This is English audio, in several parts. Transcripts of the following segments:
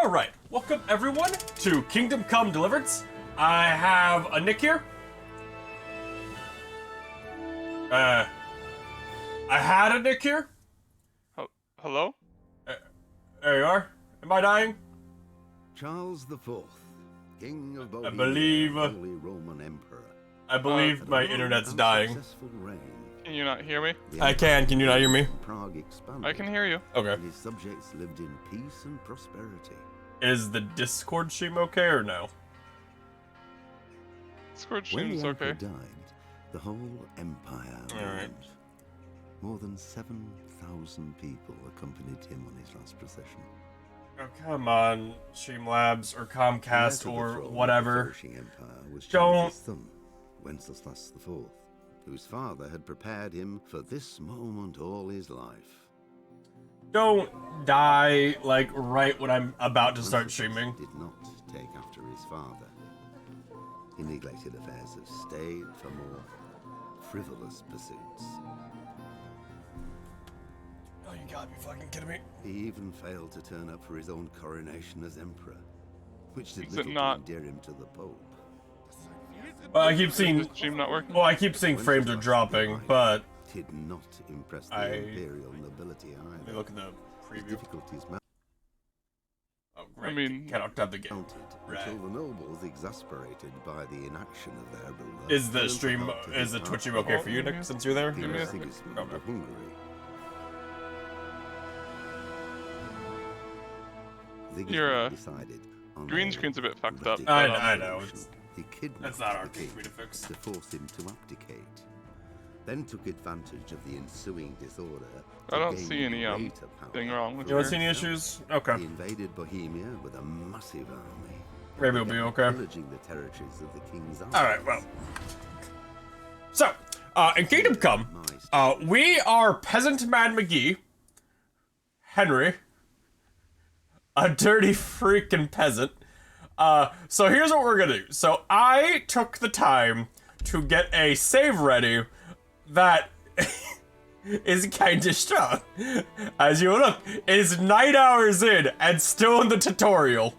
Alright, welcome everyone to Kingdom Come Deliverance. I have a Nick here. I had a Nick here. Hello? There you are. Am I dying? Charles IV, King of Bohemia, I believe... Holy Roman Emperor. I believe my internet's dying. Can you not hear me? I can. Can you not hear me? Prague expanded, I can hear you. Okay. and his subjects lived in peace and prosperity. Is the Discord stream okay or no? Discord When stream's the emperor okay. died, the whole empire Alright. mourned. More than 7,000 people accompanied him on his last procession. Oh, come on, Streamlabs or Comcast The heir to the or throne of the whatever. flourishing empire was Don't- Charles's son, Wenceslas IV, whose father had prepared him for this moment all his life. Don't die, like, right when I'm about to start streaming. Did not take after his father. He neglected affairs of state for more frivolous pursuits. Oh, you gotta be fucking kidding me. He even failed to turn up for his own coronation as emperor, which did Is it little not- to endear him to the Pope. Well, I keep Is seeing... the stream not working? Well, I keep seeing frames are dropping, but... Did not impress the I- imperial nobility Let me either. look at the His preview. difficulties Oh, great. I mean- Cannot have the game. mounted Right. until the nobles, exasperated by the inaction of their ruler, Is the turned stream, out to is the his Twitch stream heart's okay for you, Nick, Yeah. since you're there? King me a Sigismund Okay. of Hungary. Your, decided on green a screen's a bit fucked up. radical I know, solution. it's- He kidnapped That's not our the thing king for me to fix. to force him to abdicate. Then took advantage of the ensuing disorder. I to don't gain see any greater power thing wrong with You don't your- see any issues? Okay. He invaded Bohemia with a massive army. Maybe it'll be began okay. Pillaging the territories of the king's army. Alright, well. So, in Kingdom Come, we are Peasant Man McGee, Henry, a dirty freaking peasant. So here's what we're gonna do. So I took the time to get a save ready that is kinda strong. As you look, it is 9 hours in and still in the tutorial.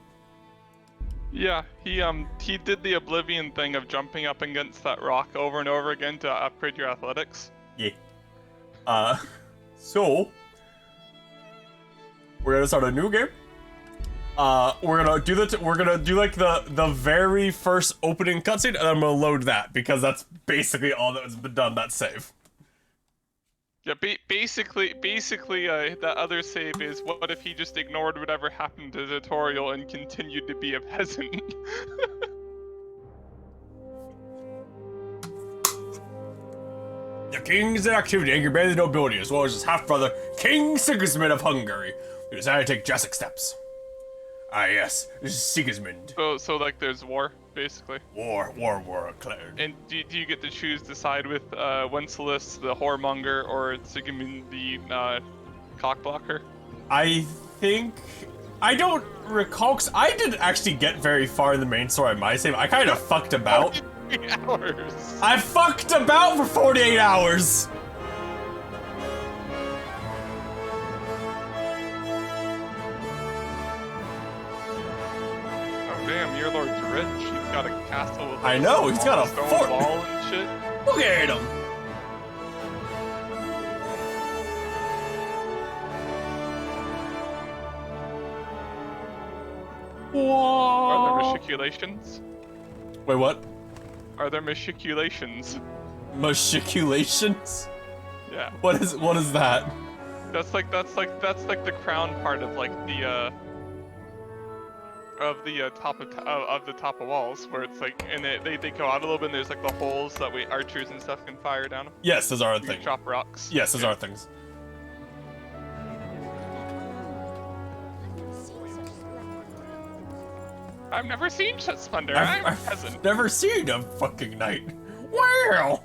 Yeah, he did the Oblivion thing of jumping up against that rock over and over again to upgrade your athletics. Yeah. So we're gonna start a new game. We're gonna do like the very first opening cutscene, and I'm gonna load that because that's basically all that has been done. That save. Yeah, basically, that other save is what if he just ignored whatever happened to the tutorial and continued to be a peasant? The king's in activity and your the nobility, as well as his half-brother, King Sigismund of Hungary, who decided to take drastic steps. Ah yes, this is Sigismund. So like there's war, basically. War declared. And do you get to choose to side with Wenceslas, the whoremonger, or Sigmund, the cockblocker? I think... I don't recall, because I didn't actually get very far in the main story on my save. I kind of fucked about. 3 hours. I fucked about for 48 hours! Oh damn, your lord's rich. He's got a castle with I know, he's got a stone fort. wall and shit. Look at him! Are there Whoa! machiculations? Wait, what? Are there machiculations? Machiculations? Yeah. What is that? That's like the crown part of like the top of the top of walls, where it's like, and they go out a little bit, and there's like the holes that we archers and stuff can fire down them. Yes, those are our You can things. drop rocks. Yes, those are our things. I've never seen such splendor. I'm a peasant. I've never seen a fucking knight. Wow!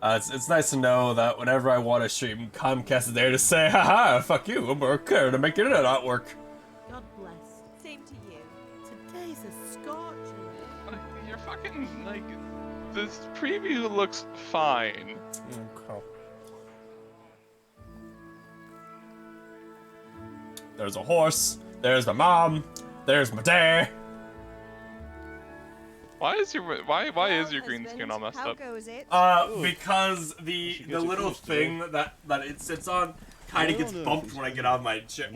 It's nice to know that whenever I want to stream, Comcast is there to say, haha, fuck you, I'm okay to make your internet not work. God bless. Same to you. Today's a scorcher. Like, you're fucking, like, this preview looks fine. Okay. There's a horse. There's my mom. There's my dad. Why is your green husband, screen all messed how up? goes it? Because the little thing that it sits on kind of gets bumped when I get out of my chair.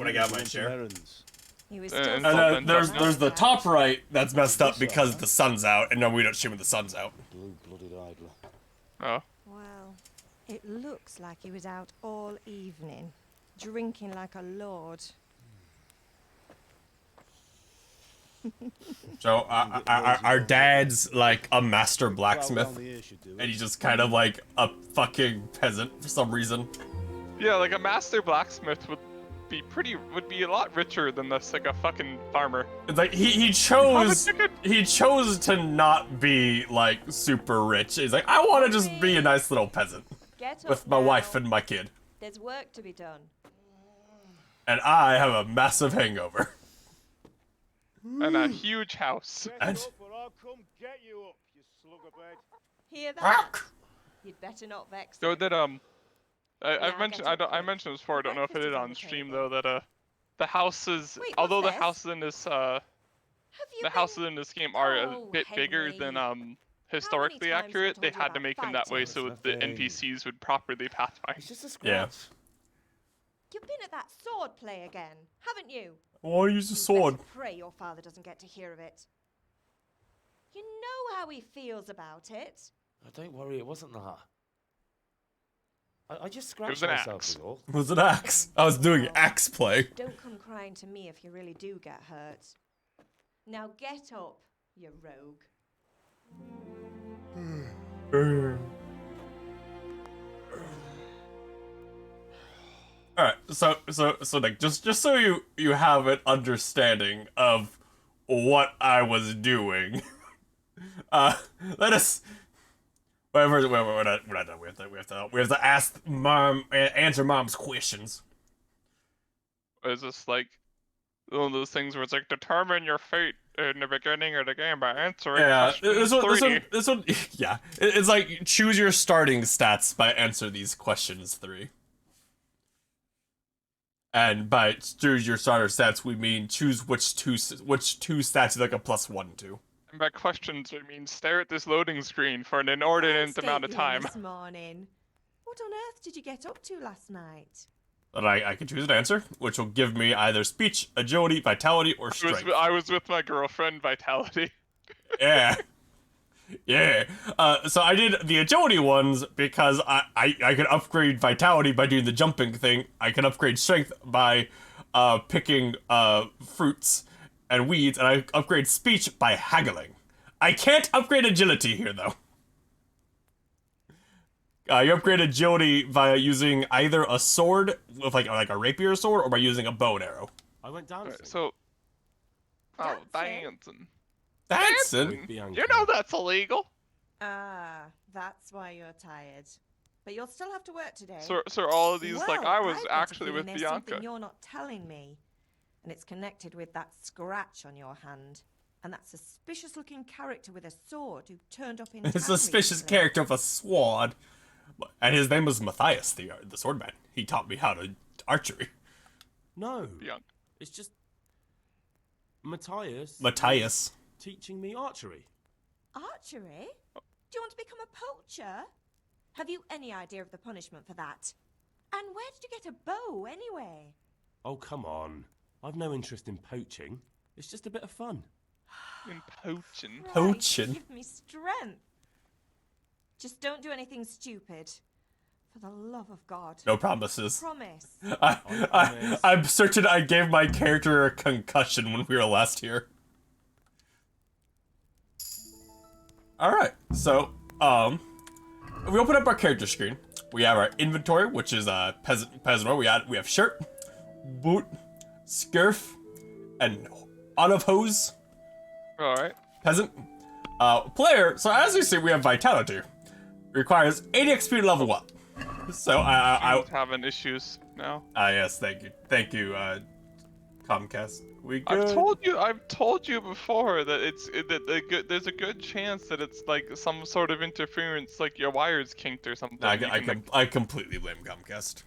He was And still And then Something there's the top right that's messed up because the sun's out, and no, we don't stream when the sun's out. Blue-blooded idler. Oh. Well, it looks like he was out all evening, drinking like a lord. So our dad's like a master blacksmith, and he's just kind of like a fucking peasant for some reason. Yeah, like a master blacksmith would be a lot richer than this, like a fucking farmer. It's like he chose to not be like super rich. He's like, I want to just be a nice little peasant Get up with my now. wife and my kid, There's work to be done. and I have a massive hangover. And a huge house. And I'll come get you up, you slug of bed. Hear that? You'd better not vex So him. that I Yeah, mentioned get up, I quick. mentioned this before. I don't know if I Breakfast did is on on the stream table. though that the houses, Wait, although what's the this? houses in this Have you the houses in this game are a Oh, bit bigger than Henry. historically times have I accurate, they told you had to about make them that way fighting? so the NPCs would properly pass by. It's just a scratch. yeah, You've been at that sword play again, haven't you? I want to use a You'd sword. better pray your father doesn't get to hear of it. You know how he feels about it. Oh, don't worry, it wasn't that. I just was scratched an myself axe. with all. It was an axe. I was doing axe play. Don't come crying to me if you really do get hurt. Now get up, you rogue. Alright, so like just so you have an understanding of what I was doing. Let us we're not done. We have to ask mom, answer mom's questions. Is this like one of those things where it's like determine your fate in the beginning of the game by answering Yeah, questions 3? this one, yeah. It's like choose your starting stats by answer these questions 3. And by choose your starter stats, we mean choose which two stats is like a +1 to. And by questions, I mean stare at this loading screen for an inordinate amount of time. This morning. What on earth did you get up to last night? But I can choose an answer, which will give me either speech, agility, vitality, or strength. I was with my girlfriend, Vitality. Yeah. Yeah. So I did the agility ones because I could upgrade vitality by doing the jumping thing. I can upgrade strength by picking fruits and weeds, and I upgrade speech by haggling. I can't upgrade agility here though. You upgrade agility by using either a sword with like a rapier sword or by using a bow and arrow. I went dancing. So, oh, Dancing? Dancing? you know that's illegal. Ah, that's why you're tired. But you'll still have to work today. So all of these, well, like I was I've got a actually with feeling there's Bianca. something you're not telling me, and it's connected with that scratch on your hand, and that suspicious-looking character with a sword who turned up in. A suspicious character with a sword. And his name was Matthias, the swordman. He taught me how to archery. No, Bianca. it's just Matthias. Matthias. Teaching me archery. Archery? Do you want to become a poacher? Have you any idea of the punishment for that? And where did you get a bow anyway? Oh, come on. I've no interest in poaching. It's just a bit of fun. In poaching. Christ, Poaching. Give me strength. Just don't do anything stupid. For the love of God. No promises. Promise. I'm certain I gave my character a concussion when we were last here. Alright, so, we open up our character screen. We have our inventory, which is peasant wear. We have shirt, boot, scarf, and olive hose. Alright. Peasant. Player, so as you see, we have vitality. Requires 80 XP to level up. So, I'm having issues now. yes, thank you, Comcast. We good? I've told you before that there's a good chance that it's like some sort of interference, like your wires kinked or something. I completely blame Comcast.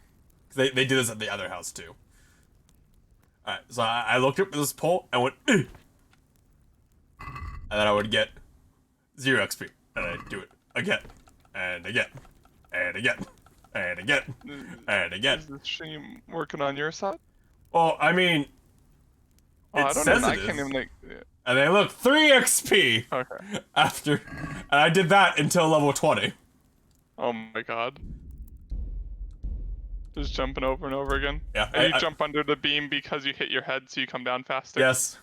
They do this at the other house too. Alright, so I looked up this pole and went, "Ugh." And then I would get 0 XP. And I'd do it again, and again, and again, and again, and again. Is the stream working on your side? Well, I mean, Oh, I it don't says know. it I can't is. even like. And then look, 3 XP Okay. after, and I did that until level 20. Oh my god. Just jumping over and over again. Yeah, And you I- jump under the beam because you hit your head, so you come down faster. Yes,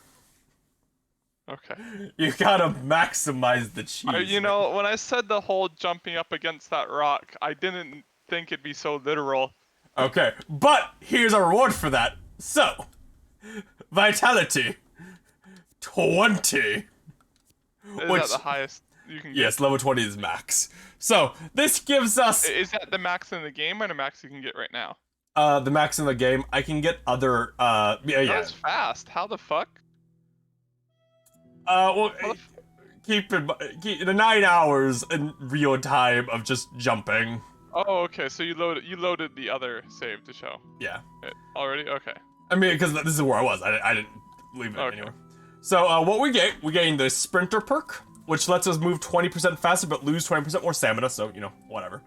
Okay. you gotta maximize the cheese. You know, when I said the whole jumping up against that rock, I didn't think it'd be so literal. Okay, but here's a reward for that. So, vitality 20. Is Which- that the highest you can get? Yes, level 20 is max. So, this gives us Is that the max in the game or the max you can get right now? the max in the game. I can get other yeah. That was fast. How the fuck? Well, keep the 9 hours in real time of just jumping. Oh, okay. So you loaded the other save to show Yeah. it already. Okay. I mean, because this is where I was. I didn't leave it Okay. anywhere. So, what we gain the Sprinter perk, which lets us move 20% faster but lose 20% more stamina, so, you know, whatever.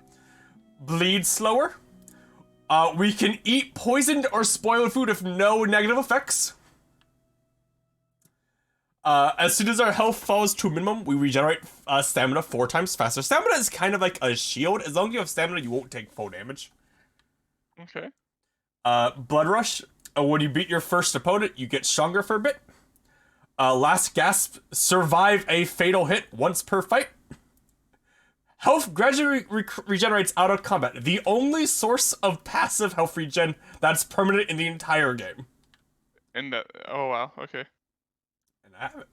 Bleed slower. We can eat poisoned or spoiled food with no negative effects. As soon as our health falls to a minimum, we regenerate stamina 4 times faster. Stamina is kind of like a shield. As long as you have stamina, you won't take full damage. Okay. Blood Rush. When you beat your first opponent, you get stronger for a bit. Last Gasp. Survive a fatal hit once per fight. Health gradually regenerates out of combat. The only source of passive health regen that's permanent in the entire game. And oh wow. Okay. And I have it.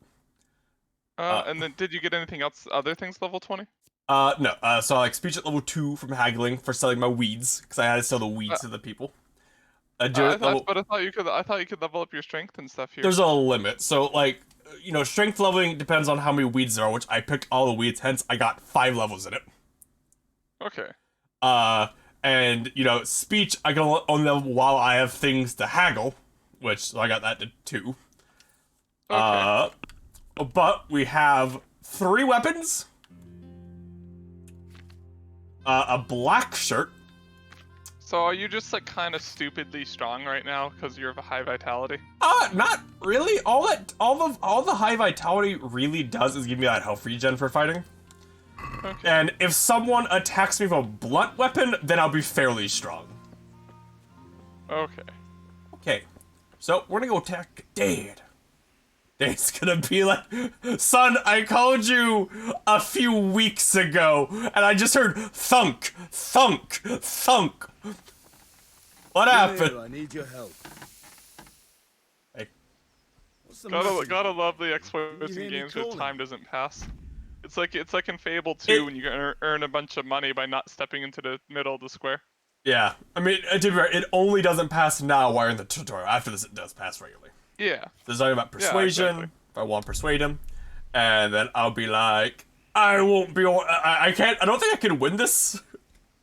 And then did you get anything else? Other things level 20? No. So I like speech at level 2 from haggling for selling my weeds because I had to sell the weeds to the people. But I thought you could level up your strength and stuff here. There's a limit. So like, you know, strength leveling depends on how many weeds there are, which I picked all the weeds. Hence, I got 5 levels in it. Okay. And you know, speech I can only level while I have things to haggle, which so I got that to 2. Okay. But we have 3 weapons, a black shirt. So are you just like kind of stupidly strong right now because you're of a high vitality? Not really. All the high vitality really does is give me that health regen for fighting. Okay. And if someone attacks me with a blunt weapon, then I'll be fairly strong. Okay. Okay, so we're gonna go attack Dad. Dad's gonna be like, son, I called you a few weeks ago, and I just heard thunk, thunk, thunk. What happened? I need your help. Hey. What's the matter? Gotta love the exploits hear in me games where calling? time doesn't pass. It's like in Fable 2 when you earn a bunch of money by not stepping into the middle of the square. Yeah, I mean, to be fair, it only doesn't pass now while you're in the tutorial. After this, it does pass regularly. Yeah. There's something about persuasion. exactly. If I want to persuade him, and then I'll be like, I won't be. I can't. I don't think I can win this,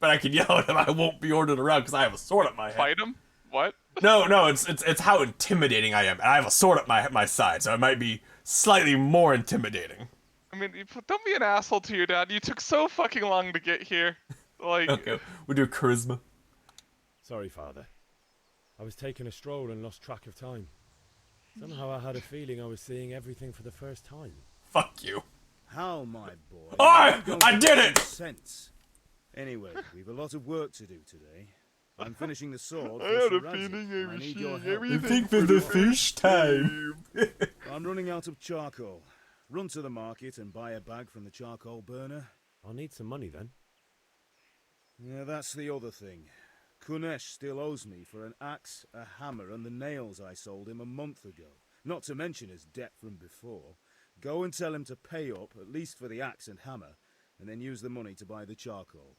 but I can yell at him. I won't be ordered around because I have a sword at my head. Fight him? What? No, it's how intimidating I am, and I have a sword at my side, so it might be slightly more intimidating. I mean, don't be an asshole to your dad. You took so fucking long to get here. Like, Okay, we do charisma. Sorry, Father. I was taking a stroll and lost track of time. Somehow I had a feeling I was seeing everything for the first time. Fuck you. How, my boy? Oh, You don't I did make it! Sense. Anyway, we've a lot of work to do today. I'm finishing the sword. I for had a Sir Radzik, feeling I and was need your seeing help. everything for the first time. I'm running out of charcoal. Run to the market and buy a bag from the charcoal burner. I'll need some money then. Yeah, that's the other thing. Kunesh still owes me for an axe, a hammer, and the nails I sold him a month ago. Not to mention his debt from before. Go and tell him to pay up, at least for the axe and hammer, and then use the money to buy the charcoal.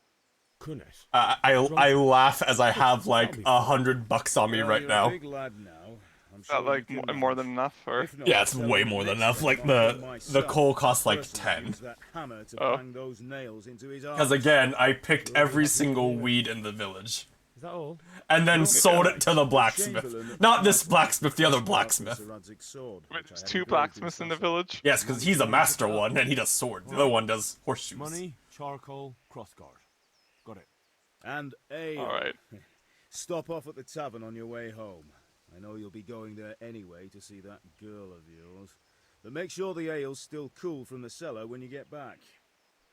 Kunesh. I laugh as I have like $100 on me Well, right you're now. a big lad now. I'm is that sure like you can more manage. than enough? Or If not, Yeah, it's tell way him more than next enough. time Like I the come the myself, coal costs like personally 10. use that hammer to Oh. bang those nails into his Because arm. again, I picked every single weed in the village. Is that all? and then sold it to the blacksmith. Chamberlain that Not this passed blacksmith, the other the blacksmith. Sir Radzig's sword, Wait, which I there's had 2 engraved blacksmiths in the Sasha. village? Yes, because he's a master one, and he does swords. The other one does horseshoes. Money, charcoal, crossguard. Got it. And ale. Alright. Stop off at the tavern on your way home. I know you'll be going there anyway to see that girl of yours. But make sure the ale's still cool from the cellar when you get back.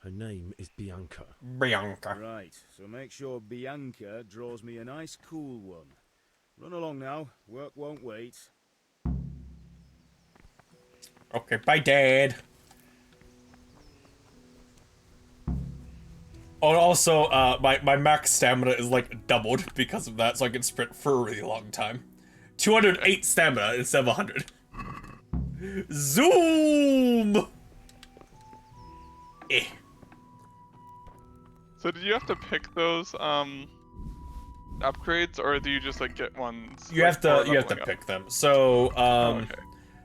Her name is Bianca. Bianca. Right, so make sure Bianca draws me a nice cool one. Run along now, work won't wait. Okay, bye, Dad. Oh, and also, my max stamina is like doubled because of that, so I can sprint for a really long time. 208 stamina instead of 100. Zoom! Eh. So did you have to pick those upgrades, or do you just like get ones? You have to pick them. So, Okay.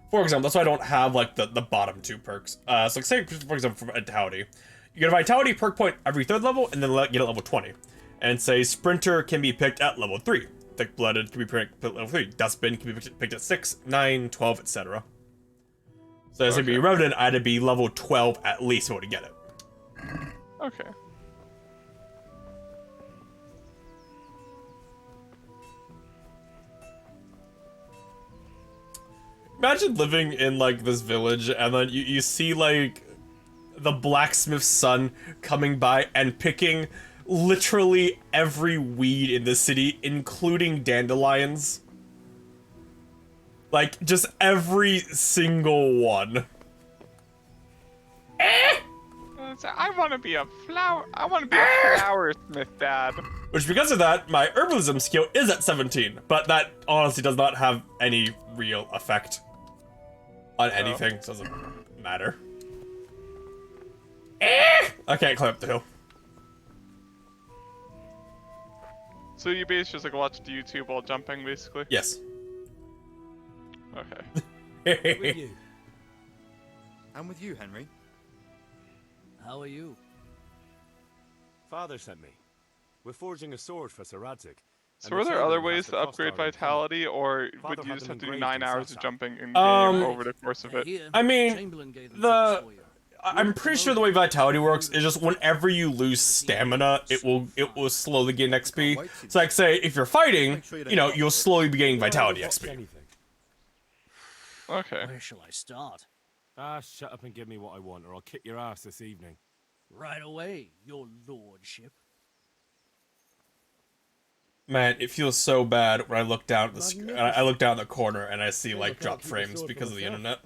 for example, that's why I don't have like the bottom 2 perks. So like say for example for vitality, you get a vitality perk point every 3rd level, and then get it level 20. And say sprinter can be picked at level 3. Thick blooded can be picked at level 3. Dustbin can be picked at 6, 9, 12, etc. So as to be revenant, I had to be level 12 at least in order to get it. Okay. Imagine living in like this village and then you see like the blacksmith's son coming by and picking literally every weed in the city, including dandelions. Like, just every single one. I want to be a flower. I want to be a flowersmith, Dad. Which, because of that, my herbalism skill is at 17, but that honestly does not have any real effect on anything, so it doesn't matter. I can't climb up the hill. So you basically just like watched YouTube while jumping, basically. Yes. Okay. With you. I'm with you, Henry. How are you? Father sent me. We're forging a sword for Sir Radzig. So are there other ways to upgrade vitality, or Father would you had just them have to do engraved 9 in hours of Sasha. jumping in game over the course of it? Here, I mean, Chamberlain gave them the- tickets for you. I'm pretty sure the way vitality works is just whenever you lose stamina, it will slowly gain XP. So like say, if you're fighting, you know, you'll slowly be gaining vitality XP. Anything. Okay. Where shall I start? Ah, shut up and give me what I want, or I'll kick your ass this evening. Right away, your lordship. Man, it feels so bad when I look down at I look down the corner and I see like drop frames because of the internet.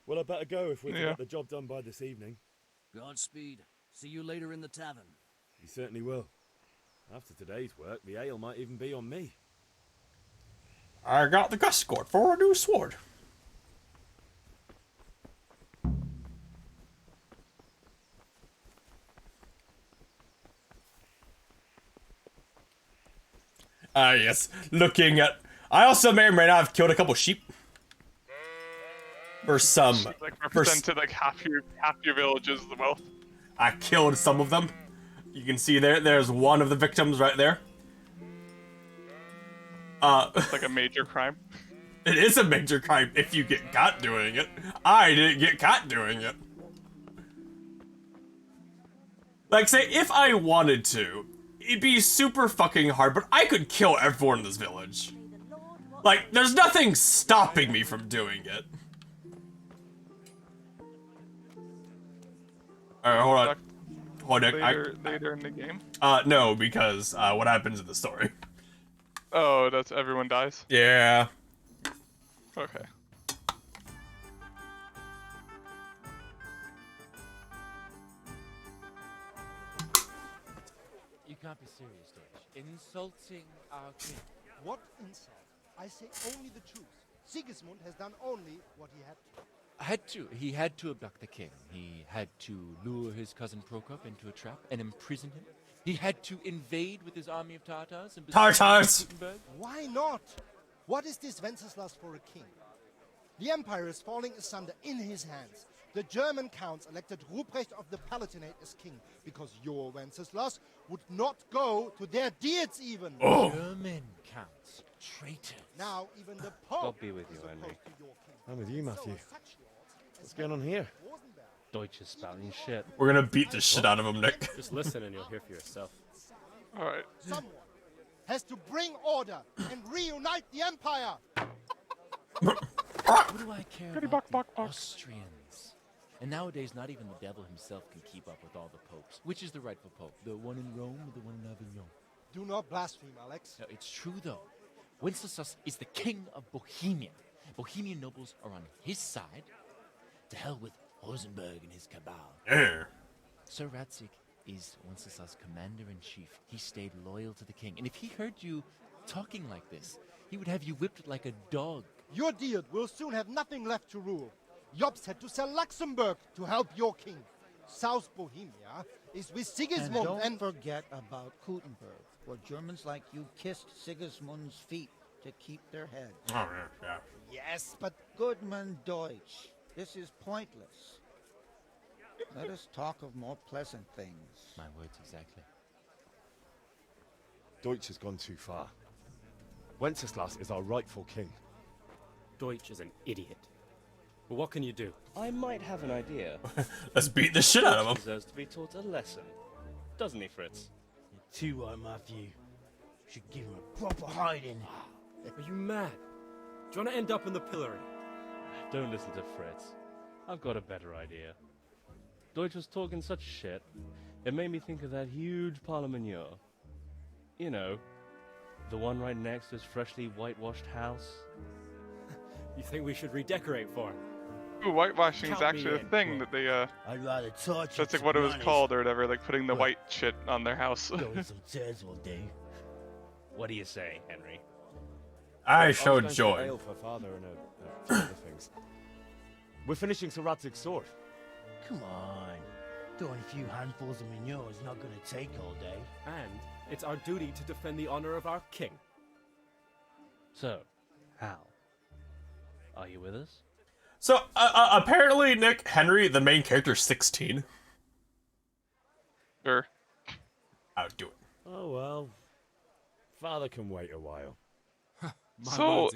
Well, I better go if we're to Yeah. get the job done by this evening. Godspeed. See you later in the tavern. You certainly will. After today's work, the ale might even be on me. I got the gust score for a new sword. Ah, yes. Looking at... I also may or may not have killed a couple sheep. For some... Like For... represented like half your villages as well. I killed some of them. You can see there's one of the victims right there. It's like a major crime. It is a major crime if you get caught doing it. I didn't get caught doing it. Like, say, if I wanted to, it'd be super fucking hard, but I could kill everyone in this village. Like, there's nothing stopping me from doing it. Alright, hold on. Hold on. Later in the game. No, because, what happens in the story? Oh, that's everyone dies. Yeah. Okay. You can't be serious, Deutsch. Insulting our king. What insult? I say only the truth. Sigismund has done only what he had to. He had to abduct the king. He had to lure his cousin Prokop into a trap and imprison him. He had to invade with his army of Tartars and Tartars! Gutenberg. Why not? What is this Wenceslas for a king? The empire is falling asunder in his hands. The German counts elected Ruprecht of the Palatinate as king because your Wenceslas would not go to their deeds even. German counts. Traitor. Now even the Pope God be with you, is Henry. opposed to your king. I'm with you, Matthew. So such lords as What's going on here? Rosenberg. Deutsch is spouting shit. We're gonna beat the shit out of him, Nick. Just listen and you'll hear for yourself. Alright. Someone has to bring order and reunite the empire. What do I care about the Austrians? And nowadays, not even the devil himself can keep up with all the popes. Which is the rightful pope? The one in Rome or the one in Avignon? Do not blaspheme, Alex. No, it's true, though. Wenceslas is the king of Bohemia. Bohemian nobles are on his side. To hell with Rosenberg and his cabal. Yeah. Sir Ratzik is Wenceslas' commander-in-chief. He stayed loyal to the king. And if he heard you talking like this, he would have you whipped like a dog. Your deed will soon have nothing left to rule. Jobst had to sell Luxembourg to help your king. South Bohemia is with Sigismund And don't forget about Kuttenberg, where Germans like you kissed Sigismund's feet to keep their head. Oh, yeah. Yes, but Goodman Deutsch, this is pointless. Let us talk of more pleasant things. My words exactly. Deutsch has gone too far. Wenceslas is our rightful king. Deutsch is an idiot. But what can you do? I might have an idea. Let's beat the shit out of him. Deserves to be taught a lesson. Doesn't he, Fritz? You're too right, Matthew. Should give him a proper hiding. Are you mad? Do you want to end up in the pillory? Don't listen to Fritz. I've got a better idea. Deutsch was talking such shit, it made me think of that huge parliament. You know, the one right next to his freshly whitewashed house. You think we should redecorate for him? Ooh, whitewashing is Count me actually a in. thing that they, I'd rather touch that's like what it was called or whatever, like putting the white shit on their house. Going some tears will do. What do you say, Henry? I showed was going to joy. bail for father and a few other things. We're finishing Sir Radzig's sword. Come on. Doing a few handfuls of manure is not going to take all day. And it's our duty to defend the honor of our king. So, Hal, are you with us? So, apparently, Nick, Henry, the main character, is 16. Sure. I would do it. Oh well. Father can wait a while. So,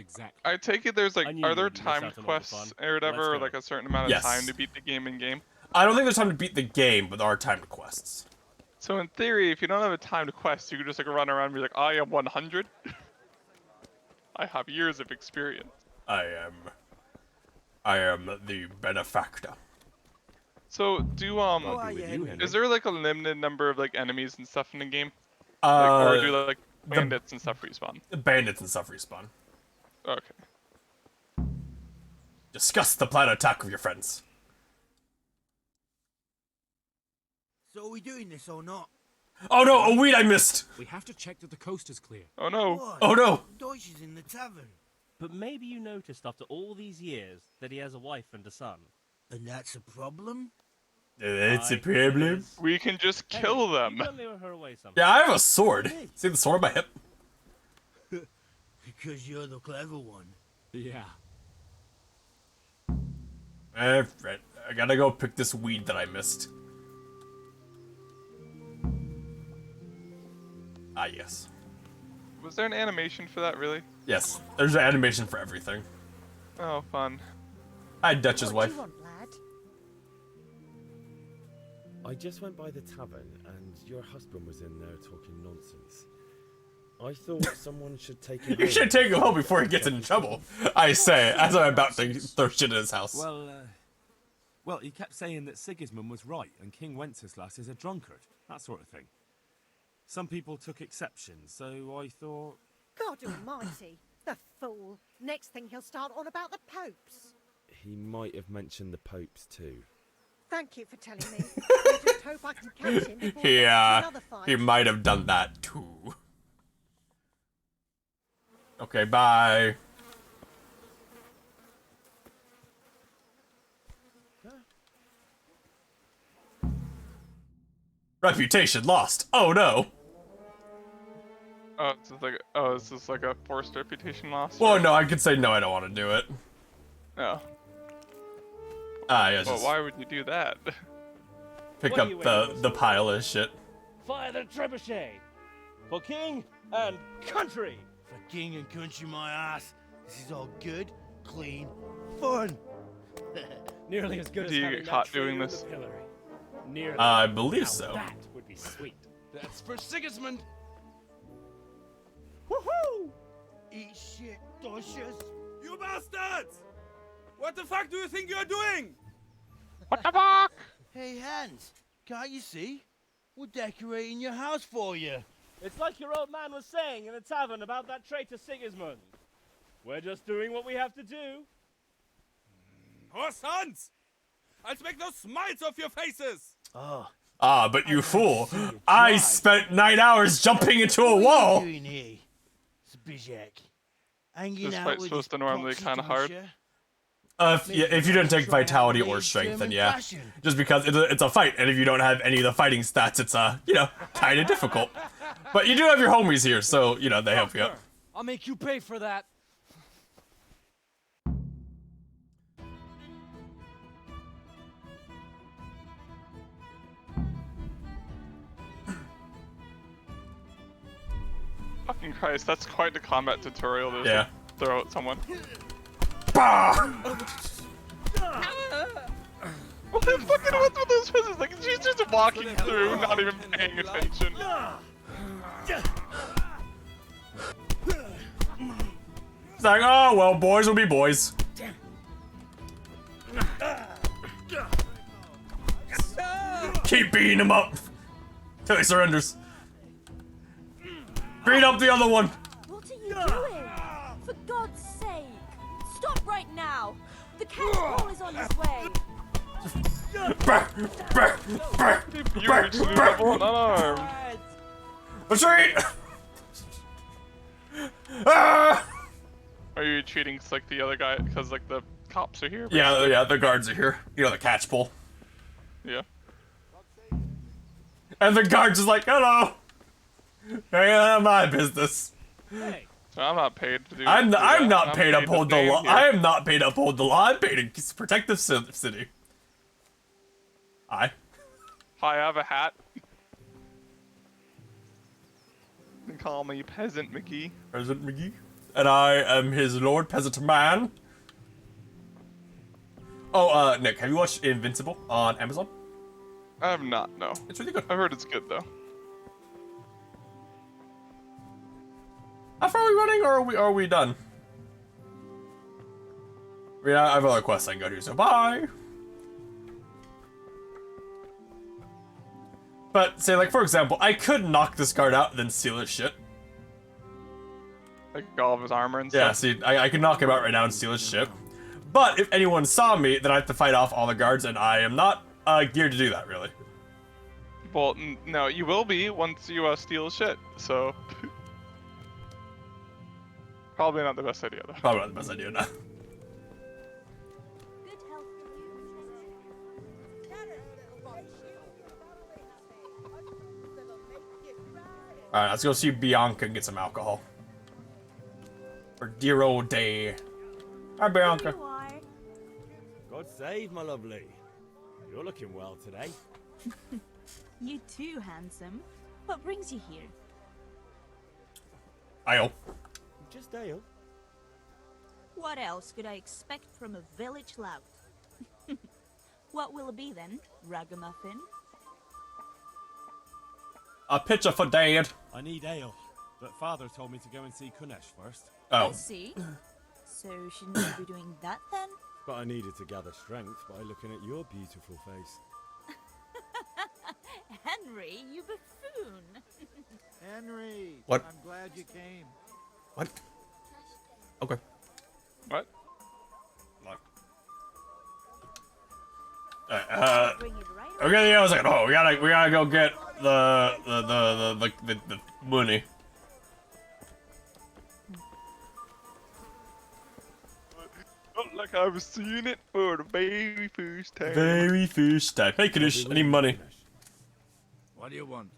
I take it there's like, I knew are you there wouldn't miss timed out on all the quests fun. or whatever, Let's or go. like a certain amount of Yes. time to beat the game in game? I don't think there's time to beat the game, but there are timed quests. So in theory, if you don't have a timed quest, you could just like run around and be like, I am 100. I have years of experience. I am the benefactor. So do is there like a limited number of like enemies and stuff in the game? Like, or do like bandits and stuff respawn? Bandits and stuff respawn. Okay. Discuss the plan attack with your friends. So are we doing this or not? Oh no, a weed I missed! We have to check that the coast is clear. Oh no. Why? Oh no! Deutsch is in the tavern. But maybe you noticed after all these years that he has a wife and a son. And that's a problem? It's a problem. We can just kill them. You gotta lure her away somehow. Yeah, I have a sword. See the sword on my hip? Because you're the clever one. Yeah. Right. I gotta go pick this weed that I missed. Ah, yes. Was there an animation for that, really? Yes, there's an animation for everything. Oh, fun. Hi, Dutch's What do wife. you want, lad? I just went by the tavern and your husband was in there talking nonsense. I thought someone should take him You home. should take him home before he gets in trouble. I say, as I'm about to throw shit in his house. Well, he kept saying that Sigismund was right and King Wenceslas is a drunkard, that sort of thing. Some people took exception, so I thought... God almighty, the fool. Next thing he'll start on about the popes. He might have mentioned the popes too. Thank you for telling me. I just hope I can catch him before Yeah, another fight. he might have done that too. Okay, bye. Reputation lost. Oh no. Oh, it's just like a forced reputation loss. Well, no, I could say no, I don't want to do it. Oh. Ah, yes. Well, why would you do that? Pick What are up you waiting for, the soldier? pile of shit. Fire the trebuchet! For king and country! For king and country, my ass. This is all good, clean, fun. Nearly as good as Do you having get that caught doing traitor in this? the pillory. Nearly. I believe Now so. That would be sweet. That's for Sigismund. Woohoo! Eat shit, doshes. You bastards! What the fuck do you think you're doing? What the fuck? Hey, Hans, can't you see? We're decorating your house for you. It's like your old man was saying in the tavern about that traitor Sigismund. We're just doing what we have to do. Oh, sons! I'll make those smiles off your faces! Oh. Ah, but you fool! I spent 9 hours jumping into a wall! What are you doing here, Zbyszek? Hanging This out fight's with supposed this to normally proxy kind of hard. dosher? If you didn't take vitality or strength, then yeah. Just because it's a fight, and if you don't have any of the fighting stats, it's you know, kind of difficult. But you do have your homies here, so you know they help you out. I'll make you pay for that. Fucking Christ, that's quite the combat tutorial to Yeah. throw at someone. Bah! What the fucking what's with those faces? Like she's just walking through, not even paying attention. It's like, oh well, boys will be boys. Keep beating him up till he surrenders. Beat up the other one. What are you doing? For God's sake! Stop right now! The cannonball is on his way! You reached new level unarmed. Retreat! Ah! Are you retreating like the other guy because like the cops are here? Yeah, the guards are here. You know, the catch pole. Yeah. And the guards is like, hello. Ain't my business. Hey. So I'm not paid to do. I'm not paid to to uphold the stand law. here. I am not paid to uphold the law. I'm paid to protect the city. Hi, I have a hat. You can call me Peasant McGee. Peasant McGee. And I am his Lord Peasant Man. Oh, Nick, have you watched Invincible on Amazon? I have not, no. It's really good. I've heard it's good though. How far are we running, or are we done? I mean, I have other quests I can go do, so bye! But, say, like, for example, I could knock this guard out and then steal his shit. Like all of his armor and Yeah, stuff. see, I could knock him out right now and steal his shit. But if anyone saw me, then I have to fight off all the guards, and I am not geared to do that, really. Well, no, you will be once you steal his shit, so... Probably not the best idea, though. Probably not the best idea, no. Alright, let's go see Bianca and get some alcohol. For dear old day. Hi, Bianca. God save, my lovely. You're looking well today. You too, handsome. What brings you here? Ale. Just ale. What else could I expect from a village lout? What will it be then? Ragamuffin? A pitcher for Dad. I need ale, but father told me to go and see Kunesh first. Oh. I see. So shouldn't you be doing that then? But I needed to gather strength by looking at your beautiful face. Henry, you buffoon! Henry, What? I'm glad you came. What? Okay. What? Okay, yeah, I was like, oh, we gotta go get the money. Not like I've seen it for the very first time. Very first time. Hey, Kadish, I need money. What do you want?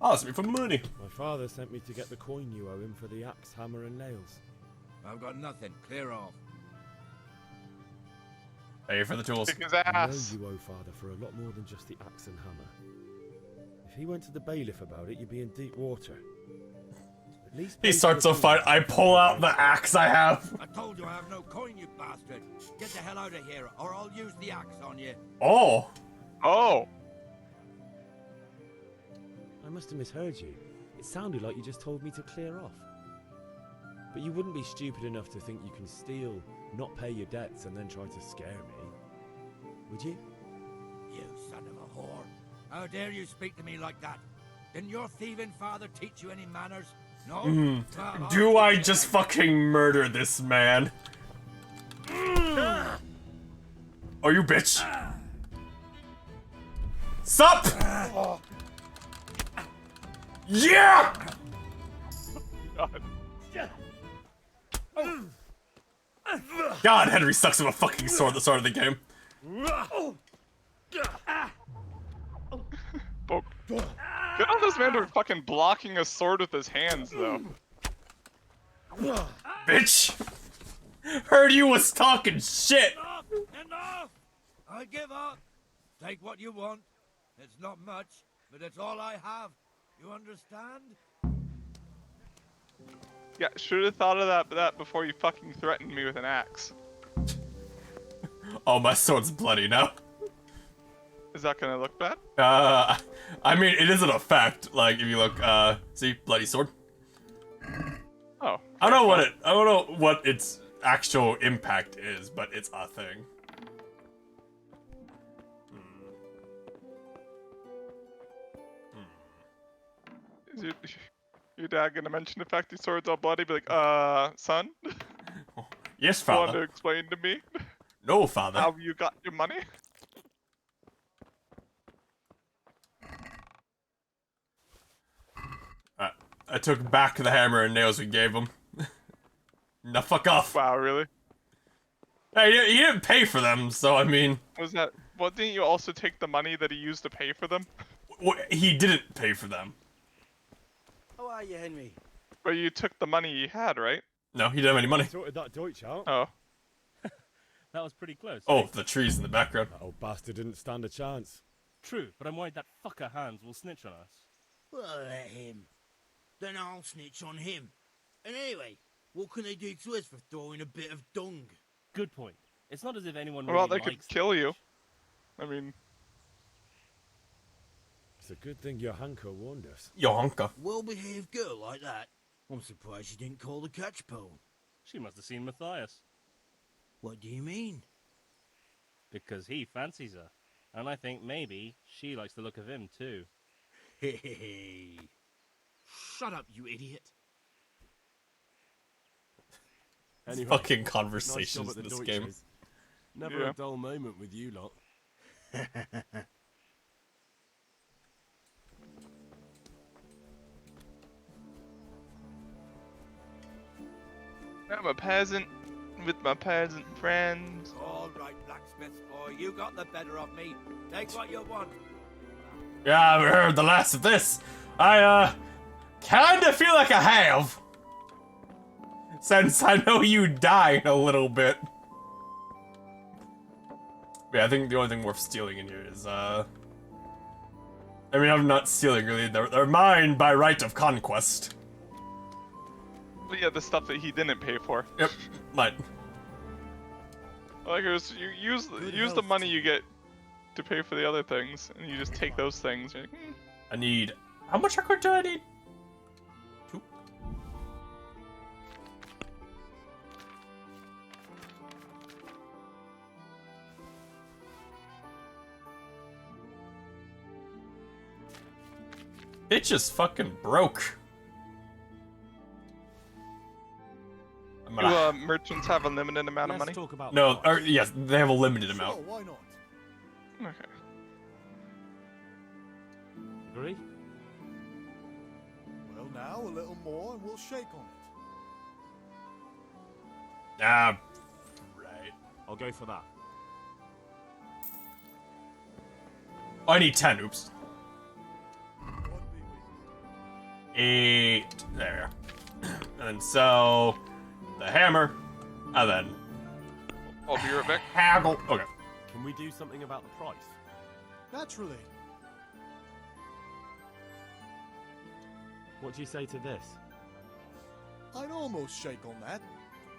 Ask me for money. My father sent me to get the coin you owe him for the axe, hammer, and nails. I've got nothing. Clear off. Pay for the tools. Kick his I know ass. you owe father for a lot more than just the axe and hammer. If he went to the bailiff about it, you'd be in deep water. At least He starts a fight. I pull out the axe I have. I told you I have no coin, you bastard. Get the hell out of here, or I'll use the axe on you. Oh. Oh. I must have misheard you. It sounded like you just told me to clear off. But you wouldn't be stupid enough to think you can steal, not pay your debts, and then try to scare me, would you? You son of a whore. How dare you speak to me like that? Didn't your thieving father teach you any manners? No? Well, Do I just fucking murder this man? Oh, you bitch. Sup? Yeah! God, Henry sucks with a fucking sword at the start of the game. Get on this man to fucking blocking a sword with his hands, though. Bitch! Heard you was talking shit! Enough! Enough! I give up. Take what you want. It's not much, but it's all I have. You understand? Yeah, should have thought of that before you fucking threatened me with an axe. Oh, my sword's bloody now. Is that gonna look bad? I mean, it isn't a fact. Like, if you look, see, bloody sword. Oh. I don't know what its actual impact is, but it's a thing. Is your dad gonna mention the fact his sword's all bloody? Be like, son? Yes, You want to father. explain to me No, father. how you got your money? I took back the hammer and nails we gave him. Now fuck off. Wow, really? Hey, he didn't pay for them, so I mean... Was that... What, didn't you also take the money that he used to pay for them? He didn't pay for them. How are you, Henry? But you took the money he had, right? No, he didn't have any money. Sorted that Deutsch out. Oh. That was pretty close. Oh, the trees in the background. That old bastard didn't stand a chance. True, but I'm worried that fucker Hans will snitch on us. Well, let him. Then I'll snitch on him. And anyway, what can they do to us for throwing a bit of dung? Good point. It's not as if anyone Well, really they could likes kill you. I mean... It's a good thing Johanka warned us. Johanka. Well-behaved girl like that. I'm surprised she didn't call the catch pole. She must have seen Matthias. What do you mean? Because he fancies her. And I think maybe she likes the look of him too. Hey. Shut up, you idiot. Anyway, Fucking nice conversations job at in the this game. Deutsches. Never Yeah. a dull moment with you lot. I'm a peasant with my peasant friends. All right, blacksmith boy, you got the better of me. Take what you want. Yeah, I've heard the last of this. I, kinda feel like I have. Since I know you died a little bit. Yeah, I think the only thing worth stealing in here is, I mean, I'm not stealing, really. They're mine by right of conquest. But yeah, the stuff that he didn't pay for. Yep, mine. Like, you use the money you get to pay for the other things, and you just take those things. You're like, I need... How much record do I need? 2. It just fucking broke. I'm Do gonna... merchants have a limited amount of money? Talk about No, or, yes, they have a limited amount. why not? Okay. Agree? Well, now a little more and we'll shake on it. Ah, right. I'll go for that. I need 10, oops. 8, there. And so, the hammer, and then... I'll be right back. Haggle, okay. Can we do something about the price? Naturally. What do you say to this? I'd almost shake on that.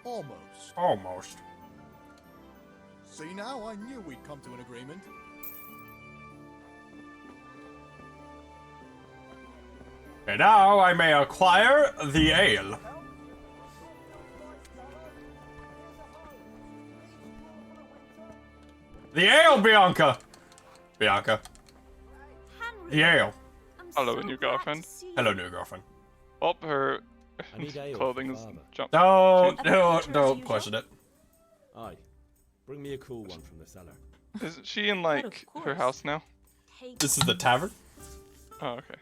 Almost. Almost. See now, I knew we'd come to an agreement. And now I may acquire the ale. The ale, Bianca! Bianca. The ale. Hello, new girlfriend. Hello, new girlfriend. Oh, her I need ale, clothing's Father. jumped. Don't question it. Aye. Bring me a cool one from the cellar. Isn't she in, like, her house now? This is the tavern? Oh, okay.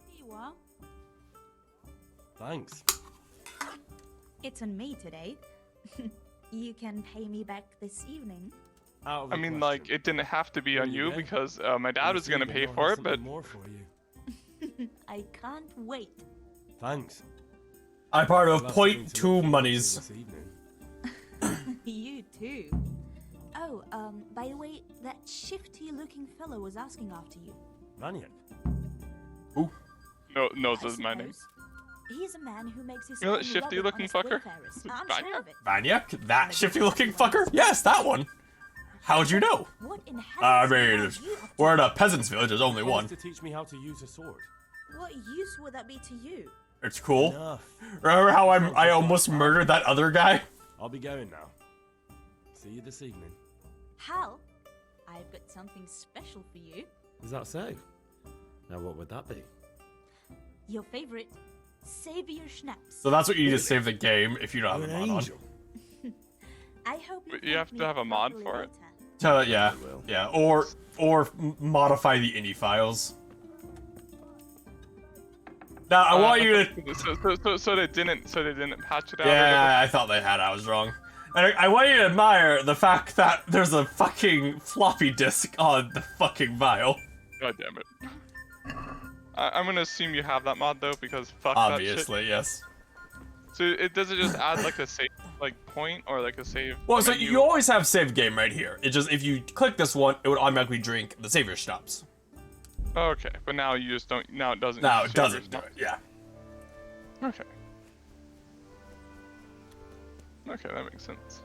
Here you are. Thanks. It's on me today. You can pay me back this evening. I mean, like, it didn't have to be on you because my dad was gonna pay for it, but More for you. I can't wait. Thanks. I part of Well, that's something to 0.2 look monies. forward to this evening. You too. Oh, by the way, that shifty-looking fellow was asking after you. Maniac. no, this is my name. He's a man who makes his You know that own shifty-looking rubbing on fucker? his wayfarers. I'm sure of it. Maniac? That shifty-looking fucker? Yes, that one. How'd you know? What in I heaven's mean, name are you up to? we're in a peasant's village. There's only He one. wants to teach me how to use a sword. What use would that be to you? It's cool. Enough. Remember how I almost murdered that other guy? I'll be going now. See you this evening. Hal, I've got something special for you. Is that so? Now what would that be? Your favorite Savior Schnapps. So that's what you need to save the game if you don't have a mod on. I hope But you have to have a mod for it. Yeah, yeah, or modify the INI files. Now I want you to. So they didn't patch it out. Yeah, I thought they had. I was wrong. And I want you to admire the fact that there's a fucking floppy disk on the fucking vial. God damn it. I'm gonna assume you have that mod though, because fuck Obviously, that shit. yes. So it doesn't just add like a save point or like a save. Well, so menu? you always have save game right here. It just if you click this one, it would automatically drink the savior schnapps. Okay, but now you just don't. Now it doesn't. Now use it the doesn't savers do now. it. Yeah. Okay. Okay, that makes sense.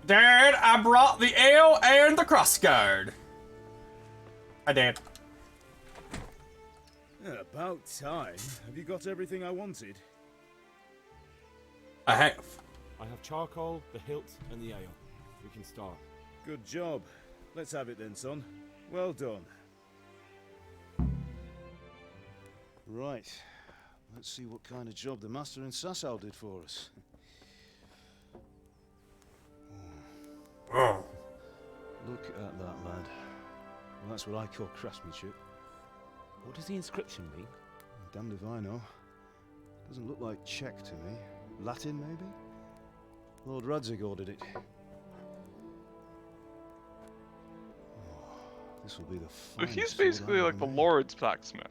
Dad, I brought the ale and the crossguard. I did. Yeah, about time. Have you got everything I wanted? I have. I have charcoal, the hilt, and the ale. We can start. Good job. Let's have it then, son. Well done. Right. Let's see what kind of job the master in Sasau did for us. Oh. Look at that, lad. Well, that's what I call craftsmanship. What does the inscription mean? Damned if I know. Doesn't look like Czech to me. Latin, maybe? Lord Radzig ordered it. This will be the So finest he's sword basically I've like the ever made. Lord's blacksmith.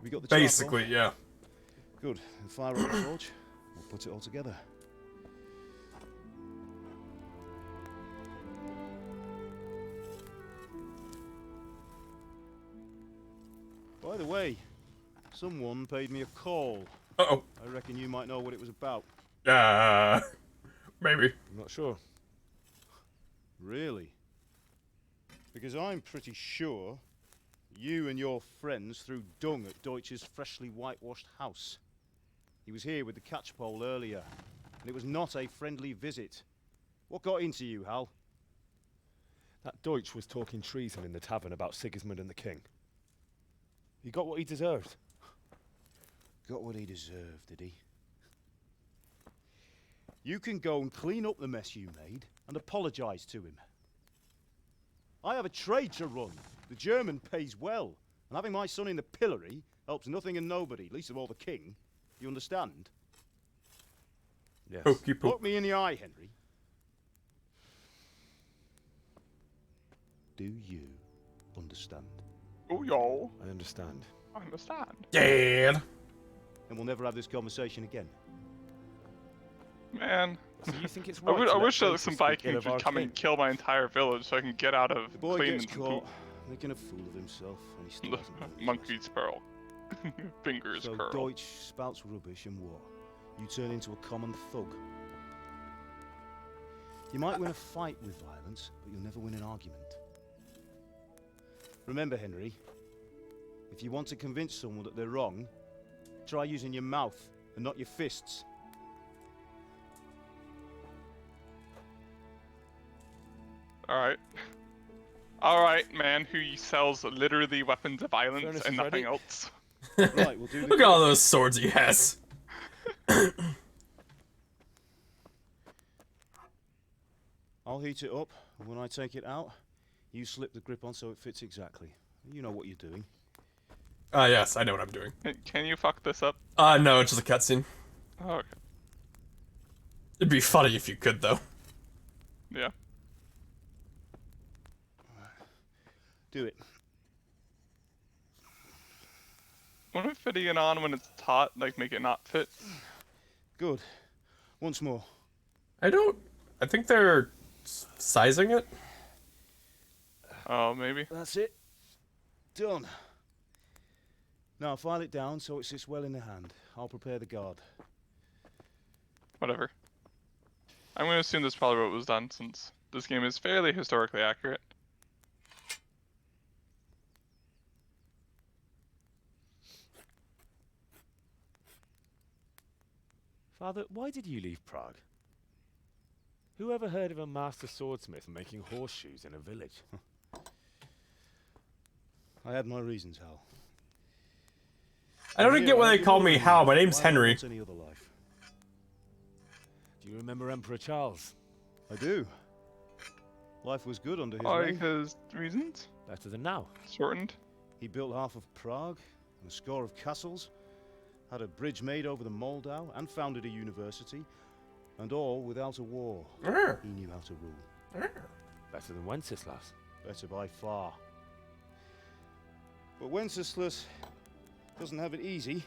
We got the charcoal? Basically, yeah. Good. And fire up the forge. We'll put it all together. By the way, someone paid me a call. Uh-oh. I reckon you might know what it was about. Maybe. I'm not sure. Really? Because I'm pretty sure you and your friends threw dung at Deutsch's freshly whitewashed house. He was here with the catchpole earlier, and it was not a friendly visit. What got into you, Hal? That Deutsch was talking treason in the tavern about Sigismund and the king. He got what he deserved. Got what he deserved, did he? You can go and clean up the mess you made and apologise to him. I have a trade to run. The German pays well, and having my son in the pillory helps nothing and nobody, least of all the king. You understand? Yes. Look me in the eye, Henry. Do you understand? Oh, yo. I understand. I understand. Dad. And we'll never have this conversation again. Man. So you think it's I right to let wish traitors some speak ill Vikings of our would come king? and kill my entire village so I can get out of The boy claiming gets some caught, poop. making a fool of himself, and he still hasn't learned his Monkey's pearl. Fingers So curl. Deutsch spouts rubbish and what? You turn into a common thug. You might win a fight with violence, but you'll never win an argument. Remember, Henry, if you want to convince someone that they're wrong, try using your mouth and not your fists. Alright. Alright, man who sells literally weapons of violence Furnace and is nothing ready. else. Right, we'll do the Look at all those swords he has. I'll heat it up, and when I take it out, you slip the grip on so it fits exactly. You know what you're doing. Yes, I know what I'm doing. Can you fuck this up? No, it's just a cutscene. Oh, okay. It'd be funny if you could, though. Yeah. Do it. Wouldn't fitting it on when it's taut, like, make it not fit? Good. Once more. I think they're sizing it. Oh, maybe. That's it. Done. Now file it down so it sits well in the hand. I'll prepare the guard. Whatever. I'm gonna assume that's probably what was done, since this game is fairly historically accurate. Father, why did you leave Prague? Who ever heard of a master swordsmith making horseshoes in a village? I had my reasons, Hal. I don't get why they call me Hal. My name's Henry. Any other life. Do you remember Emperor Charles? I do. Life was good under his Oh, reign. because reasons? Better than now. Shortened? He built half of Prague, and a score of castles, had a bridge made over the Moldau, and founded a university, and all without a war. He knew how to rule. Better than Wenceslas. Better by far. But Wenceslas doesn't have it easy.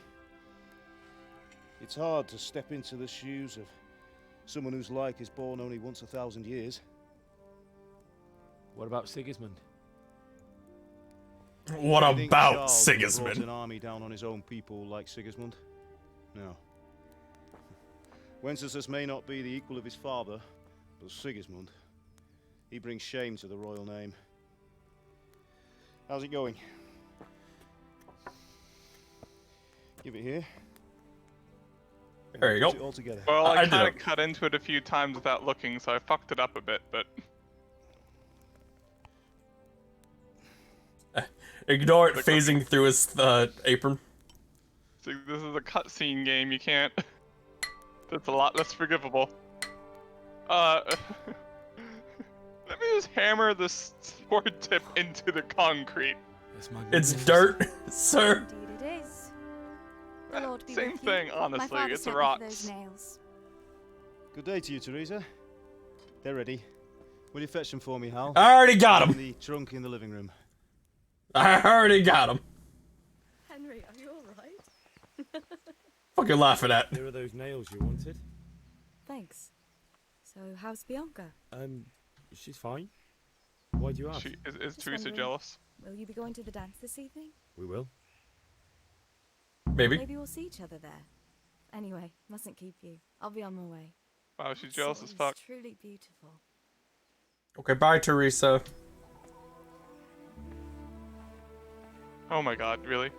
It's hard to step into the shoes of someone whose like is born only once 1,000 years. What about Sigismund? What You think about Charles Sigismund? brought an army down on his own people like Sigismund? No. Wenceslas may not be the equal of his father, but Sigismund, he brings shame to the royal name. How's it going? Give it here. There you Put go. it all together. Well, I did kind it. of cut into it a few times without looking, so I fucked it up a bit, but... Ignore it phasing through his apron. See, this is a cutscene game, you can't... That's a lot less forgivable. Let me just hammer this sword tip into the concrete. It's dirt, sir. Indeed it is. The Lord be Same with you. thing, My honestly, father it's sent me for rocks. those nails. Good day to you, Teresa. They're ready. Will you fetch them for me, Hal? I already got 'em. In the trunk in the living room. I already got him. Henry, are you alright? Fucking laughing at. Here are those nails you wanted. Thanks. So, how's Bianca? She's fine. Why do you ask? Is Just Teresa wondering, jealous? Will you be going to the dance this evening? We will. Maybe. Maybe we'll see each other there. Anyway, mustn't keep you. I'll be on my way. Wow, she's That jealous sword as is fuck. Truly beautiful. Okay, bye, Teresa. Oh my god, really?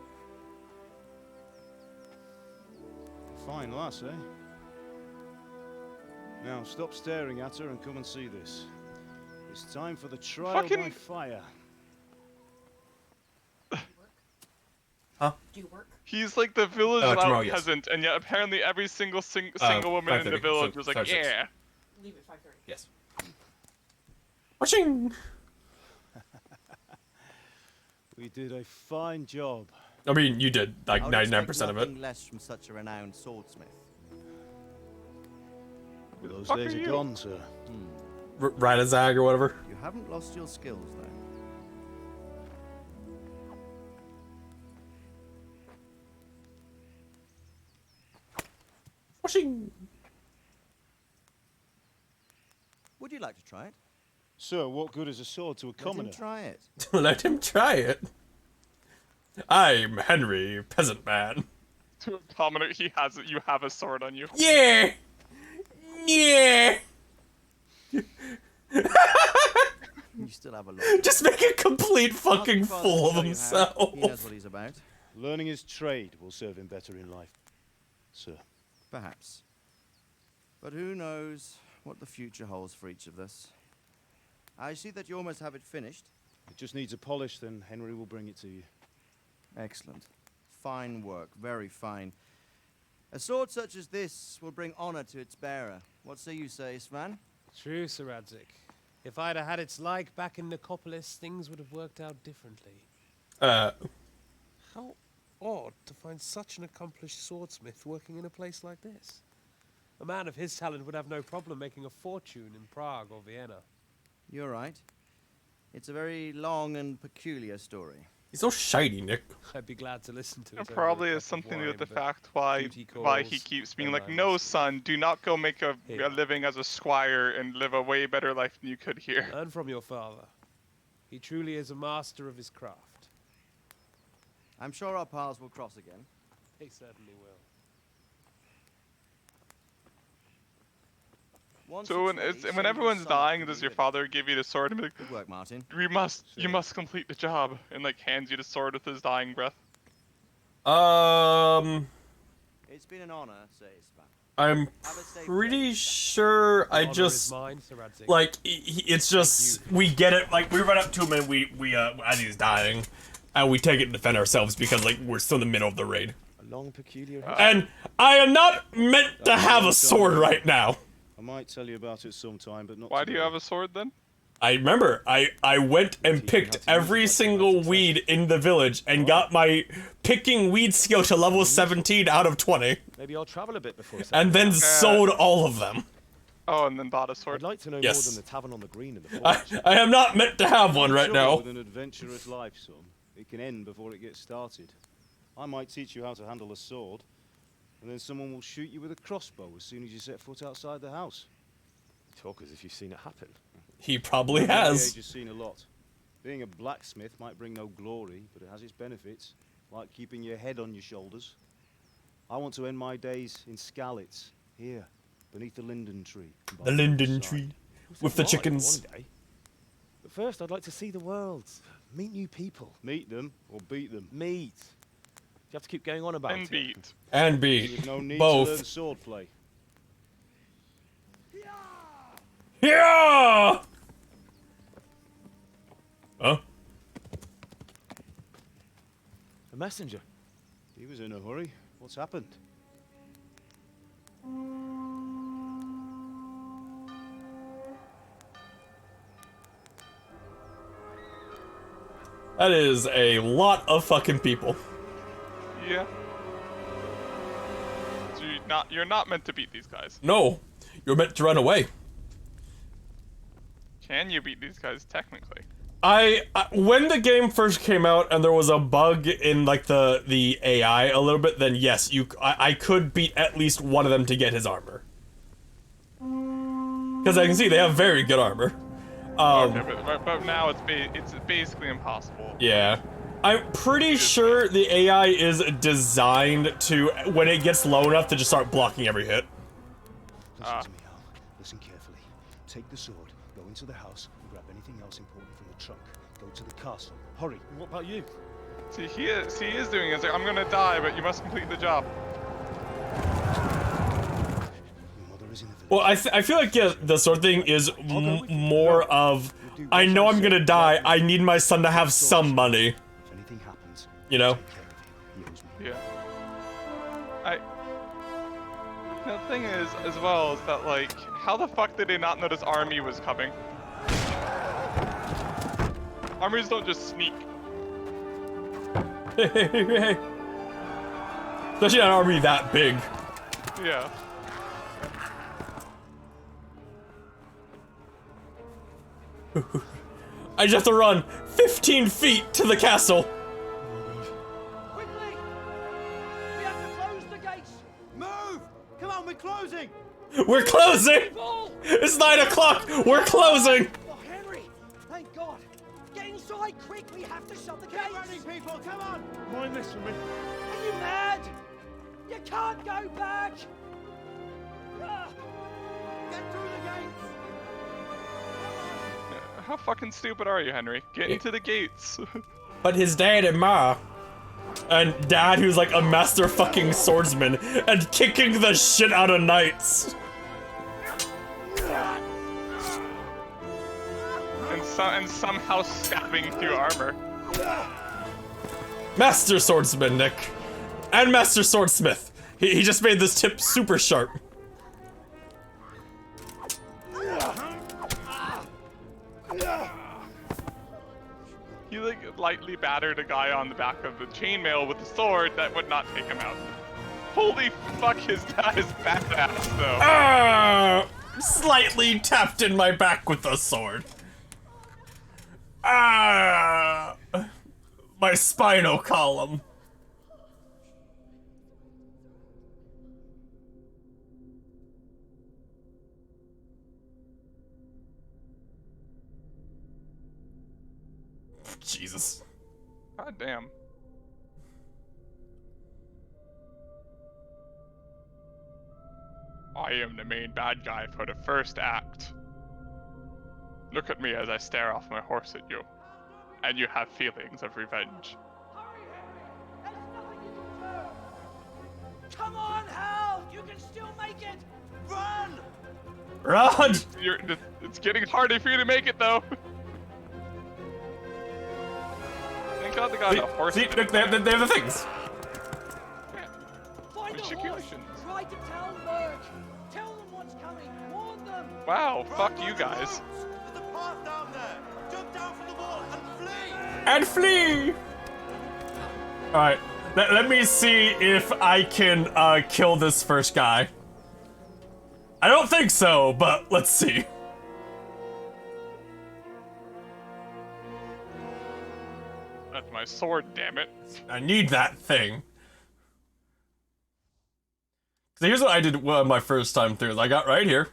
Fine lass, eh? Now stop staring at her and come and see this. It's time for the trial by Fucking- fire. Huh? Do you work? He's like the village tomorrow, out yes. peasant, and yet apparently every single woman in the 5:30, village so was like, 5:06. yeah. Leave at 5:30. Yes. Watching. We did a fine job. I mean, you did like I would 99% of it. nothing less from such a renowned swordsmith. But those fuck days are are you? gone, sir. Ranazag or whatever. You haven't lost your skills, though. Watching. you'd like to try it. Sir, what good is a sword to a commoner? Let him try it. Let him try it. I'm Henry, peasant man. To a commoner, you have a sword on you. Yeah! Yeah! You still have a lot. Just make a complete fucking Ask your father fool of to show you how. himself. He knows what he's about. Learning his trade will serve him better in life, sir. Perhaps. But who knows what the future holds for each of us. I see that you almost have it finished. It just needs a polish, then Henry will bring it to you. Excellent. Fine work, very fine. A sword such as this will bring honor to its bearer. What say you, Svan? True, Sir Radzig. If I'd have had its like back in Nicopolis, things would have worked out differently. How odd to find such an accomplished swordsmith working in a place like this. A man of his talent would have no problem making a fortune in Prague or Vienna. You're right. It's a very long and peculiar story. He's so shiny, Nick. I'd be glad to listen to it. It probably has something to do with the fact why he keeps being like, no, son, do not go make a living as a squire and live a way better life than you could here. Learn from your father. He truly is a master of his craft. I'm sure our paths will cross again. They certainly will. So when everyone's dying, does your father give you the sword and be like, good work, Martin. You must complete the job, and like hands you the sword with his dying breath? It's been an honor, says Svan. I'm pretty sure I just like it's just we get it, like we run up to him and we as he's dying, and we take it and defend ourselves because like we're still in the middle of the raid. A long, peculiar. And I am not meant to have a sword right now. I might tell you about it sometime, but not. Why do you have a sword then? I remember, I went and picked every single weed in the village and got my picking weed skill to level 17 out of 20. Maybe I'll travel a bit before. And then sold all of them. Oh, and then bought a sword. I'd like to know Yes. more than the tavern on the green in the forest. I am not meant to have one right now. With an adventurous life, son, it can end before it gets started. I might teach you how to handle a sword, and then someone will shoot you with a crossbow as soon as you set foot outside the house. You talk as if you've seen it happen. He probably At my has. age, has seen a lot. Being a blacksmith might bring no glory, but it has its benefits, like keeping your head on your shoulders. I want to end my days in Skalitz, here, beneath the linden tree. The linden tree, with the Right, chickens. one day. But first, I'd like to see the world, meet new people. Meet them or beat them? Meet. You have to keep going on about And it. beat. And beat. There's no need Both. to learn swordplay. Yeah! Huh? A messenger. He was in a hurry. What's happened? That is a lot of fucking people. Yeah. So you're not meant to beat these guys. No, you're meant to run away. Can you beat these guys technically? When the game first came out and there was a bug in like the AI a little bit, then yes, I could beat at least one of them to get his armor. Because I can see they have very good armor. Okay, but now it's basically impossible. Yeah. I'm pretty sure the AI is designed to, when it gets low enough, to just start blocking every hit. Listen to me, Al. Listen carefully. Take the sword, go into the house, and grab anything else important from the trunk. Go to the castle. Hurry. What about you? See, he is doing it. It's like, I'm gonna die, but you must complete the job. Well, I feel like, yeah, the sword thing is more of, I know I'm gonna die, I need my son to have some money. If anything happens, you know? Yeah. The thing is, as well, is that, like, how the fuck did they not know this army was coming? Armies don't just sneak. Especially an army that big. Yeah. I just have to run 15 feet to the castle. Quickly! We have to close the gates! Move! Come on, we're closing! We're closing! It's 9 o'clock! We're closing! Oh, Henry! Thank God! Get inside quick! We have to shut the gates! Keep running, people! Come on! Mind this for me. Are you mad? You can't go back! Get through the gates! How fucking stupid are you, Henry? Get into the gates. But his dad and ma, and dad who's like a master fucking swordsman, and kicking the shit out of knights. And somehow stabbing through armor. Master swordsman, Nick. And master swordsmith. He just made this tip super sharp. He like lightly battered a guy on the back of the chainmail with a sword that would not take him out. Holy fuck, his dad is badass though. Slightly tapped in my back with a sword. My spinal column. Jesus. God damn. I am the main bad guy for the first act. Look at me as I stare off my horse at you. And you have feelings of revenge. Come on, Hal! You can still make it! Run! Run! It's getting harder for you to make it though. Thank God they got a horse. See, look, they have the things. Find the horse! Try to tell Merc! Tell them what's coming! Warn them! Wow, fuck you guys. There's a path down there! Jump down from the wall And and flee! flee! Alright, let me see if I can kill this first guy. I don't think so, but let's see. That's my sword, damn it. I need that thing. So here's what I did my first time through. I got right here.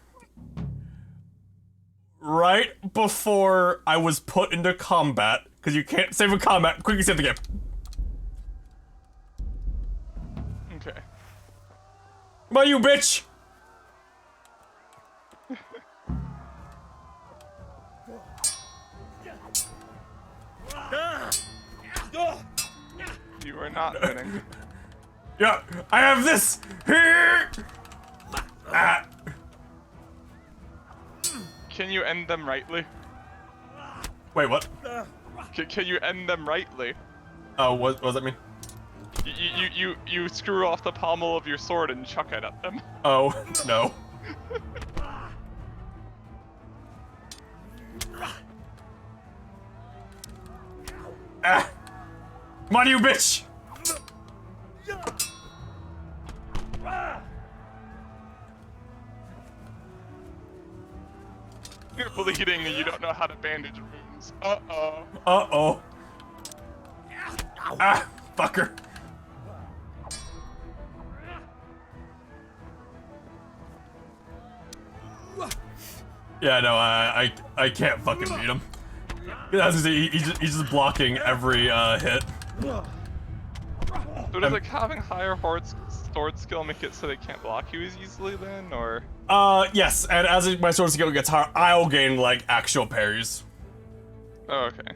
Right before I was put into combat, because you can't save in combat, quickly save the game. Okay. Come on, you bitch! You are not winning. Yeah, I have this here. Can you end them rightly? Wait, what? Can you end them rightly? Oh, what does that mean? You screw off the pommel of your sword and chuck it at them. Oh, no. Come on, you bitch! You're bleeding and you don't know how to bandage wounds. Uh-oh. Uh-oh. Ah, fucker. Yeah, no, I can't fucking beat him. He's just blocking every hit. So does like having higher sword skill make it so they can't block you as easily then, or? Yes, and as my sword skill gets higher, I'll gain like actual parries. Oh, okay.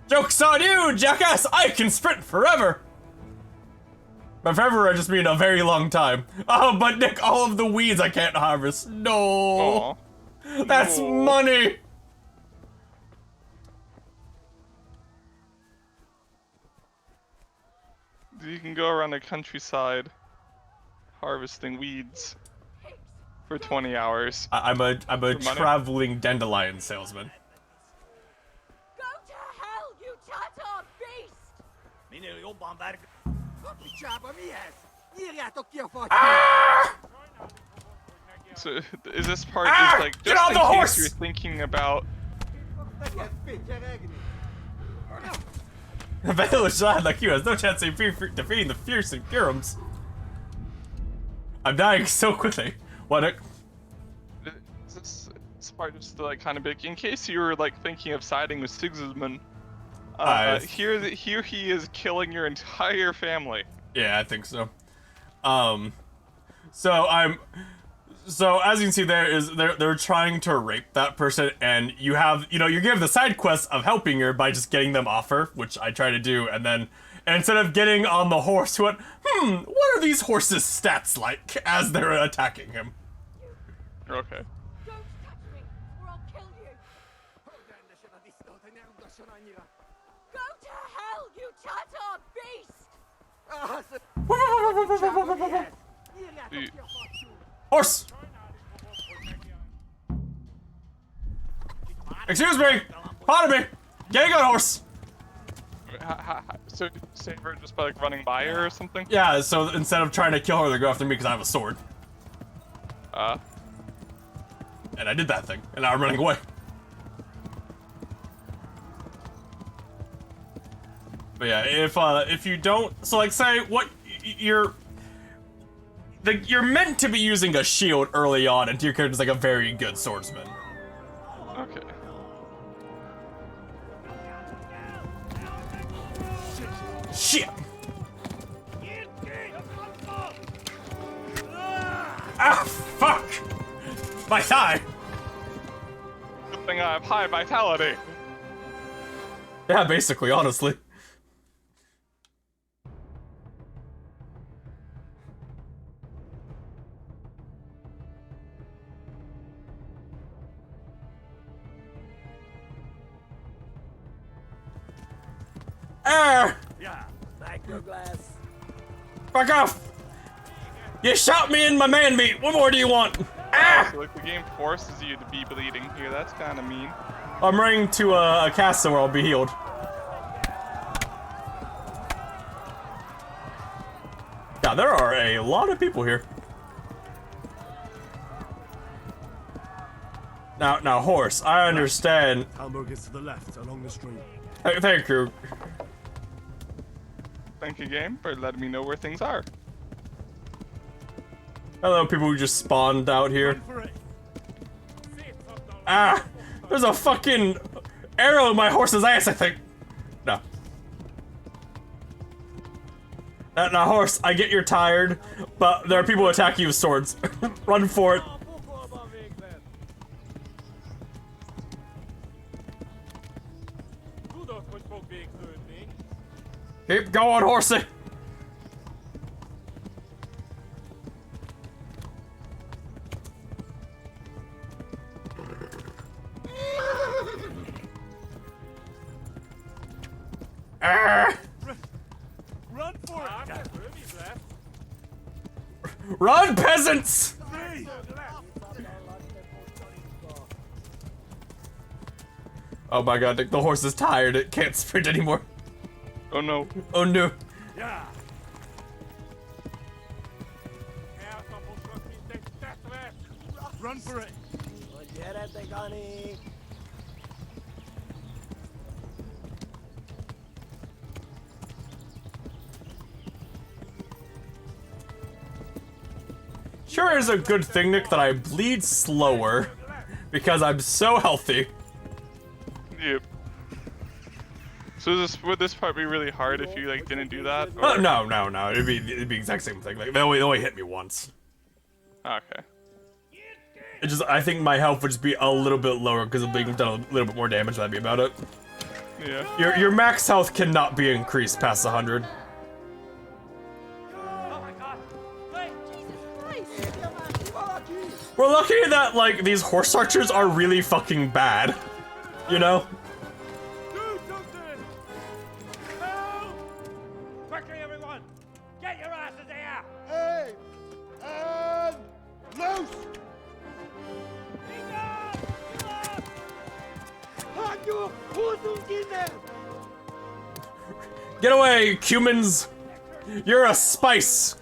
Joke's on you, jackass! I can sprint forever! By forever, I just mean a very long time. Oh, but Nick, all of the weeds I can't harvest. No! Aww. That's money! You can go around the countryside harvesting weeds for 20 hours. I'm a traveling dandelion salesman. Go to hell, you Tatar beast! So is this part Ah! is like Get just on in the case horse! you're thinking about A village lad like you has no chance of defeating the fearsome Gurums. I'm dying so quickly. What? This part just to, like, kind of big. In case you were like thinking of siding with Sigismund, here he is killing your entire family. Yeah, I think so. So as you can see, they're trying to rape that person, and you give the side quest of helping her by just getting them off her, which I try to do, and then instead of getting on the horse, what are these horses' stats like as they're attacking him? Okay. Don't touch me, or I'll kill you. Go to hell, you Tatar beast! Horse! Excuse me! Pardon me! Getting on horse! So save her just by like running by her or something? Yeah, so instead of trying to kill her, they go after me because I have a sword. And I did that thing, and now I'm running away. But yeah, if you don't, so like say what you're meant to be using a shield early on, and your character's like a very good swordsman. Okay. Shit! Ah, fuck! My thigh! Good thing I have high vitality. Yeah, basically, honestly. Ah! Yeah, microglass. Fuck off! You shot me in my man meat. What more do you want? Ah! So like the game forces you to be bleeding here. That's kind of mean. I'm running to a castle where I'll be healed. Yeah, there are a lot of people here. Now, horse. I understand. Hamburg is to the left, along the street. Thank you. Thank you, game, for letting me know where things are. Hello, people who just spawned out here. Ah! There's a fucking arrow in my horse's ass, I think. No. Now, horse, I get you're tired, but there are people attacking you with swords. Run for it. Keep going, horsey. Run for it! Run, peasants! Oh my god, the horse is tired. It can't sprint anymore. Oh no. Oh no. Yeah. Run for it! Sure is a good thing, Nick, that I bleed slower because I'm so healthy. Yep. So would this part be really hard if you like didn't do that? Oh, no. It'd be the exact same thing. Like they only hit me once. Okay. It just I think my health would just be a little bit lower because of being done a little bit more damage. That'd be about it. Yeah. Your max health cannot be increased past 100. We're lucky that like these horse archers are really fucking bad. You know? Quickly, everyone! Get your asses here! Hey! And loose! Get away, humans! You're a spice!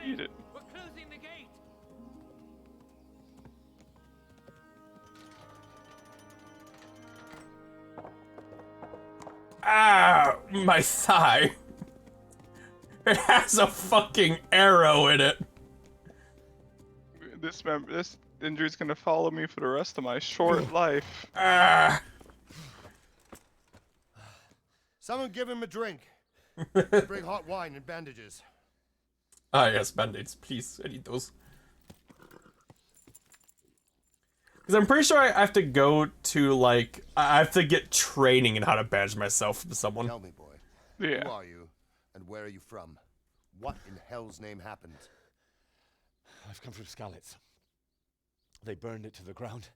Eat it. We're closing the gate. Ah, my thigh. It has a fucking arrow in it. This injury's gonna follow me for the rest of my short life. Ah. Someone give him a drink. Bring hot wine and bandages. Ah, yes, band-aids, please. I need those. Because I'm pretty sure I have to go to, like, I have to get training in how to bandage myself from someone. Tell me, boy. Yeah. Who are you, and where are you from? What in hell's name happened? I've come from Skalitz. They burned it to the ground.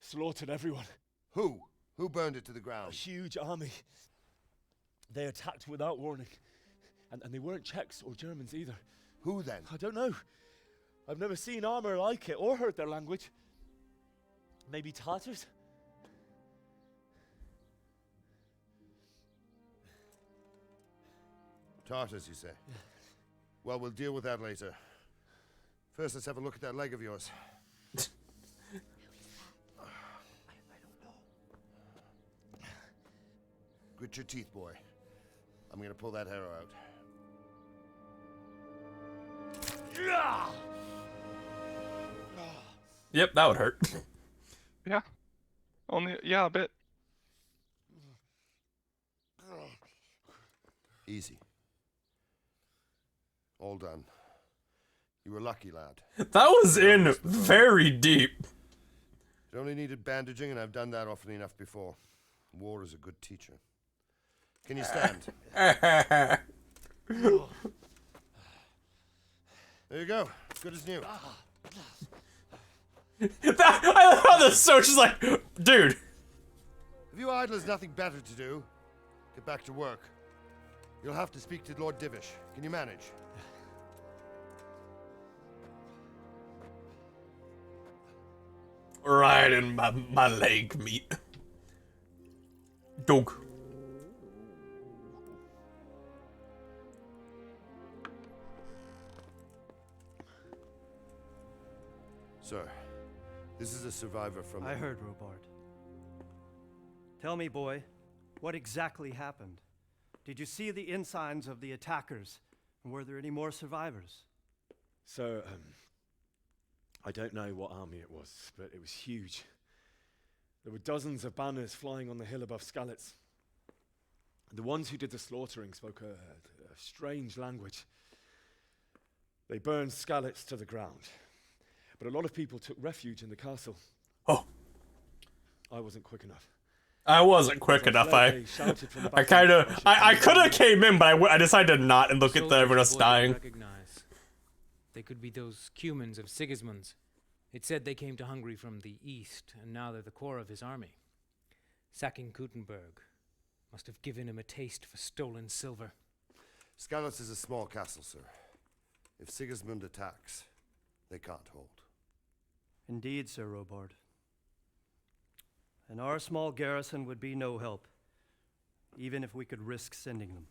Slaughtered everyone. Who? Who burned it to the ground? A huge army. They attacked without warning. And they weren't Czechs or Germans either. Who then? I don't know. I've never seen armor like it or heard their language. Maybe Tatars? Tartars, you say? Yeah. Well, we'll deal with that later. First, let's have a look at that leg of yours. Grit your teeth, boy. I'm gonna pull that arrow out. Yep, that would hurt. Yeah. Yeah, a bit. Easy. All done. You were lucky, lad. That was in very deep. It only needed bandaging, and I've done that often enough before. War is a good teacher. Can you stand? There you go. Good as new. I love how the search is like, dude. If you idlers nothing better to do, get back to work. You'll have to speak to Lord Divish. Can you manage? Right in my leg meat. Dog. Sir, this is a survivor from... I heard, Robard. Tell me, boy, what exactly happened? Did you see the ensigns of the attackers? And were there any more survivors? So, I don't know what army it was, but it was huge. There were dozens of banners flying on the hill above Skalitz. The ones who did the slaughtering spoke a strange language. They burned Skalitz to the ground. But a lot of people took refuge in the castle. Oh. I wasn't quick enough. I wasn't quick enough. I could have came in, but I decided to not and look at everyone else dying. Recognize. They could be those Cumans of Sigismund's. It said they came to Hungary from the east, and now they're the core of his army. Sacking Gutenberg must have given him a taste for stolen silver. Skalitz is a small castle, sir. If Sigismund attacks, they can't hold. Indeed, Sir Robard. And our small garrison would be no help, even if we could risk sending them.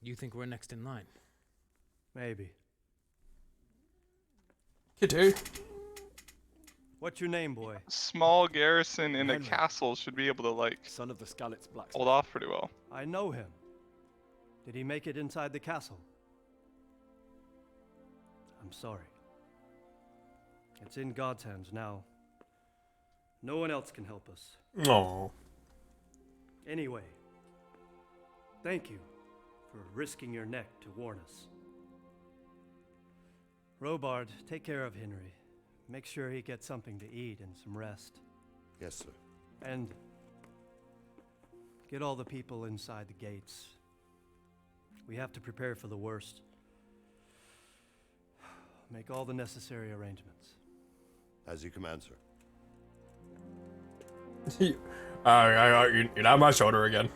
You think we're next in line? Maybe. You do. What's your name, boy? Small garrison in a Henry. castle should be able to, like, son of the Skalitz blacksmith. hold off pretty well. I know him. Did he make it inside the castle? I'm sorry. It's in God's hands now. No one else can help us. No. Anyway, thank you for risking your neck to warn us. Robard, take care of Henry. Make sure he gets something to eat and some rest. Yes, sir. And get all the people inside the gates. We have to prepare for the worst. Make all the necessary arrangements. As you command, sir. You're on my shoulder again.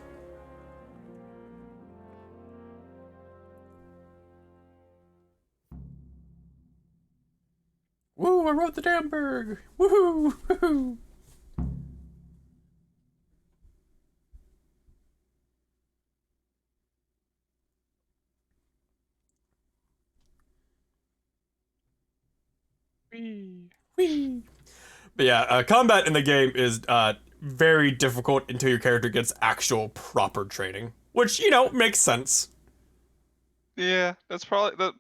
Woo, I rode the damn berg. Woohoo! Woohoo! Whee. Whee! But yeah, combat in the game is very difficult until your character gets actual proper training, which, you know, makes sense. Yeah, that's probably the.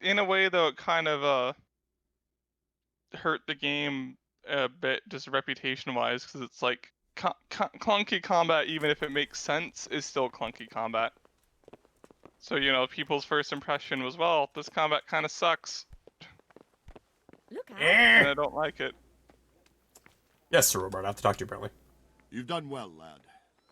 In a way, though, it kind of hurt the game a bit, just reputation-wise, because it's like clunky combat, even if it makes sense, is still clunky combat. So, you know, people's first impression was, well, this combat kind of sucks. Look out. And I don't like it. Yes, Sir Robert, I have to talk to you apparently. You've done well, lad.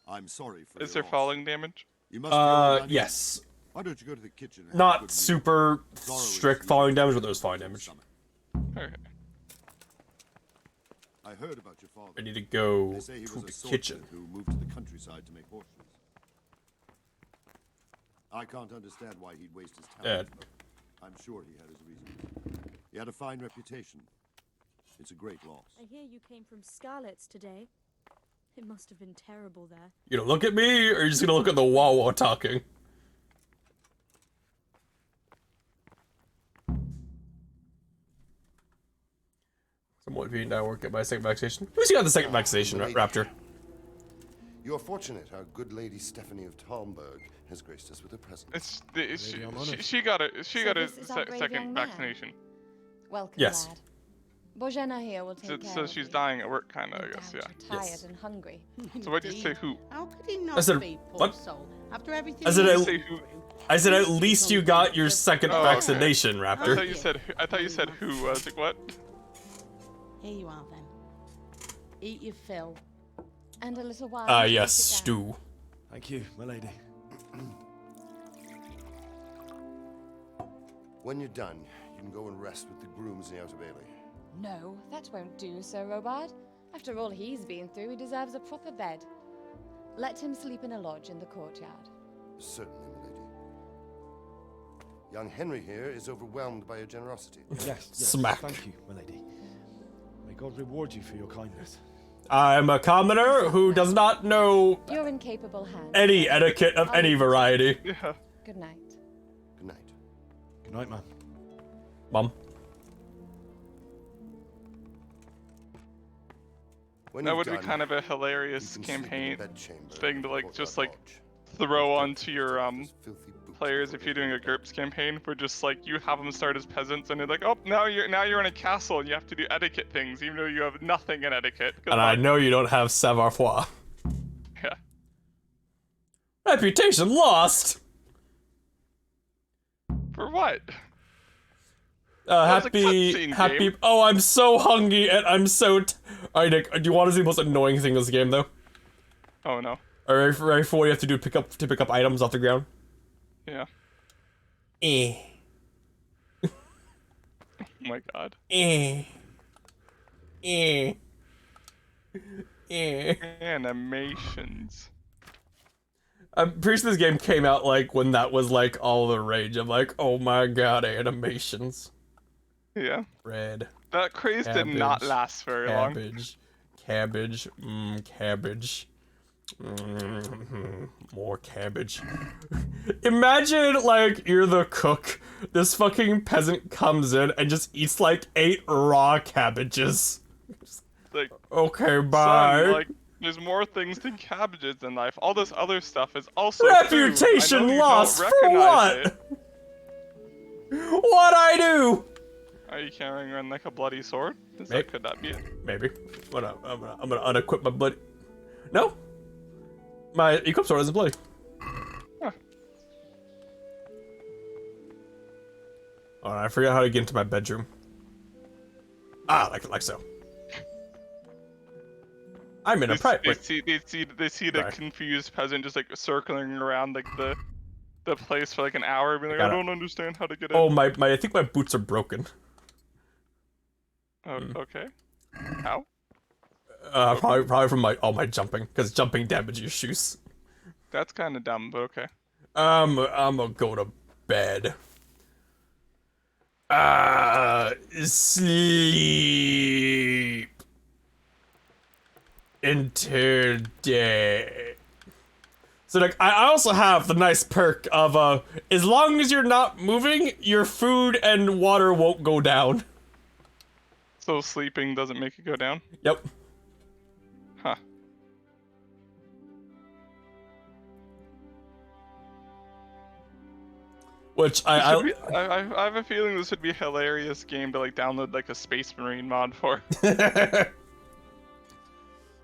I'm sorry for Is there falling damage? You must yes. Why don't you go to the kitchen? And Not super strict falling damage, but there's falling damage. Okay. I heard about your father. I need to go They say he to was the a swordsmith kitchen. who moved to the countryside to make horseshoes. I can't understand why he'd waste his talent. But I'm sure he had his reasons. He had a fine reputation. It's a great loss. I hear you came from Scarlet's today. It must have been terrible there. You gonna look at me, or are you just gonna look at the wall while talking? Somewhat being down work at my second vaccination. Who's got the second vaccination, Raptor? You're fortunate our good lady Stephanie of Talmberg has graced us with a present. She got a this is our brave second young man. vaccination. Welcome, Yes. lad. Bojana here will take care So of she's you. dying at work, kind of, I guess, yeah. Tired and hungry. So why'd you say who? How could he not I said, be, poor what? soul? After everything I said, he's at, been through. I said at least you got your second Oh, vaccination, okay. Raptor. I thought you said who. I was like, what? Here you are then. Eat your fill. And a little wine. Ah, to yes, keep it down. stew. Thank you, my lady. When you're done, you can go and rest with the grooms in the Outer Bailey. No, that won't do, Sir Robard. After all he's been through, he deserves a proper bed. Let him sleep in a lodge in the courtyard. Certainly, my lady. Young Henry here is overwhelmed by your generosity. Yes, Smack. Thank you, my lady. May God reward you for your kindness. I'm a commoner who does not know You're in capable hands. any etiquette of any variety. Yeah. Good night. Good night. Good night, man. Mom. When That you've would be done, kind of a hilarious you can sleep in the campaign bedchamber thing to of like the just courtyard like lodge. throw onto your players if you're doing a GURPS campaign, for just like you have them start as peasants and they're like, oh, now you're in a castle and you have to do etiquette things even though you have nothing in etiquette. Good And I luck. know you don't have savoir-faire. Yeah. Reputation lost. For what? Happy. cutscene game. Oh, I'm so hungry and I'm so. Alright, Nick. Do you want to see the most annoying thing in this game, though? Oh no. Alright, right for what you have to do to pick up items off the ground. Yeah. Eh. Oh my god. Eh. Eh. Eh. Animations. I'm pretty sure this game came out like when that was like all the rage. I'm like, oh my god, animations. Yeah. Red. That craze did not last very long. Cabbage. Cabbage. More cabbage. Imagine, like, you're the cook. This fucking peasant comes in and just eats, like, 8 raw cabbages. Like, okay, bye. son, like, there's more things than cabbages in life. All this other stuff is also Reputation food. I know you lost don't for recognize what? What'd I do? Are you carrying around like a bloody sword? Could that be it? Maybe. I'm gonna unequip my blood. No. My equip sword isn't bloody. Huh. Oh, I forgot how to get into my bedroom. Ah, like so. I'm in a private. They see the confused peasant just like circling around like the place for like an hour, being like, I don't understand how to get in. Oh, I think my boots are broken. Oh, okay. How? Probably from all my jumping, because jumping damages your shoes. That's kind of dumb, but okay. I'm gonna go to bed. Sleep until day. So like, I also have the nice perk of as long as you're not moving, your food and water won't go down. So sleeping doesn't make it go down? Yep. Huh. Which I have a feeling this would be a hilarious game to like download like a Space Marine mod for.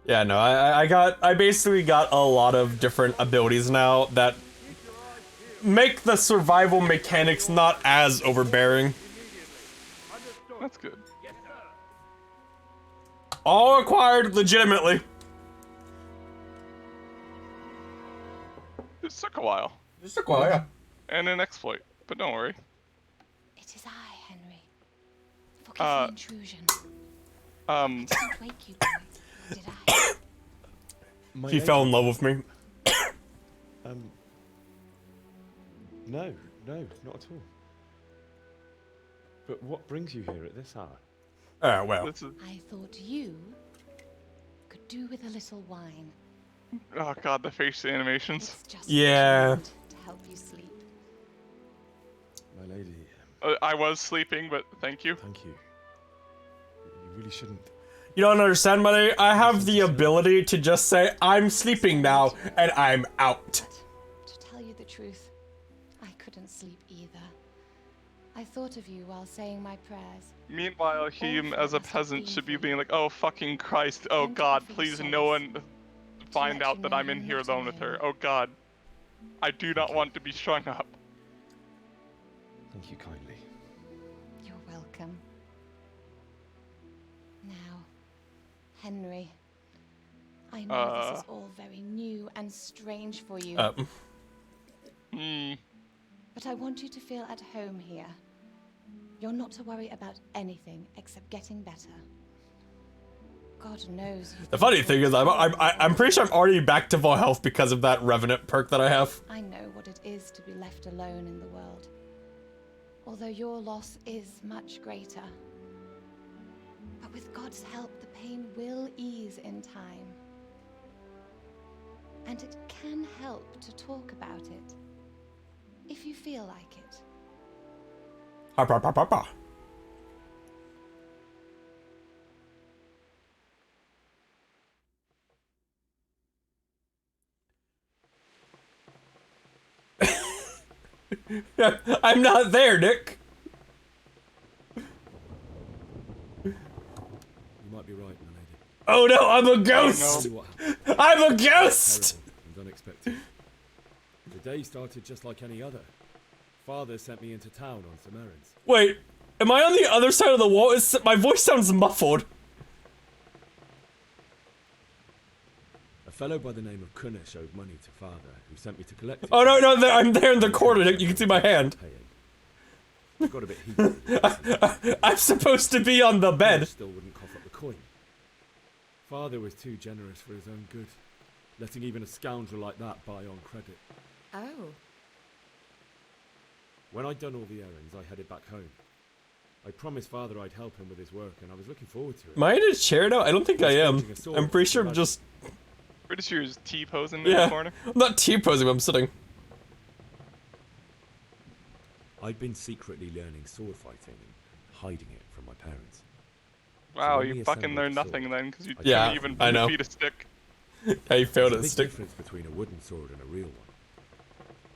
Yeah, no, I basically got a lot of different abilities now that make the survival mechanics not as overbearing. That's good. All acquired legitimately. It took a while. It took a while, yeah. And an exploit, but don't worry. It is I, Henry. Forgive the intrusion. I didn't wake you, boy, did I? He fell in love with me. No, not at all. But what brings you here at this hour? Well. I thought you could do with a little wine. Oh god, the face animations. It's just Yeah. to help you sleep. My lady. I was sleeping, but thank you. Thank you. You really shouldn't. You don't understand, buddy. I have the ability to just say, I'm sleeping now, and I'm out. To tell you the truth, I couldn't sleep either. I thought of you while saying my prayers. Meanwhile, he, as a peasant, should be being like, oh fucking Christ, oh god, please no one find out that I'm in here alone with her. Oh god. I do not want to be strung up. Thank you kindly. You're welcome. Now, Henry, I know this is all very new and strange for you. But I want you to feel at home here. You're not to worry about anything except getting better. God knows. The funny thing is, I'm pretty sure I'm already back to full health because of that Revenant perk that I have. I know what it is to be left alone in the world. Although your loss is much greater. But with God's help, the pain will ease in time. And it can help to talk about it. If you feel like it. I'm not there, Nick. You might be right, my lady. Oh no, I'm a ghost! I'm a ghost! And unexpected. The day started just like any other. Father sent me into town on some errands. Wait, am I on the other side of the wall? My voice sounds muffled. A fellow by the name of Kunnish owed money to Father, who sent me to collect it. Oh no, I'm there in the corner, Nick. You can see my hand. Got a bit heated. I'm supposed to be on the bed. Still wouldn't cough up the coin. Father was too generous for his own good, letting even a scoundrel like that buy on credit. Oh. When I'd done all the errands, I headed back home. I promised Father I'd help him with his work, and I was looking forward to it. Am I in a chair now? I don't think I am. I'm pretty sure I'm just... Pretty sure you're T-posing in the corner. I'm not T-posing, I'm sitting. I'd been secretly learning sword fighting and hiding it from my parents. Wow, So you fucking learned nothing then, because you Yeah, couldn't even I know. defeat a stick. I failed There's at a stick. big difference between a wooden sword and a real one.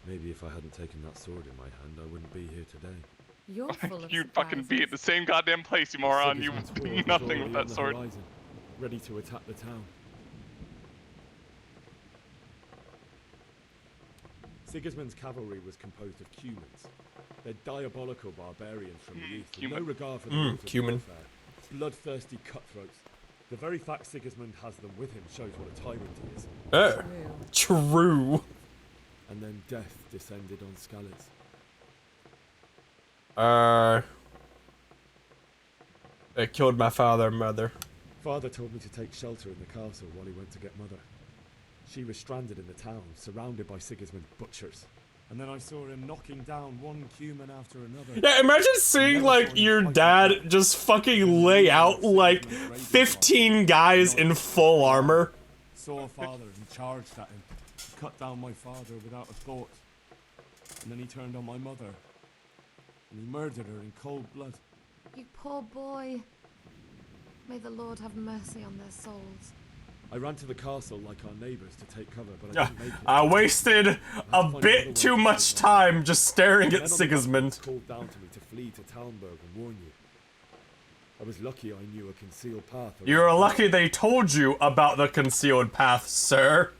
Maybe if I hadn't taken that sword in my hand, I wouldn't be here today. You're full of You'd fucking be at the same goddamn place, you moron. You would do nothing with that sword. Horizon, ready to attack the town. Sigismund's cavalry was composed of Cumans. They're diabolical barbarians from the east, with no regard for the rules of Cuman. warfare. Bloodthirsty cutthroats. The very fact Sigismund has them with him shows what a tyrant he is. True. And then death descended on Skalitz. It killed my father and mother. Father told me to take shelter in the castle while he went to get Mother. She was stranded in the town, surrounded by Sigismund's butchers. And then I saw him knocking down one Cuman after another. Yeah, imagine seeing, like, your dad just fucking lay out, like, 15 guys in full armor. Saw Father and charged at him. Cut down my father without a thought. And then he turned on my mother. And he murdered her in cold blood. You poor boy. May the Lord have mercy on their souls. I ran to the castle like our neighbours to take cover, but I didn't make it. I wasted a bit too much time just staring at Sigismund. Called down to me to flee to Talmberg and warn you. I was lucky I knew a concealed path. You were lucky they told you about the concealed path, sir.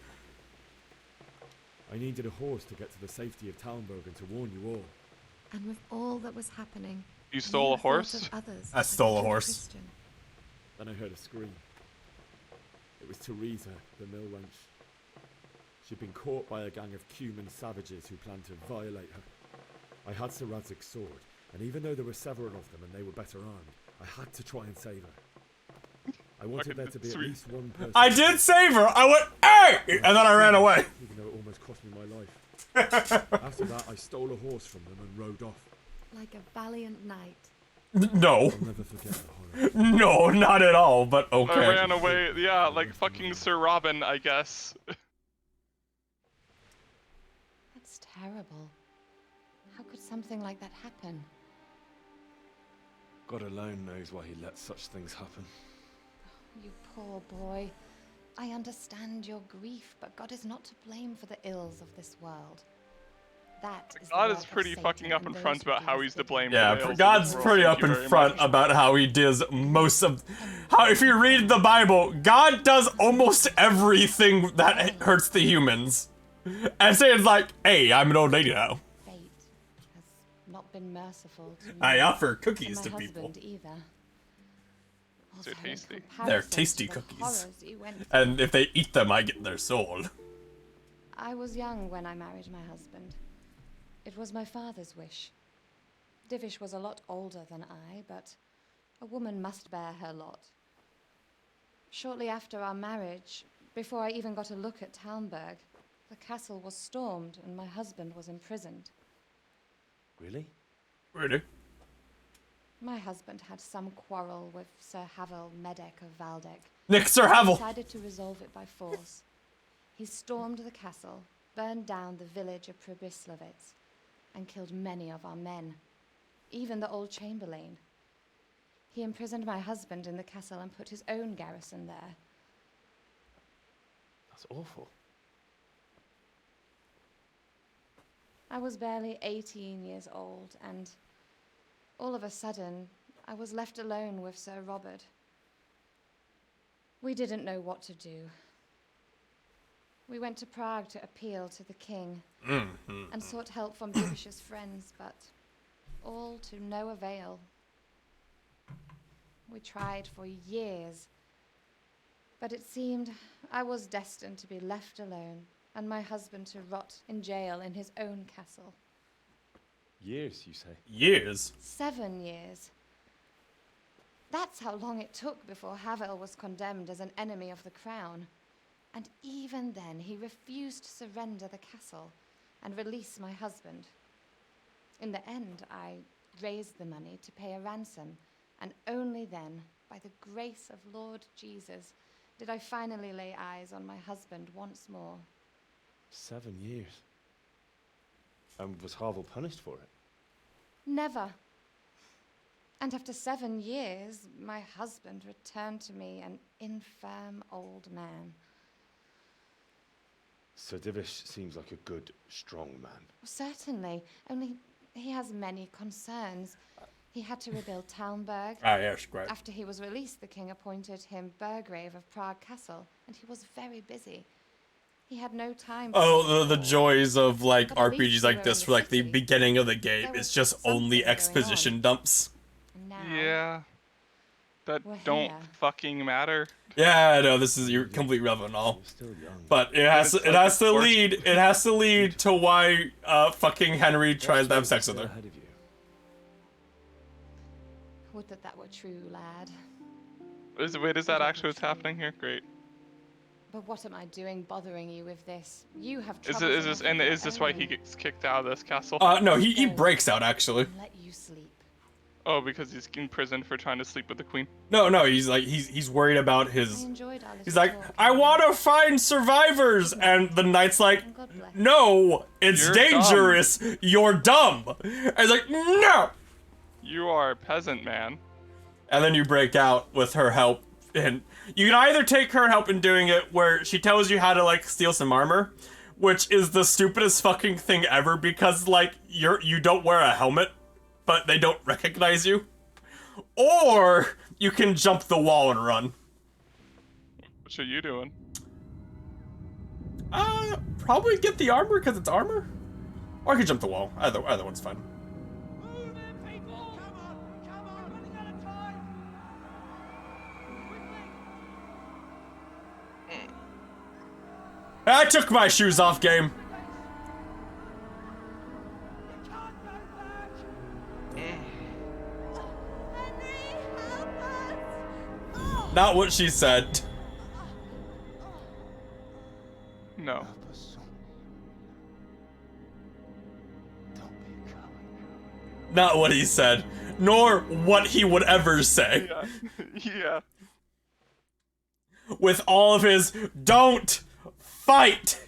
I needed a horse to get to the safety of Talmberg and to warn you all. And with all that was happening, You stole a thought horse? of others I stole a like horse. Christian. Then I heard a scream. It was Teresa, the mill wench. She'd been caught by a gang of Cuman savages who planned to violate her. I had Sir Radzig's sword, and even though there were several of them and they were better armed, I had to try and save her. I wanted there to be at least one person. I did save her! I went, hey! And then I ran away. Even though it almost cost me my life. After that, I stole a horse from them and rode off. Like a valiant knight. No. I'll never forget the horror. No, not at all, but okay. I ran away, yeah, like fucking Sir Robin, I guess. That's terrible. How could something like that happen? God alone knows why he lets such things happen. You poor boy. I understand your grief, but God is not to blame for the ills of this world. That is God the is work of pretty Satan fucking up and in those front who about do how his he's to bidding. blame. Yeah, for the ills of God's this world. pretty Thank up you in very front much. about how he does most of... How, if you read the Bible, God does almost everything that hurts the humans. And Satan's like, hey, I'm an old lady now. Fate has not been merciful to me. I offer and cookies my to husband people. Either. They're Also, in tasty. comparison They're to tasty the cookies. horrors you went through, And if they eat them, I get their soul. I was young when I married my husband. It was my father's wish. Divish was a lot older than I, but a woman must bear her lot. Shortly after our marriage, before I even got a look at Talmberg, the castle was stormed and my husband was imprisoned. Really? Really? My husband had some quarrel with Sir Havel Medek of Valdek. Nick, Sir He Havel! decided to resolve it by force. He stormed the castle, burned down the village of Pribyslavitz, and killed many of our men, even the old chamberlain. He imprisoned my husband in the castle and put his own garrison there. That's awful. I was barely 18 years old, and all of a sudden, I was left alone with Sir Robert. We didn't know what to do. We went to Prague to appeal to the king and sought help from Divish's friends, but all to no avail. We tried for years, but it seemed I was destined to be left alone and my husband to rot in jail in his own castle. Years, you say? Years? 7 years. That's how long it took before Havel was condemned as an enemy of the crown. And even then, he refused to surrender the castle and release my husband. In the end, I raised the money to pay a ransom, and only then, by the grace of Lord Jesus, did I finally lay eyes on my husband once more. 7 years. And was Havel punished for it? Never. And after 7 years, my husband returned to me an infirm old man. Sir Divish seems like a good, strong man. Certainly, only he has many concerns. He had to rebuild Talmberg. Ah, yes, great. After he was released, the king appointed him Burgrave of Prague Castle, and he was very busy. He had no time. Oh, the joys of like But at RPGs least like we were this in for the like the city. beginning of the game. There It's was just only something going exposition on. dumps. And now, Yeah. That We're don't here. fucking matter. Yeah, I know this is you're completely relevant and all. Still young. But it has it's it like has the to force- lead it has to lead to why fucking Henry tries to have sex with her. Ahead of you. would that were true, lad. Wait, is that actually what's happening here? Great. But what am I doing bothering you with this? You have Is troubles this enough of and your is this why he own. gets kicked out of this castle? No, he breaks out actually. And let you sleep. Oh, because he's in prison for trying to sleep with the queen. No, he's like he's worried about I his. enjoyed our He's little like, talk. I want to find survivors, and the knight's like, And God bless. no, it's You're dangerous. You're dumb. And he's like, no. You are a peasant man. And then you break out with her help And you can either take her help in doing it, where she tells you how to, like, steal some armor, which is the stupidest fucking thing ever, because, like, you don't wear a helmet, but they don't recognize you. Or you can jump the wall and run. What are you doing? Probably get the armor, because it's armor. Or I could jump the wall. Either one's fine. I took my shoes off, game. Not what she said. No. Not what he said, nor what he would ever say. Yeah. Yeah. With all of his don't fight.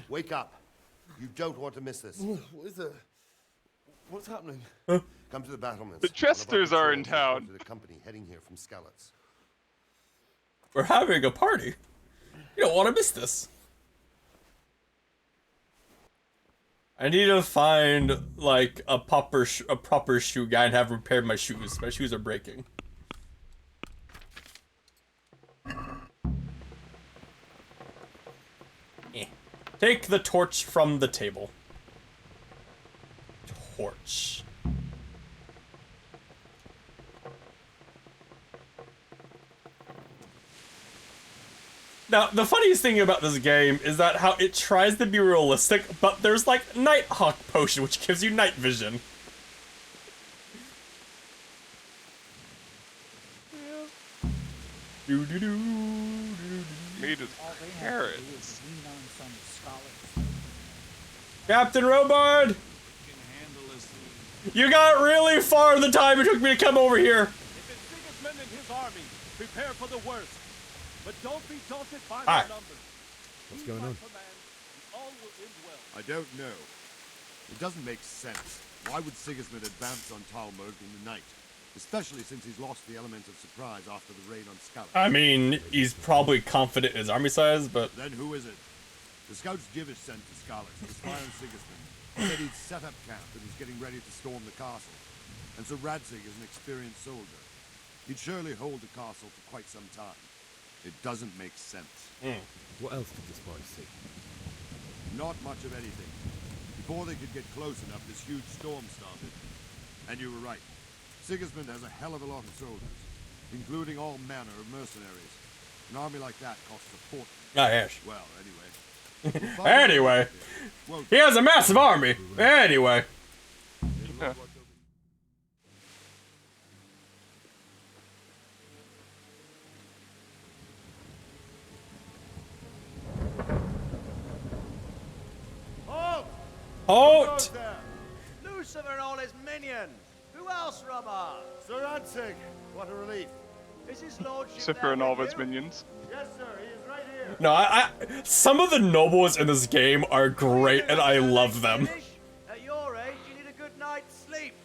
Wake up. You don't want to miss this. What is it? What's happening? Come to the battlements. The Chesters are in town. The company heading here from Skalitz. We're having a party. You don't want to miss this. I need to find, like, a proper shoe guy and have repaired my shoes. My shoes are breaking. Take the torch from the table. Torch. Now, the funniest thing about this game is that how it tries to be realistic, but there's like Nighthawk potion, which gives you night vision. Do do do. Made his carrots. Captain Robard! You got really far the time it took me to come over here. If it's Sigismund and his army, prepare for the worst. But don't be daunted by Hi. their numbers. What's going on? All will end well. I don't know. It doesn't make sense. Why would Sigismund advance on Talmud in the night? Especially since he's lost the element of surprise after the raid on Skalitz. I mean, he's probably confident in his army size, but... Then who is it? The scouts Divish sent to Skalitz to spy on Sigismund. Said he'd set up camp and was getting ready to storm the castle. And so Radzig is an experienced soldier. He'd surely hold the castle for quite some time. It doesn't make sense. What else did the spies see? Not much of anything. Before they could get close enough, this huge storm started. And you were right. Sigismund has a hell of a lot of soldiers, including all manner of mercenaries. An army like that costs a fortune. Ah, yes. Well, anyway. Anyway. He has a massive army. Anyway. Halt! Lucifer and all his minions. Who else, Robert? Sir Radzig, what a relief. Is his lordship Lucifer there and all of with his you? minions. Yes, sir, he is right here. No, some of the nobles in this game are great, and I love them. At your age, you need a good night's sleep.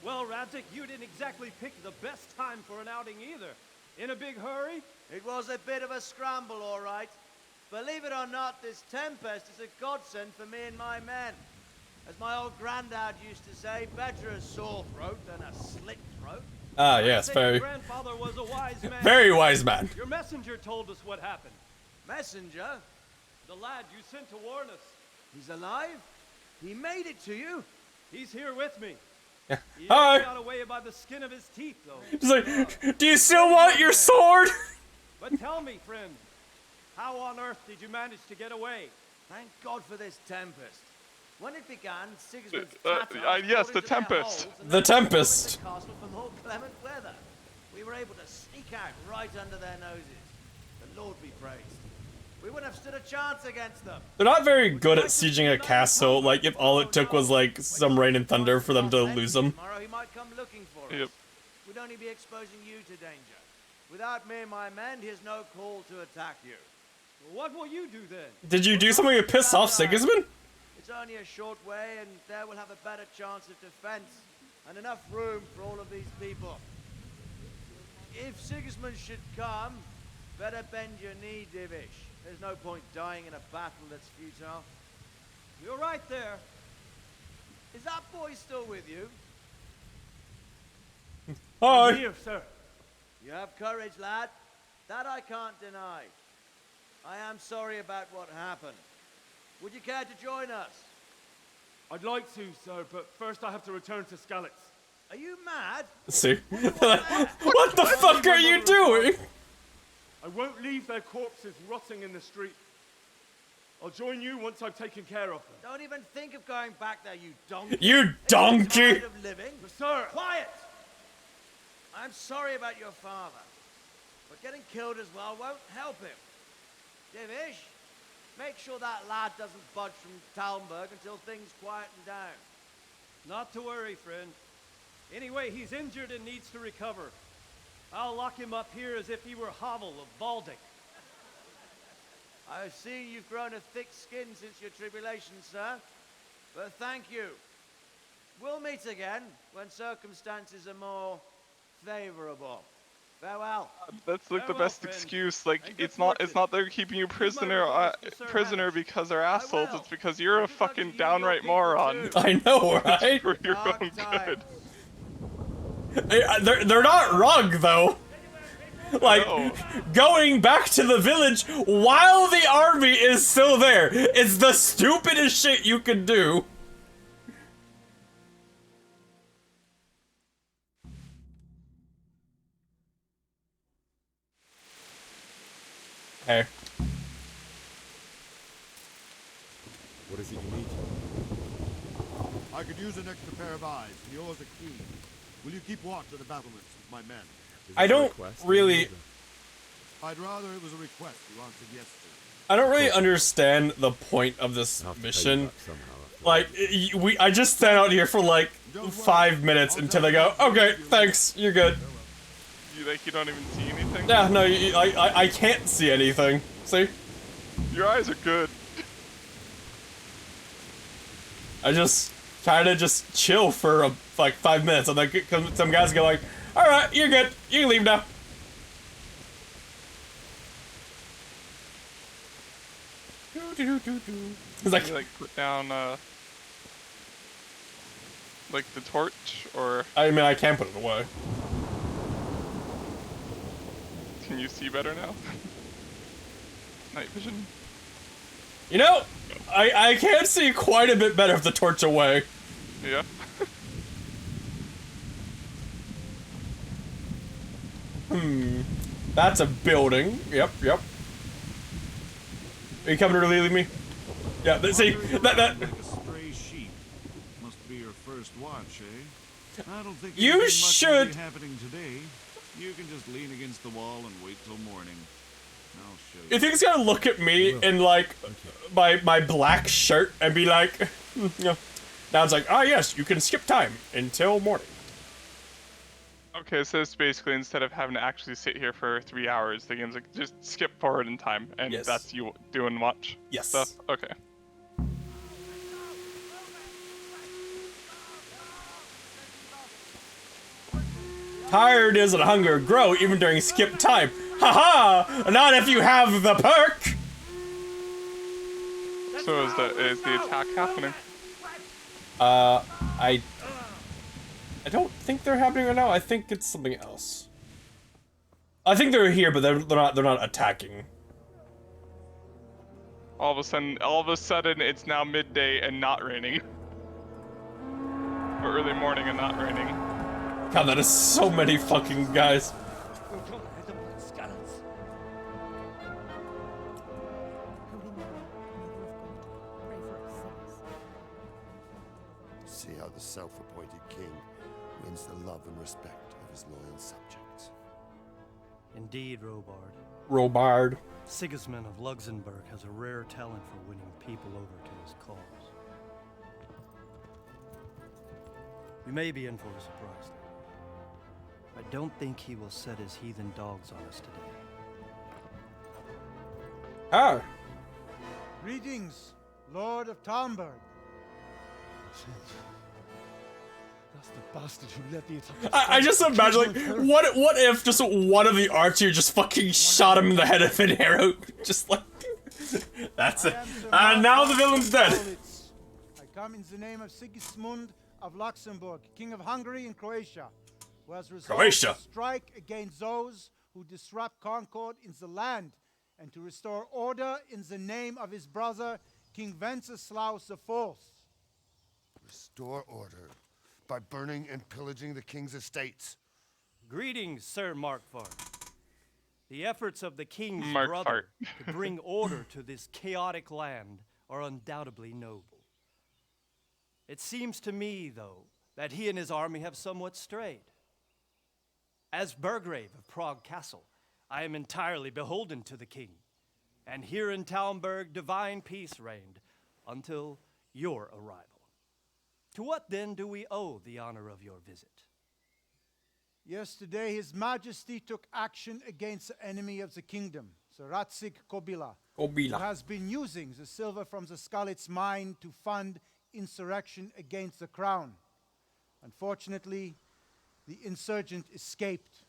Well, Radzig, you didn't exactly pick the best time for an outing either. In a big hurry? It was a bit of a scramble, all right. Believe it or not, this tempest is a godsend for me and my men. As my old granddad used to say, better a sore throat than a slit throat. Ah, yes, very, Your grandfather was a wise man. very wise man. Your messenger told us what happened. Messenger? The lad you sent to warn us. He's alive? He made it to you? He's here with me. He Hi. got away by the skin of his teeth, though. He's like, do you still want your sword? But tell me, friend, how on earth did you manage to get away? Thank God for this tempest. When it began, Sigismund's yes, the Tempest. The Tempest. The castle for more clement weather. We were able to sneak out right under their noses. The Lord be praised. We wouldn't have stood a chance against them. They're not very good at sieging a castle, like, if all it took was, like, some rain and thunder for them to lose them. Tomorrow he might come looking for us. Yep. We'd only be exposing you to danger. Without me and my men, he has no call to attack you. What will you do then? Did you do something to piss off Sigismund? It's only a short way, and there we'll have a better chance of defense and enough room for all of these people. if Sigismund should come, better bend your knee, Divish. There's no point dying in a battle that's futile. You're right there. Is that boy still with you? Hi. I'm here, sir. You have courage, lad. That I can't deny. I am sorry about what happened. Would you care to join us? I'd like to, sir, but first I have to return to Skalitz. Are you mad? See? What the fuck are you doing? I won't leave their corpses rotting in the street. I'll join you once I've taken care of them. Don't even think of going back there, you donkey. You donkey! Are you tired of living? Sir! Quiet! I'm sorry about your father, but getting killed as well won't help him. Divish, make sure that lad doesn't budge from Talmberg until things quieten down. Not to worry, friend. Anyway, he's injured and needs to recover. I'll lock him up here as if he were Havel of Baldic. I see you've grown a thick skin since your tribulation, sir. But thank you. We'll meet again when circumstances are more favorable. Farewell. That's like the best excuse. Like it's not they're keeping you prisoner because they're assholes. It's because you're a fucking downright moron. I know, right? For your own good. They're not wrong though. Like, going back to the village while the army is still there is the stupidest shit you can do. Hey. What is it you need? I could use an extra pair of eyes, and yours are keen. Will you keep watch of the battlements with my men? I don't really... I'd rather it was a request you answered yes to. I don't really understand the point of this mission. Like, I just stand out here for like 5 minutes until they go, okay, thanks, you're good. You don't even see anything? Yeah, no, I can't see anything. See? Your eyes are good. I just try to just chill for like 5 minutes, and then some guys go like, alright, you're good, you can leave now. It's like, you, like put down like the torch, or I mean, I can put it away. Can you see better now? Night vision. You know, I can see quite a bit better with the torch away. Yeah. That's a building. Yep. Are you coming to relieve me? Yeah, see, that... Like a stray sheep. Must be your first watch, eh? I don't think you anything should... much will be happening today. You can just lean against the wall and wait till morning. I'll show you. You think he's gonna look at me in, like, my black shirt and be like... yeah. Now it's like, yes, you can skip time until morning. Okay, so it's basically instead of having to actually sit here for 3 hours, the game's like, just skip forward in time, and that's you doing watch stuff? Okay. Tired isn't hunger grow even during skip time. Haha! Not if you have the perk! So is the attack happening? I don't think they're happening right now. I think it's something else. I think they're here, but they're not attacking. All of a sudden, it's now midday and not raining. Or early morning and not raining. God, that is so many fucking guys. See how the self-appointed king wins the love and respect of his loyal subjects. Indeed, Robard. Robard. Sigismund of Luxembourg has a rare talent for winning people over to his cause. We may be in for a surprise, though. I don't think he will set his heathen dogs on us today. Oh. Greetings, Lord of Talmberg. That's the bastard who led the attack. I just imagine, like, what if just one of the archer just fucking shot him in the head with an arrow? Just like, that's it. And now the villain's dead. I come in the name of Sigismund of Luxembourg, King of Hungary and Croatia, who has resolved to strike against those who disrupt concord in the land and to restore order in the name of his brother, King Wenceslaus IV. Restore order by burning and pillaging the king's estates. Greetings, Sir Markfart. The efforts of the king's brother to bring order to this chaotic land are undoubtedly noble. It seems to me, though, that he and his army have somewhat strayed. As Burgrave of Prague Castle, I am entirely beholden to the king, and here in Talmberg divine peace reigned until your arrival. To what then do we owe the honor of your visit? Yesterday, His Majesty took action against the enemy of the kingdom, Sir Radzig Kobyla, who has been using the silver from the Skalitz mine to fund insurrection against the crown. Unfortunately, the insurgent escaped.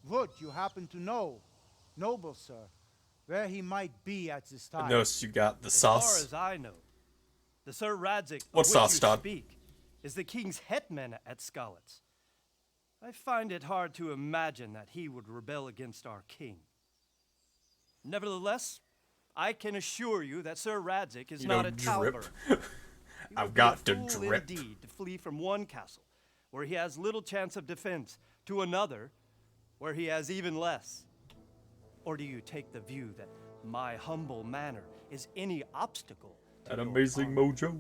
Would you happen to know, noble sir, where he might be at this time? I noticed you got the sauce. As far as I know, the Sir Radzig What of sauce, which you Todd? speak is the king's hetman at Skalitz. I find it hard to imagine that he would rebel against our king. Nevertheless, I can assure you that Sir Radzig is not a Talbert. I've got to drip. Indeed, to flee from one castle where he has little chance of defense to another where he has even less. Or do you take the view that my humble manner is any obstacle to An your amazing army? mojo.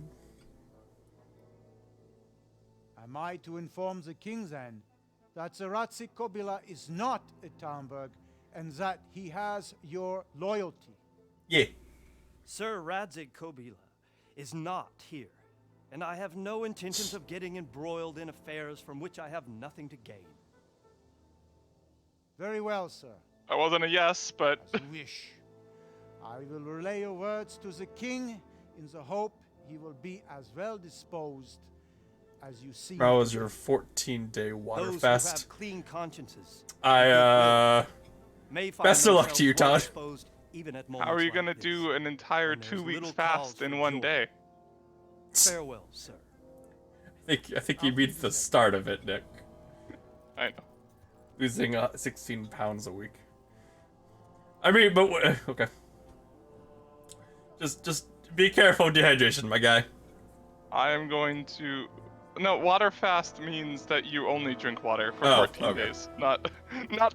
Am I to inform the king then that Sir Radzig Kobyla is not at Talmberg and that he has your loyalty? Yeah. Sir Radzig Kobyla is not here, and I have no intentions of getting embroiled in affairs from which I have nothing to gain. Very well, sir. That wasn't a yes, but... As you wish. I will relay your words to the king in the hope he will be as well disposed as you see. How was your 14-day water Those fast? who have clean consciences Best of luck to you, Todd. How are you gonna do an entire 2 weeks fast in one day? Farewell, sir. I think you mean the start of it, Nick. I know. Losing 16 pounds a week. I mean, but okay. Just be careful with dehydration, my guy. I am going to... No, water fast means that you only drink water for 14 days. Not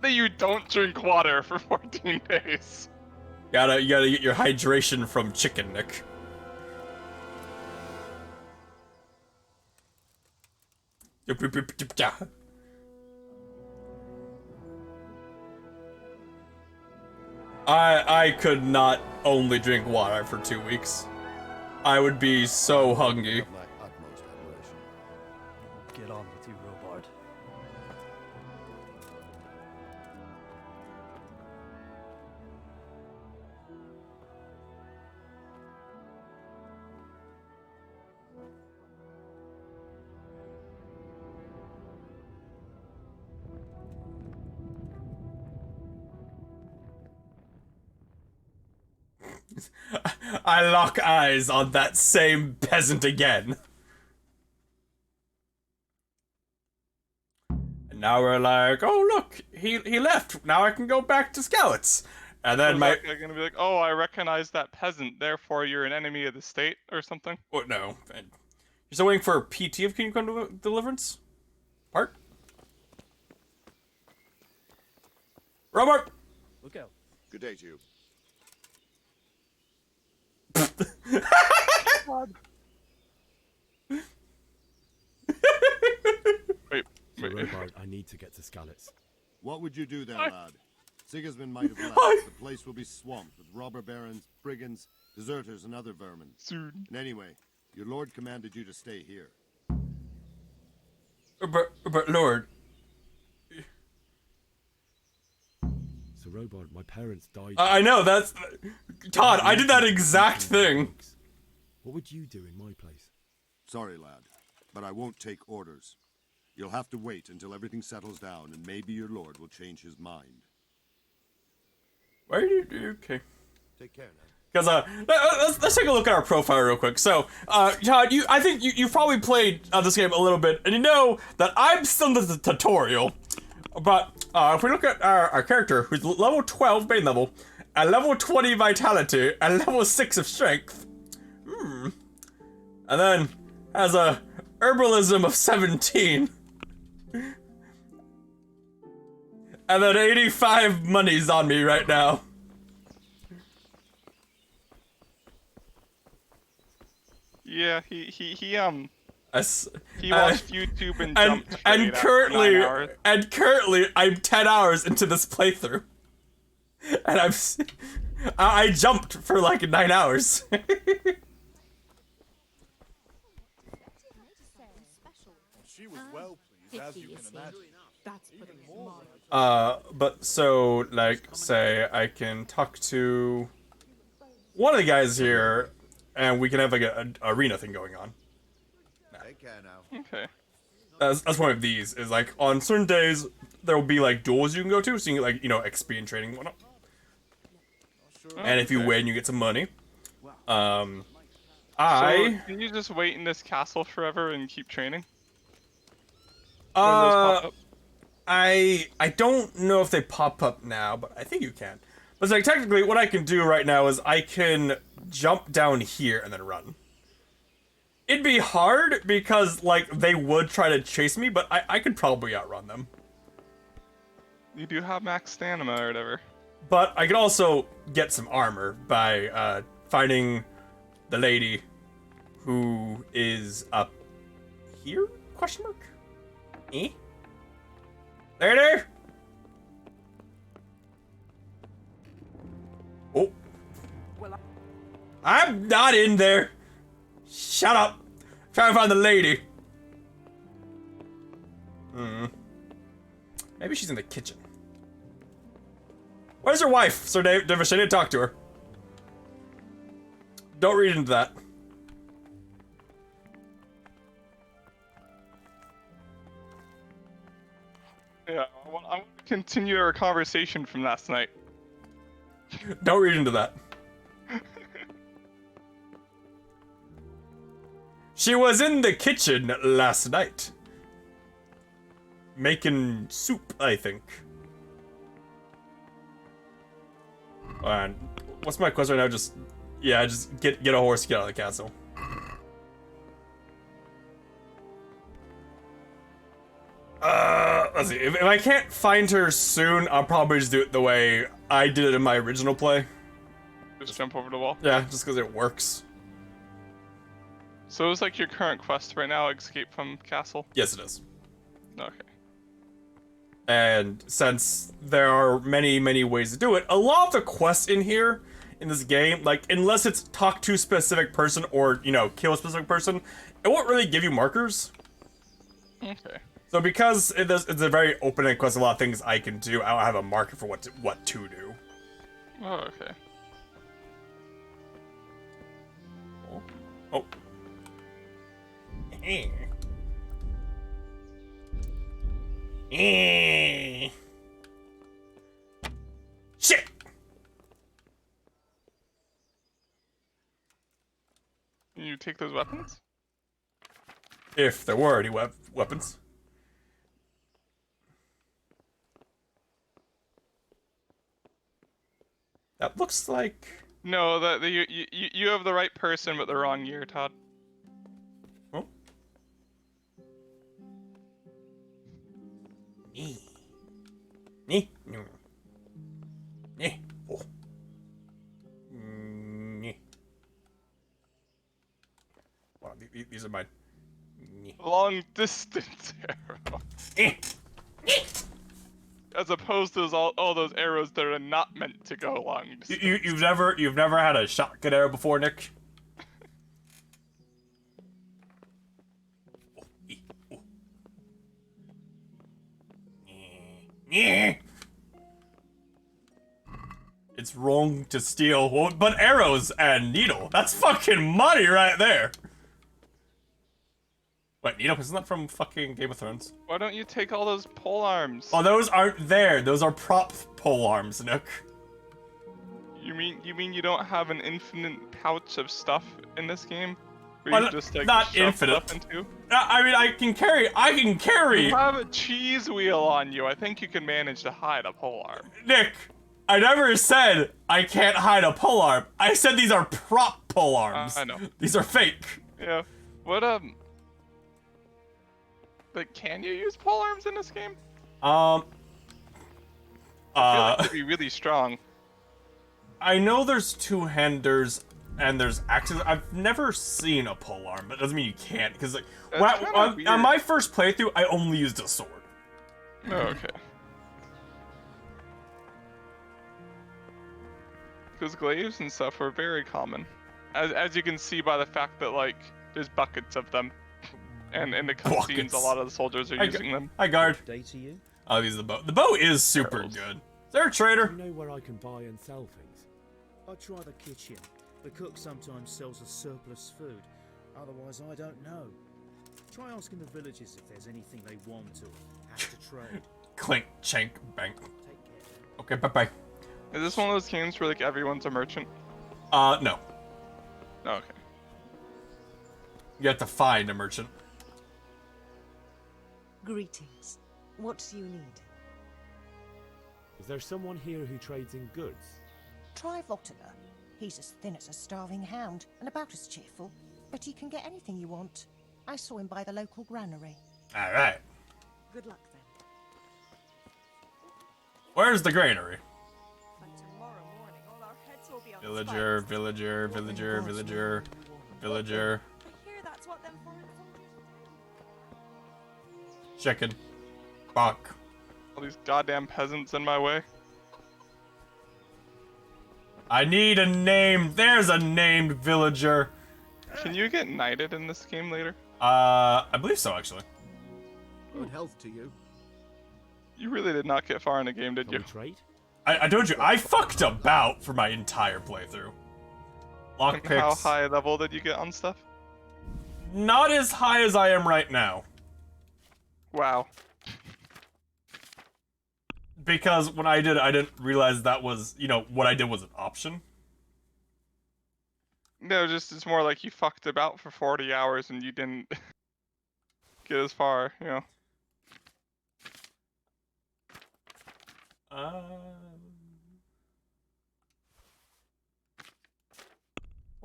that you don't drink water for 14 days. You gotta get your hydration from chicken, Nick. I could not only drink water for 2 weeks. I would be so hungry. Get on with you, Robard. I lock eyes on that same peasant again. And now we're like, oh look, he left. Now I can go back to Skalitz. And then I'm gonna be like, oh, I recognize that peasant, therefore you're an enemy of the state or something. What? No. You're still waiting for a PT of Kingdom Come Deliverance? Part? Robert! Look out. Good day to you. Wait. Robard, I need to get to Skalitz. What would you do there, lad? Sigismund might have left. The place will be swamped with robber barons, brigands, deserters, and other vermin. Soon. And anyway, your lord commanded you to stay here. But Lord. So Robard, my parents died. I know, that's... Todd, I did that exact thing. What would you do in my place? Sorry, lad. but I won't take orders. You'll have to wait until everything settles down, and maybe your lord will change his mind. Where do you okay? Take care now. Because let's take a look at our profile real quick. So, Todd, I think you've probably played this game a little bit, and you know that I'm still in the tutorial. But if we look at our character, who's level 12 main level, and level 20 vitality, and level 6 of strength, and then has a herbalism of 17, and then 85 monies on me right now. Yeah, he He watched YouTube and jumped and currently I'm 10 hours into this playthrough, and I jumped for like 9 hours. She was well pleased, as you can imagine. But so like say I can talk to one of the guys here, and we can have like an arena thing going on. Take care now. Okay. That's one of these, is like on certain days there will be like duels you can go to, so you can like, you know, XP and training and whatnot. And if you win, you get some money. So, can you just wait in this castle forever and keep training? I don't know if they pop up now, but I think you can. But like technically what I can do right now is I can jump down here and then run. It'd be hard because like they would try to chase me, but I could probably outrun them. You do have max stamina or whatever. But I could also get some armor by finding the lady who is up here? Question mark? Lady? Oh. I'm not in there. Shut up. I'm trying to find the lady. Maybe she's in the kitchen. Where's her wife, Sir Divish? I need to talk to her. Don't read into that. Yeah, I want to continue our conversation from last night. Don't read into that. She was in the kitchen last night. Making soup, I think. And what's my quest right now? Just get a horse, get out of the castle. Let's see. If I can't find her soon, I'll probably just do it the way I did it in my original play. Just jump over the wall? Yeah, just because it works. So it's like your current quest right now, escape from castle? Yes, it is. Okay. And since there are many, many ways to do it, a lot of the quests in here, in this game, like, unless it's talk to a specific person or, you know, kill a specific person, it won't really give you markers. Okay. So because it's a very open-ended quest, a lot of things I can do, I don't have a marker for what to do. Oh, okay. Oh. Shit! Can you take those weapons? If there were any weapons. That looks like... No, you have the right person, but the wrong year, Todd. Oh. Wow, these are mine. Long distance arrow. As opposed to all those arrows that are not meant to go long distance. You've never had a shotgun arrow before, Nick? It's wrong to steal, but arrows and needle. That's fucking money right there. Wait, Nino, isn't that from fucking Game of Thrones? Why don't you take all those pole arms? Oh, those aren't there. Those are prop pole arms, Nook. You mean you don't have an infinite pouch of stuff in this game? Where Well, you just like not shove infinite. stuff into? I mean, I can carry! You have a cheese wheel on you. I think you can manage to hide a pole arm. Nick, I never said I can't hide a pole arm. I said these are prop pole arms. I know. These are fake. Yeah. What, But can you use pole arms in this game? I feel like it'd be really strong. I know there's two-handers and there's axes. I've never seen a pole arm, but it doesn't mean you can't. Because like, on my first playthrough, I only used a sword. Oh, okay. Because glaives and stuff are very common, as you can see by the fact that like there's buckets of them, and in the cutscenes a lot of the soldiers are using them. Hi, guard. Day to you? I'll use the bow. The bow is super good. Is there a trader? You know where I can buy and sell things? I try the kitchen. The cook sometimes sells us surplus food. Otherwise, I don't know. Try asking the villagers if there's anything they want or have to trade. Clink, chank, bank. Okay, bye-bye. Is this one of those games where like everyone's a merchant? No. Oh, okay. You have to find a merchant. Greetings. What do you need? Is there someone here who trades in goods? Try Vortimer. He's as thin as a starving hound and about as cheerful, but he can get anything you want. I saw him by the local granary. All right. Good luck then. Where's the granary? By tomorrow morning, all our heads will be on Villager, villager, villager, villager, villager. I hear that's what them foreign soldiers Chicken. Buck. All these goddamn peasants in my way. I need a name. There's a named villager. Can you get knighted in this game later? I believe so, actually. Good health to you. You really did not get far in the game, did you? Trade? I told you, I fucked about for my entire playthrough. Lockpicks. How high level did you get on stuff? Not as high as I am right now. Wow. Because when I did, I didn't realize that was, what I did was an option. No, just it's more like you fucked about for 40 hours and you didn't get as far, you know. What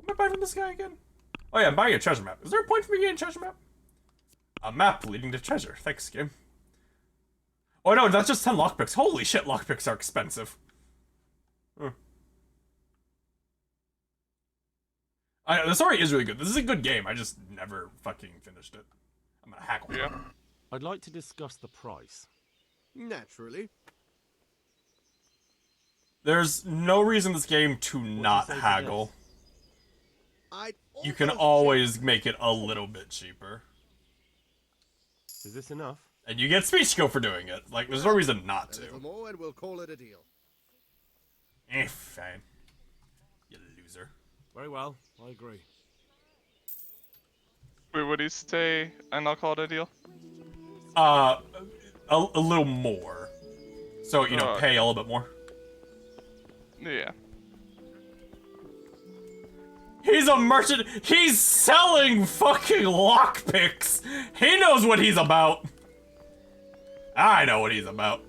am I buying from this guy again? Oh yeah, I'm buying a treasure map. Is there a point for me getting a treasure map? A map leading to treasure. Thanks, game. Oh no, that's just 10 lockpicks. Holy shit, lockpicks are expensive. The story is really good. This is a good game. I just never fucking finished it. I'm gonna hackle. Yeah. I'd like to discuss the price. Naturally. There's no reason this game to not haggle. You can always make it a little bit cheaper. Is this enough? And you get speech skill for doing it. Like, there's no reason not to. A little more and we'll call it a deal. Fine. You loser. Very well, I agree. Wait, what do you say? And I'll call it a deal? A little more. So, pay a little bit more. Yeah. He's a merchant. He's selling fucking lockpicks. He knows what he's about. I know what he's about.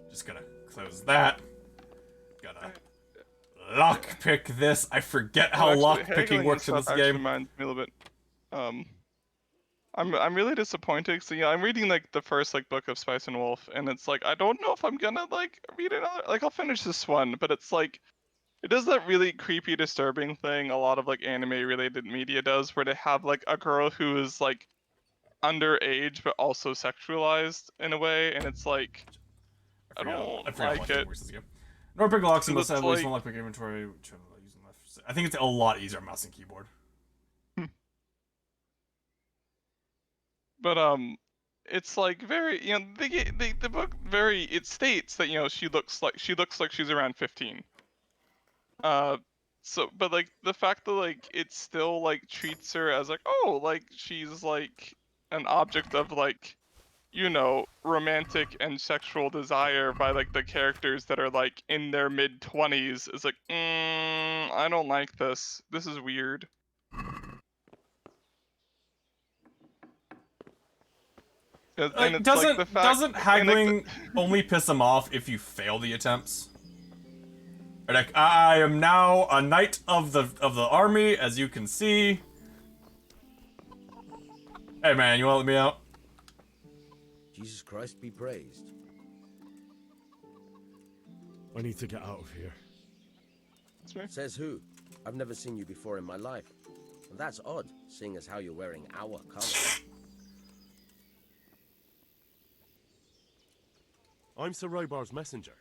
Just gonna close that. Gonna lockpick this. I forget how lockpicking works in this game. Reminds me a little bit. I'm really disappointed. So I'm reading like the first book of Spice and Wolf, and it's like I don't know if I'm gonna read another. I'll finish this one, but it's like it does that really creepy, disturbing thing a lot of anime-related media does, where they have a girl who is underage but also sexualized in a way, and it's like I don't like it. Nor pick locks unless I have at least one lockpick inventory. I think it's a lot easier on mouse and keyboard. But it's very the book it states that she looks like she's around 15. So, but like the fact that like it still like treats her as like, oh, like she's like an object of like, you know, romantic and sexual desire by like the characters that are like in their mid-20s is like, I don't like this. This is weird. And it's like the fact, doesn't haggling only piss him off if you fail the attempts? Like, I am now a knight of the army, as you can see. Hey man, you wanna let me out? Jesus Christ be praised. I need to get out of here. Says who? I've never seen you before in my life. And that's odd, seeing as how you're wearing our color. I'm Sir Robar's messenger.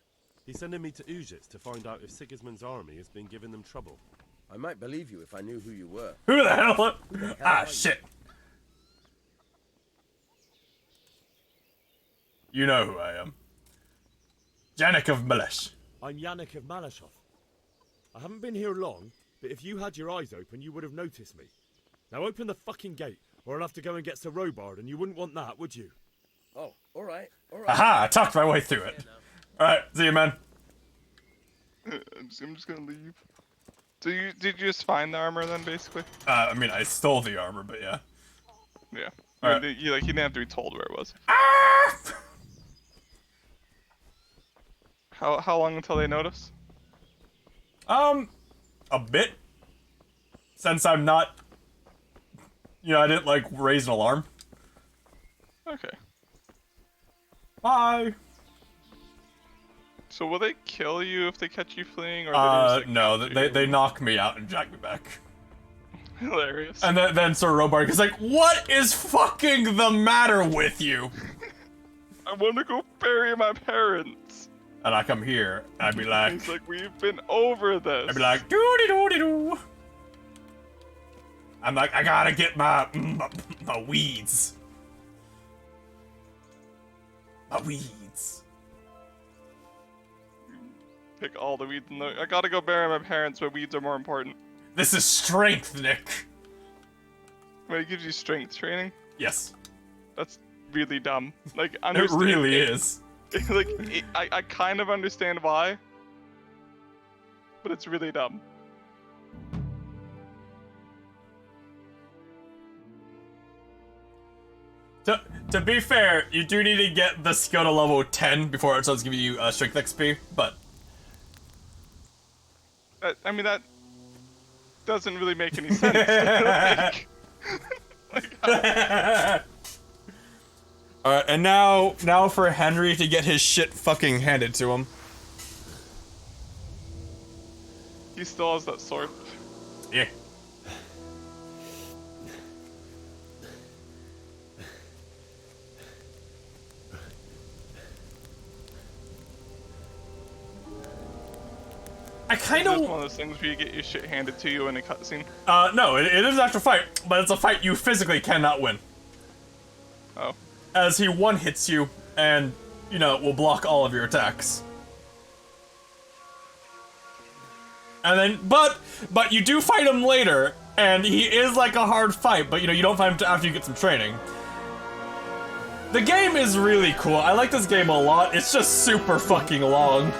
He's sending me to Ujis to find out if Sigismund's army has been giving them trouble. I might believe you if I knew who you were. Who the hell? Ah, shit. You know who I am. Yannick of Malish. I'm Yannick of Malashov. I haven't been here long, but if you had your eyes open, you would have noticed me. Now open the fucking gate, or I'll have to go and get Sir Robard, and you wouldn't want that, would you? Oh, alright, alright. Aha! I talked my way through it. Alright, see you, man. I'm just gonna leave. So did you just find the armor then, basically? I mean, I stole the armor, but yeah. Yeah. Alright. You didn't have to be told where it was. Ah! How long until they notice? A bit. Since I'm not, I didn't like raise an alarm. Okay. Bye. So will they kill you if they catch you fleeing, or no, they knock me out and jack me back. Hilarious. And then Sir Robark is like, what is fucking the matter with you? I want to go bury my parents. And I come here, and I'd be like... He's like, we've been over this. I'd be like, doo-dee-doo-dee-doo. I'm like, I gotta get my weeds. My weeds. Pick all the weeds in the... I gotta go bury my parents, but weeds are more important. This is strength, Nick. Wait, it gives you strength training? Yes. That's really dumb. Like, It really is. Like, I kind of understand why, but it's really dumb. To be fair, you do need to get the skill to level 10 before it starts giving you strength XP, but... I mean, that doesn't really make any sense. Alright, and now for Henry to get his shit fucking handed to him. He still has that sword. Yeah. I kind of... Is this one of those things where you get your shit handed to you in a cutscene? No, it is an actual fight, but it's a fight you physically cannot win. Oh. As he one-hits you, and, will block all of your attacks. And then, but you do fight him later, and he is like a hard fight, but, you don't fight him after you get some training. The game is really cool. I like this game a lot. It's just super fucking long.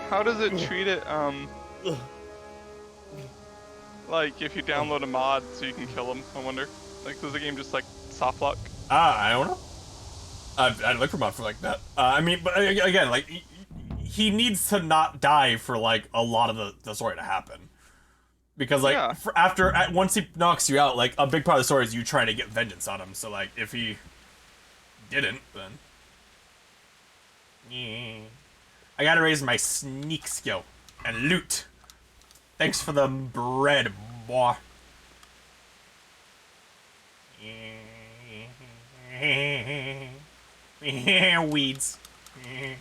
How does it treat it, like, if you download a mod so you can kill him, I wonder? Like, does the game just, like, soft lock? I don't know. I'd look for mod for like that. I mean, but again, like, he needs to not die for, like, a lot of the story to happen. Because, like, yeah. Once he knocks you out, like, a big part of the story is you trying to get vengeance on him. So, like, if he didn't, then... Yeah. I gotta raise my sneak skill and loot. Thanks for the bread, boy. Weeds. I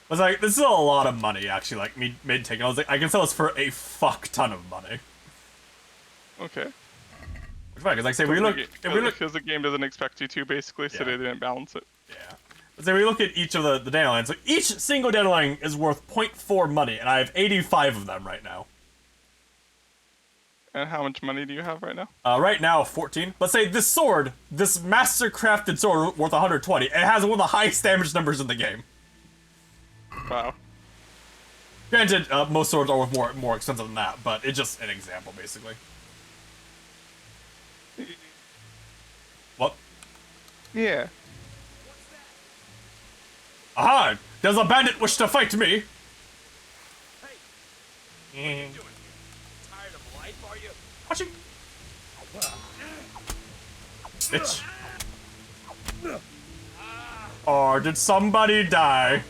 was like, this is a lot of money, actually, like, me taking. I was like, I can sell this for a fuck ton of money. Okay. Which is fine, because like I say, if we look... Because the game doesn't expect you to, basically, so they didn't balance it. Yeah. So we look at each of the dandelions. So each single dandelion is worth 0.4 money, and I have 85 of them right now. And how much money do you have right now? Right now, 14. Let's say this sword, this master-crafted sword worth 120. It has one of the highest damage numbers in the game. Wow. Granted, most swords are worth more expensive than that, but it's just an example, basically. What? Yeah. Aha! Does a bandit wish to fight me? Hey. Tired of life, are you? Watching. Bitch. Oh, did somebody die?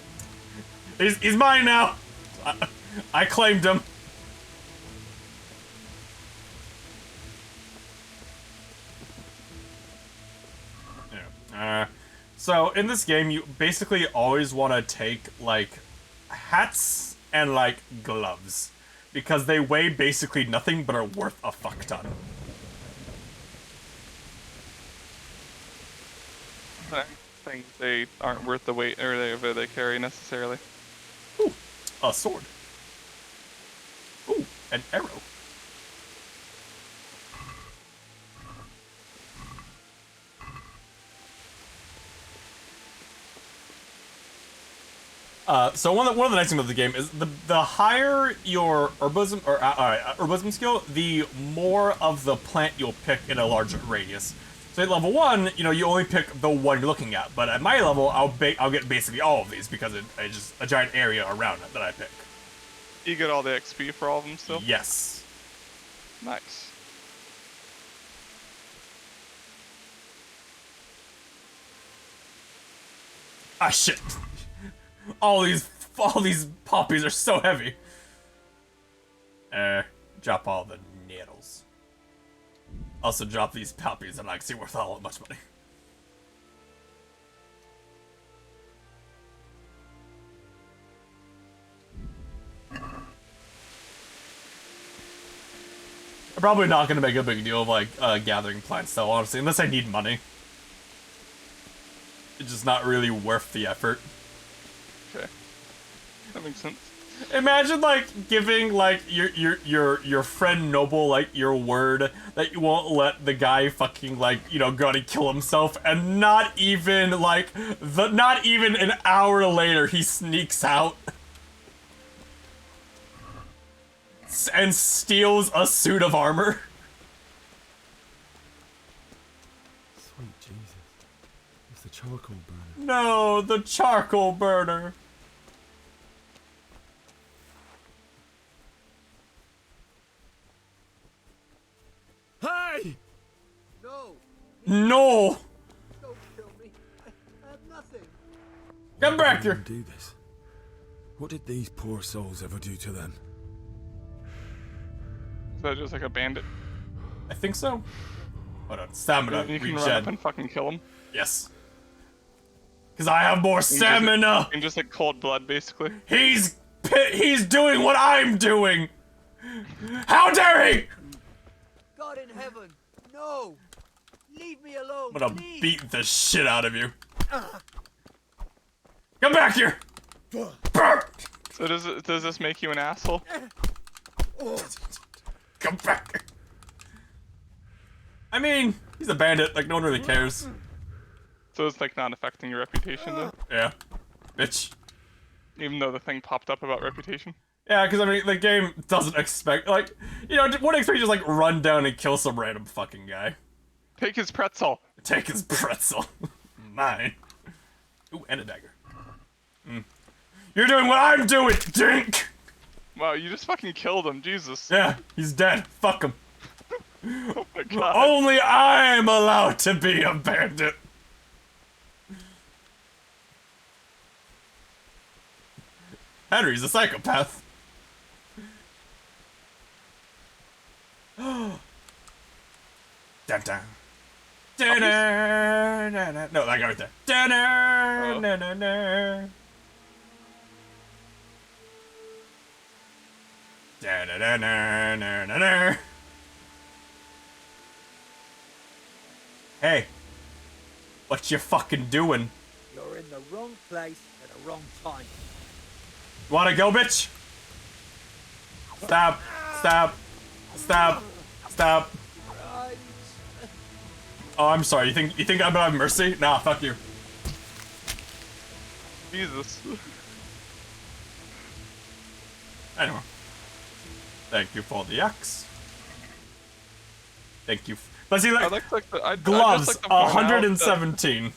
He's mine now. I claimed him. Yeah. So in this game, you basically always want to take like hats and like gloves because they weigh basically nothing but are worth a fuck ton. I think they aren't worth the weight or they carry necessarily. Ooh, a sword. Ooh, an arrow. So one of the nice things about the game is the higher your herbalism or herbalism skill, the more of the plant you'll pick in a larger radius. So at level 1, you know, you only pick the one you're looking at, but at my level, I'll get basically all of these because it's just a giant area around it that I pick. You get all the XP for all of them still? Yes. Nice. Ah shit. All these poppies are so heavy. Drop all the needles. Also drop these poppies and actually worth all much money. I'm probably not gonna make a big deal of like gathering plants though, honestly, unless I need money. It's just not really worth the effort. Okay. That makes sense. Imagine like giving like your friend Noble like your word that you won't let the guy fucking like, you know, go to kill himself, and not even an hour later he sneaks out and steals a suit of armor. Sweet Jesus. It's the charcoal burner. No, the charcoal burner. Hey! No! No! Don't kill me. I have nothing. Come back here. Do this. What did these poor souls ever do to them? Is that just like a bandit? I think so. Hold on, stamina. You can regen. run up and fucking kill him? Yes. Because I have more stamina! And just like cold blood, basically. He's doing what I'm doing! How dare he! God in heaven, no! Leave me alone, I'm gonna please. beat the shit out of you. Come back here! So does this make you an asshole? Come back! I mean, he's a bandit, like no one really cares. So it's like not affecting your reputation though? Yeah. Bitch. Even though the thing popped up about reputation? Yeah, because I mean, the game doesn't expect, like, you know, wouldn't expect you to just, like, run down and kill some random fucking guy. Take his pretzel. Take his pretzel. Mine. Ooh, and a dagger. You're doing what I'm doing, dink! Wow, you just fucking killed him, Jesus. Yeah, he's dead. Fuck him. Oh my god. Only I'm allowed to be a bandit. Henry's a psychopath. Dun dun. No, that guy right there. Hey, what you fucking doing? You're in the wrong place at the wrong time. Wanna go, bitch? Stab. Stab. Stab. Stab. Oh, I'm sorry. You think I'm gonna have mercy? Nah, fuck you. Jesus. Anyway. Thank you for the axe. Thank you. But see, like, gloves, 117.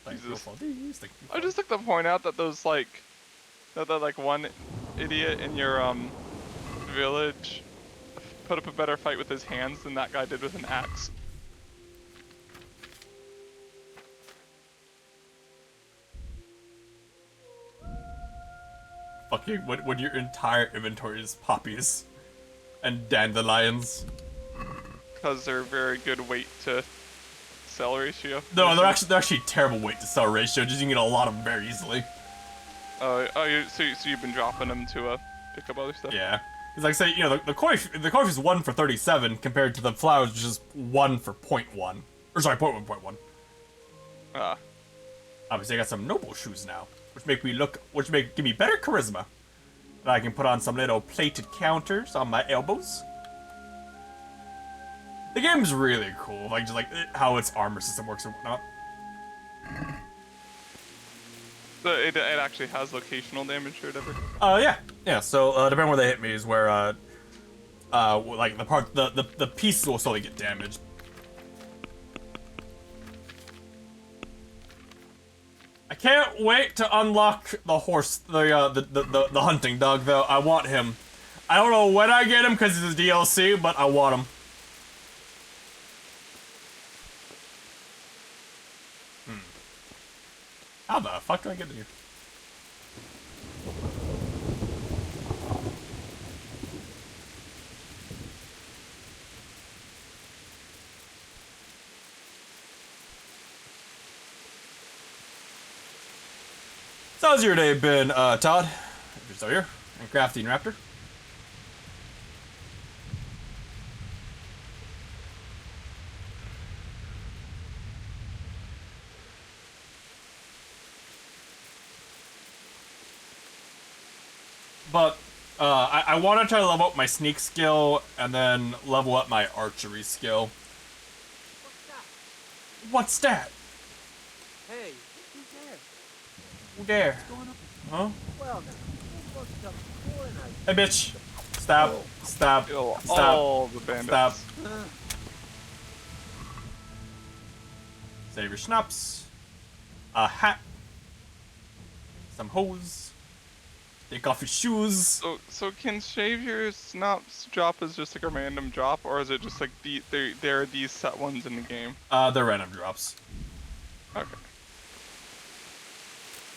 Thank you for these. Thank you. I just like to point out that those like, that like one idiot in your village put up a better fight with his hands than that guy did with an axe. Fucking when your entire inventory is poppies and dandelions. Because they're very good weight to sell ratio. No, they're actually terrible weight to sell ratio. Just you can get a lot of them very easily. So you've been dropping them to pick up other stuff. Yeah, it's like say the coif is 1 for 37 compared to the flowers, which is 1 for 0.1, or sorry 0.1. Ah. Obviously, I got some noble shoes now, which give me better charisma. And I can put on some little plated counters on my elbows. The game's really cool, like just like how its armor system works and whatnot. So it actually has locational damage or whatever. Yeah. So depending where they hit me is where like the piece will slowly get damaged. I can't wait to unlock the horse, the hunting dog though. I want him. I don't know when I get him because it's a DLC, but I want him. How the fuck do I get in here? So how's your day been, Todd? If you're still here. And Crafty and Raptor. But, I want to try to level up my sneak skill, and then level up my archery skill. What's that? Hey, who's there? Who there? What's going on? Huh? Well, now, what's up for tonight? Hey, bitch. Stop. Stop. Kill Stop. all the bandits. Stop. Save your schnapps. A hat. Some hose. Take off your shoes. So can shave your snaps drop as just like a random drop, or is it just like there are these set ones in the game? They're random drops. Okay.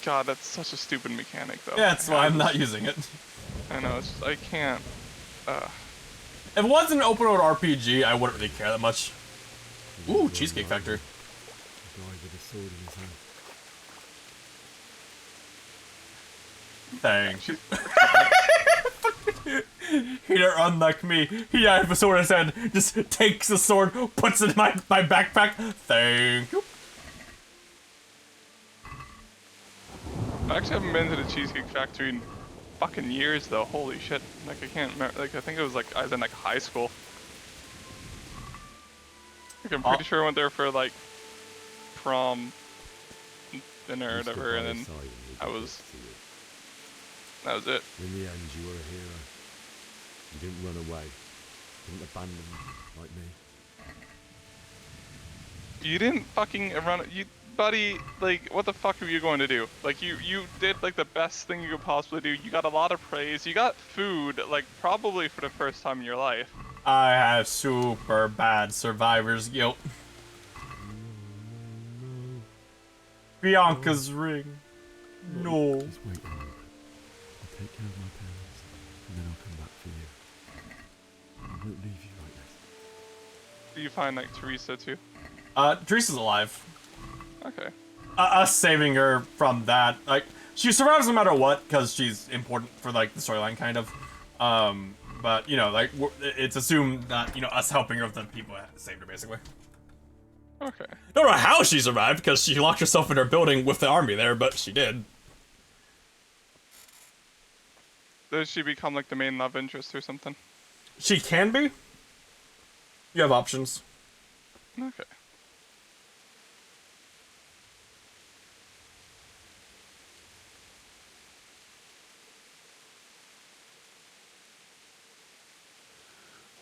God, that's such a stupid mechanic though. Yeah, that's why I'm not using it. I know, it's just, I can't. If it wasn't an open world RPG, I wouldn't really care that much. Ooh, Cheesecake Factory. The guy with a sword in his hand. Thank you. He didn't run like me. He had a sword in his hand, just takes the sword, puts it in my backpack. Thank you. I actually haven't been to the Cheesecake Factory in fucking years though. Holy shit. Like I can't remember, like I think it was like I was in like high school. Like, I'm pretty sure I went there for like prom dinner or whatever, and then that was it. In the end, you were a hero. You didn't run away. You didn't abandon me like me. You didn't fucking run, buddy, like, what the fuck are you going to do? Like, you did, like, the best thing you could possibly do. You got a lot of praise. You got food, like, probably for the first time in your life. I have super bad survivor's guilt. Bianca's ring. No. Just wait a moment. I'll take care of my parents, and then I'll come back for you. I won't leave you like this. Do you find, like, Teresa, too? Teresa's alive. Okay. Us saving her from that, like, she survives no matter what, because she's important for, like, the storyline, kind of. But, you know, like, it's assumed that, you know, us helping her with the people that saved her, basically. Okay. Don't know how she survived, because she locked herself in her building with the army there, but she did. Does she become like the main love interest or something? She can be. You have options. Okay.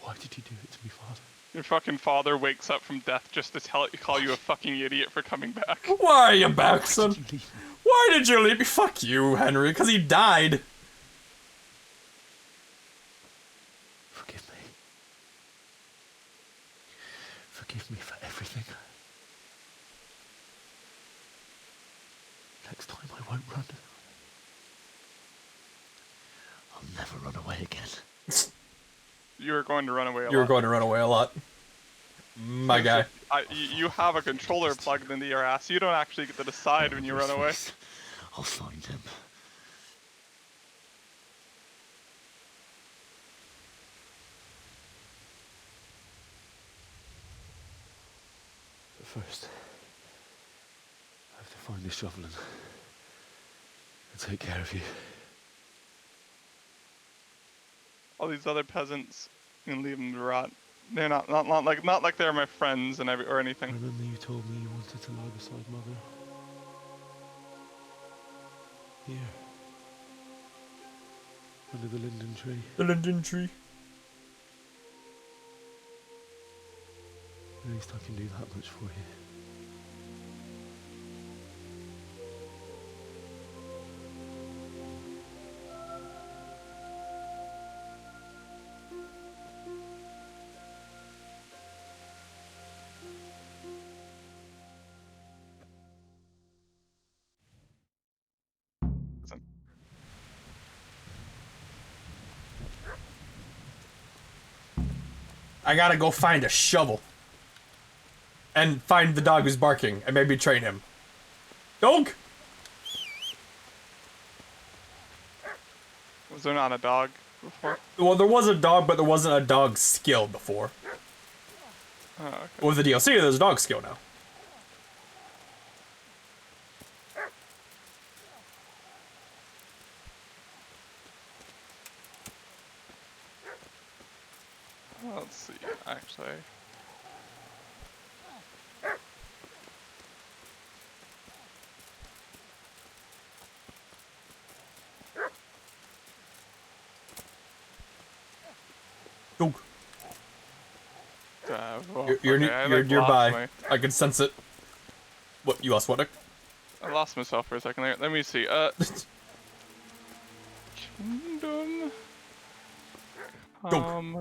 Why did you do it to me, Father? Your fucking father wakes up from death just to call you a fucking idiot for coming back. Why are you back, son? Why did you leave me? Fuck you, Henry, because he died. Forgive me. Forgive me for everything. Next time I won't run. I'll never run away again. You were going to run away a lot. You were going to run away a lot. My guy. You have a controller plugged into your ass. You don't actually get to decide when you run away. I'll find him. But first, I have to find this shovel and take care of you. All these other peasants, you can leave them to rot. They're not like they're my friends and or anything. Remember you told me you wanted to lie beside Mother? Here. Under the linden tree. The linden tree. At least I can do that much for you. I gotta go find a shovel. And find the dog who's barking, and maybe train him. Dog! Was there not a dog before? Well, there was a dog, but there wasn't a dog skill before. Oh, okay. With the DLC, there's a dog skill now. Let's see, actually. Dog. Well, You're okay, nearby. I can sense it. What, you lost what, Nick? I lost myself for a second there. Let me see. Kingdom.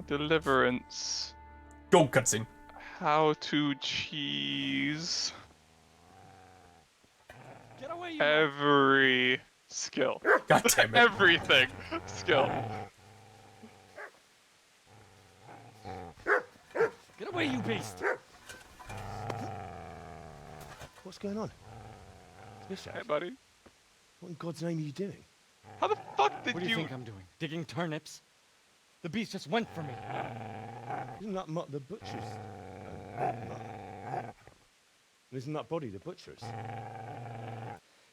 Deliverance. Go, cutscene. How to cheese. Get away, Every skill. God damn it. Everything. Skill. Get away, you beast! What's going on? Hey, buddy. What in God's name are you doing? How the fuck did What do you think I'm doing? Digging turnips? The beast just went for me. Isn't that the butcher's? Isn't that body the butcher's?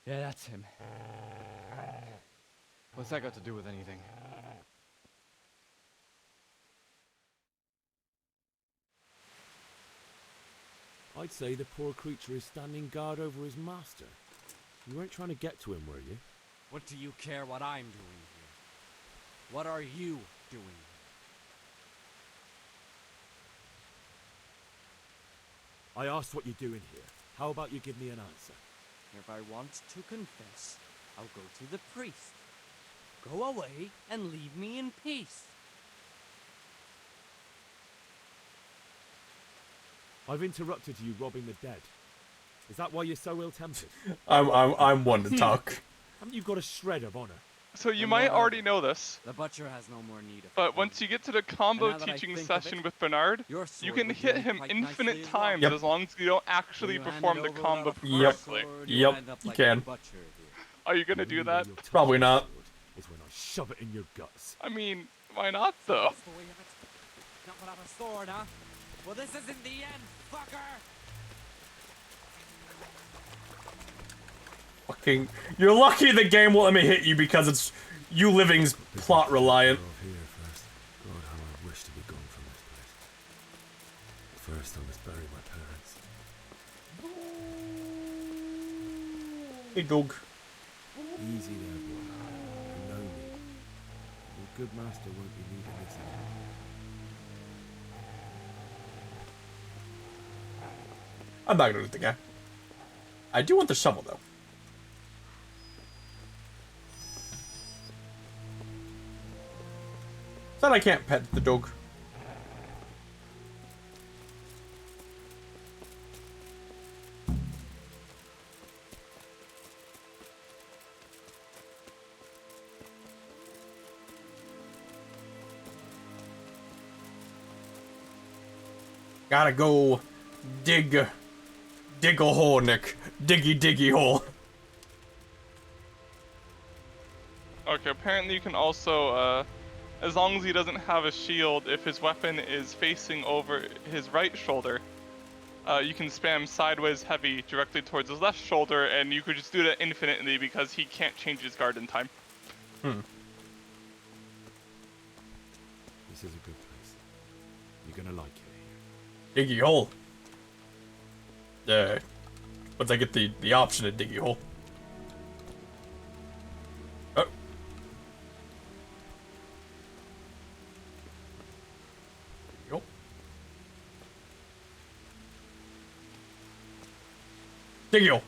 Yeah, that's him. What's that got to do with anything? I'd say the poor creature is standing guard over his master. You weren't trying to get to him, were you? What do you care what I'm doing here? What are you doing here? I asked what you're doing here. How about you give me an answer? If I want to confess, I'll go to the priest. Go away and leave me in peace. I've interrupted you robbing the dead. Is that why you're so ill-tempered? I'm one to talk. Haven't you got a shred of honor? So you might already know this. The butcher has no more need of But once you get to the combo now that I teaching think of session it, with Bernard, your you sword can would hit do him quite infinite nicely as well. times Yep. as long as you don't actually Will you hand perform it the over combo without a Yep. correctly. sword? Yep. You'll end up You like can. a butcher here. Are you gonna do that? Probably not. Is when I shove it in your guts. I mean, why not though? That's the way of it. Not without a sword, huh? Well, this isn't the end, fucker! King, you're lucky the game won't let me hit you because it's you living's plot reliant. Here first. God, how I wish to be gone from this place. First, I must bury my parents. Hey, dog. Easy there, boy. You know me. Your good master won't be leaving this anymore. I'm not gonna do the guy. I do want the shovel though. Said I can't pet the dog. Gotta go dig a hole, Nick. Diggy hole. Okay, apparently you can also, as long as he doesn't have a shield, if his weapon is facing over his right shoulder, you can spam sideways heavy directly towards his left shoulder, and you could just do that infinitely because he can't change his guard in time. This is a good place. You're gonna like it. Diggy hole. Once I get the option of diggy hole. Oh. Diggy hole. Diggy hole.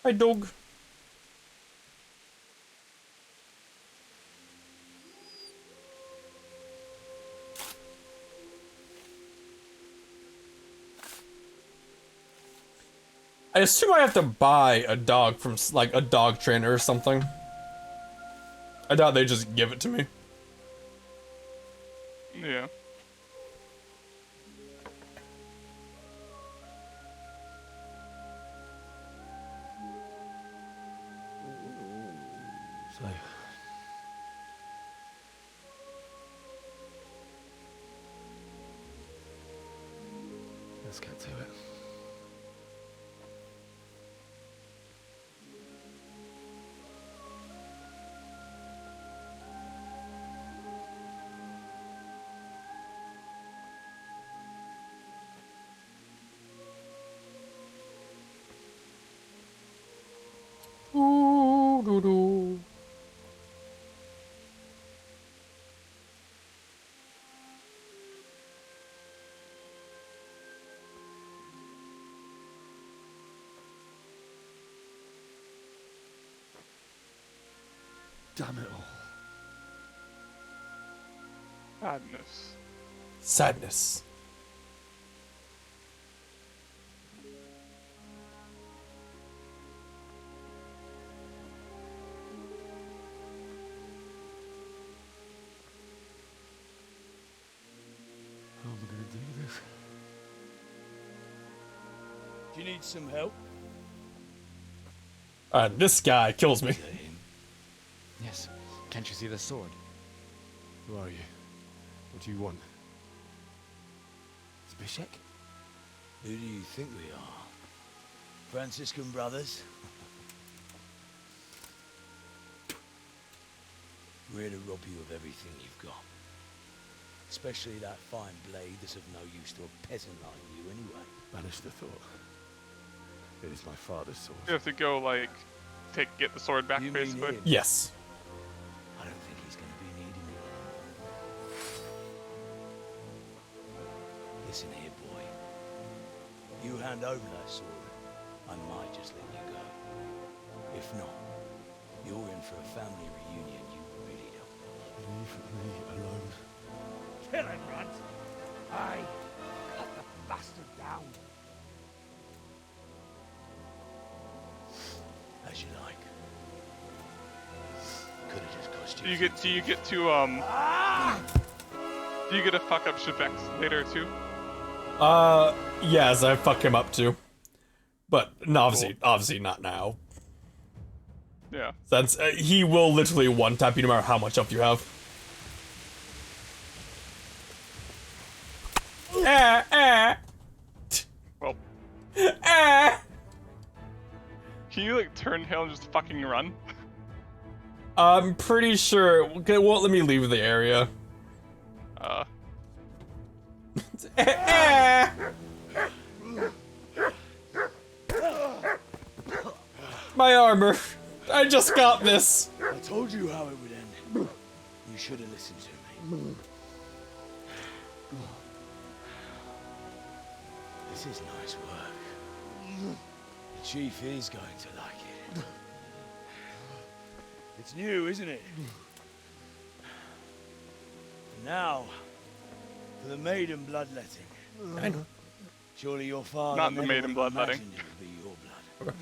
Hi, dog. I assume I have to buy a dog from, like, a dog trainer or something. I doubt they just give it to me. Yeah. So, let's get to it. Ooh, doo doo. Damn it all. Sadness. Sadness. How am I gonna do this? Do you need some help? This guy kills me. Yes. Can't you see the sword? Who are you? What do you want? Zbyszek? Who do you think we are? Franciscan brothers? We're here to rob you of everything you've got. Especially that fine blade that's of no use to a peasant like you anyway. Banish the thought. It is my father's sword. You have to go, like, get the sword back, basically. Yes. I don't think he's going to be needing it. Listen here, boy. You hand over that sword, I might just let you go. If not, you're in for a family reunion you really don't want. Leave me alone. Kill him, Runt! Aye, cut the bastard down. As you like. Could have just cost you. Do you get to do you get to fuck up Shevex later too? Yes, I fuck him up too. But no, obviously not now. Yeah. That's he will literally one tap you no matter how much health you have. Well. Can you like turn tail and just fucking run? I'm pretty sure it won't let me leave the area. My armor. I just got this. I told you how it would end. You should have listened to me. This is nice work. The chief is going to like it. It's new, isn't it? And now, for the maiden bloodletting. I know. Surely your father Not the never maiden would have bloodletting. imagined it would be your blood. Okay.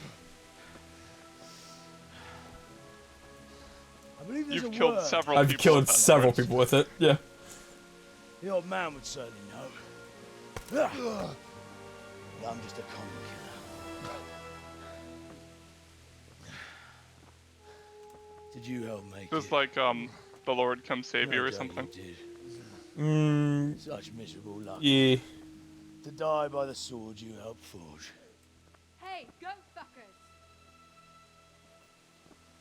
I believe there's You've a killed word. several I've people. killed with that several word. people with it. Yeah. The old man would certainly know. I'm just a common killer. Did you help make Just it? like the Lord come save you No or doubt something. You did. Such miserable luck. Yeah. To die by the sword you helped forge. Hey, go fuckers!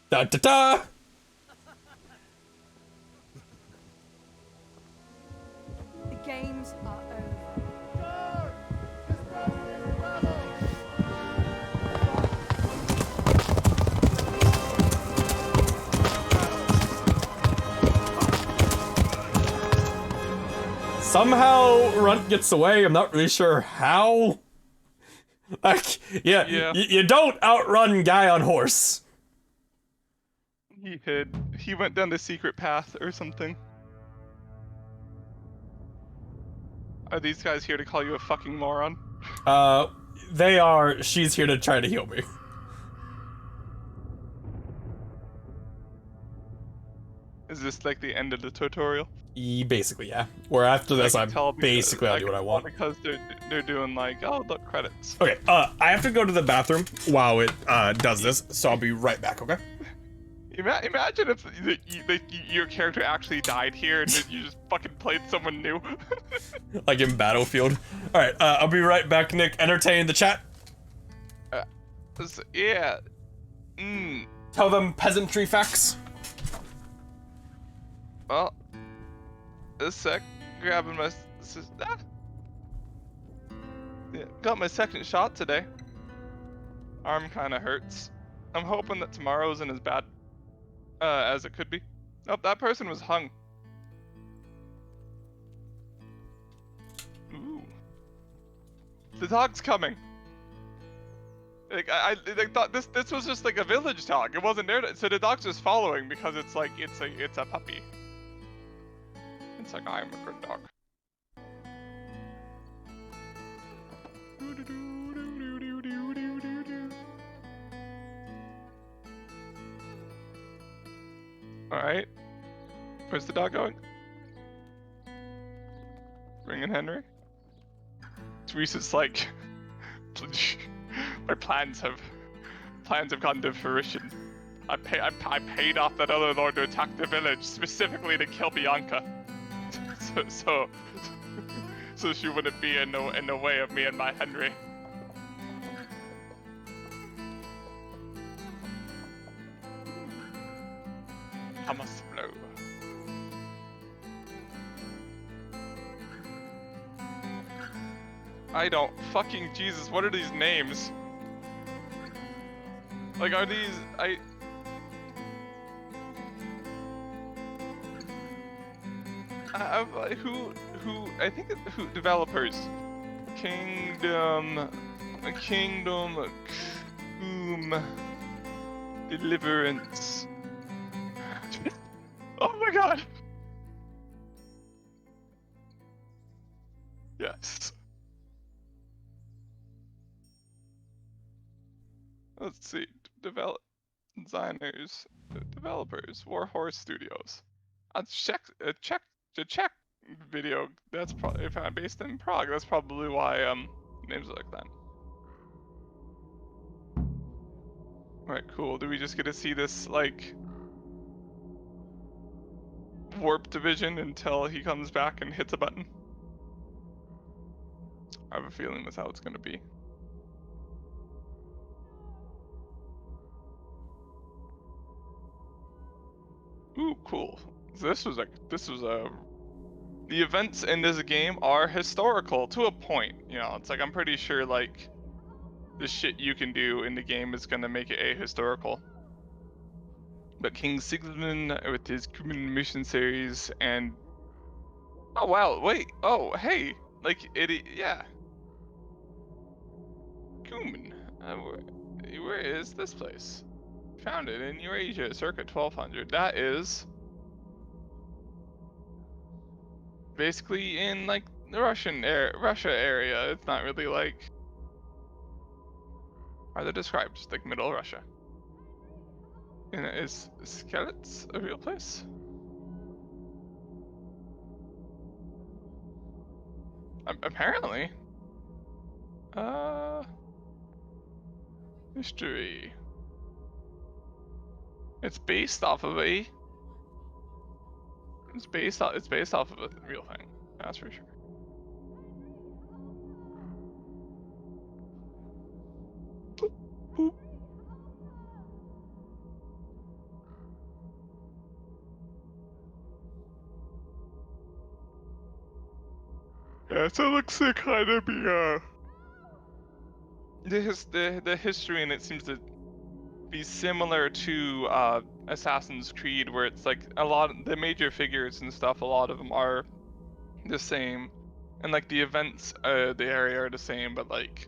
Da da da. The games are over. Somehow Runt gets away. I'm not really sure how. Like, yeah. You don't outrun guy on horse. He hid. He went down the secret path or something. Are these guys here to call you a fucking moron? They are. She's here to try to heal me. Is this like the end of the tutorial? Basically, yeah. Where after this, I'm basically I'll do what I want. Because they're doing like, oh look, credits. Okay, I have to go to the bathroom while it does this, so I'll be right back, okay? Imagine if your character actually died here and you just fucking played someone new. Like in Battlefield. Alright, I'll be right back, Nick. Entertain the chat. Yeah. Tell them peasantry facts. Well, a sec. Grabbing my... Yeah, got my second shot today. Arm kinda hurts. I'm hoping that tomorrow isn't as bad as it could be. Nope, that person was hung. Ooh. The dog's coming. Like I thought this was just like a village dog. It wasn't there. So the dog's just following because it's like it's a puppy. It's like I'm a good dog. Alright. Where's the dog going? Bringing Henry? Teresa's like... my plans have gone to fruition. I paid off that other lord to attack the village, specifically to kill Bianca. So she wouldn't be in the way of me and my Henry. I must blow. I don't fucking Jesus. What are these names? Like, are these who I think who developers? Kingdom, Deliverance. Oh my god! Yes. Let's see. Developers, Warhorse Studios. Check video. That's probably, if I'm based in Prague, that's probably why names are like that. Alright, cool. Do we just get to see this, like, warp division until he comes back and hits a button? I have a feeling that's how it's gonna be. Ooh, cool. This was a... The events in this game are historical to a point, you know, it's like I'm pretty sure, like, the shit you can do in the game is gonna make it ahistorical. But King Sigismund with his Cuban mission series and... Oh wow, wait, oh, hey! Like, yeah. Cuman. Where is this place? Founded in Eurasia, circa 1200. That is... basically in, like, the Russia area. It's not really, like... Are they described? Just like middle Russia. And is Skalitz a real place? Apparently. History. It's based off of a... It's based off of a real thing. That's for sure. Boop, boop. Yeah, so it looks to kind of be the history in it seems to be similar to Assassin's Creed, where it's like a lot of the major figures and stuff. A lot of them are the same, and like the events, the area are the same, but like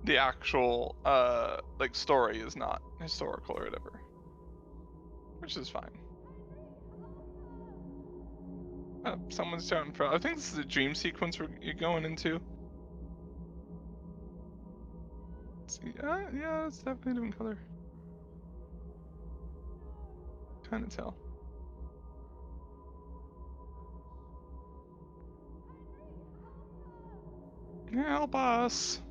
the actual like story is not historical or whatever, which is fine. Someone's shouting for... I think this is a dream sequence you're going into. Let's see. Yeah, it's definitely a different color. Kind of tell. Help us.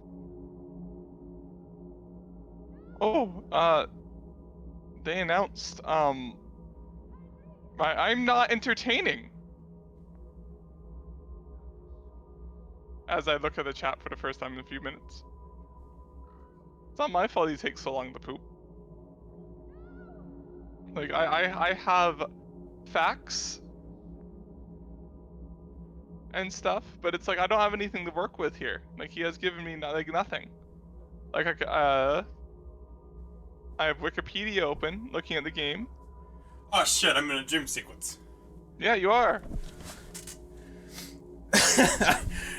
Oh, they announced, I'm not entertaining. As I look at the chat for the first time in a few minutes. It's not my fault he takes so long to poop. Like, I have facts and stuff, but it's like I don't have anything to work with here. Like, he has given me like nothing. Like, I have Wikipedia open, looking at the game. Oh shit, I'm in a dream sequence. Yeah, you are.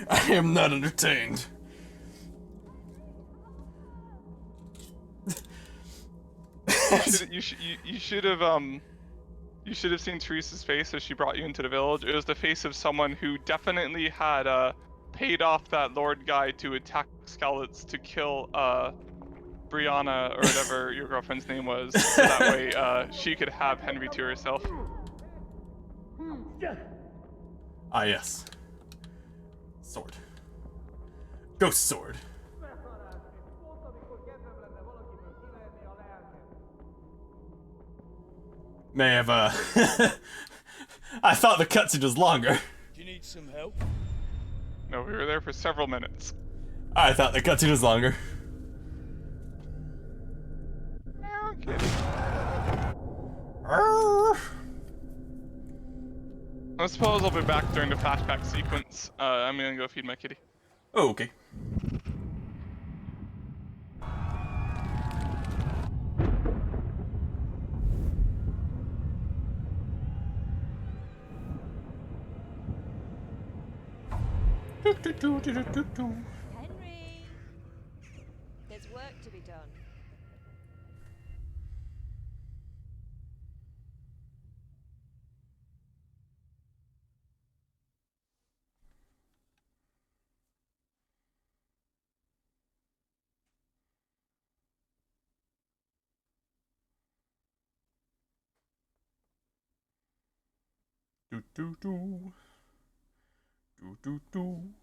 I am not entertained. You should have seen Teresa's face as she brought you into the village. It was the face of someone who definitely had paid off that lord guy to attack Skalitz to kill Brianna or whatever your girlfriend's name was, so that way she could have Henry to herself. Ah yes. Sword. Ghost sword. May have I thought the cutscene was longer. Do you need some help? No, we were there for several minutes. I thought the cutscene was longer. Okay. I suppose I'll be back during the flashback sequence. I'm gonna go feed my kitty. Oh, okay. Henry! There's work to be done. Do do do. Do do do.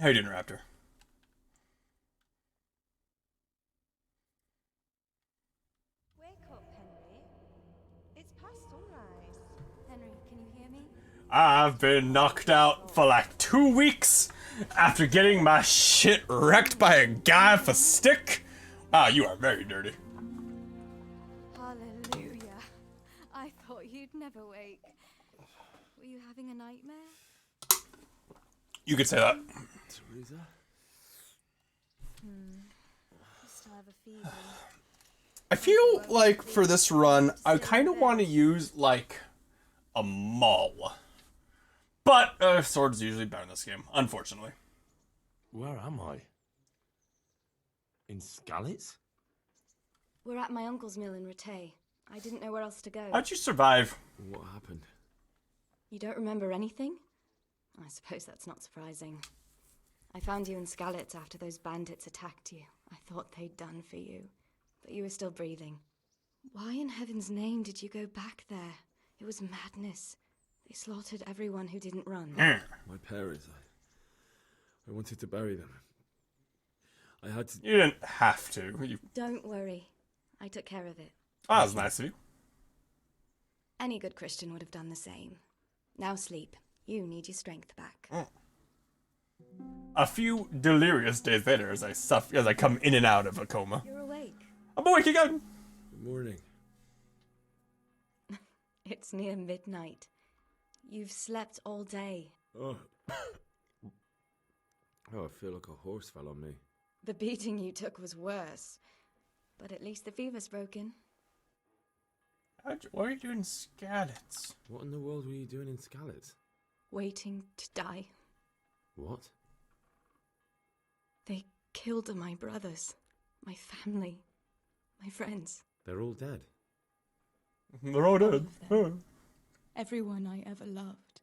How you doing, Raptor? Wake up, Henry. It's past sunrise. Henry, can you hear me? I've been knocked out for like 2 weeks after getting my shit wrecked by a guy with a stick. Ah, you are very dirty. Hallelujah. I thought you'd never wake. Were you having a nightmare? You could say that. Teresa? You still have a fever. I feel like for this run, I kind of want to use like a maul. But sword's usually better in this game, unfortunately. Where am I? In Skalitz? We're at my uncle's mill in Rattay. I didn't know where else to go. How'd you survive? What happened? You don't remember anything? I suppose that's not surprising. I found you in Skalitz after those bandits attacked you. I thought they'd done for you, but you were still breathing. Why in heaven's name did you go back there? It was madness. They slaughtered everyone who didn't run. My parents. I wanted to bury them. I had to... You didn't have to. Don't worry. I took care of it. Oh, that was nice of you. Any good Christian would have done the same. Now sleep. You need your strength back. A few delirious days later, as I come in and out of a coma. You're awake. I'm awake again. Good morning. It's near midnight. You've slept all day. Oh. Oh, I feel like a horse fell on me. The beating you took was worse. But at least the fever's broken. What are you doing in Skalitz? What in the world were you doing in Skalitz? Waiting to die. What? They killed my brothers, my family, my friends. They're all dead. They're all dead. Everyone I ever loved.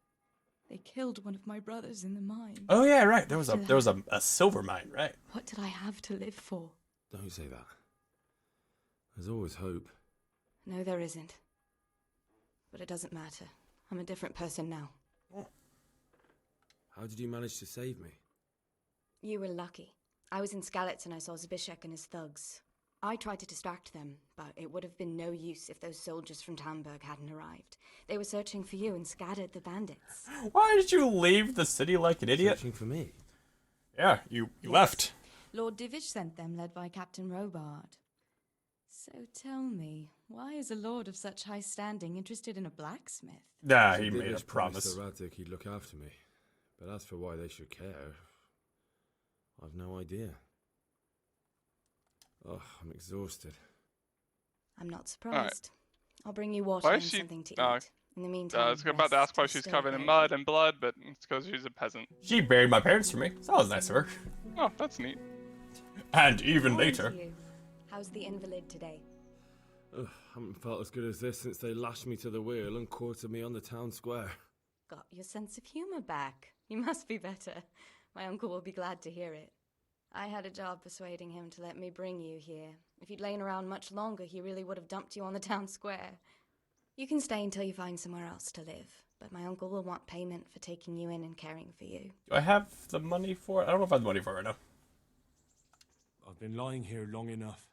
They killed one of my brothers in the mine. Oh yeah, right. There was a silver mine, right? What did I have to live for? Don't say that. There's always hope. No, there isn't. But it doesn't matter. I'm a different person now. How did you manage to save me? You were lucky. I was in Skalitz and I saw Zbyszek and his thugs. I tried to distract them, but it would have been no use if those soldiers from Tamburg hadn't arrived. They were searching for you and scattered the bandits. Why did you leave the city like an idiot? Searching for me? Yeah, you left. Lord Divish sent them, led by Captain Robard. So tell me, why is a lord of such high standing interested in a blacksmith? Yeah, he made a promise. Mr. Radzik he'd look after me. But as for why they should care, I've no idea. Oh, I'm exhausted. I'm not surprised. I'll bring you water Why and is she... something to eat. In the meantime, I was about to ask why she's covered in mud and blood, but it's because she's a peasant. She buried my parents for me, so that was nice of her. Oh, that's neat. And even later. How's the invalid today? Ugh, haven't felt as good as this since they lashed me to the wheel and quartered me on the town square. Got your sense of humour back. You must be better. My uncle will be glad to hear it. I had a job persuading him to let me bring you here. If you'd lain around much longer, he really would have dumped you on the town square. You can stay until you find somewhere else to live, but my uncle will want payment for taking you in and caring for you. Do I have the money for it? I don't know if I have the money for it right now. I've been lying here long enough.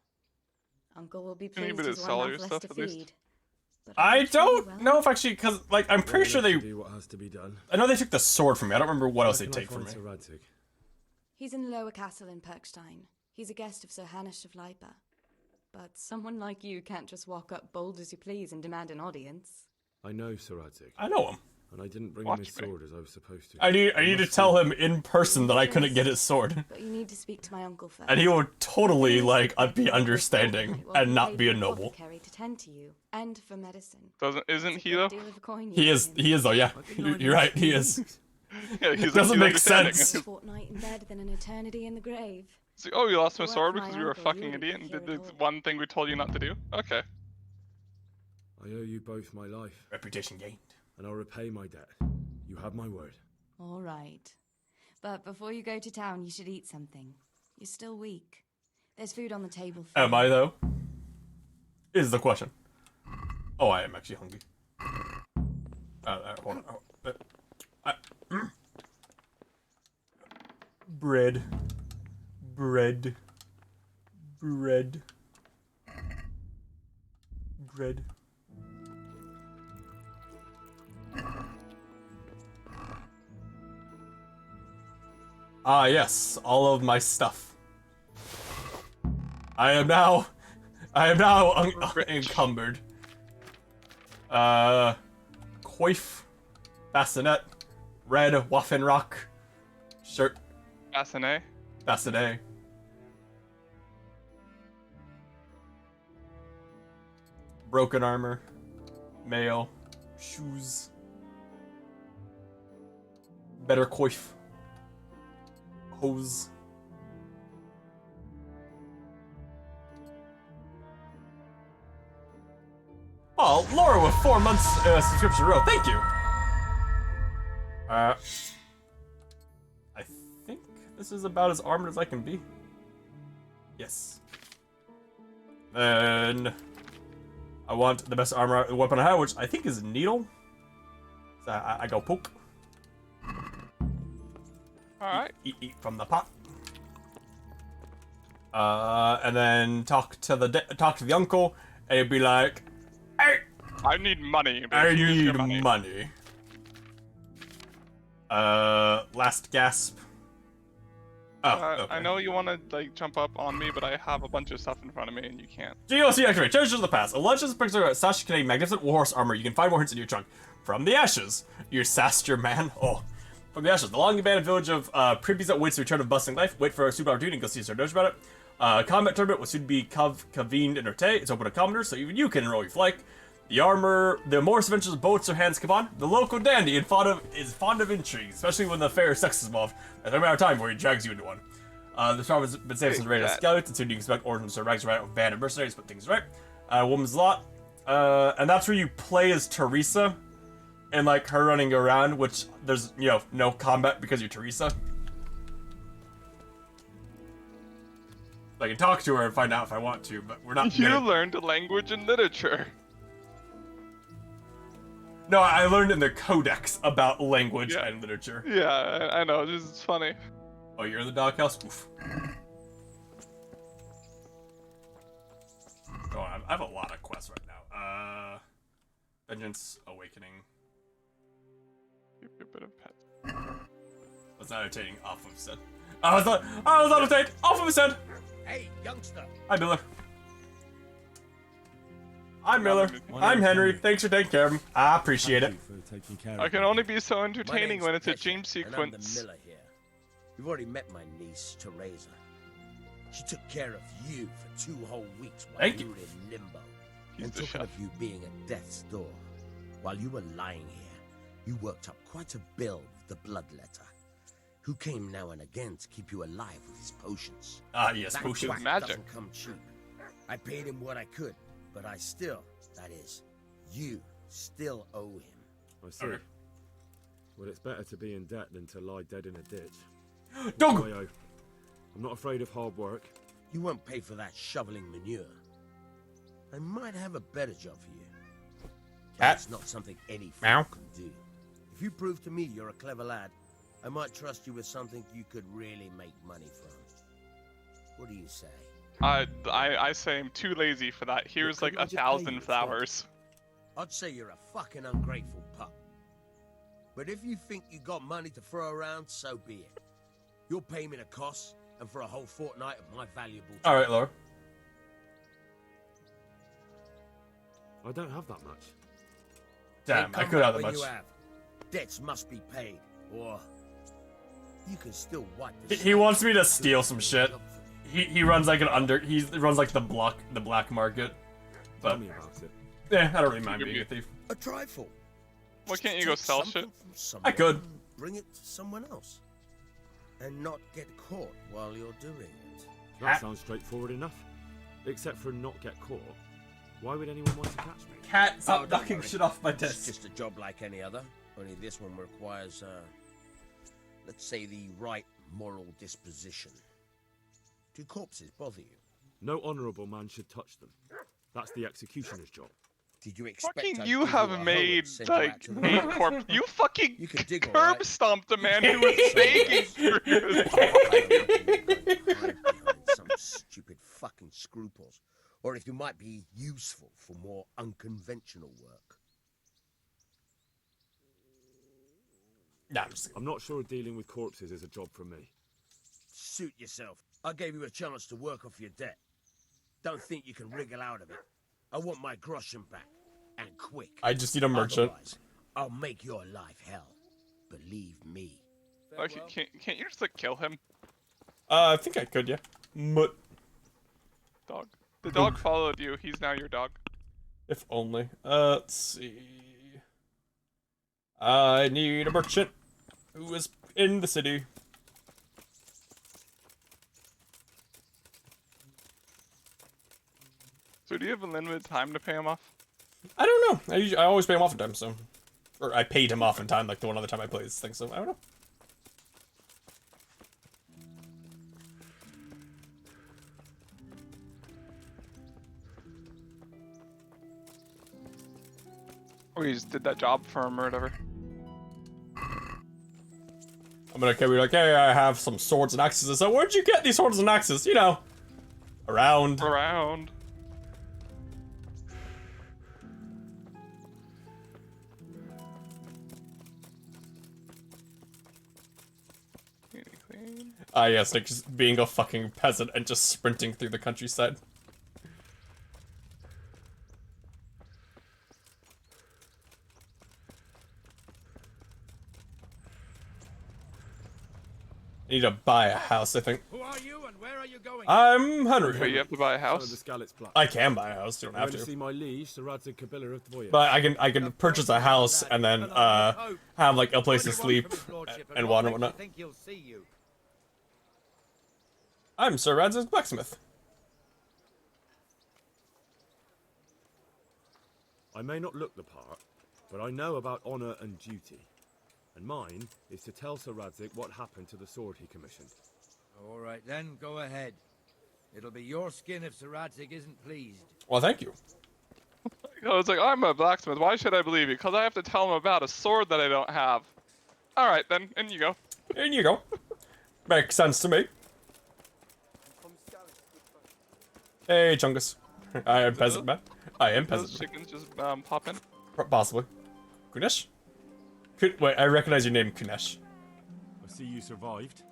Uncle will be pleased he's one enough less to feed. I don't know if actually, because like I'm pretty sure they. Do what has to be done. I know they took the sword from me. I don't remember what else they take from me. He's in the lower castle in Perkstein. He's a guest of Sir Hanush of Leipa. But someone like you can't just walk up bold as you please and demand an audience. I know Sir Radzik. I know him. And I didn't bring him his sword as I was supposed to. I need to tell him in person that I couldn't get his sword. But you need to speak to my uncle first. And he will totally like be understanding and not be a noble. To tend to you and for medicine. Isn't he though? He is though, yeah. You're right, he is. Yeah, it doesn't make sense. A fortnight in bed than an eternity in the grave. It's like, oh, you lost my sword because you were a fucking idiot and did the one thing we told you not to do? Okay. I owe you both my life. Reputation gained. And I'll repay my debt. You have my word. All right. But before you go to town, you should eat something. You're still weak. There's food on the table for Am I, though? Is the question. Oh, I am actually hungry. Hold on. Bread. Bread. Bread. Bread. Ah, yes, all of my stuff. I am now encumbered. Coif, bassinet, red Waffenrock, shirt. Bassinet. Bassinet. Broken armor, mail, shoes. Better coif. Hose. Oh, Laura with 4 months subscription in a row. Thank you. I think this is about as armored as I can be. Yes. Then I want the best armor weapon I have, which I think is needle. So I go poke. Alright. Eat from the pot. And then talk to the uncle, and he'd be like, "Hey, I need money. I Here's need your money. Last gasp. Oh, okay. I know you want to like jump up on me, but I have a bunch of stuff in front of me, and you can't. DLC activate. Treasures of the past. A legend of picture of Sasha Kinney, magnificent warhorse armor. You can find more hints in your trunk. From the ashes. Your Saster man. Oh. From the ashes. The long abandoned village of PEASANT waits the return of bustling life. Wait for a super opportunity and go see Sir Doge about it. Combat tournament will soon be convened in Orte. It's open to commoners, so even you can enroll your flight. The armor, the Morris adventures of boats or hands come on. The local dandy is fond of intrigue, especially when the fair sex is involved. At no matter of time where he drags you into one. The storm has been saved from the raid of scouts, and soon you can expect orders from Sir Rags right with band of mercenaries, put things right. Woman's lot. And that's where you play as Teresa. And like her running around, which there's, you know, no combat because you're Teresa. I can talk to her and find out if I want to, but we're not. You learned language and literature. No, I learned in the codex about language and literature. Yeah, I know. This is funny. Oh, you're in the doghouse? Oof. Oh, I have a lot of quests right now. Vengeance, Awakening. Give you a bit of pet. That's not entertaining. Off of said. I was not entertained. Off of said. Hey, youngster. Hi, Miller. I'm Miller. I'm Henry. Thanks for taking care of him. I appreciate it. I can only be so entertaining when it's a dream And I'm sequence. the Miller here. You've already met my niece, Teresa. She took care of you for 2 whole weeks while Thank you you. were in limbo. He's And the talking chef. of you being at death's door, while you were lying here, you worked up quite a bill with the bloodletter, who came now and again to keep you alive with his potions. Ah, yes, That potions. quack Magic. doesn't come cheap. I paid him what I could, but I still, that is, you still owe him. I see. Well, it's better to be in debt than to lie dead in a ditch. Dog! What do I owe? I'm not afraid of hard work. You won't pay for that shoveling manure. I might have a better job for you. Cat? It's not something any Meow. fool can do. If you prove to me you're a clever lad, I might trust you with something you could really make money from. What do you say? I say I'm too lazy for that. Here's like couldn't I just pay 1,000 you for it? flowers. I'd say you're a fucking ungrateful pup. But if you think you got money to throw around, so be it. You'll pay me the costs and for a whole fortnight of my valuable time. Alright, Laura. I don't have that much. Damn, Then I come could back have that when much. you have. Debts must be paid, or you can still wipe He wants me to steal some shit. He runs like he runs like the black market. But Tell me about it. yeah, I don't really mind being a thief. A trifle. Why can't you go sell shit? I could. Bring it to someone else. And not get caught while you're doing it. That sounds straightforward enough. Except for not get caught. Why would anyone want to catch me? Cat, stop don't knocking worry. shit off my It's desk. just a job like any other. Only this one requires, let's say the right moral disposition. Do corpses bother you? No honourable man should touch them. That's the executioner's job. Did you expect Fucking I'd you give have a hoe made and send you out like to the 8 world? corpse. You fucking You can dig all curb right. stomped a man who was begging for his for more unconventional work? Nah, I'm not sure dealing with corpses is a job for me. Suit yourself. I gave you a chance to work off your debt. Don't think you can wriggle out of it. I want my groschen back, and quick. I just need a merchant. Otherwise, I'll make your life hell. Believe me. Okay, can't you just like kill him? I think I could, yeah. Dog. The dog followed you. He's now your dog. If only. Let's see. I need a merchant who is in the city. So do you have a limited time to pay him off? I don't know. I always pay him off in time, so. Or I paid him off in time, like the one other time I played this thing, so I don't know. Or you just did that job for him or whatever. I'm gonna be like, hey, I have some swords and axes. So where'd you get these swords and axes? You know, around. Around. Ah, yes, like just being a fucking peasant and just sprinting through the countryside. I need to buy a house, I think. Who are you and where are you going? I'm Henry. But you have to buy a house? I can buy a house, you don't have to. See my liege, Sir Radzig Kabila of Dvoya. But I can purchase a house and then have like a place to sleep and water and whatnot. I'm Sir Radzig's blacksmith. I may not look the part, but I know about honor and duty. And mine is to tell Sir Radzig what happened to the sword he commissioned. All right then, go ahead. It'll be your skin if Sir Radzig isn't pleased. Well, thank you. I was like, I'm a blacksmith. Why should I believe you? Because I have to tell him about a sword that I don't have. All right then, in you go. In you go. Makes sense to me. Hey, Chungus. I am peasant man. I am peasant. Those chickens just pop in. Possibly. Kunesh? Wait, I recognize your name, Kunesh. I see you survived.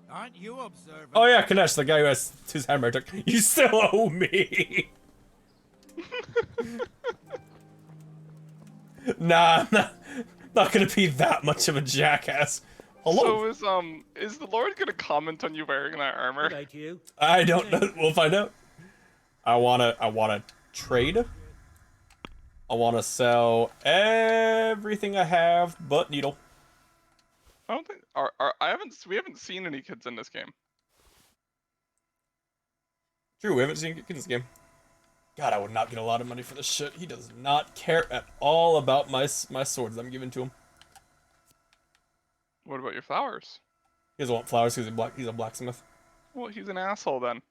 Aren't you observant? Oh yeah, Kunesh, the guy who has his hammer took. You still owe me. Nah, not gonna be that much of a jackass. Hello. So is the Lord gonna comment on you wearing that armor? Good day to you. I don't know. We'll find out. I wanna trade. I wanna sell everything I have but needle. I don't think we haven't seen any kids in this game. True, we haven't seen kids in this game. God, I would not get a lot of money for this shit. He does not care at all about my swords I'm giving to him. What about your flowers? He doesn't want flowers because he's a blacksmith. Well, he's an asshole then.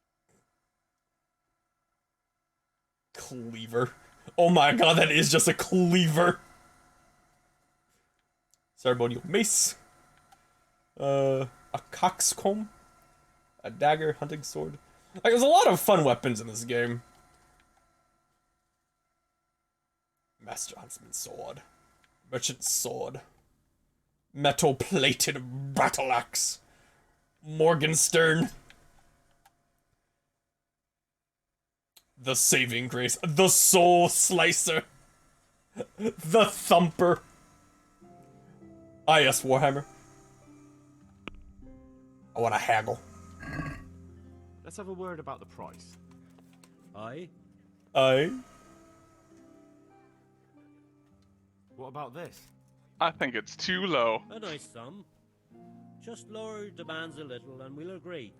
Cleaver. Oh my god, that is just a cleaver. Ceremonial mace. A coxcomb. A dagger, hunting sword. Like, there's a lot of fun weapons in this game. Master Huntsman sword. Merchant sword. Metal-plated battle axe. Morgenstern. The saving grace. The soul slicer. The thumper. Ah yes, Warhammer. I want to haggle. Let's have a word about the price. Aye? Aye? What about this? I think it's too low. A nice sum. Just lower your demands a little and we'll agree.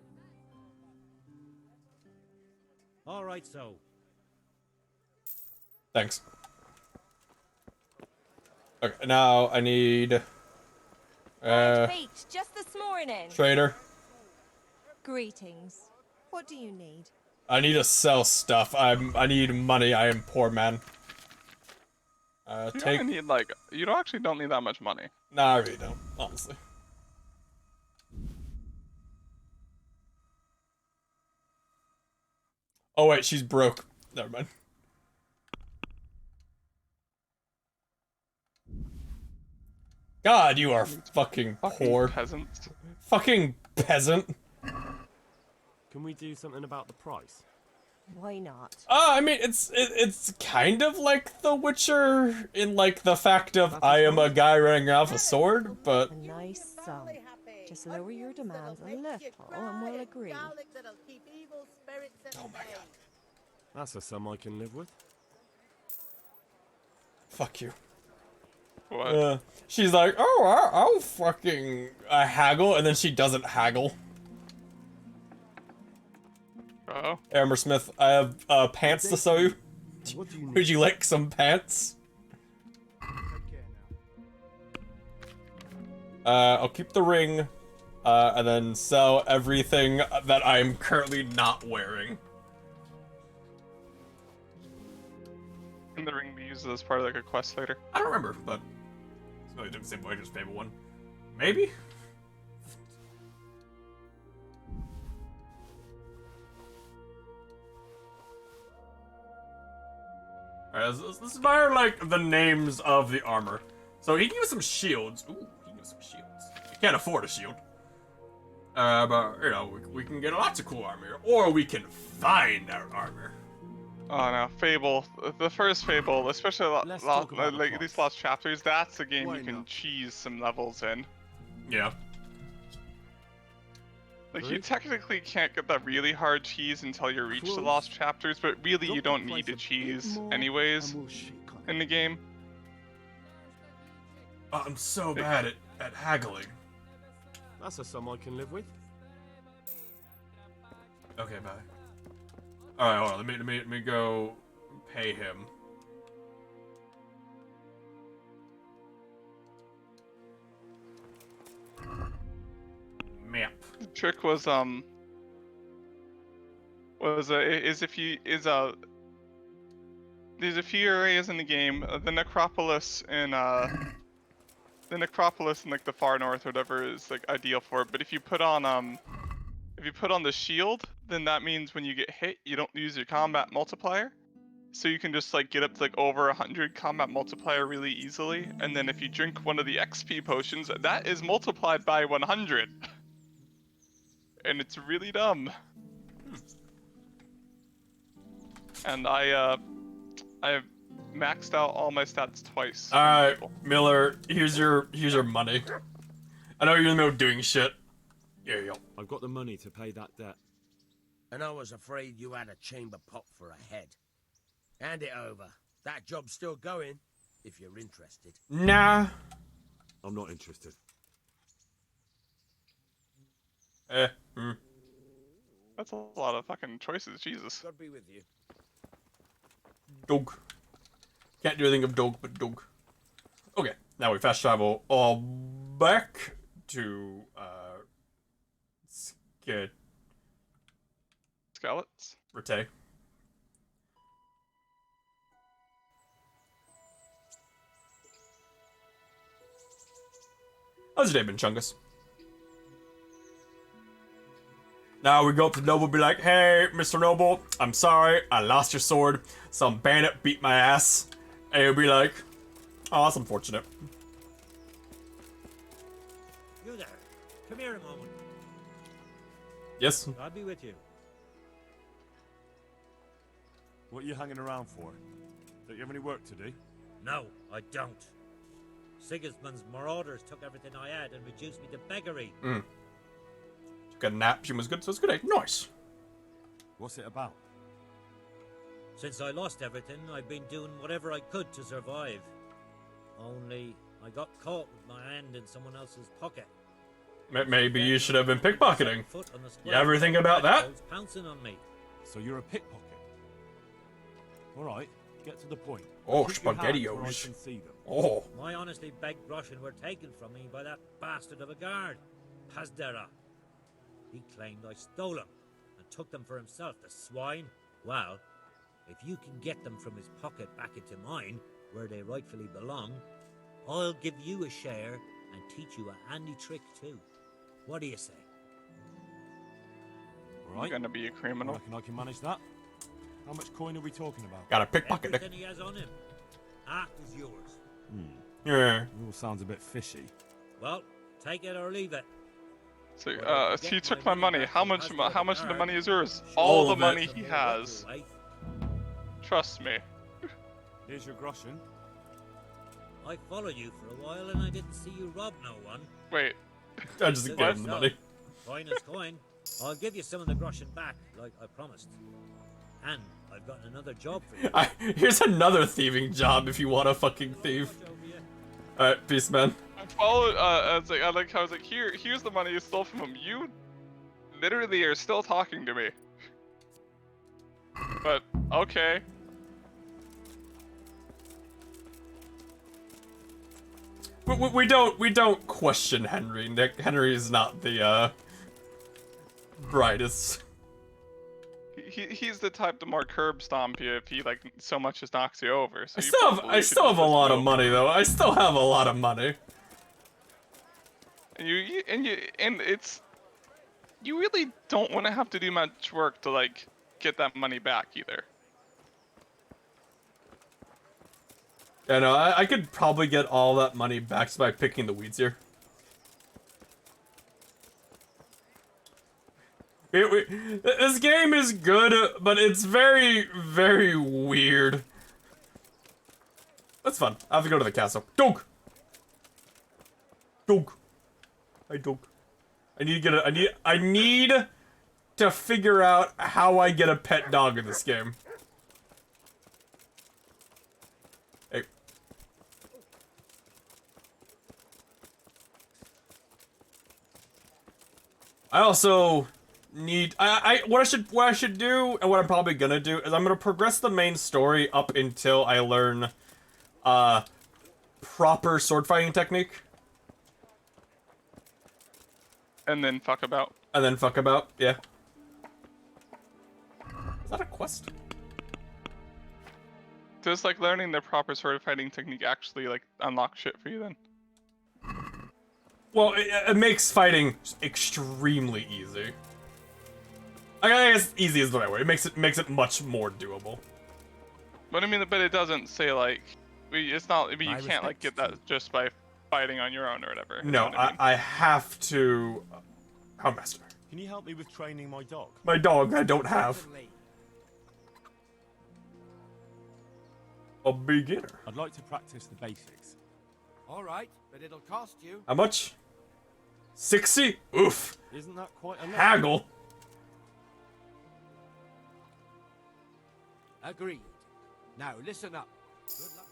All right, so. Thanks. Okay, now I need... Wait, just this morning. Trader. Greetings. What do you need? I need to sell stuff. I need money. I am poor man. You don't need you don't need that much money. Nah, I really don't, honestly. Oh wait, she's broke. Never mind. God, you are fucking poor. Peasants. Fucking peasant. Can we do something about the price? Why not? I mean, it's kind of like The Witcher in like the fact of I am a guy running around with a sword, but A nice sum. Just lower your demands a little and we'll agree. Oh my god. That's a sum I can live with. Fuck you. What? She's like, oh, I'll fucking haggle, and then she doesn't haggle. Oh. Hammersmith, I have pants to sew you. Would you like some pants? I'll keep the ring, and then sell everything that I'm currently not wearing. Can the ring be used as part of like a quest later? I don't remember, but it's really the same way, just favorite one. Maybe? Alright, let's admire, like, the names of the armor. So he can give us some shields. Ooh, he can give us some shields. You can't afford a shield. But, you know, we can get lots of cool armor. Or we can find our armor. Oh no, Fable. The first Fable, especially like these last chapters, that's a game you can cheese some levels in. Yeah. Like, you technically can't get that really hard cheese until you reach the lost chapters, but really you don't need to cheese anyways in the game. Oh, I'm so bad at haggling. That's a sum I can live with. Okay, bye. Alright, hold on, let me go pay him. Map. The trick was there's a few areas in the game, the necropolis and like the far north or whatever is like ideal for it, but if you put on the shield, then that means when you get hit you don't use your combat multiplier, so you can just like get up to like over 100 combat multiplier really easily, and then if you drink one of the XP potions that is multiplied by 100. And it's really dumb. And I maxed out all my stats twice. Alright, Miller, here's your money. I know you're in the middle of doing shit. Here you go. I've got the money to pay that debt. And I was afraid you had a chamber pot for a head. Hand it over. That job's still going, if you're interested. Nah. I'm not interested. That's a lot of fucking choices, Jesus. God be with you. Dog. Can't do anything of dog, but dog. Okay, now we fast travel all back to, Skeleton? Rete. How's your day been, Chungus? Now we go up to Noble, be like, hey, Mr. Noble, I'm sorry, I lost your sword. Some bandit beat my ass. And he'll be like, oh, that's unfortunate. You there. Come here a moment. Yes? I'll be with you. What are you hanging around for? Don't you have any work to do? No, I don't. Sigismund's marauders took everything I had and reduced me to beggary. Got a nap, she was good, so it's good. Nice. What's it about? Since I lost everything, I've been doing whatever I could to survive. Only, I got caught with my hand in someone else's pocket. Maybe you should have been pickpocketing. You ever think about that? Pouncing on me. So you're a pickpocket? Alright, get to the point. Oh, Keep your hands where I SpaghettiOs. can see them. Oh. My honestly begged groschen were taken from me by that bastard of a guard, Pasdera. He claimed I stole them and took them for himself, the swine. Well, if you can get them from his pocket back into mine, where they rightfully belong, I'll give you a share and teach you a handy trick too. What do you say? Right. You're gonna be a criminal. I reckon I can manage that. How much coin are we talking about? Got a pickpocket. Everything he has on him. Half is yours. Yeah. It all sounds a bit fishy. Well, take it or leave it. So, he took my money. How much of the money is yours? All All the of it. money he has. Trust me. Here's your groschen. I followed you for a while and I didn't see you rob no one. Wait. I just gave him the money. Coin is coin. I'll give you some of the groschen back, like I promised. And I've got another job for you. Here's another thieving job if you want to fucking thieve. Alright, peace, man. I followed, I was like, here's the money you stole from him. You literally are still talking to me. But, okay. We don't question Henry. Henry is not the brightest. He's the type to more curb stomp you if he like so much as knocks you over. So I still have a lot of money though. I still have a lot of money. And you really don't want to have to do much work to like get that money back either. Yeah, no, I could probably get all that money back just by picking the weeds here. This game is good, but it's very, very weird. That's fun. I have to go to the castle. Dog! Dog. Hey, dog. I need to get I need to figure out how I get a pet dog in this game. Hey. I also need what I should do, and what I'm probably gonna do is I'm gonna progress the main story up until I learn proper sword fighting technique. And then fuck about. And then fuck about, yeah. Is that a quest? Does like learning the proper sword fighting technique actually like unlock shit for you then? Well, it makes fighting extremely easy. I guess easy is the right word. It makes it much more doable. But I mean, but it doesn't say like it's not. I mean, you can't like get that just by fighting on your own or whatever. You know No, what I mean? I have to. Houndmaster. Can you help me with training my dog? My dog, I don't have. A beginner. I'd like to practice the basics. All right, but it'll cost you. How much? 60? Oof. Isn't that quite a lot? Haggle. Agreed. Now listen up. Good luck.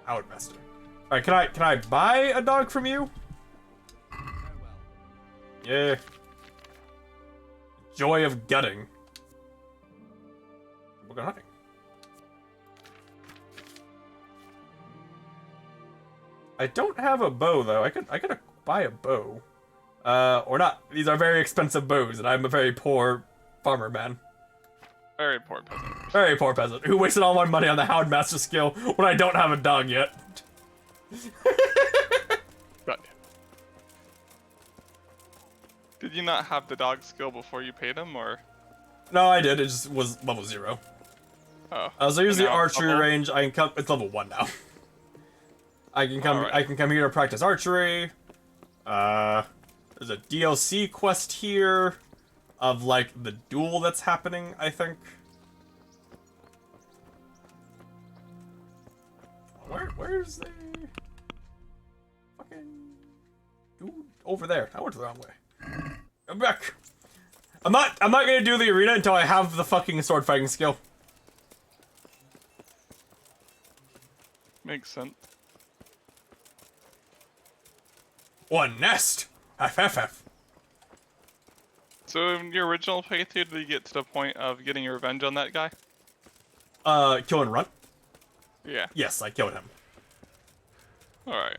Houndmaster. Alright, can I buy a dog from you? Yeah. Joy of gutting. We're going hunting. I don't have a bow though. I could buy a bow. Or not. These are very expensive bows, and I'm a very poor farmer man. Very poor peasant. Very poor peasant who wasted all my money on the Houndmaster skill when I don't have a dog yet. Right. Did you not have the dog skill before you paid him, or? No, I did. It just was level 0. Oh. So here's the Now archery level? range. I can come. It's level 1 now. I can come. Alright. I can come here to practice archery. There's a DLC quest here of like the duel that's happening, I think. Where's the fucking dude over there? I went the wrong way. I'm back. I'm not gonna do the arena until I have the fucking sword fighting skill. Makes sense. One nest. FFF. So in your original playthrough, did you get to the point of getting your revenge on that guy? Kill and run? Yeah. Yes, I killed him. Alright.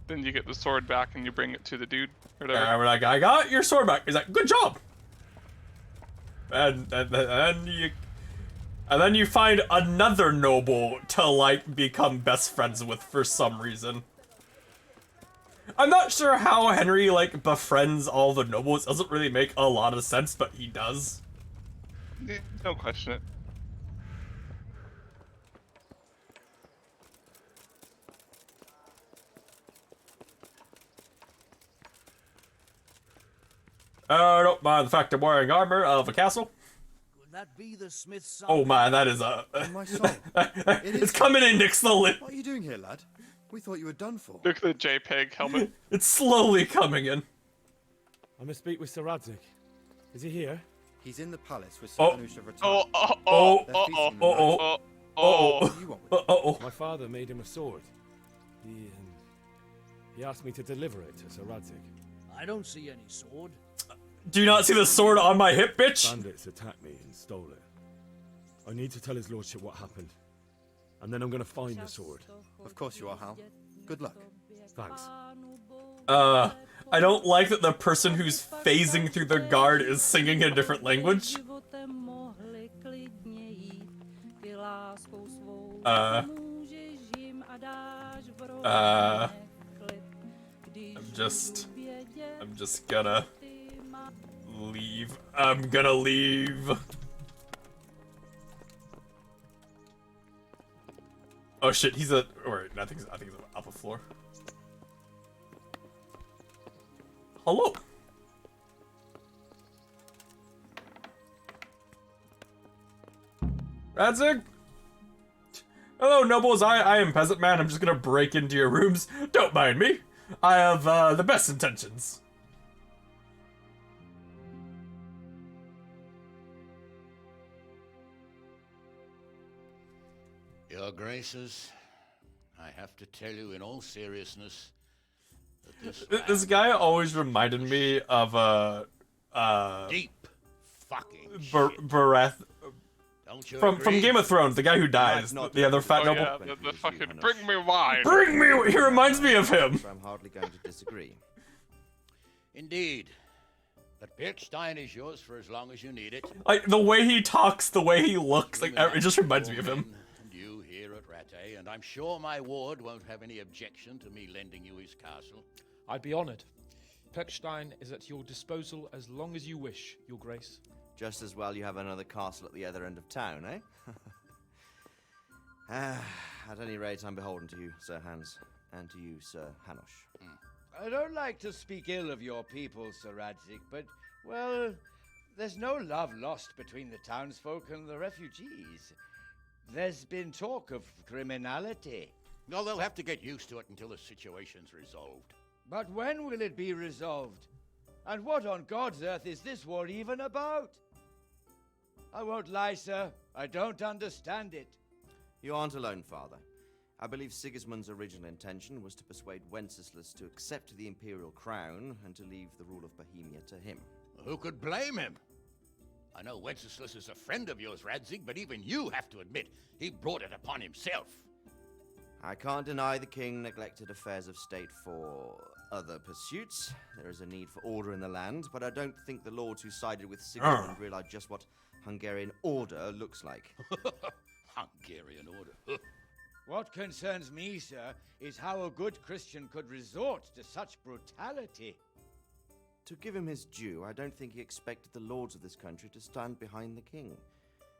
Then you get the sword back and you bring it to the dude, or whatever. We're like, I got your sword back. He's like, good job. And then you find another noble to like become best friends with for some reason. I'm not sure how Henry like befriends all the nobles. It doesn't really make a lot of sense, but he does. Don't question it. Don't mind the fact I'm wearing armor of a castle. Could that be the Smith's son? Oh man, that is a... My son. It's coming in, Nick, slowly. What are you doing here, lad? We thought you were done for. Look at the JPEG helmet. It's slowly coming in. I must speak with Sir Radzig. Is he here? He's in the palace with Sir Anusha My father made him a sword. He asked me to deliver it to Sir Radzig. I don't see any sword. Do you not see the sword on my hip, bitch? Bandits attacked me and stole it. I need to tell his lordship what happened. And then I'm gonna find the sword. Of course you are, Hal. Good luck. Thanks. I don't like that the person who's phasing through the guard is singing a different language. I'm just gonna leave. I'm gonna leave. Oh shit, he's a... Wait, I think he's up a floor. Hello. Radzig? Hello, nobles. I am Peasant Man. I'm just gonna break into your rooms. Don't mind me. I have the best intentions. Your Graces, I have to tell you in all seriousness that This guy always reminded me of deep fucking Bareth from Game of Thrones, the guy who dies, the other fat noble. Yeah, the fucking bring me wine. Bring me. He reminds me of him. I'm hardly going to disagree. Indeed. But Birkstein is yours for as long as you need it. Like the way he talks, the way he looks, like it just reminds me of him. And you here at Rattay, and I'm sure my ward won't have any objection to me lending you his castle. I'd be honored. Perkstein is at your disposal as long as you wish, Your Grace. Just as well you have another castle at the other end of town, eh? At any rate, I'm beholden to you, Sir Hans, and to you, Sir Hanush. I don't like to speak ill of your people, Sir Radzig, but, well, there's no love lost between the townsfolk and the refugees. There's been talk of criminality. No, they'll have to get used to it until the situation's resolved. But when will it be resolved? And what on God's earth is this war even about? I won't lie, sir. I don't understand it. You aren't alone, Father. I believe Sigismund's original intention was to persuade Wenceslas to accept the imperial crown and to leave the rule of Bohemia to him. Who could blame him? I know Wenceslas is a friend of yours, Radzig, but even you have to admit he brought it upon himself. I can't deny the king neglected affairs of state for other pursuits. There is a need for order in the land, but I don't think the lords who sided with Sigismund realize just what Hungarian order looks like. Hungarian order? What concerns me, sir, is how a good Christian could resort to such brutality. To give him his due, I don't think he expected the lords of this country to stand behind the king.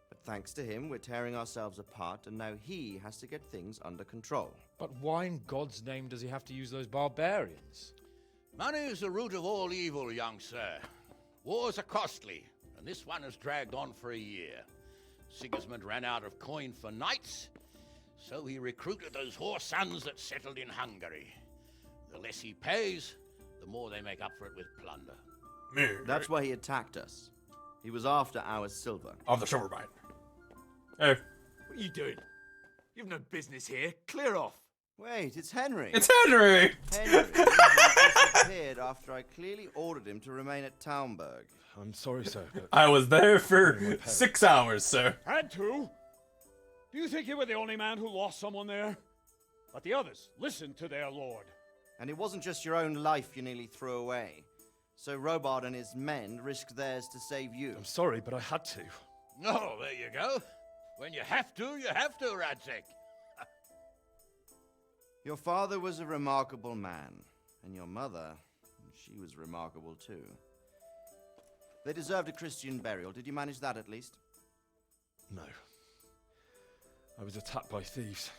But thanks to him, we're tearing ourselves apart, and now he has to get things under control. But why in God's name does he have to use those barbarians? Money is the root of all evil, young sir. Wars are costly, and this one has dragged on for a year. Sigismund ran out of coin for knights, so he recruited those whore sons that settled in Hungary. The less he pays, the more they make up for it with plunder. That's why he attacked us. He was after our silver. Of the silver mine. Hey. What are you doing? You've no business here. Clear off. Wait, it's Henry. It's Henry! Henry disappeared after I clearly ordered him to remain at Townburg. I'm sorry, sir. But I was there for 6 hours, sir. Had to? Do you think you were the only man who lost someone there? But the others listened to their lord. And it wasn't just your own life you nearly threw away. So Robard and his men risked theirs to save you. I'm sorry, but I had to. Oh, there you go. When you have to, Radzig. Your father was a remarkable man, and your mother, she was remarkable too. They deserved a Christian burial. Did you manage that at least? No. I was attacked by thieves.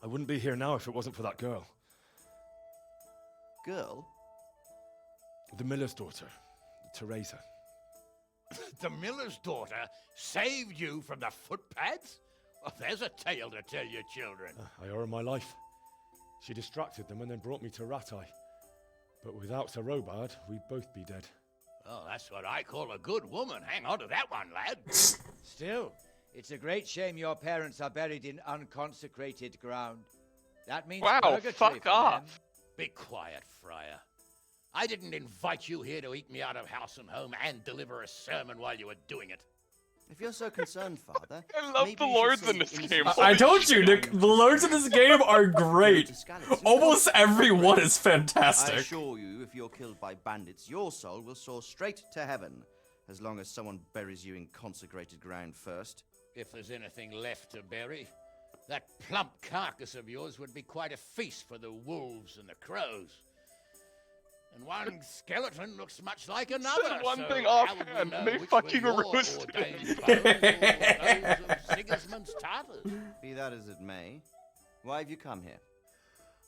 I wouldn't be here now if it wasn't for that girl. Girl? The miller's daughter. to raise her. The miller's daughter saved you from the footpads? Well, there's a tale to tell your children. I owe her my life. She distracted them and then brought me to Ratai. But without Sir Robard, we'd both be dead. Oh, that's what I call a good woman. Hang on to that one, lad. Still, it's a great shame your parents are buried in unconsecrated ground. That means Wow, purgatory fuck for off. them. Be quiet, Friar. I didn't invite you here to eat me out of house and home and deliver a sermon while you were doing it. If you're so concerned, Father, I love the lords in this game. I told you, Nick, the lords in this game are great. Almost everyone is I fantastic. assure you, if you're killed by bandits, your soul will soar straight to heaven, as long as someone buries you in consecrated ground first. If there's anything left to bury, that plump carcass of yours would be quite a feast for the wolves and the crows. And one skeleton looks much like another. Said one so thing how would offhand, we and know they which fucking were your roasted ordained him. bones or those of Sigismund's Tartars? Be that as it may, why have you come here?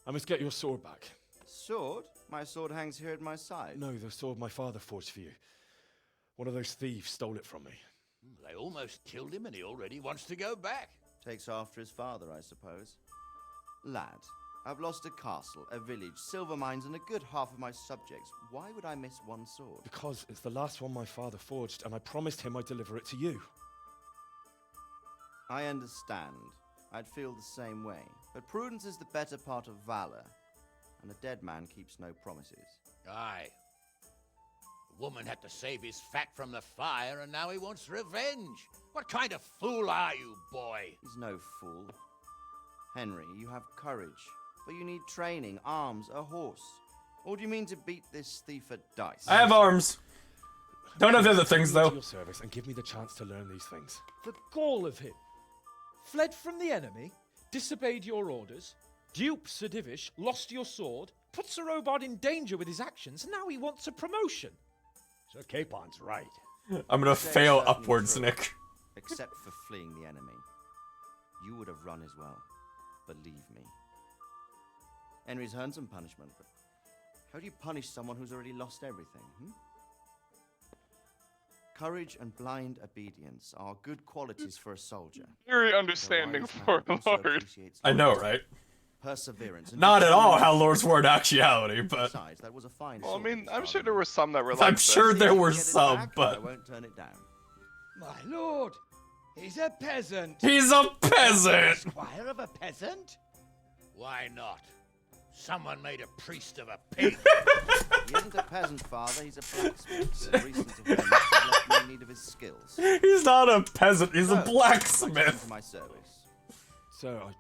I must get your sword back. Sword? My sword hangs here at my side. No, the sword my father forged for you. One of those thieves stole it from me. They almost killed him and he already wants to go back. Takes after his father, I suppose. Lad, I've lost a castle, a village, silver mines, and a good half of my subjects. Why would I miss one sword? Because it's the last one my father forged, and I promised him I'd deliver it to you. I understand. I'd feel the same way. But prudence is the better part of valor, and a dead man keeps no promises. Aye. The woman had to save his fat from the fire, and now he wants revenge. What kind of fool are you, boy? He's no fool. Henry, you have courage, but you need training, arms, a horse. Or do you mean to beat this thief at dice? I have arms. Don't have the other things, Take me to though. your service and give me the chance to learn these things. The gall of him. Fled from the enemy, disobeyed your orders, duped Sir Divish, lost your sword, put Sir Robard in danger with his actions, and now he wants a promotion. Sir Capon's right. I'm gonna Say fail certainly upwards, true, Nick. Except for fleeing the enemy. You would have run as well. Believe me. Henry's earned some punishment, but how do you punish someone who's already lost everything, Courage and blind obedience are good qualities for a soldier. Very understanding for lords. I know, right? Perseverance. and Not at all how determination. lords were in actuality, but Besides, that was a fine Well, I sword mean, his I'm sure father there were some that were like I'm this. sure there were Get it some, back, I but won't turn it down. My lord, he's a peasant. he's a peasant. Squire of a peasant? Why not? Someone made a priest of a pig. He isn't a peasant, father. He's a blacksmith. The recent events have left me in need of his skills. He's not a peasant. He's a So, I'd like to blacksmith. enter my service. So,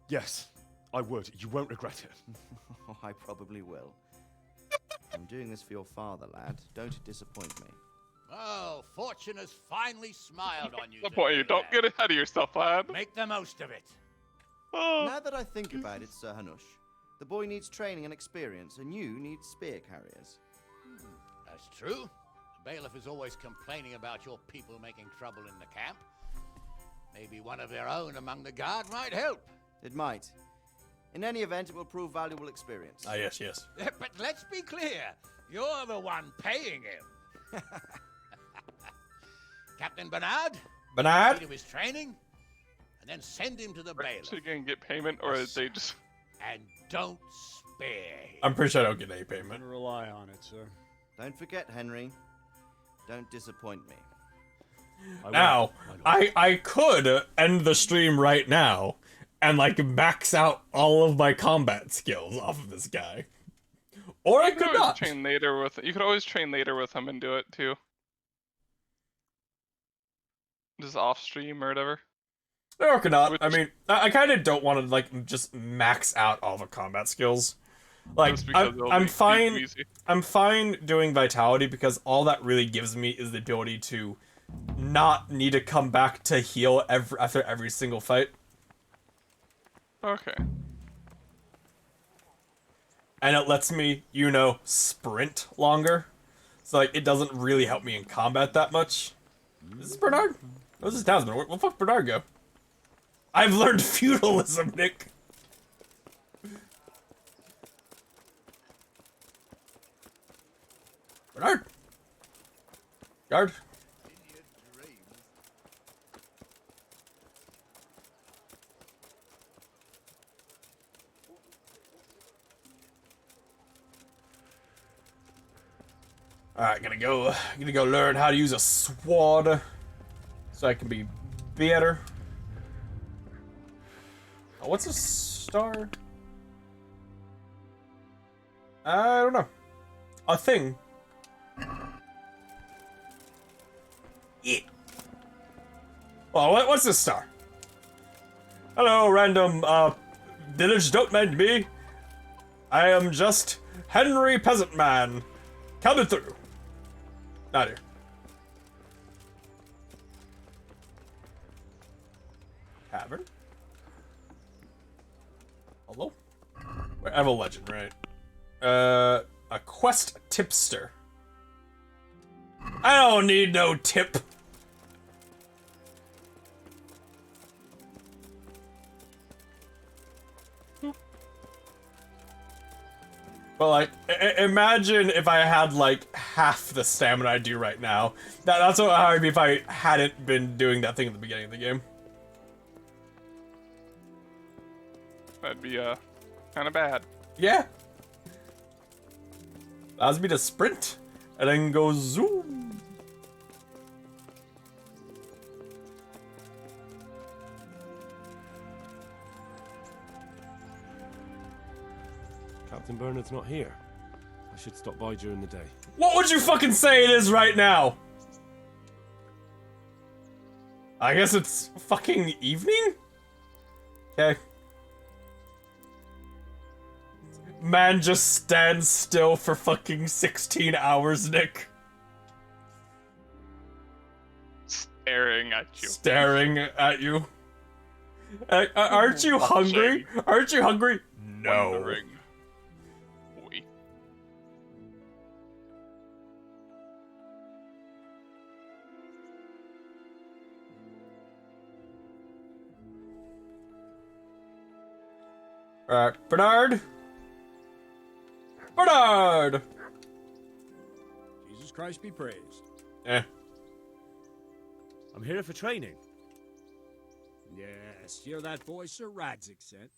yes, I would. You won't regret it. Oh, I probably will. I'm doing this for your father, lad. Don't disappoint me. Oh, fortune has finally smiled on you. The point, you don't get ahead of yourself, lad. Make the most of it. Oh. Now that I think about it, Sir Hanush, the boy needs training and experience, and you need spear carriers. That's true. The bailiff is always complaining about your people making trouble in the camp. Maybe one of their own among the guard might help. It might. In any event, it will prove valuable experience. Ah, yes, yes. But let's be clear. You're the one paying him. Captain Bernard? Bernard? Lead him his training, and then send him to the bailiff. So you can get payment, or they just... And don't spare him. I'm pretty sure I don't get any payment. Rely on it, sir. Don't forget, Henry. Don't disappoint me. Now, I could end the stream right now and like max out all of my combat skills off of this guy. Or I You could always not. train later with. You could always train later with him and do it too. Just off stream or whatever. Or I could not. I mean, I kind of don't want to like just max out all the combat skills. Like Just because it'll I'm be fine. easy. I'm fine doing vitality because all that really gives me is the ability to not need to come back to heal after every single fight. Okay. And it lets me, you know, sprint longer. So like it doesn't really help me in combat that much. This is Bernard. Oh, this is Townsman. Where the fuck Bernard go? I've learned feudalism, Nick. Bernard! Guard! Alright, gonna go learn how to use a sword so I can be better. Oh, what's a star? I don't know. A thing. Yeah. Oh, what's this star? Hello, random village, don't mind me. I am just Henry Peasant Man. Coming through. Not here. Tavern? Hello? I have a legend, right? A quest tipster. I don't need no tip. But like, imagine if I had like half the stamina I do right now. That's how it would be if I hadn't been doing that thing at the beginning of the game. That'd be kind of bad. Yeah. Allows me to sprint and then go zoom. Captain Bernard's not here. I should stop by during the day. What would you fucking say it is right now? I guess it's fucking evening? Okay. Man just stands still for fucking 16 hours, Nick. Staring at you. Staring at you. Aren't you hungry? Aren't you hungry? No. Wondering. Boy. Alright, Bernard. Bernard! Jesus Christ be praised. Eh. I'm here for training. Yes, you're that boy Sir Radzik sent.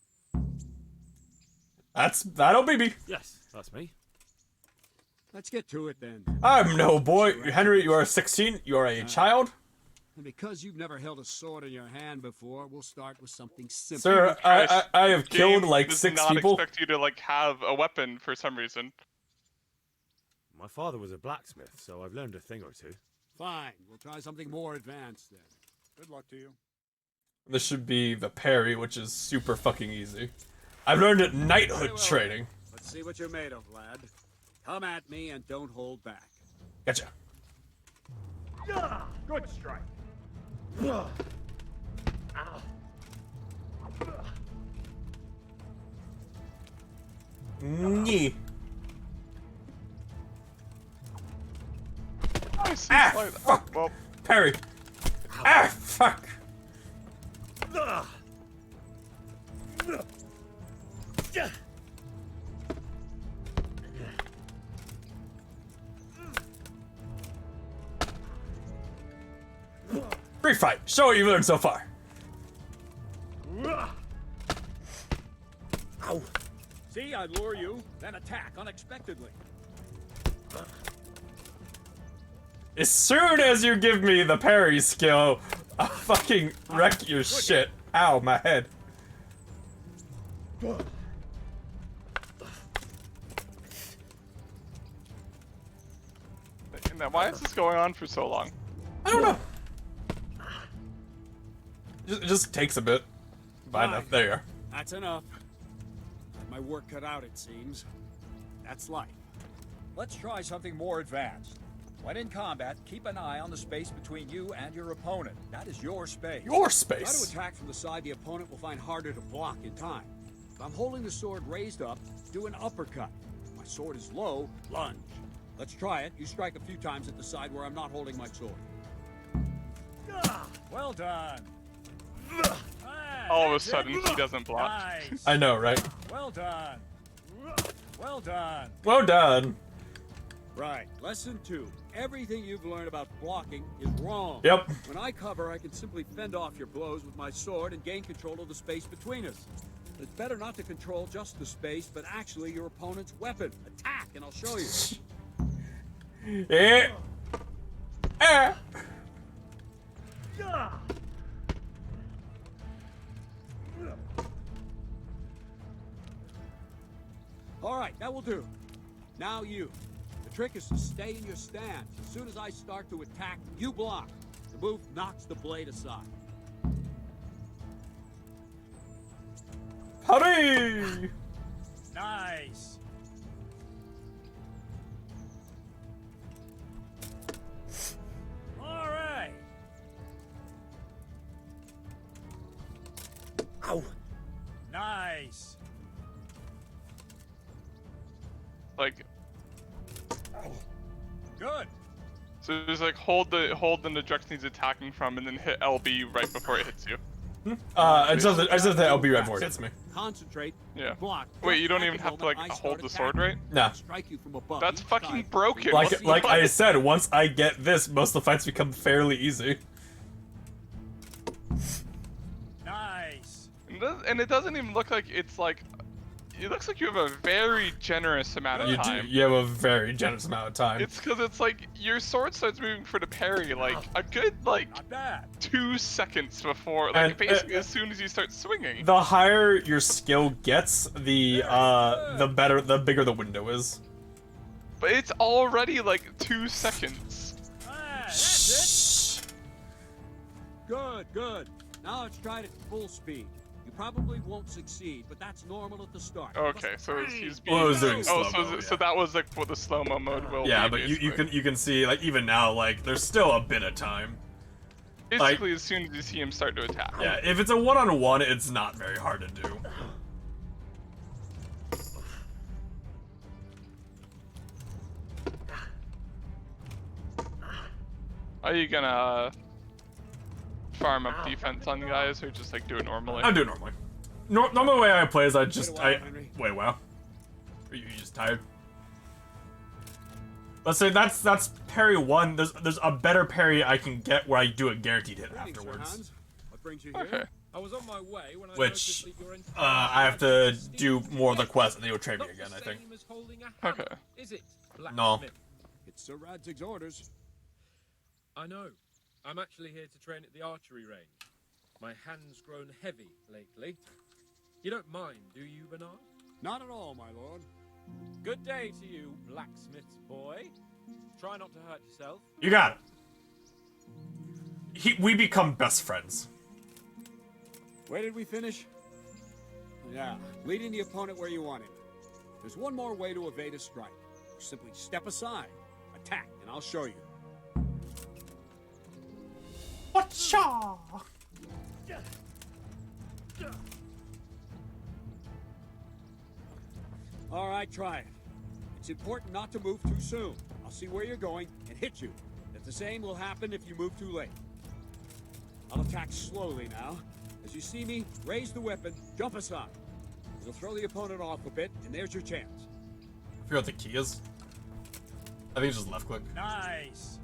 That'll be me. Yes, that's me. Let's get to it then. I'm no boy. Henry, you are 16. You are a child. And because you've never held a sword in your hand before, we'll start with something simple. Sir, I have killed like does 6 not people. expect you to like have a weapon for some reason. My father was a blacksmith, so I've learned a thing or two. Fine, we'll try something more advanced then. Good luck to you. This should be the parry, which is super fucking easy. I've learned it knighthood Very well, training. Let's see what you're made of, lad. Come at me and don't hold back. Gotcha. Good strike. Nyeh. Ah, fuck. Well, Parry. Ah, fuck. Free fight. Show what you've learned so far. Ow. See, I lure you, then attack unexpectedly. As soon as you give me the parry skill, I'll fucking wreck your shit. Ow, my head. now why is this going on for so long? I don't know. It just takes a bit. Fine enough. There you are. That's enough. Had my work cut out, it seems. That's life. Let's try something more advanced. When in combat, keep an eye on the space between you and your opponent. That is your space. Your space? Try to attack from the side the opponent will find harder to block in time. If I'm holding the sword raised up, do an uppercut. If my sword is low, lunge. Let's try it. You strike a few times at the side where I'm not holding my sword. Well done. All of a sudden, he doesn't block. Nice. I know, right? Well done. Well done. Well done. Right. Lesson 2. Everything you've learned about blocking is wrong. Yep. When I cover, I can simply fend off your blows with my sword and gain control of the space between us. It's better not to control just the space, but actually your opponent's weapon. Attack, and I'll show you. Yeah. All right, that will do. Now you. The trick is to stay in your stance. As soon as I start to attack, you block. The move knocks the blade aside. Hurry! Nice. All right. Ow. Nice. Like, good. So just like hold the direction he's attacking from, and then hit LB right before it hits you. I just have the LB right before it hits me. Concentrate. Yeah. Block. Wait, you don't even have to like hold the sword, right? Nah. Strike you from above. That's fucking broken. Like I said, once I get this, most of the fights become fairly easy. Nice. And it doesn't even look like it's like. It looks like you have a very generous amount of time. You have a very generous amount of time. It's because it's like your sword starts moving for the parry like a good like 2 seconds before, like And, basically as soon as you start swinging. The higher your skill gets, the bigger the window is. But it's already like 2 seconds. That's it. Good, good. Now let's try it at full speed. You probably won't succeed, but that's normal at the start. Okay, so he's being. Well, it was doing slow-mo, so that was like what the slow-mo mode will Yeah, be. but you can see, like, even now, like, there's still a bit of time. Basically, as soon as you see him start to attack. Yeah, if it's a one-on-one, it's not very hard to do. Are you gonna farm up defense on guys, or just like do it normally? I do it normally. Normally the way I play is wait a while. Are you just tired? Let's say that's parry 1. There's a better parry I can get where I do a guaranteed hit afterwards. What brings you here? Okay. I was on my way when I Which I have to do more of the quest and they will train me again, I think. Okay. Is it? No. It's Sir Radzig's orders. I know. I'm actually here to train at the archery range. My hand's grown heavy lately. You don't mind, do you, Bernard? Not at all, my lord. Good day to you, blacksmith's boy. Try not to hurt yourself. You got it. We become best friends. Where did we finish? Yeah, leading the opponent where you want him. There's one more way to evade a strike. Simply step aside, attack, and I'll show you. Whatcha? All right, try it. It's important not to move too soon. I'll see where you're going and hit you. But the same will happen if you move too late. I'll attack slowly now. As you see me, raise the weapon, jump aside. It'll throw the opponent off a bit, and there's your chance. I forgot what the key is. I think it's just left click. Nice.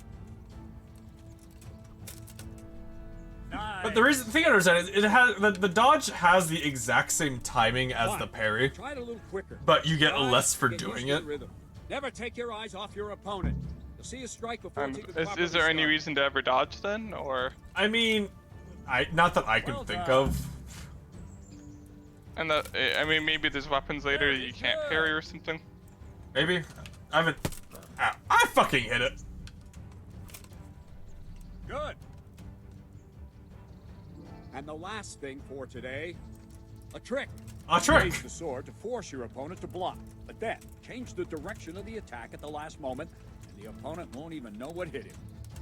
But the thing I understand is it has the dodge has the exact same timing as the parry. Try it a little quicker. But you get Try less for to get doing used to it. the rhythm. Never take your eyes off your opponent. You'll see a strike before it's even properly Is there any started. reason to ever dodge then, or? I mean, not that I can think of. And that I mean, maybe there's weapons later that you can't parry or something. Maybe. I haven't. I fucking hit it. Good. And the last thing for today, a trick. A trick. Raise the sword to force your opponent to block, but then change the direction of the attack at the last moment, and the opponent won't even know what hit him.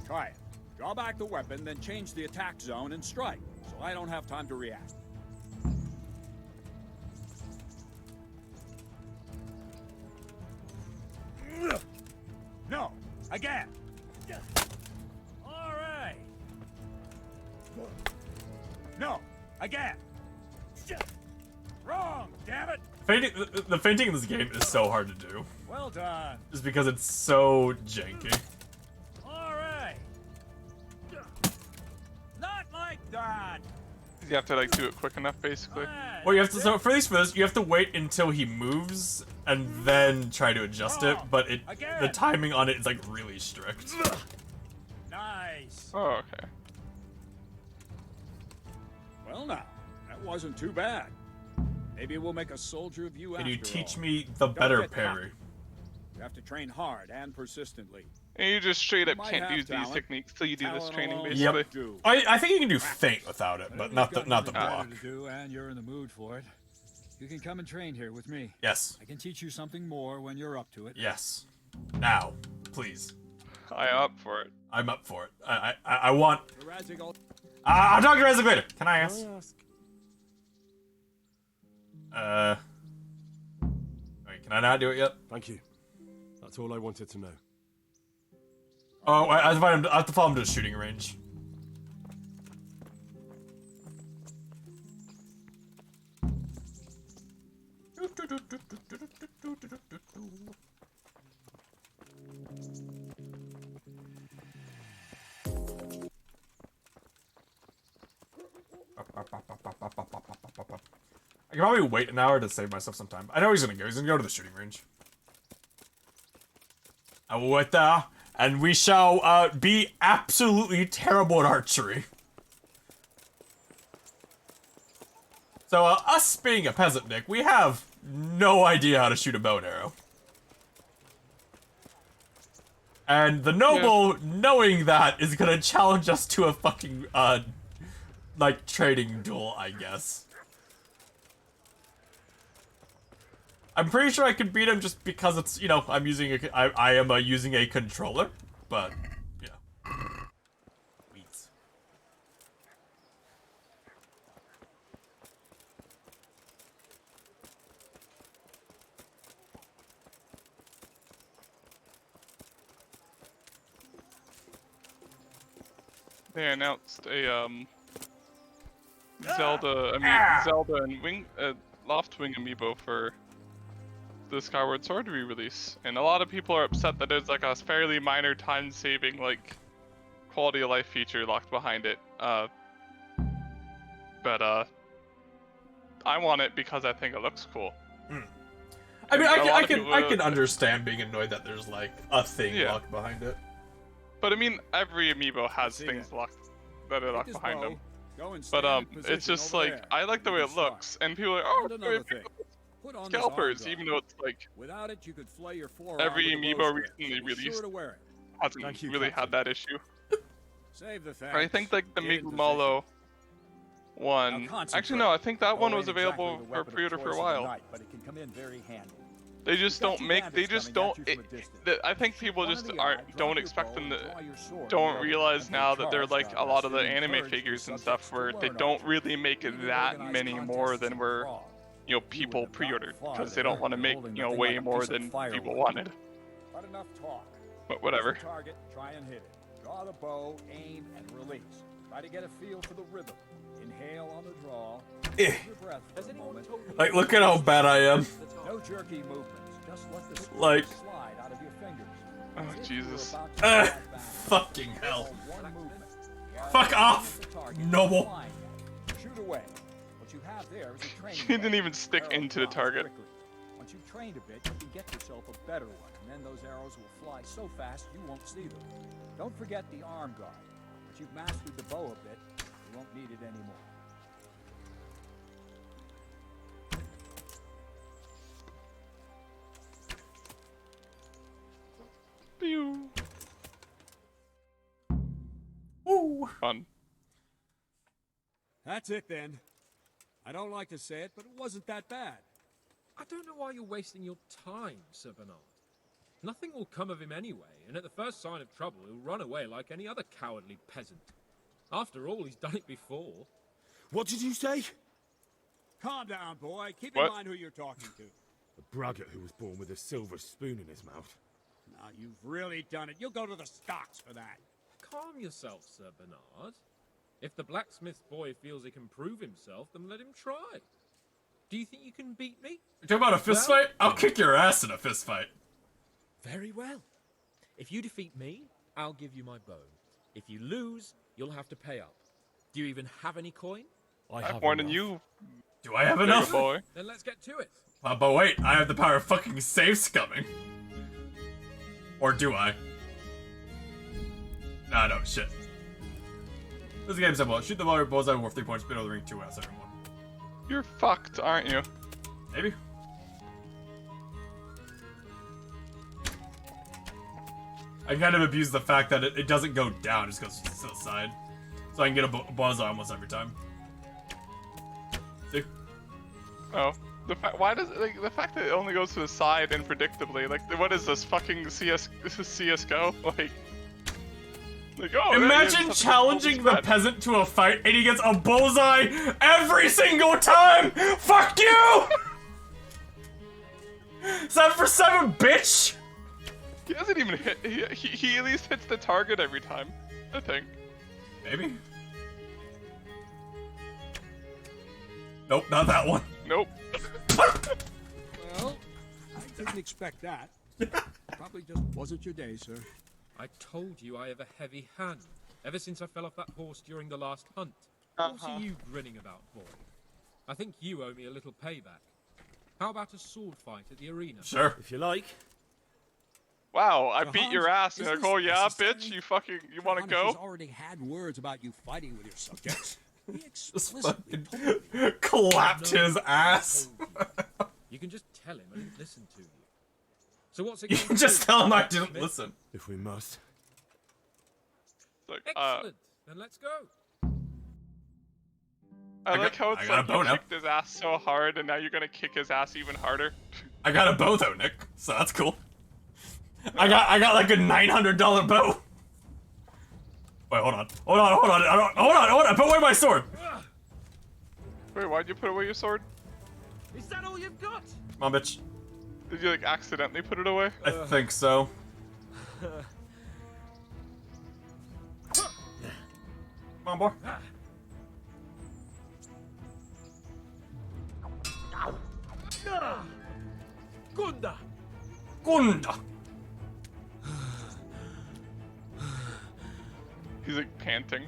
Try it. Draw back the weapon, then change the attack zone and strike, so I don't have time to react. No, again. All right. No, again. Wrong, damn it. The fainting in this game is so hard to do. Well done. Just because it's so janky. All right. Not like that. You have to like do it quick enough, basically. Well, you have to. So for this, you have to wait until he moves and then try to adjust it. But the timing on it is like really strict. Nice. Oh, okay. Well, now that wasn't too bad. Maybe we'll make a soldier of you. Can you after teach all. me the Don't better get parry? cocky. You have to train hard and persistently. And you just straight up You might can't have use these talent. techniques till you do this Talent training, alone basically. won't do. I think you can do feint without it, but not the Better block. to do, and you're in the mood for it. You can come and train here with me. Yes. I can teach you something more when you're up to it. Yes. Now, please. I'm up for it. I'm up for it. I want. Radzic, I'll talk to Radzic later. Can I ask? Wait, can I not do it yet? Thank you. That's all I wanted to know. Oh, I have to follow him to the shooting range. I can probably wait an hour to save myself some time. I know he's gonna go. He's gonna go to the shooting range. I will wait there, and we shall be absolutely terrible at archery. So, us being a peasant, Nick, we have no idea how to shoot a bow and arrow. And the noble, knowing that, is gonna challenge us to a fucking, like, trading duel, I guess. I'm pretty sure I could beat him just because it's, you know, I'm using I am using a controller, but, yeah. Weeds. They announced a Zelda and Loftwing amiibo for the Skyward Sword re-release, and a lot of people are upset that there's like a fairly minor time-saving like quality of life feature locked behind it. But I want it because I think it looks cool. I mean, I I can understand being annoyed that there's like a thing locked behind it. But I mean, every amiibo has things locked that are locked behind them. But it's just like I like the way it looks, and people are like, oh, scalpers, even though it's like without it, you could flay your forearm every with a amiibo bowstring, recently so be released sure to wear it. hasn't really had that issue. Save the I think like the Migmalo one. Actually, no, I think that one was available for pre-order for a while. But it can come in very handy. They just don't make. They just don't. I think people just don't expect them to. Don't realize now that they're like a lot of the anime figures and stuff, where they don't really make that many more than were, you know, people pre-ordered, because they don't want to make, you know, way more than people wanted. Not enough talk. But whatever. Target, try and hit it. Draw the bow, aim, and release. Try to get a feel for the rhythm. Inhale on the draw. Hold your breath for a moment. Like, look at how bad I am. No jerky movements. Just let the Like, slide out of your fingers. Oh Jesus. Fucking hell. Fuck off, noble. Shoot away. What you have there is a training. He didn't even stick into the target. Once you've trained a bit, you can get yourself a better one, and then those arrows will fly so fast you won't see them. Don't forget the arm guard. Once you've mastered the bow a bit, you won't need it anymore. Pew. Woo. Fun. That's it then. I don't like to say it, but it wasn't that bad. I don't know why you're wasting your time, Sir Bernard. Nothing will come of him anyway, and at the first sign of trouble, he'll run away like any other cowardly peasant. After all, he's done it before. What did you say? Calm down, boy. Keep in mind who you're talking to. A braggart who was born with a silver spoon in his mouth. Now, you've really done it. You'll go to the stocks for that. Calm yourself, Sir Bernard. If the blacksmith's boy feels he can prove himself, then let him try. Do you think you can beat me? You talking about a fist fight? I'll kick your ass in a fist fight. Very well. If you defeat me, I'll give you my bow. If you lose, you'll have to pay up. Do you even have any coin? I have more than you. Do I have enough? Boy. Then let's get to it. But wait, I have the power of fucking save scumming. Or do I? Nah, no, shit. This game's simple. Shoot the ball or bullseye worth 3 points, spin over the ring 2 out, 7-1. You're fucked, aren't you? Maybe. I kind of abuse the fact that it doesn't go down, it just goes to the side. So I can get a bullseye almost every time. See? Oh. Why does the fact that it only goes to the side predictably? Like, what is this fucking This is CS:GO? Like oh, imagine challenging the peasant to a fight and he gets a bullseye every single time. Fuck you! 7 for 7, bitch. He doesn't even hit. He at least hits the target every time. I think. Maybe. Nope, not that one. Nope. Well, I didn't expect that. Probably just wasn't your day, sir. I told you I have a heavy hand. Ever since I fell off that horse during the last hunt. What are you grinning about, boy? I think you owe me a little payback. How about a sword fight at the arena? Sure. If you like. Wow, I beat your ass. And you're like, oh yeah, bitch, you wanna go? He's already had words about you fighting with your subjects. He explicitly Clapped his ass. You can just tell him I didn't listen to you. So what's it You can just tell him I didn't listen. If we must. Like, excellent. Then let's go. I like how it's like bow you now. kicked his ass so hard, and now you're gonna kick his ass even harder. I got a bow though, Nick, so that's cool. I got like a $900 bow. Wait, hold on. Hold on. I put away my sword. Wait, why'd you put away your sword? Is that all you've got? Come on, bitch. Did you like accidentally put it away? I think so. Come on, boy. Gunda. He's like panting.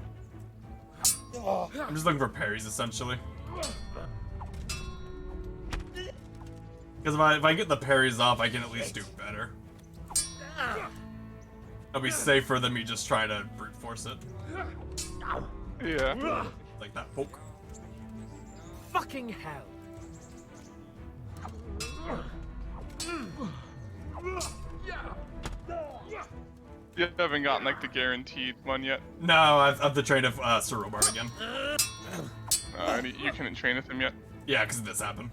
I'm just looking for parries, essentially. Because if I get the parries off, I can at least do better. It'll be safer than me just trying to brute force it. Yeah. Like that poke. Fucking hell. You haven't gotten like the guaranteed one yet. No, I have to train Sir Robart again. You couldn't train with him yet. Yeah, because this happened.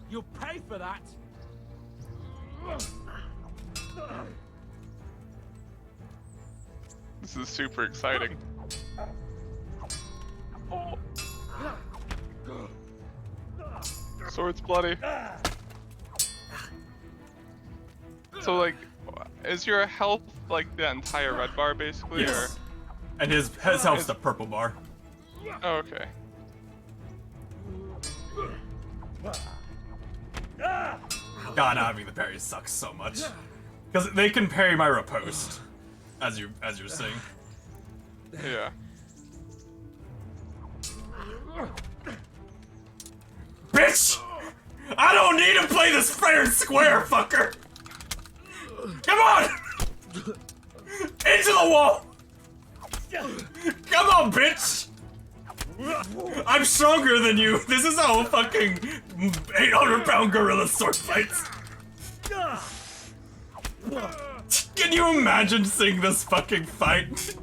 You'll pay for that. This is super exciting. Oh. Sword's bloody. So like, is your health like the entire red bar basically? Yes. Or? And his health's the purple bar. Oh, okay. God, not having the parry sucks so much. Because they can parry my riposte, as you're seeing. Yeah. Bitch! I don't need to play this fair and square, fucker! Come on! Into the wall! Come on, bitch! I'm stronger than you! This is how a fucking 800-pound gorilla sword fights! Can you imagine seeing this fucking fight?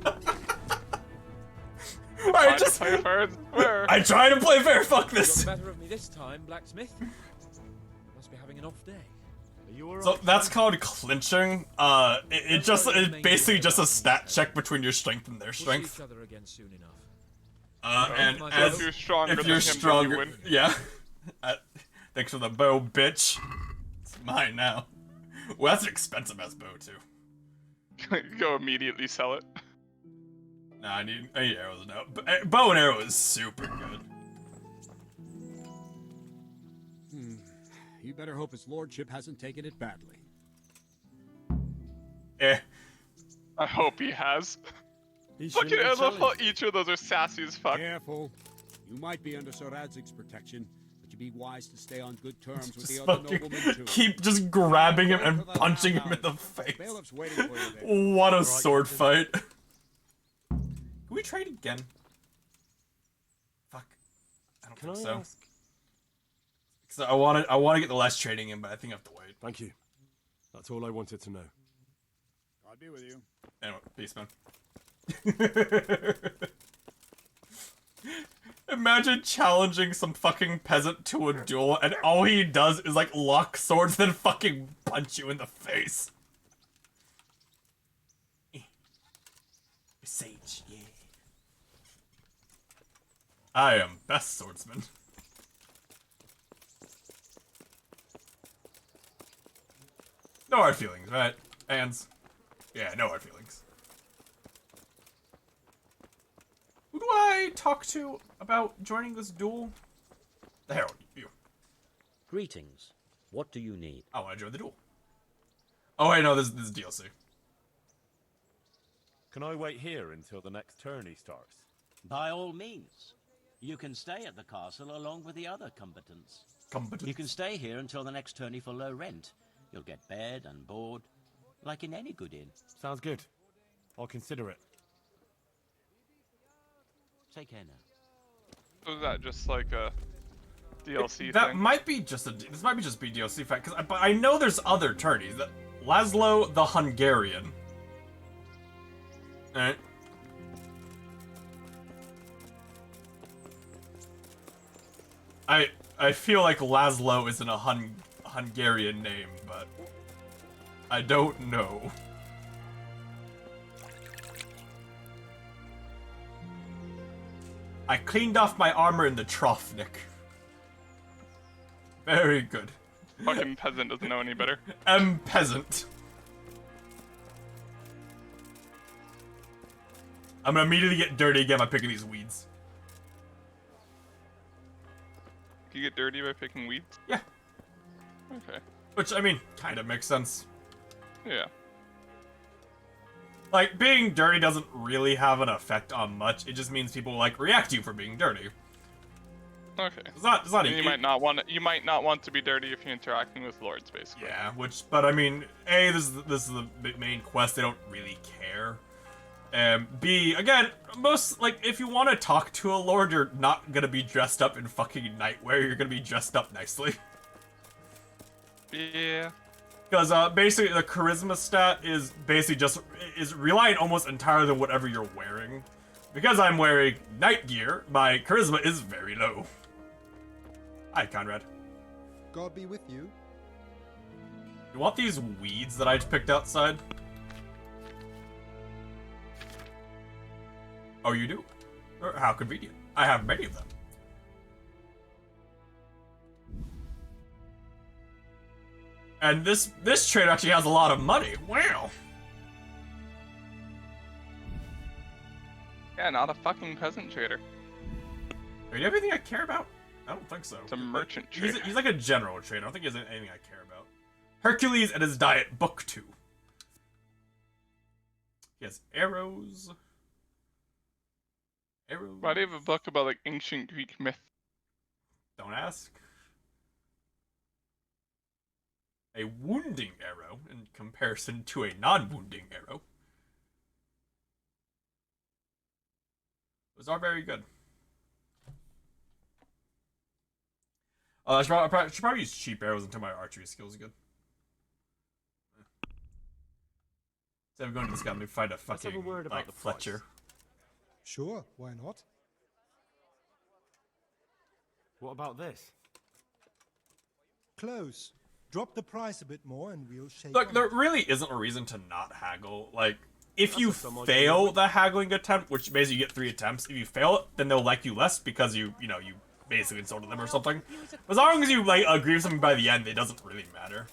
I just play fair and square. I try to play fair, fuck this! Got the better of me this time, blacksmith. Must be having an off day. So that's called clinching. It's basically just a stat check between your strength and their strength. Each other again soon enough. And as if you're stronger, if you're than him, stronger, then you win. yeah. Thanks for the bow, bitch. It's mine now. Well, that's an expensive ass bow too. Go immediately sell it. Nah, I need arrows now. Bow and arrow is super good. You better hope his lordship hasn't taken it badly. I hope he has. He Fucking, shouldn't I have love how challenged each of those are sassy as fuck. Careful. You might be under Sir Radzig's protection, but you'd be wise to stay on good terms with Just the other fucking noblemen too. keep just grabbing him and punching him in the face. Bailiff's waiting for you there. What a Right, sword Captain. fight. Can we trade again? Fuck. I don't think so. ask? Because I want to get the last trading in, but I think I have to wait. Thank you. That's all I wanted to know. I'll be with you. Anyway, peace, man. Imagine challenging some fucking peasant to a duel, and all he does is like lock swords, then fucking punch you in the face. Sage, yeah. I am best swordsman. No hard feelings, right? Hands. Yeah, no hard feelings. Who do I talk to about joining this duel? The Herald, you. Greetings. What do you need? I want to join the duel. Oh wait, no, this is DLC. Can I wait here until the next tourney starts? By all means. You can stay at the castle along with the other combatants. You can stay here until the next tourney for low rent. You'll get bed and board, like in any good inn. Sounds good. I'll consider it. Take care now. Was that just like a DLC That thing? might be just this might be just be DLC fact, but I know there's other tourneys. Laszlo the Hungarian. Alright. I feel like Laszlo isn't a Hungarian name, but I don't know. I cleaned off my armor in the trough, Nick. Very good. Fucking peasant doesn't know any better. Peasant. I'm gonna immediately get dirty again by picking these weeds. You get dirty by picking weeds? Yeah. Okay. Which, I mean, kind of makes sense. Yeah. Like, being dirty doesn't really have an effect on much. It just means people, like, react to you for being dirty. Okay. It's not And you might not want to be dirty if you're interacting with lords, basically. Yeah, but I mean, A, this is the main quest. They don't really care. B, again, if you want to talk to a lord, you're not gonna be dressed up in fucking nightwear. You're gonna be dressed up nicely. Yeah. Because basically the charisma stat is basically is relying almost entirely on whatever you're wearing. Because I'm wearing night gear, my charisma is very low. Hi, Conrad. God be with you. You want these weeds that I picked outside? Oh, you do? How convenient. I have many of them. And this trade actually has a lot of money. Wow. Yeah, not a fucking peasant trader. Are you everything I care about? I don't think so. It's a merchant trader. He's like a general trader. I don't think he has anything I care about. Hercules and his diet, book 2. He has arrows. Arrows. Why do you have a book about like ancient Greek myth? Don't ask. A wounding arrow in comparison to a non-wounding arrow. Those are very good. I should probably use cheap arrows until my archery skills are good. Instead of going to this guy, let me find a Let's have a fucking, word about like, the Fletcher. price. Sure, why not? What about this? Close. Drop the price a bit more and we'll shake Look, on there it. really isn't a reason to not haggle. Like, if That's you a somewhat fail unique- the haggling attempt, which basically you get 3 attempts, if you fail it, then they'll like you less because you basically insulted them or something. As long as you, like, agree with something by the end, it doesn't really matter.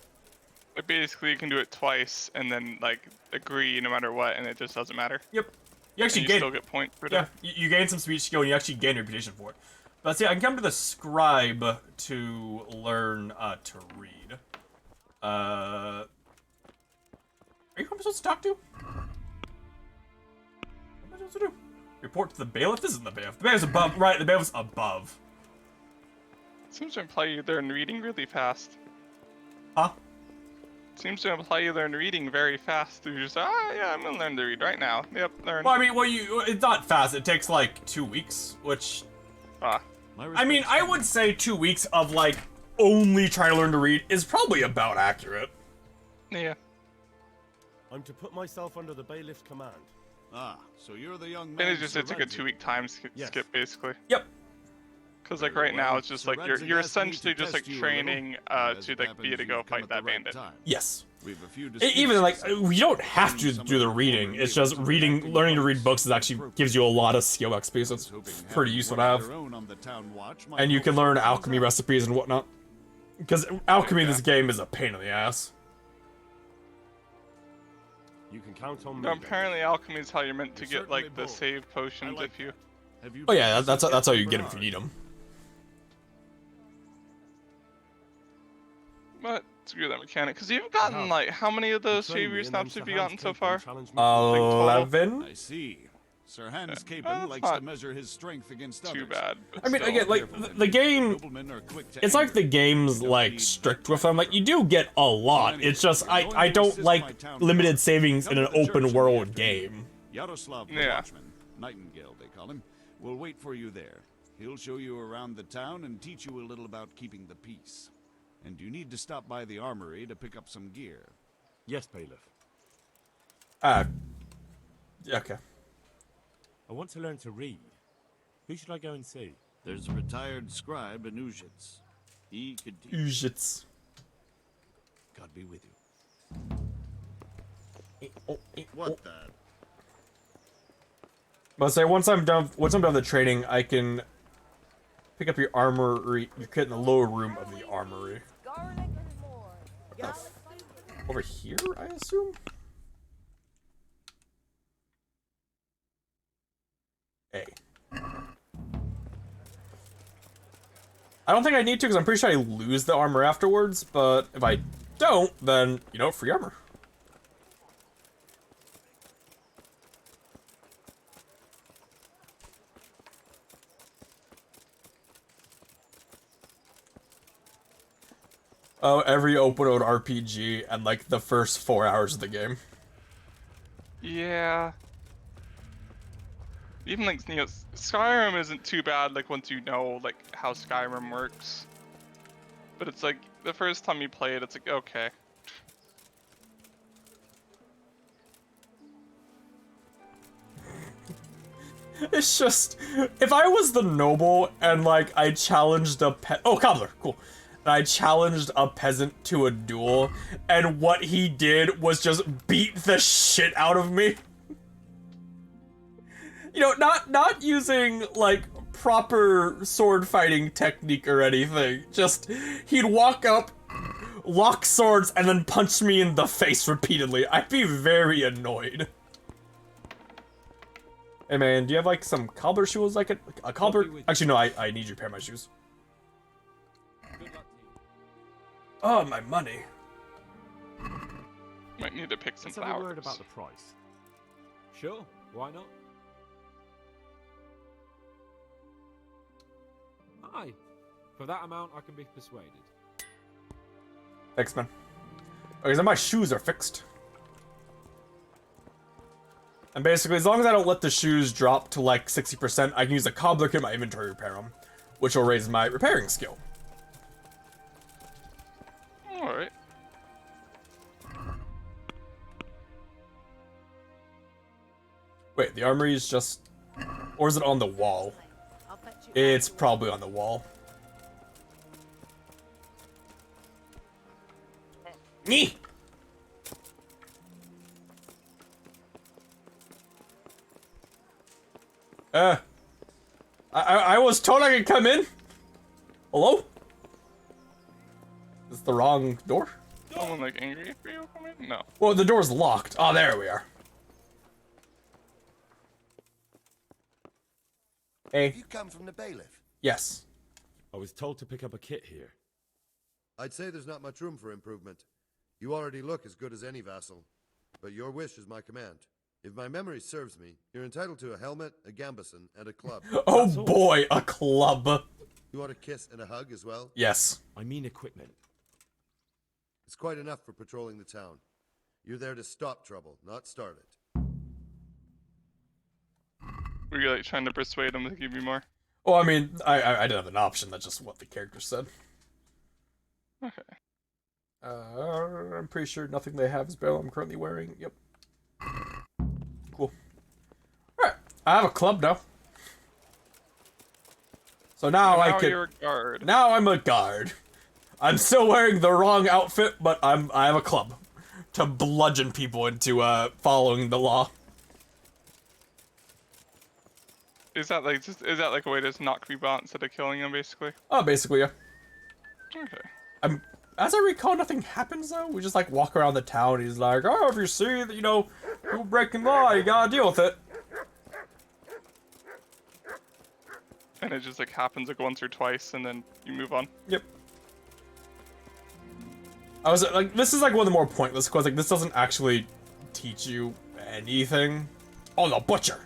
Like basically, you can do it twice and then like agree no matter what, and it just doesn't matter. Yep. You actually and gain. still get points for Yeah, you gain some speech skill and you actually gain reputation for it. But see, I can come to the scribe to learn to read. Are you supposed to talk to? What am I supposed to do? Report to the bailiff? This isn't the bailiff. The bailiff's above. Right, the bailiff's above. Seems to imply you learn reading really fast. Huh? Seems to imply you learn reading very fast. You just, yeah, I'm gonna learn to read right now. Yep, learn. Well, I mean, it's not fast. It takes like 2 weeks, which... I mean, I would say 2 weeks of like only trying to learn to read is probably about accurate. Yeah. I'm to put myself under the bailiff's command. Ah, so you're the young And man. it's like a 2 week time skip, basically. Yep. Because like right now it's just like you're essentially just like training to like be able to go fight that bandit. Yes. We've a few Even like you don't have to do the reading. It's just learning to read books is actually gives you a lot of skill XP, so it's pretty useful to have. And you can learn alchemy recipes and whatnot. Because alchemy in this game is a pain in the ass. You can count on me. No, apparently alchemy is how you're meant to get like the save potions if you. Oh yeah, that's how you get them if you need them. But screw that mechanic, because you've gotten like how many of those favorite snaps have you gotten so far? 11. I see. Sir Hans Capon likes to measure his strength against others. Too bad. I mean, again, like the game, it's like the game's like strict with them. Like you do get a lot. It's just I don't like limited savings in an open world game. Yaroslav the Watchman, Nightingale they call him, will wait for you there. He'll show you around the town and teach you a little about keeping the peace. And you need to stop by the armory to pick up some gear. Yes, bailiff. Okay. I want to learn to read. Who should I go and see? There's a retired scribe in Uzhitz. He could teach. Uzhitz. God be with you. What the? But say once I'm done the training, I can pick up your armory. You get in the lower room of the armory. Over here, I assume. A. I don't think I need to because I'm pretty sure I lose the armor afterwards, but if I don't, then, you know, free armor. Oh, every open world RPG and like the first 4 hours of the game. Yeah. Even like, you know, Skyrim isn't too bad like once you know like how Skyrim works. But it's like the first time you play it, it's like okay. It's just, if I was the noble and like I challenged a cobbler, cool. And I challenged a peasant to a duel, and what he did was just beat the shit out of me. You know, not using like proper sword fighting technique or anything. Just he'd walk up, lock swords, and then punch me in the face repeatedly. I'd be very annoyed. Hey man, do you have like some cobbler shoes? Like a cobbler? Actually, no. I need you to repair my shoes. Oh, my money. Might need to pick some Let's have a flowers. word about the price. Sure, why not? Aye, for that amount I can be persuaded. Thanks, man. Okay, so my shoes are fixed. And basically, as long as I don't let the shoes drop to like 60%, I can use the cobbler kit in my inventory to repair them, which will raise my repairing skill. Alright. Wait, the armory is just... Or is it on the wall? It's probably on the wall. Me! I was told I could come in. Hello? Is this the wrong door? Someone like angry for you coming? No. Well, the door's locked. Oh, there we are. Hey. Have you come from the bailiff? Yes. I was told to pick up a kit here. I'd say there's not much room for improvement. You already look as good as any vassal. But your wish is my command. If my memory serves me, you're entitled to a helmet, a gambeson, and a club. Oh boy, a club. You want a kiss and a hug as well? Yes. I mean equipment. It's quite enough for patrolling the town. You're there to stop trouble, not start it. Were you like trying to persuade him to give you more? Well, I mean, I didn't have an option. That's just what the character said. Okay. I'm pretty sure nothing they have is better than I'm currently wearing. Yep. Cool. Alright, I have a club now. So now I can. You're a guard. Now I'm a guard. I'm still wearing the wrong outfit, but I have a club to bludgeon people into following the law. Is that like a way to just knock people out instead of killing them, basically? Oh, basically, yeah. Okay. As I recall, nothing happens though. We just like walk around the town. And he's like, "Oh, if you see that people breaking law, you gotta deal with it." And it just like happens like once or twice, and then you move on. Yep. I was like, this is like one of the more pointless quests. Like, this doesn't actually teach you anything. Oh, the butcher.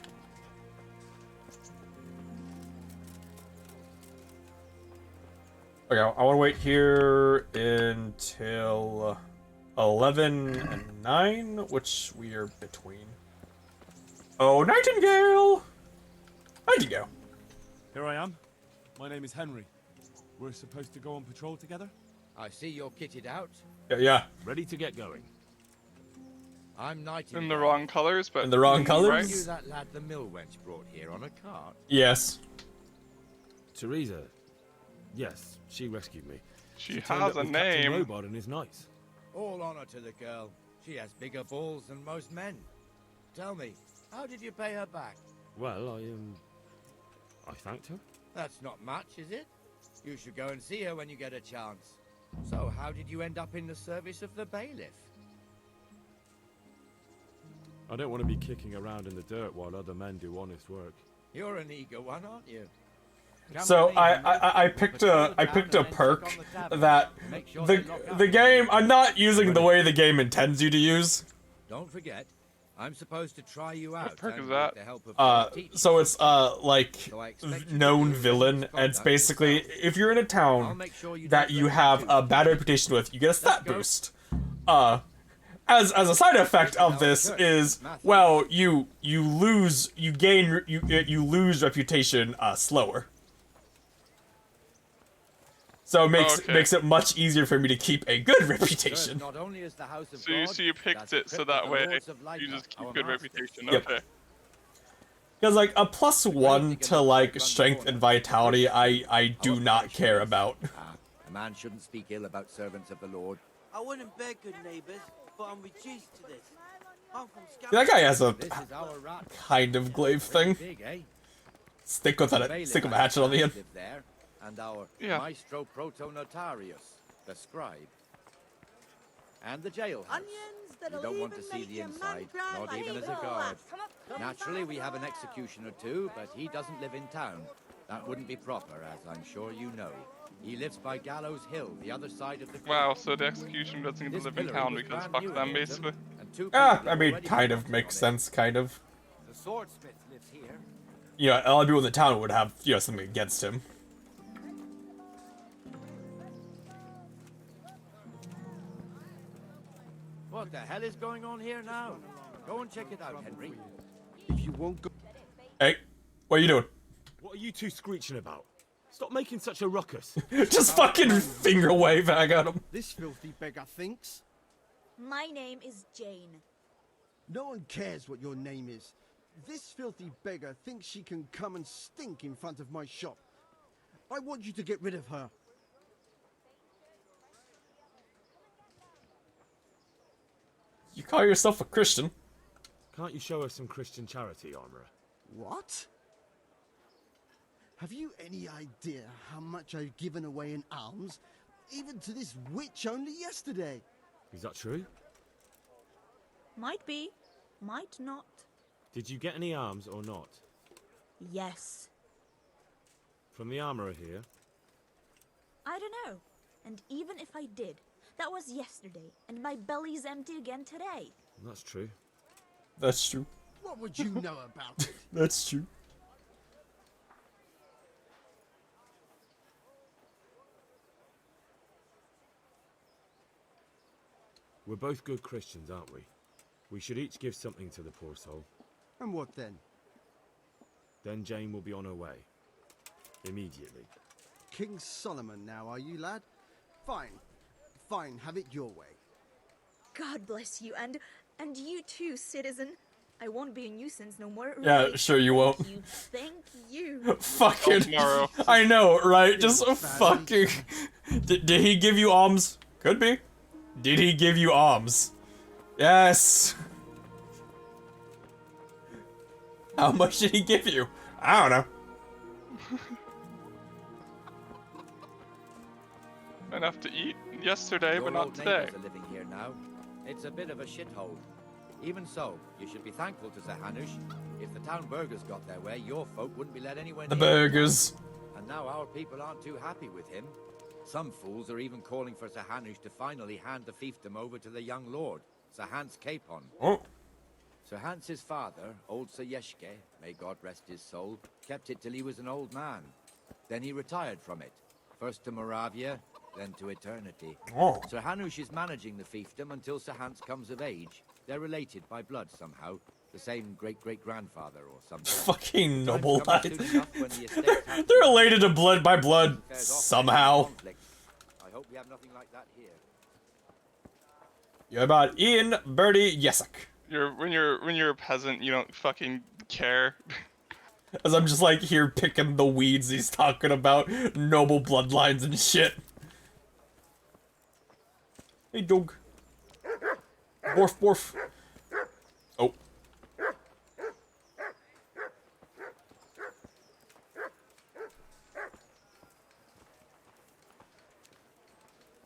Okay, I want to wait here until 11 and 9, which we are between. Oh, Nightingale! Nightingale. Here I am. My name is Henry. We're supposed to go on patrol together? I see you're kitted out. Yeah. Ready to get going. I'm Nightingale. In the wrong colors, but... In the wrong colors? Right? You that lad the mill wench brought here on a cart? Yes. Teresa. Yes, she rescued me. She turned has up a with Captain name. Robot and is nice. All honor to the girl. She has bigger balls than most men. Tell me, how did you pay her back? Well, I thanked her. That's not much, is it? You should go and see her when you get a chance. So, how did you end up in the service of the bailiff? I don't want to be kicking around in the dirt while other men do honest work. You're an eager one, aren't you? So I picked a perk that the game, I'm not using the way the game intends you to use. Don't forget, I'm supposed to try you out. What perk is and that? with the help of So it's like known villain, and it's basically if you're in a town that you have a bad reputation with, you get a stat boost. As a side effect of this is, well, you lose reputation slower. So it makes it much easier for me to keep a good reputation. So you picked it so that way you just keep good reputation. Yep. Okay. Because like a +1 to like strength and vitality, I do not care about. A man shouldn't speak ill about servants of the Lord. I wouldn't beg good neighbors, but I'm reduced to this. I'm from That guy has a This is our rat. kind of glaive thing. Big, eh? Stick with a hatchet on the end. Live there, and our Yeah. maestro proto-notarius, the scribe. And the jailhouse. You don't want to see the inside, not even as a guard. Naturally, we have an executioner too, but he doesn't live in town. That wouldn't be proper, as I'm sure you know. He lives by Gallows Hill, the other side of the... Wow, so the execution doesn't get to live in town because fuck them, basically. I mean, kind of makes sense, kind of. The swordsmith lives here. You know, a lot of people in the town would have, something against him. What the hell is going on here now? Go and check it out, Henry. If you won't go... Hey, what are you doing? What are you two screeching about? Stop making such a ruckus. Just fucking finger wave at him. This filthy beggar thinks. My name is Jane. No one cares what your name is. This filthy beggar thinks she can come and stink in front of my shop. I want you to get rid of her. You call yourself a Christian? Can't you show us some Christian charity, Armourer? What? Have you any idea how much I've given away in alms? Even to this witch only yesterday. Is that true? Might be, might not. Did you get any alms or not? Yes. From the armourer here? I don't know. And even if I did, that was yesterday, and my belly's empty again today. That's true. That's true. What would you know about it? That's true. We're both good Christians, aren't we? We should each give something to the poor soul. And what then? Then Jane will be on her way. Immediately. King Solomon now, are you, lad? Fine. Fine, have it your way. God bless you, and you too, citizen. I won't be a nuisance no more. Yeah, Really. sure you won't. Thank you. Fucking. Tomorrow. I know, right? Just fucking. Did he give you alms? Could be. Did he give you alms? Yes. How much did he give you? I don't know. Enough to eat yesterday, Your but not old today. neighbours are living here now. It's a bit of a shithole. Even so, you should be thankful to Sir Hanush. If the town burghers got their way, your folk wouldn't be let anywhere The near. burgers. And now our people aren't too happy with him. Some fools are even calling for Sir Hanush to finally hand the fiefdom over to the young lord, Sir Hans Capon. Oh. Sir Hans's father, old Sir Yeshke, may God rest his soul, kept it till he was an old man. Then he retired from it, first to Moravia, then to eternity. Oh. Sir Hanush is managing the fiefdom until Sir Hans comes of age. They're related by blood somehow, the same great-great-grandfather or something. Fucking noble Time's lad. come soon enough when the estates have They're to- related to blood by blood Fares off somehow. conflict. I hope we have nothing like that here. You're about Ian Birdie Yesek. When you're a peasant, you don't fucking care. As I'm just like here picking the weeds he's talking about, noble bloodlines and shit. Hey, dog. Borf, borf. Oh.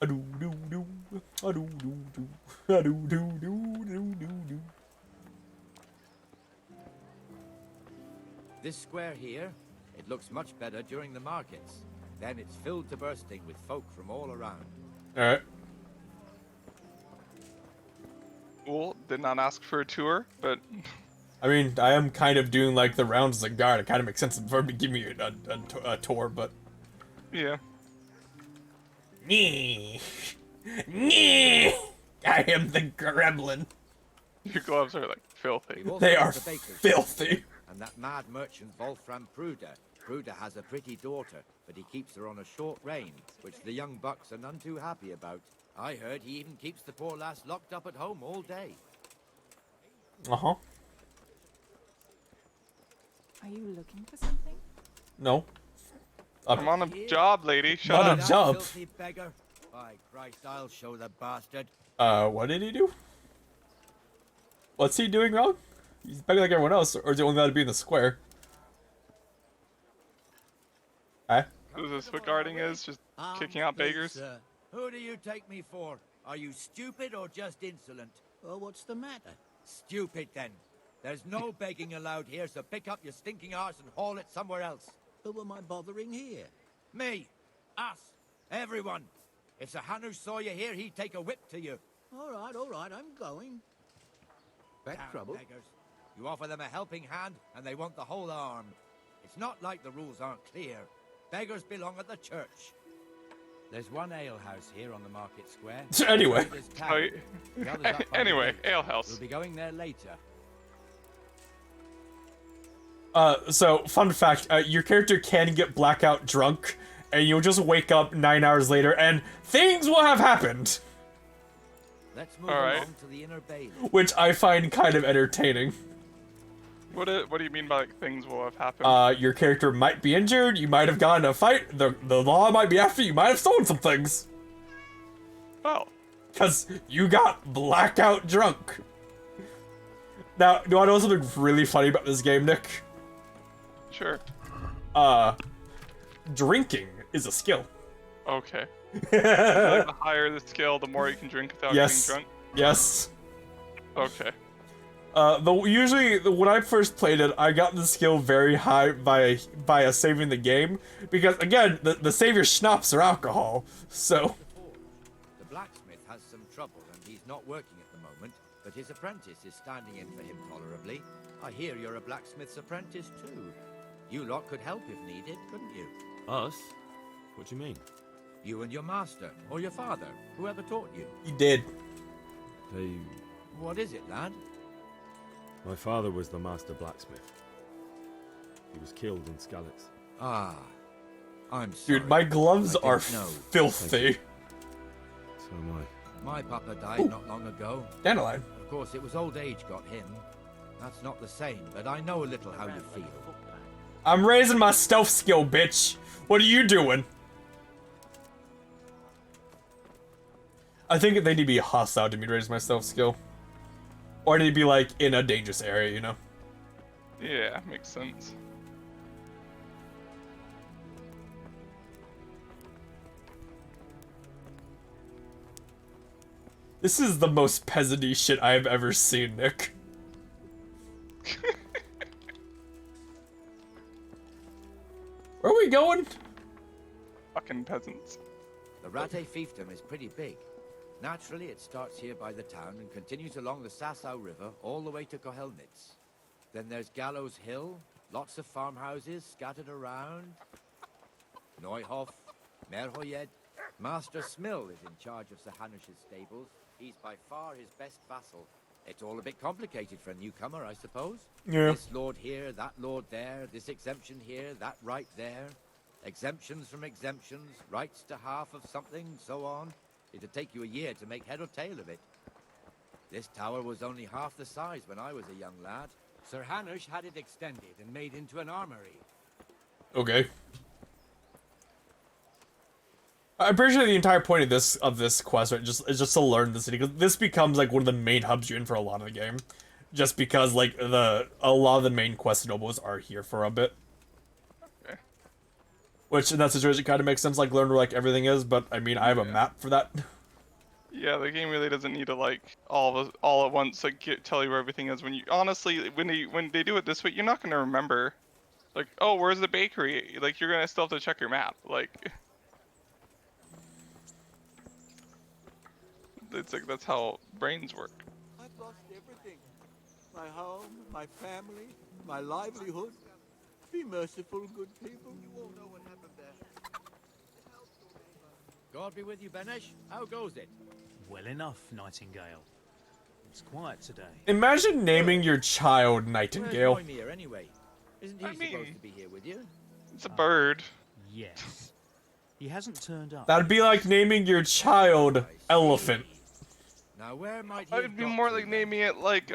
A-doo-doo-doo. A-doo-doo-doo. A-doo-doo-doo-doo-doo-doo. This square here, it looks much better during the markets. Then it's filled to bursting with folk from all around. Alright. Well, did not ask for a tour, but I mean, I am kind of doing like the rounds as a guard. It kind of makes sense for him to give me a tour, but. yeah. Nee. Nee. I am the gremlin. Your gloves are like filthy. We've also They got are the baker's filthy. shop, and that mad merchant Wolfram Pruder. Pruder has a pretty daughter, but he keeps her on a short rein, which the young bucks are none too happy about. I heard he even keeps the poor lass locked up at home all day. Uh-huh. Are you looking for something? No. I'm on a job, lady. Shut Not up. a job. Filthy beggar. By Christ, I'll show the bastard. What did he do? What's he doing wrong? He's begging like everyone else, or is he only allowed to be in the square? Eh? Is this what guarding is? Just kicking out beggars? Sir. Who do you take me for? Are you stupid or just insolent? Well, what's the matter? Stupid, then. There's no begging allowed here, so pick up your stinking arse and haul it somewhere else. Who am I bothering here? Me. Us. Everyone. If Sir Hanush saw you here, he'd take a whip to you. All right, I'm going. Back Damn trouble? beggars. You offer them a helping hand, and they want the whole arm. It's not like the rules aren't clear. Beggars belong at the church. There's one alehouse here on the market square. Anyway. The others up by the Anyway, gate. alehouse. We'll be going there later. So, fun fact, your character can get blackout drunk, and you'll just wake up 9 hours later, and things will have happened. Let's move All right. along to the inner bay. Which I find kind of entertaining. What do you mean by like, things will have happened? Your character might be injured, you might have gotten in a fight, the law might be after you, you might have stolen some things. Oh. Because you got blackout drunk. Now, do I know something really funny about this game, Nick? Sure. Drinking is a skill. Okay. Like, the higher the skill, the more you can drink without Yes. getting drunk? Yes. Okay. Usually when I first played it, I got the skill very high by saving the game because again the savior schnapps or alcohol. So The blacksmith has some trouble and he's not working at the moment, but his apprentice is standing in for him tolerably. I hear you're a blacksmith's apprentice too. You lot could help if needed, couldn't you? Us? What do you mean? You and your master, or your father, whoever taught you. he did. They... What is it, lad? My father was the master blacksmith. He was killed in Skalitz. Ah, I'm sorry. Dude, my gloves I are didn't know. filthy. So am I. My papa died not long ago. Dandelion. Of course, it was old age got him. That's not the same, but I know a little how you feel. I'm raising my stealth skill, bitch. What are you doing? I think they need to be hostile to me to raise my stealth skill. Or I need to be, like, in a dangerous area, you know? Yeah, makes sense. This is the most peasant-y shit I have ever seen, Nick. Where are we going? Fucking peasants. The Rate fiefdom is pretty big. Naturally, it starts here by the town and continues along the Sasau River all the way to Kohelnitz. Then there's Gallows Hill, lots of farmhouses scattered around. Neuhof, Merhoyed. Master Smill is in charge of Sir Hanush's stables. He's by far his best vassal. It's all a bit complicated for a newcomer, I suppose. Yeah. This lord here, that lord there, this exemption here, that right there. Exemptions from exemptions, rights to half of something, so on. It'd take you a year to make head or tail of it. This tower was only half the size when I was a young lad. Sir Hanush had it extended and made into an armory. Okay. I'm pretty sure the entire point of this quest right, is just to learn the city, because this becomes like one of the main hubs you're in for a lot of the game, just because like a lot of the main quest nobles are here for a bit. Okay. Which in that situation kind of makes sense, like learn where like everything is. But I mean, I have a map for that. Yeah, the game really doesn't need to like all at once like tell you where everything is. When you honestly, when they do it this way, you're not gonna remember. Like, oh, where's the bakery? Like, you're gonna still have to check your map. Like. It's like that's how brains work. I've lost everything. My home, my family, my livelihood. Be merciful, good people. You all know what happened there. God be with you, Benesh. How goes it? Well enough, Nightingale. It's quiet today. Imagine naming your child Nightingale. Where's Moimir, anyway? Isn't he supposed to be here with you? It's a bird. Yes. He hasn't turned up. That'd be like naming your child Elephant. Now where might he I'd be more like naming it like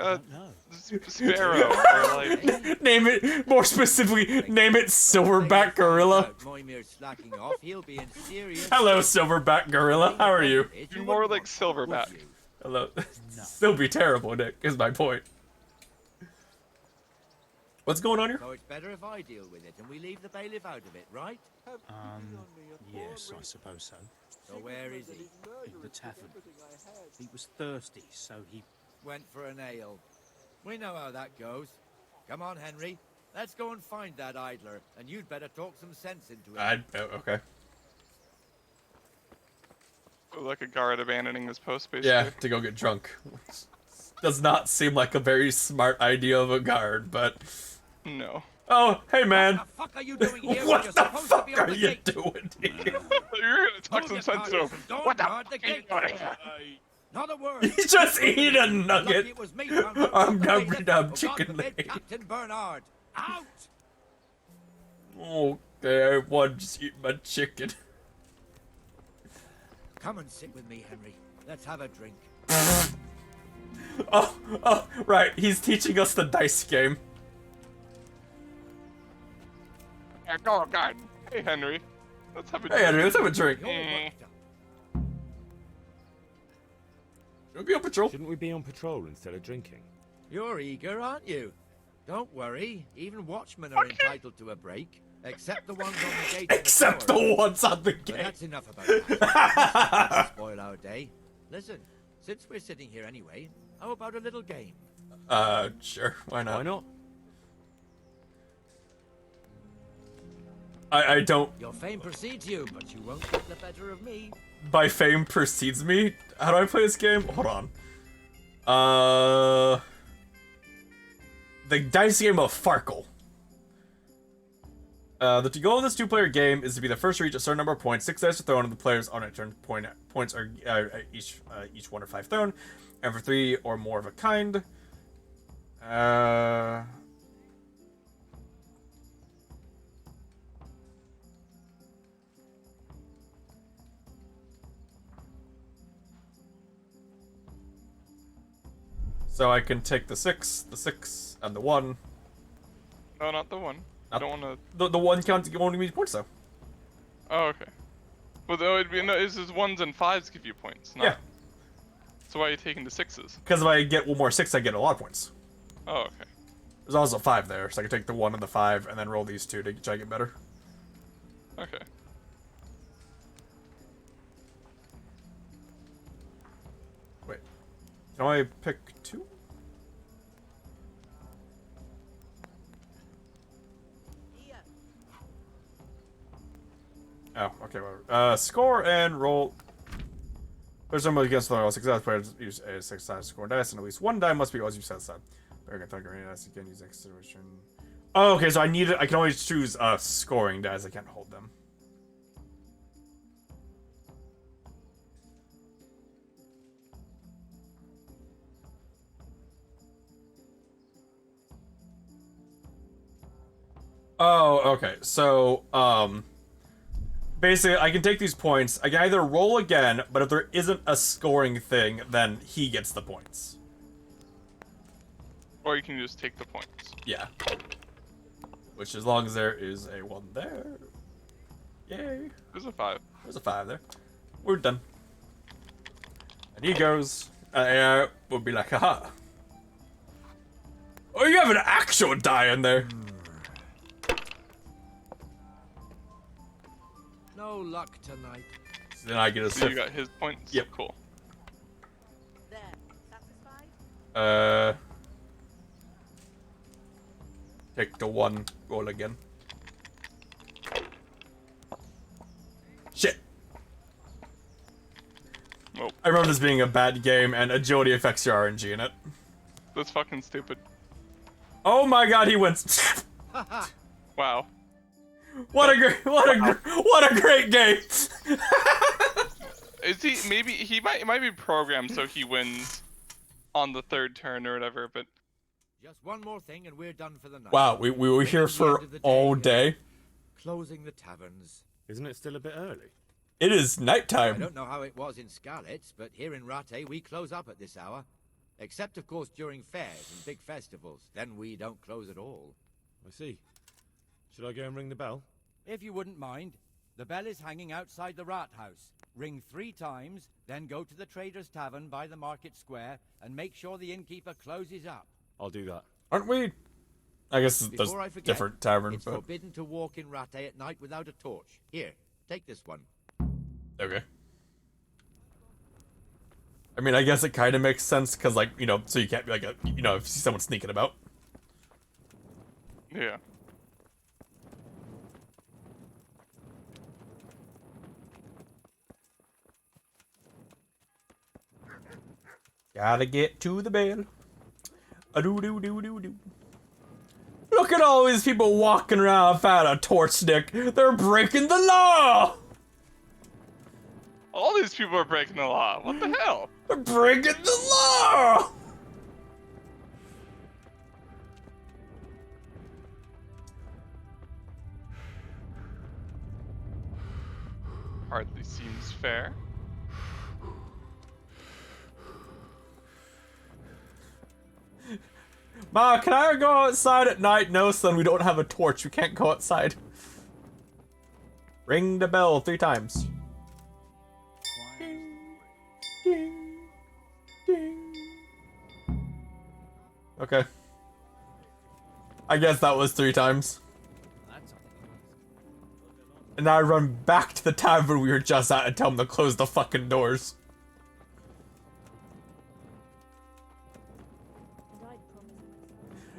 Sparrow or like Name it more specifically. Name it Silverback Gorilla. Moimir's slacking off. He'll be in serious. Hello, Silverback Gorilla. How are you? Be more like Silverback. Hello. Still be terrible, Nick. Is my point. What's going on here? So it's better if I deal with it and we leave the bailiff out of it, right? Yes, I suppose so. So where is he? In the tavern. He was thirsty, so he went for an ale. We know how that goes. Come on, Henry. Let's go and find that idler, and you'd better talk some sense into it. Okay. Like a guard abandoning his post, basically. Yeah, to go get drunk. Does not seem like a very smart idea of a guard, but... No. Oh, hey man. What the fuck are you doing here? What the fuck are you doing here? You're gonna talk some sense to him. What the fuck are you doing? Not a word. He just ate a nugget. It was me I'm dum chicken leg. Captain Bernard. Out! Okay, I want to just eat my chicken. Come and sit with me, Henry. Let's have a drink. Oh, right. He's teaching us the dice game. Yeah, go on, guard. Hey, Henry. Let's have a drink. Hey, Henry, let's have a drink. Should we be on patrol? Shouldn't we be on patrol instead of drinking? You're eager, aren't you? Don't worry. Even watchmen are entitled to a break. Except the ones on the gate. Except the ones on the gate. But that's enough about that. Spoil our day. Listen, since we're sitting here anyway, how about a little game? Sure. Why not? Why not? I don't... Your fame precedes you, but you won't get the better of me. By fame precedes me? How do I play this game? Hold on. The dice game of Farkle. The goal of this two-player game is to be the first to reach a certain number of points. 6 dice are thrown, and the players on a turn points are each 1 or 5 thrown, and for 3 or more of a kind. So I can take the 6, and the 1. No, not the 1. I don't want to. The 1 counts. You won't give me points though. Oh, okay. Well, though it'd be no. It's just 1s and 5s give you points. Not... Yeah. So why are you taking the 6s? Because if I get one more 6, I get a lot of points. Oh, okay. There's also 5 there, so I can take the 1 and the 5, and then roll these 2 to try to get better. Okay. Wait. Can I pick 2? Oh, okay, whatever. Score and roll. There's somebody against the success players use a 6-sided score dice, and at least 1 die must be always used as side. Bear can target any dice again using consideration. Oh, okay, so I can always choose scoring dice. I can't hold them. Oh, okay. So, basically, I can take these points. I can either roll again, but if there isn't a scoring thing, then he gets the points. Or you can just take the points. Yeah. Which, as long as there is a 1 there. Yay. There's a 5. There's a 5 there. We're done. And he goes, we'll be like, haha. Oh, you have an actual die in there. No luck tonight. So then I get a So you got his points? Yep. Cool. Take the 1, roll again. Shit. Nope. I remember this being a bad game, and agility affects your RNG in it. That's fucking stupid. Oh my god, he wins. Wow. What a great game. Is he maybe he might be programmed so he wins on the 3rd turn or whatever, but Just one more thing and we're done for the night. Wow, we were here for all day. Closing the taverns. Isn't it still a bit early? It is I nighttime. don't know how it was in Scarlet, but here in Rattay we close up at this hour. Except, of course, during fairs and big festivals. Then we don't close at all. I see. Should I go and ring the bell? If you wouldn't mind. The bell is hanging outside the rat house. Ring 3 times, then go to the Trader's Tavern by the market square and make sure the innkeeper closes up. I'll do that. Aren't we? I guess there's Before I forget, different taverns, it's but forbidden to walk in Rattay at night without a torch. Here, take this one. okay. I mean, I guess it kind of makes sense because, like, you know, so you can't be like, if you see someone sneaking about. yeah. Gotta get to the bell. A doo doo doo doo doo. Look at all these people walking around without a torch stick. They're breaking the law. All these people are breaking the law. What the hell? They're breaking the law. Hardly seems fair. Ma, can I go outside at night? No, son, we don't have a torch. We can't go outside. Ring the bell 3 times. Ding, ding, ding. Okay. I guess that was 3 times. And now I run back to the tavern we were just at and tell them to close the fucking doors. And I'd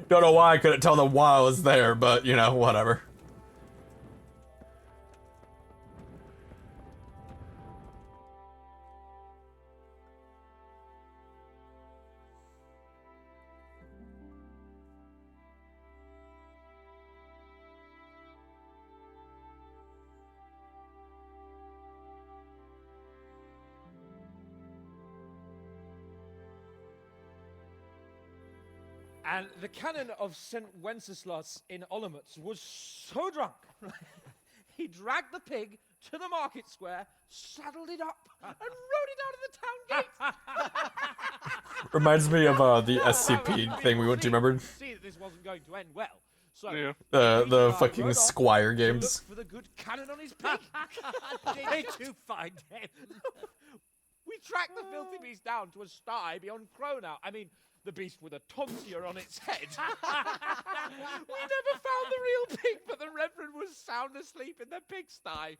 Don't know why I couldn't tell them why I was there, but, you know, whatever. And the canon of St. Wenceslas in Olomouc was so drunk, he dragged the pig to the market square, saddled it up, and rode it out of the town gate. Reminds me of the SCP thing we went to, remember? See that this wasn't going to end well. So The fucking Squire games. look for the good canon on his pig. Did you find him? We tracked the filthy beast down to a sty beyond Cronau. I mean, the beast with a tonsure on its head. We never found the real pig, but the Reverend was sound asleep in the pigsty.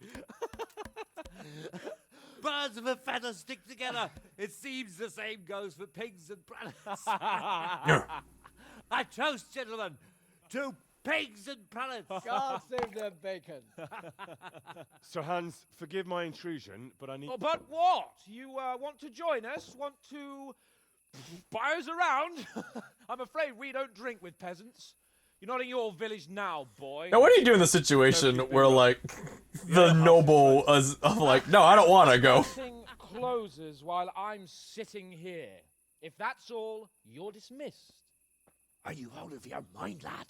Birds of a feather stick together. It seems the same goes for pigs and prelates. I toast, gentlemen, to pigs and prelates. God save their bacon. Sir Hans, forgive my intrusion, but I need... Oh, but what? You want to join us? Want to buy us around? I'm afraid we don't drink with peasants. You're not in your village now, boy. Now, what do you do in the situation where, like, the noble is like, no, I don't want to go? Everything closes while I'm sitting here. If that's all, you're dismissed. Are you out of your mind, lad?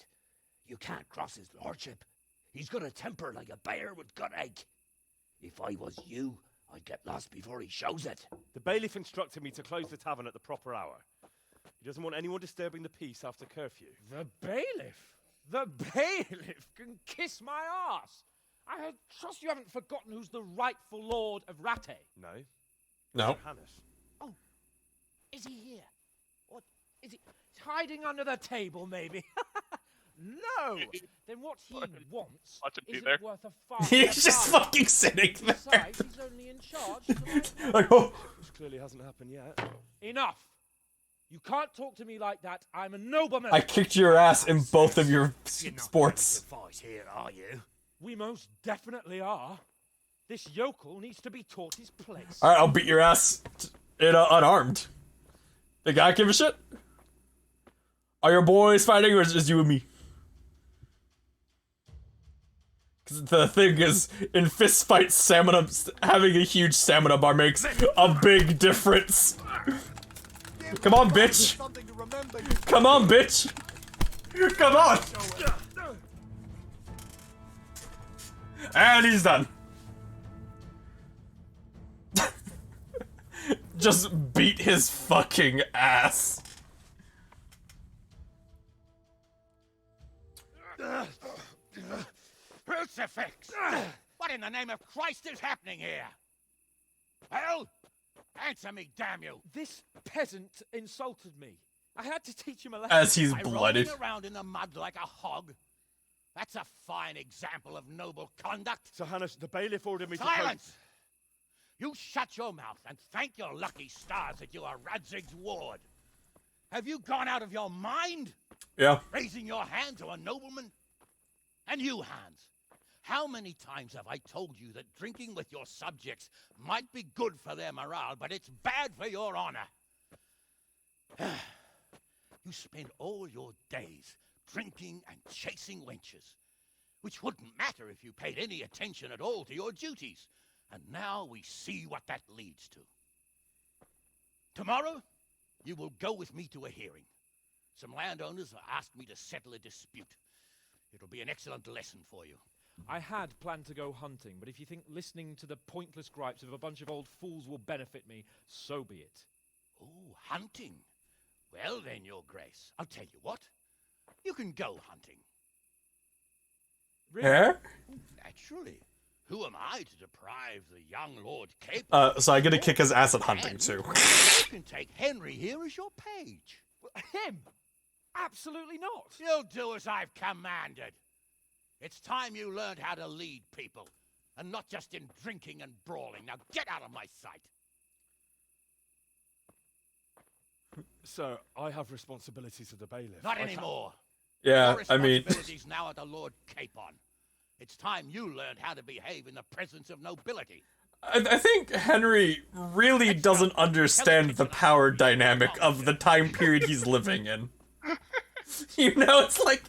You can't cross his lordship. He's got a temper like a bear with gut ache. If I was you, I'd get lost before he shows it. The bailiff instructed me to close the tavern at the proper hour. He doesn't want anyone disturbing the peace after curfew. The bailiff? The bailiff can kiss my arse. I trust you haven't forgotten who's the rightful lord of Rattay. No. No. Sir Hannes. Oh, is he here? What is he? He's hiding under the table, maybe. No. Then what he wants isn't worth a farm. He's just fucking sitting there. Besides, he's only in charge. Like, oh. Which clearly hasn't happened yet. Enough. You can't talk to me like that. I'm a nobleman. I kicked your ass in both of your sports. Fight here, are you? We most definitely are. This yokel needs to be taught his place. Alright, I'll beat your ass unarmed. The guy give a shit? Are your boys fighting or is it just you and me? Cause the thing is, in fist fights, stamina, having a huge stamina bar makes a big difference. Come on, bitch! Come on, bitch! Come on! And he's done. Just beat his fucking ass. Crucifix! What in the name of Christ is happening here? Hell? Answer me, damn you! This peasant insulted me. I had to teach him a lesson. As he's By blooded. rolling around in the mud like a hog? That's a fine example of noble conduct. Sir Hannes, the bailiff ordered me to... Silence! You shut your mouth and thank your lucky stars that you are Radzig's ward. Have you gone out of your mind? Yeah. Raising your hand to a nobleman? And you, Hans, how many times have I told you that drinking with your subjects might be good for their morale, but it's bad for your honor? You spend all your days drinking and chasing wenches, which wouldn't matter if you paid any attention at all to your duties. And now we see what that leads to. Tomorrow, you will go with me to a hearing. Some landowners have asked me to settle a dispute. It'll be an excellent lesson for you. I had planned to go hunting, but if you think listening to the pointless gripes of a bunch of old fools will benefit me, so be it. Oh, hunting. Well then, Your Grace, I'll tell you what. You can go hunting. Really? Yeah? Naturally. Who am I to deprive the young Lord Cape? So I get to kick his ass at hunting, too. You can take Henry here as your page. Him? Absolutely not. You'll do as I've commanded. It's time you learned how to lead people, and not just in drinking and brawling. Now get out of my sight. Sir, I have responsibilities to the bailiff. Not anymore. Yeah, Your I mean... responsibilities now are the Lord Capon. It's time you learned how to behave in the presence of nobility. I think Henry really doesn't understand the power dynamic of the time period he's living in. You know, it's like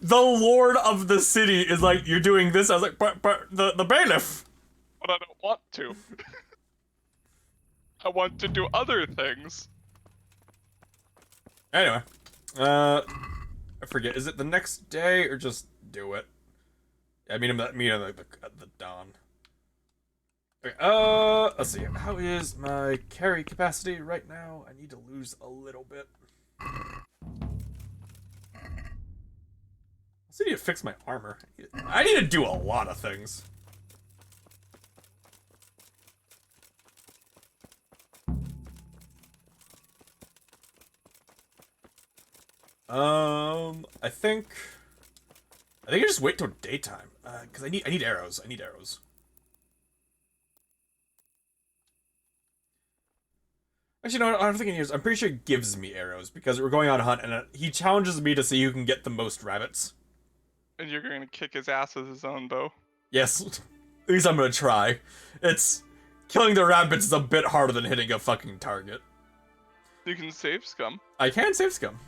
the lord of the city is like, you're doing this. I was like, but the bailiff. But I don't want to. I want to do other things. Anyway, I forget. Is it the next day or just do it? I mean, at the dawn. Okay, let's see. How is my carry capacity right now? I need to lose a little bit. I also need to fix my armor. I need to do a lot of things. I think I just wait till daytime. Cause I need arrows. I need arrows. Actually, no, I don't think he needs. I'm pretty sure he gives me arrows because we're going on a hunt, and he challenges me to see who can get the most rabbits. And you're gonna kick his ass with his own bow. Yes, at least I'm gonna try. It's killing the rabbits is a bit harder than hitting a fucking target. You can save scum. I can save scum.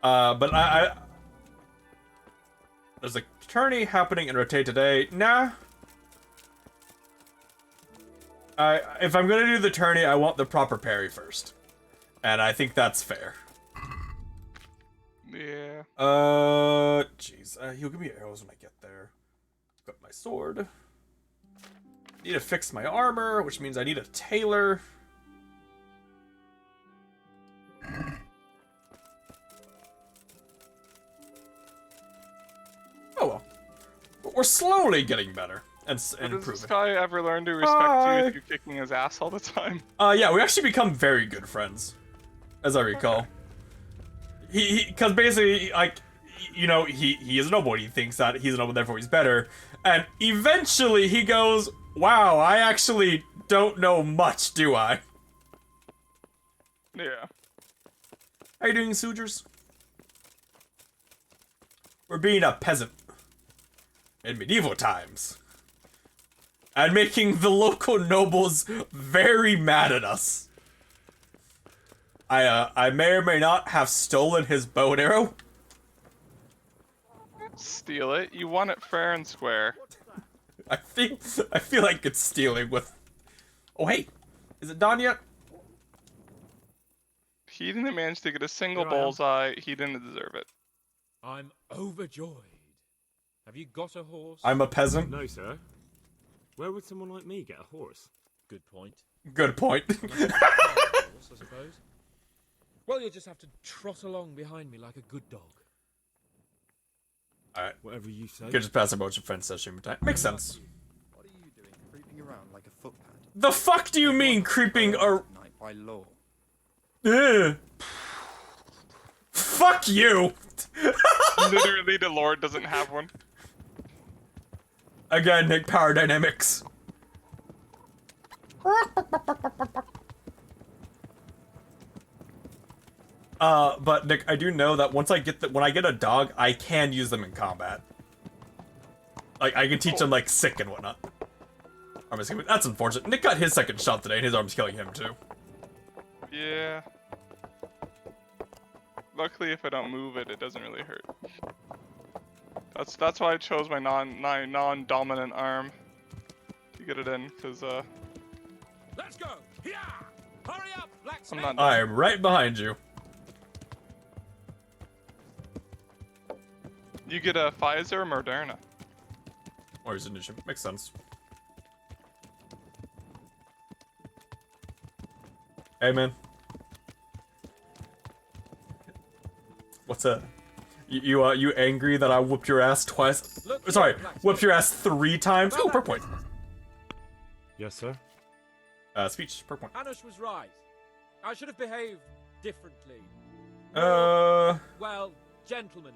But there's a tourney happening in Rotate today. Nah. If I'm gonna do the tourney, I want the proper parry first. And I think that's fair. Yeah. Jeez. He'll give me arrows when I get there. Got my sword. Need to fix my armor, which means I need a tailor. Oh well. But we're slowly getting better and improving. Does this guy ever learn to respect you if you're kicking his ass all the time? Yeah, we actually become very good friends, as I recall. Because basically, like, you know, he is a noble. He thinks that he's a noble, therefore he's better. And eventually he goes, wow, I actually don't know much, do I? Yeah. How you doing, Sugers? We're being a peasant in medieval times. And making the local nobles very mad at us. I may or may not have stolen his bow and arrow. Steal it. You won it fair and square. I feel like it's stealing with... Oh, hey. Is it done yet? He didn't manage to get a single Here I am. bullseye. He didn't deserve it. I'm overjoyed. Have you got a horse? I'm a peasant. No, sir. Where would someone like me get a horse? Good point. Good point. Horse, I suppose. Well, you'll just have to trot along behind me like a good dog. Alright. Whatever you say. Could just pass a bunch of fence session time. Makes sense. What are you doing, creeping around like a footpad? The fuck do you mean creeping or... By law. Ugh. Fuck you! Literally, the Lord doesn't have one. Again, Nick, power dynamics. But Nick, I do know that once I get when I get a dog, I can use them in combat. Like, I can teach them, like, sick and whatnot. That's unfortunate. Nick got his second shot today, and his arm's killing him, too. Yeah. Luckily, if I don't move it, it doesn't really hurt. That's why I chose my non-dominant arm to get it in, because Let's go! Yeah! Hurry up, blacksmith! I'm not. I'm right behind you. You get a Pfizer or Moderna. Or his initiative. Makes sense. Hey, man. What's up? You angry that I whooped your ass twice? Sorry, whooped your ass 3 times? Oh, per point. Yes, sir. Speech, per point. Anush was right. I should have behaved differently. Well, gentlemanly.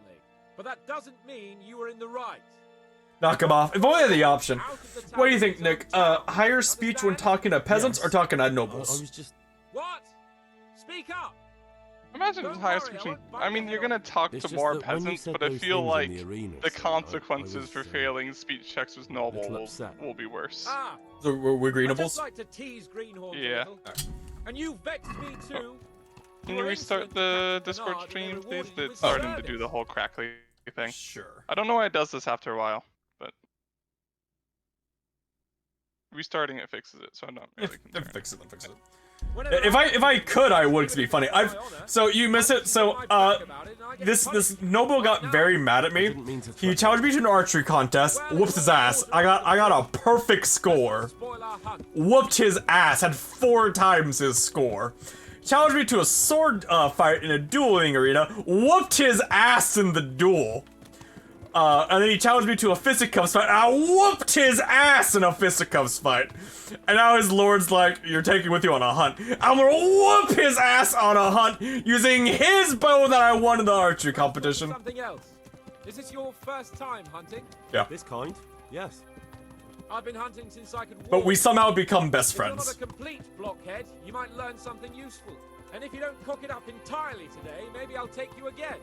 But that doesn't mean you were in the right. Knock him off. If only I had the option. What do you think, Nick? Higher speech when talking to peasants or talking to nobles? I was just... What? Speak up! I'm imagine the highest between. I mean, you're gonna talk It's to just more that when you peasants, said but I those feel things in like the arena, the sir, I consequences was, for failing speech checks with noble will be worse. Ah, So we're I greenables? just like to tease greenhorns a Yeah. little. And you vexed me too. Can you restart the Discord stream, please? It's starting to do the whole crackly thing. Sure. I don't know why it does this after a while, but restarting it fixes it, so I'm not really concerned. Fix it. If I could, I would, 'cause it'd be funny. So you miss it. So this noble got very mad at me. He challenged me to an archery contest. Whooped his ass. I got a perfect score. Whooped his ass. Had 4 times his score. Challenged me to a sword fight in a dueling arena. Whooped his ass in the duel. And then he challenged me to a fisticuffs fight, and I whooped his ass in a fisticuffs fight. And now his lord's like, you're taking with you on a hunt. I'm gonna whoop his ass on a hunt using his bow that I won in the archery competition. Something else. Is this your first time hunting? Yeah. This kind? Yes. I've been hunting since I could walk. But we somehow become best If you're friends. not a complete blockhead, you might learn something useful. And if you don't cock it up entirely today, maybe I'll take you again.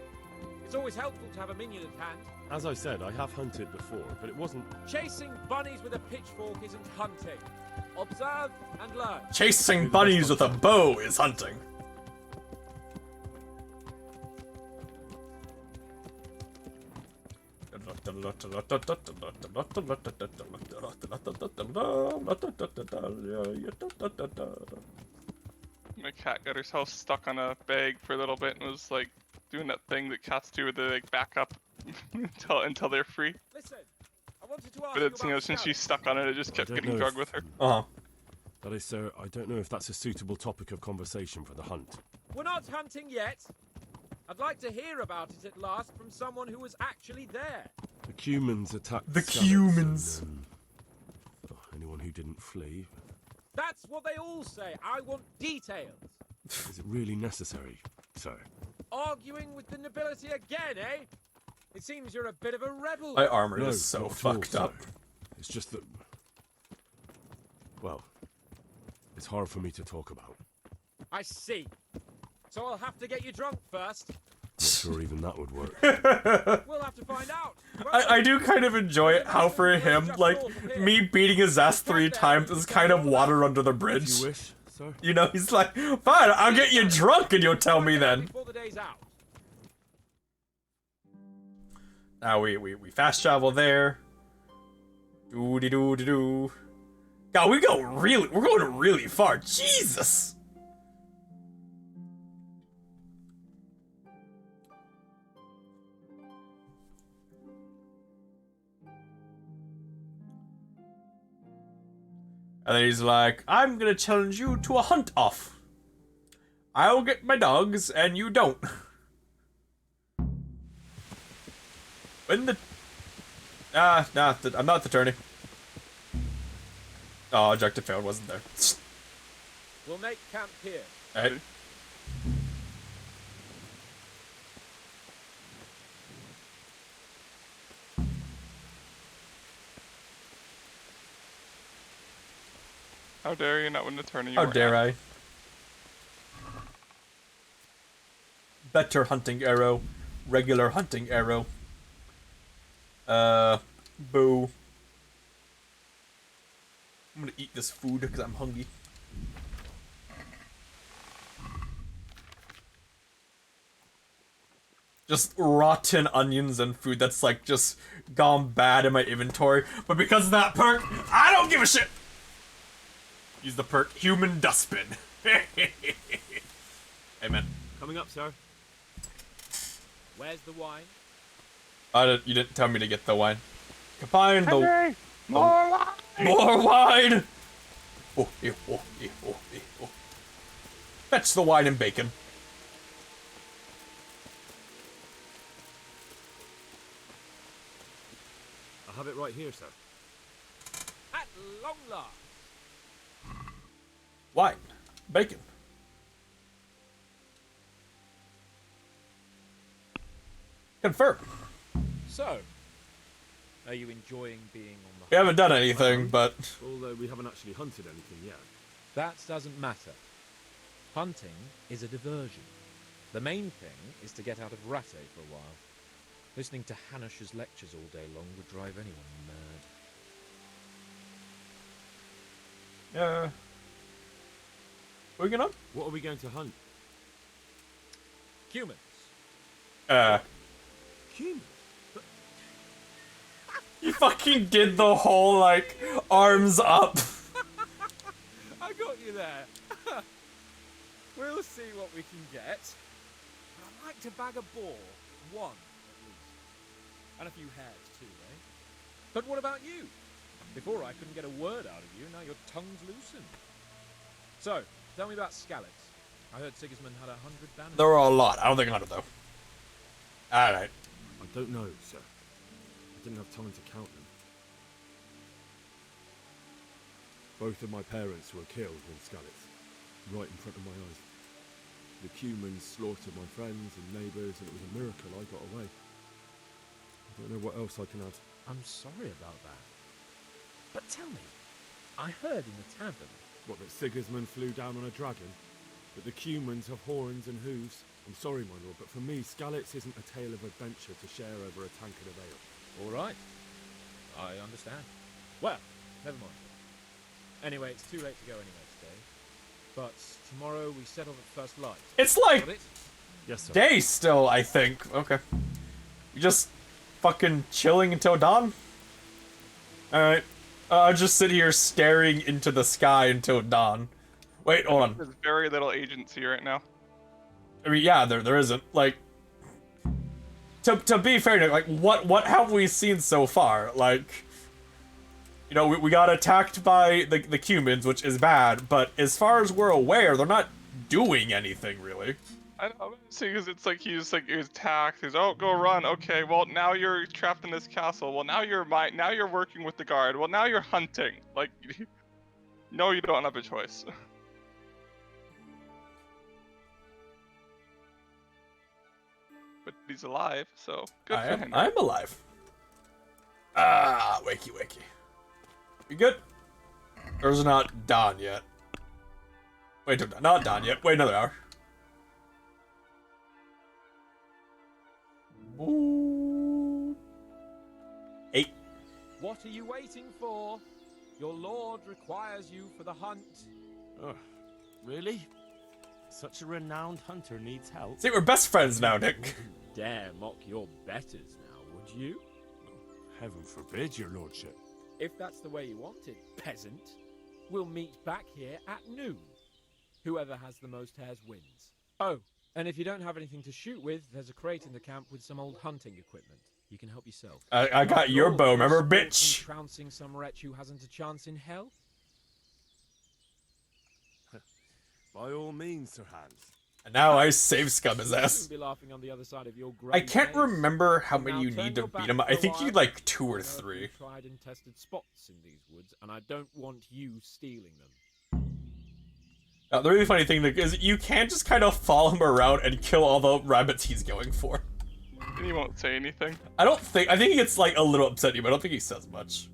It's always helpful to have a minion at hand. As I said, I have hunted before, but it wasn't... Chasing bunnies with a pitchfork isn't hunting. Observe and learn. Chasing bunnies with a bow is hunting. My cat got herself stuck on a bag for a little bit and was like doing that thing that cats do where they like back up until they're free. Listen, I wanted to ask But it's, you know, since she's stuck on it, it just kept getting drugged with her. That is, sir, I don't know if that's a suitable topic of conversation for the hunt. We're not hunting yet. I'd like to hear about it at last from someone who was actually there. The Cumans attacked the Scabbards Cumans. and, anyone who didn't flee. That's what they all say. I want details. Is it really necessary, sir? Arguing with the nobility again, eh? It seems you're a bit of a rebel. My armor No, is so not at fucked all, up. sir. It's just that... Well, it's hard for me to talk about. I see. So I'll have to get you drunk first. Not sure even that would work. We'll have to find out. I do kind of enjoy it how for him, like, me beating his ass 3 times is kind of water under the bridge. If you wish, sir. You know, he's like, fine, I'll get you drunk and you'll tell me then. Before the day's out. Now we fast travel there. Doo-de-doo-de-doo. God, we're going really far. Jesus! And then he's like, I'm gonna challenge you to a hunt off. I'll get my dogs and you don't. When the... nah, I'm not the attorney. Oh, objective failed, wasn't there. We'll make camp here. Alright. How dare you not win the tourney? How dare I? Better hunting arrow. Regular hunting arrow. Boo. I'm gonna eat this food because I'm hungry. Just rotten onions and food that's like just gone bad in my inventory. But because of that perk, I don't give a shit! Use the perk Human Dustbin. Amen. Coming up, sir. Where's the wine? You didn't tell me to get the wine. Combine the... Henry! More wine! More wine! Oh. Fetch the wine and bacon. I have it right here, sir. At long last. Wine. Bacon. Confirm. So, are you enjoying being on the We haven't done anything, but... Although we haven't actually hunted anything yet. That doesn't matter. Hunting is a diversion. The main thing is to get out of Ratte for a while. Listening to Hanush's lectures all day long would drive anyone mad. Moving on? What are we going to hunt? Humans. Humans? You fucking did the whole, like, arms up. I got you there. We'll see what we can get. I'd like to bag a boar. One, at least. And a few hares, too, eh? But what about you? Before I couldn't get a word out of you, now your tongue's loosened. So, tell me about Skalitz. I heard Sigismund had 100 banners. There were a lot. I don't think 100, though. Alright. I don't know, sir. I didn't have time to count them. Both of my parents were killed in Skalitz, right in front of my eyes. The Cumans slaughtered my friends and neighbours, and it was a miracle I got away. I don't know what else I can add. I'm sorry about that. But tell me, I heard in the tavern... What, that Sigismund flew down on a dragon? That the Cumans have horns and hooves? I'm sorry, my lord, but for me, Skalitz isn't a tale of adventure to share over a tankard of ale. All right. I understand. Well, never mind. Anyway, it's too late to go anywhere today. But tomorrow we set off at first light. It's like Got it? Yes, sir. day still, I think. Okay. You just fucking chilling until dawn? Alright. I'll just sit here staring into the sky until dawn. Wait, hold on. There's very little agency right now. I mean, yeah, there isn't. Like, to be fair, like, what have we seen so far? Like, you know, we got attacked by the Cumans, which is bad, but as far as we're aware, they're not doing anything, really. I know, see, because it's like he's attacked. He's go run. Okay, well now you're trapped in this castle. Well now you're working with the guard. Well now you're hunting. Like, no, you don't have a choice. But he's alive, so good for him. I'm alive. Ah, wakey. You good? Or is it not dawn yet? Wait, not dawn yet. Wait another hour. Ooh. 8. What are you waiting for? Your lord requires you for the hunt. Oh, really? Such a renowned hunter needs help. See, we're best friends now, Nick. Dare mock your betters now, would you? Heaven forbid, your lordship. If that's the way you want it, peasant, we'll meet back here at noon. Whoever has the most hares wins. Oh, and if you don't have anything to shoot with, there's a crate in the camp with some old hunting equipment. You can help yourself. I got your bow, remember, bitch? Trouncing some wretch who hasn't a chance in hell? By all means, Sir Hans. And now I save scum his ass. Be laughing on the other side of your I can't grave. remember how many Now you turn need your to back beat him. for I a think you need while. like 2 or I know a few 3. tried and tested spots in these woods, and I don't want you stealing them. The really funny thing is you can't just kind of follow him around and kill all the rabbits he's going for. And he won't say anything. I think he gets like a little upset at you, but I don't think he says much.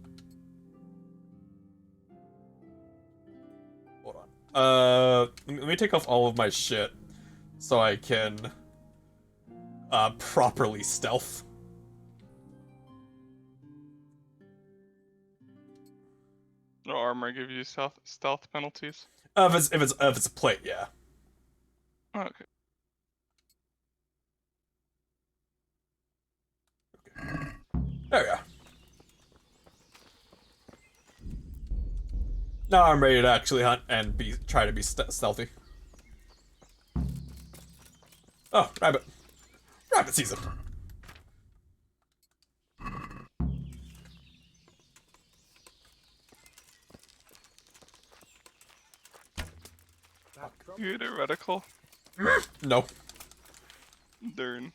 Hold on. Let me take off all of my shit so I can properly stealth. No armor give you stealth penalties. If it's a plate, yeah. Okay. There we go. Now I'm ready to actually hunt and try to be stealthy. Oh, rabbit. Rabbit season. You had a reticle? No. Darn.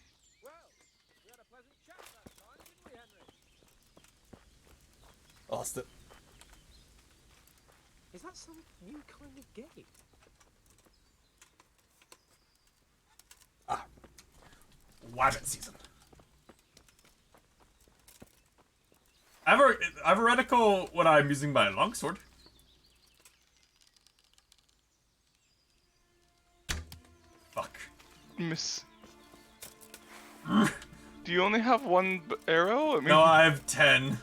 Lost it. Is that some new kind of game? Rabbit season. I have a reticle when I'm using my longsword. Fuck. Miss. Do you only have one arrow? I mean... No, I have 10.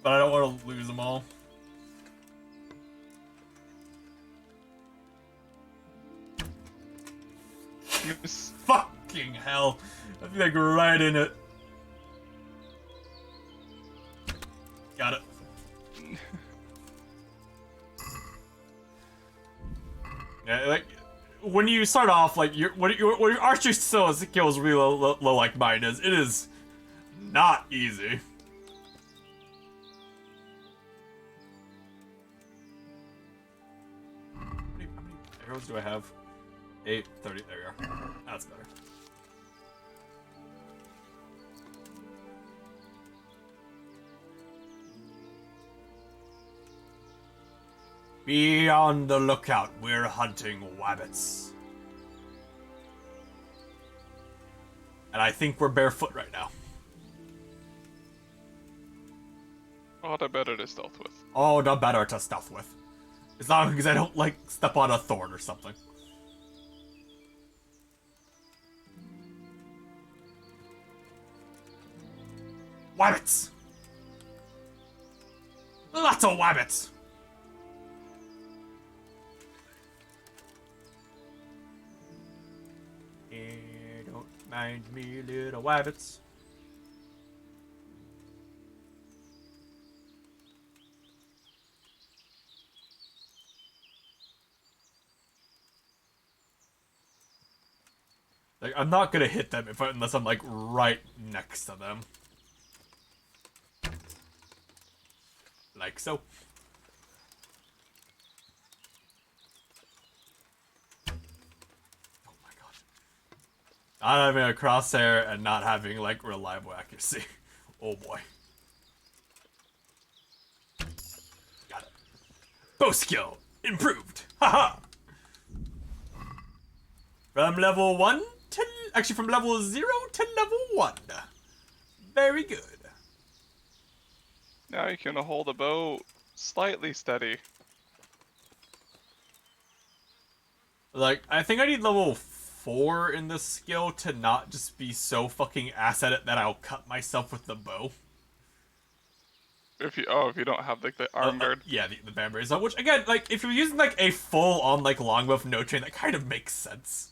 But I don't want to lose them all. Miss. Fucking hell. I feel like right in it. Got it. Yeah, like when you start off, like when your archery skill is really low like mine is, it is not easy. How many arrows do I have? 8, 30. There you go. That's better. Be on the lookout. We're hunting wabbits. And I think we're barefoot right now. Oh, the better to stealth with. Oh, the better to stealth with. As long as I don't, like, step on a thorn or something. Wabbits! Lots of wabbits! Don't mind me, little wabbits. Like, I'm not gonna hit them unless I'm, like, right next to them. Like so. Oh my god. Not having a crosshair and not having, like, reliable accuracy. Oh boy. Got it. Bow skill improved. Haha! From level 1 to... Actually, from level 0 to level 1. Very good. Now you can hold a bow slightly steady. Like, I think I need level 4 in this skill to not just be so fucking ass at it that I'll cut myself with the bow. If you don't have like the arm guard. Yeah, the band so, which again, like if you're using like a full on like longbow with no chain, that kind of makes sense.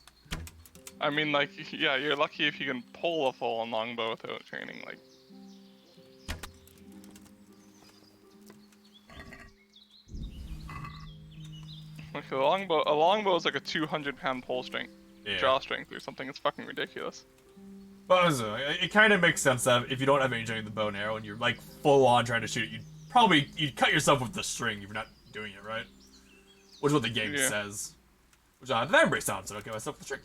I mean, like, yeah, you're lucky if you can pull a full on longbow without training, like. Like a longbow is like a 200-pound pull strength, draw strength or something. It's fucking ridiculous. But also, it kind of makes sense that if you don't have any training with the bow and arrow and you're like full on trying to shoot it, you'd cut yourself with the string if you're not doing it right. Which is what the game says. Which the memory sounds so okay myself with the string.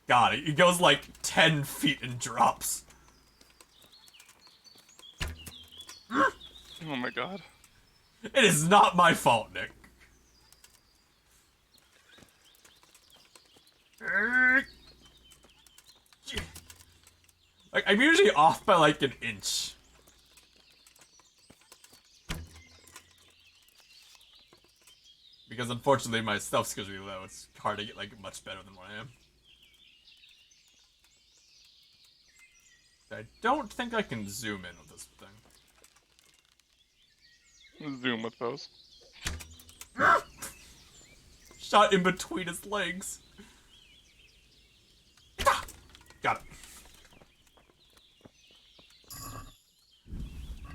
God, it goes like 10 feet and drops. Oh my god. It is not my fault, Nick. Like, I'm usually off by like an inch. Because unfortunately my stealth skills are really low. It's hard to get like much better than what I am. I don't think I can zoom in with this thing. Zoom with those. Shot in between his legs. Got it.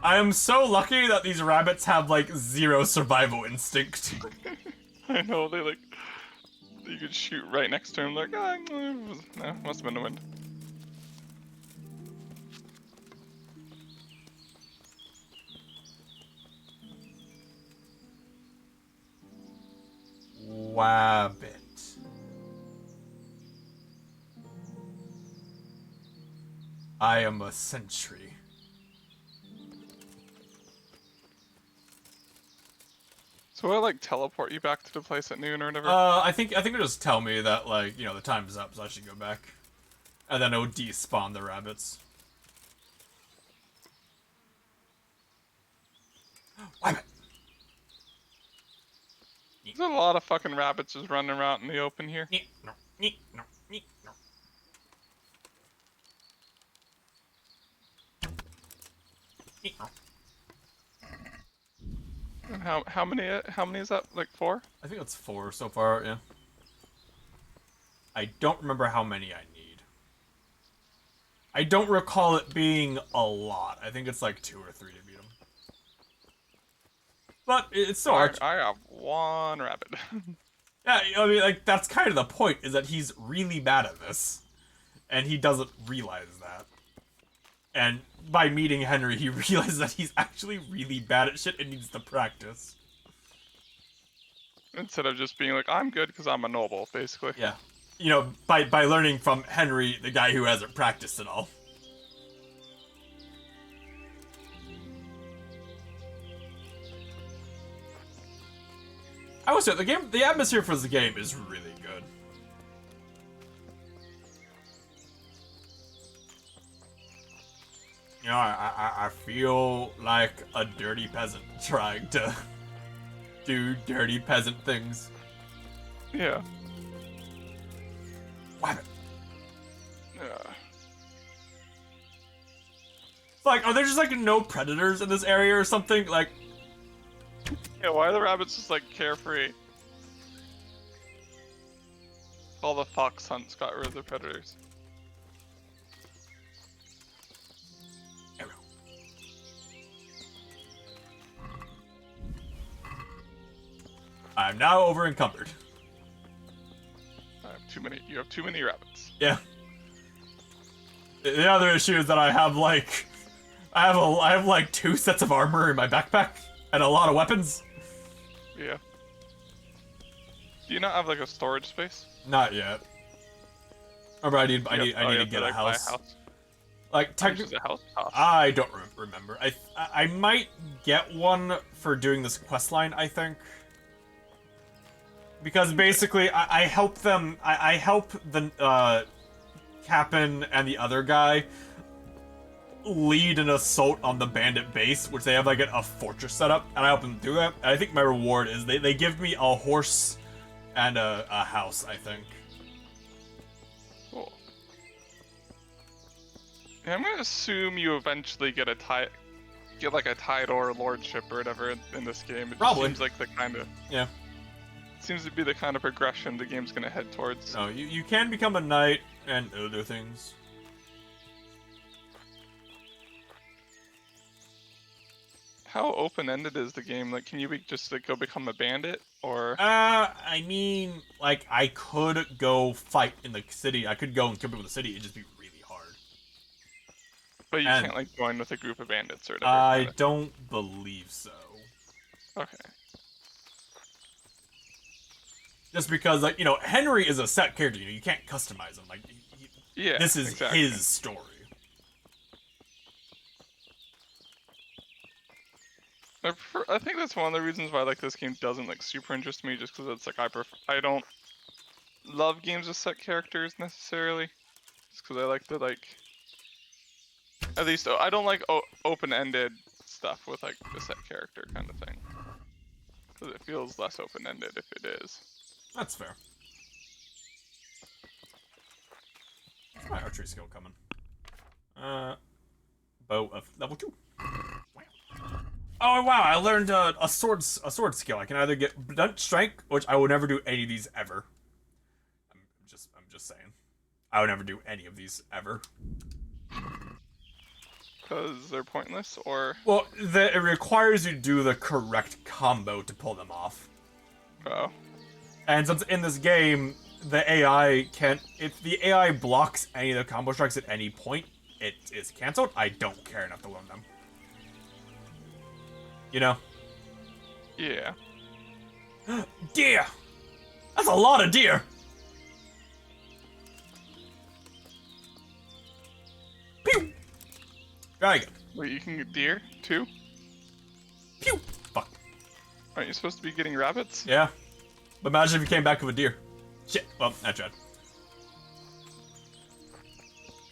I am so lucky that these rabbits have like 0 survival instinct. I know, they like... You could shoot right next to him, like, no, must have been the wind. Wabbit. I am a sentry. So will I like teleport you back to the place at noon or whatever? I think it'll just tell me that like, you know, the time's up, so I should go back. And then it'll despawn the rabbits. There's a lot of fucking rabbits just running around in the open here. And how many is that? Like 4? I think that's 4 so far, yeah. I don't remember how many I need. I don't recall it being a lot. I think it's like 2 or 3 to beat them. But it's still I have 1 rabbit. Yeah, I mean, like, that's kind of the point, is that he's really bad at this. And he doesn't realize that. And by meeting Henry, he realizes that he's actually really bad at shit and needs to practice. Instead of just being like, I'm good because I'm a noble, basically. Yeah. You know, by learning from Henry, the guy who hasn't practiced at all. I would say the atmosphere for the game is really good. You know, I feel like a dirty peasant trying to do dirty peasant things. Yeah. What? Yeah. It's like, are there just like no predators in this area or something? Like, yeah, why are the rabbits just like carefree? All the fox hunts got rid of the predators. I'm now over encumbered. I have too many. You have too many rabbits. Yeah. The other issue is that I have like, I have like 2 sets of armor in my backpack and a lot of weapons. Yeah. Do you not have like a storage space? Not yet. Remember, I need to get a house. Like technically, I don't remember. I might get one for doing this quest line. I think. Because basically, I help them. I help the Captain and the other guy lead an assault on the bandit base, which they have like a fortress set up, and I help them do that. And I think my reward is they give me a horse and a house. I think. Cool. Yeah, I'm gonna assume you eventually get like a title or lordship or whatever in this game. It Probably. seems like the kind of seems to be the kind of progression the game's gonna head towards. No, you can become a knight and other things. How open-ended is the game? Like, can you just like go become a bandit, or? I mean, like, I could go fight in the city. I could go and compete with the city. It'd just be really hard. But you can't like join with a group of bandits or whatever. I don't believe so. Okay. Just because, like, you know, Henry is a set character. You know, you can't customize him. Like, yeah, this is exactly. his story. I think that's one of the reasons why like this game doesn't like super interest me, just because it's like I don't love games with set characters necessarily, just because I like the like at least I don't like open-ended stuff with like the set character kind of thing, because it feels less open-ended if it is. That's fair. Where's my archery skill coming? Bow of level 2. Oh wow! I learned a sword skill. I can either get blunt strike, which I would never do any of these ever. I'm just saying, I would never do any of these ever. Because they're pointless, or well, it requires you to do the correct combo to pull them off. Oh. And since in this game the AI can't, if the AI blocks any of the combo strikes at any point, it is cancelled. I don't care enough to learn them. You know? Yeah. Deer! That's a lot of deer! Pew! Very good. Wait, you can get deer too? Pew! Fuck. Aren't you supposed to be getting rabbits? Yeah. But imagine if you came back with a deer. Shit. Well, I tried.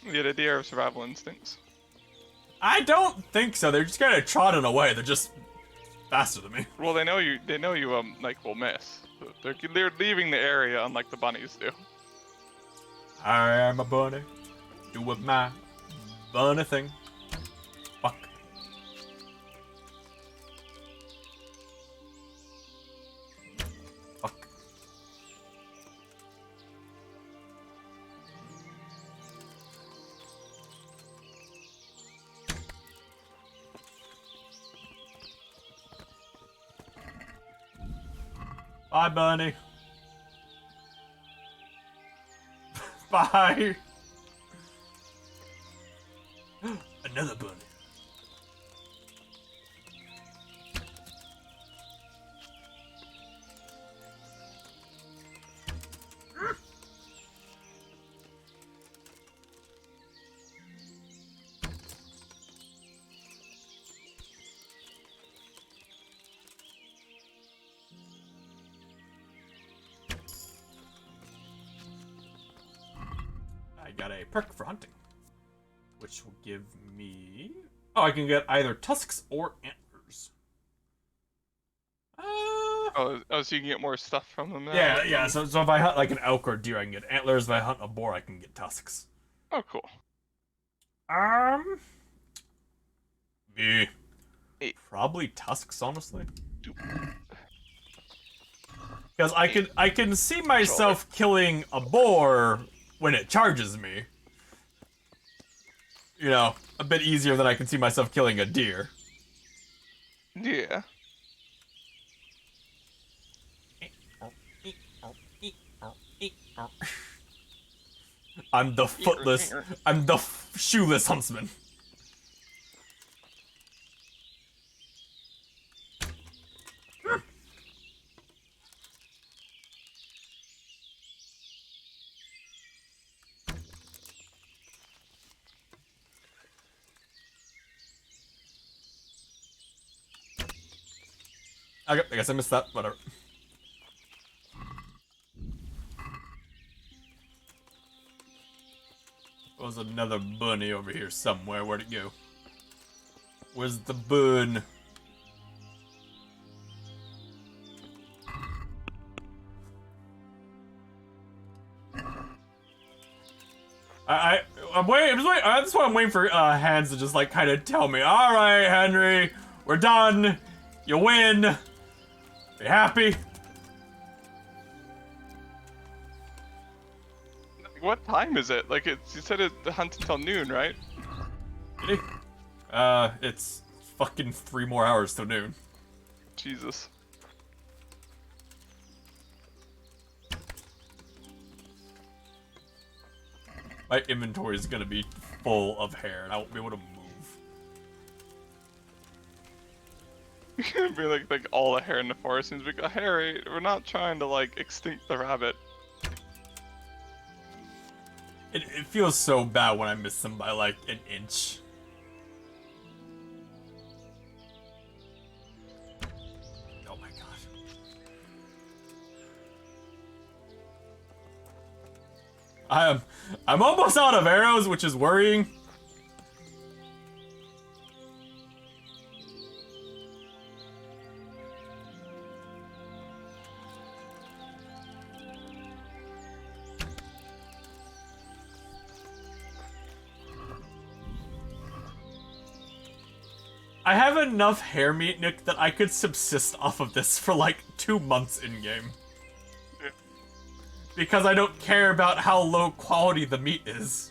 Yeah, the deer have survival instincts. I don't think so. They're just kind of trotting away. They're just faster than me. Well, they know you. They know you. Like will miss. They're leaving the area, unlike the bunnies do. I am a bunny. Do my bunny thing. Fuck. Fuck. Bye, bunny. Bye. Another bunny. I got a perk for hunting, which will give me... Oh, I can get either tusks or antlers. Oh, so you can get more stuff from them now? Yeah. So if I hunt like an elk or deer, I can get antlers. If I hunt a boar, I can get tusks. Oh, cool. Me. Probably tusks, honestly. Because I can see myself killing a boar when it charges me. You know, a bit easier than I can see myself killing a deer. Yeah. I'm the footless. I'm the shoeless huntsman. Okay, I guess I missed that. Whatever. There's another bunny over here somewhere. Where'd it go? Where's the bun? I'm waiting. That's why I'm waiting for Hans to just like kind of tell me. All right, Henry, we're done. You win. Are you happy? What time is it? Like you said it hunts until noon, right? Did he? It's fucking 3 more hours till noon. Jesus. My inventory is gonna be full of hair, and I won't be able to move. Be like all the hair in the forest seems like, Harry, we're not trying to like extinct the rabbit. It feels so bad when I miss them by like an inch. Oh my god. I'm almost out of arrows, which is worrying. I have enough hair meat, Nick, that I could subsist off of this for like 2 months in-game. Yeah. Because I don't care about how low quality the meat is.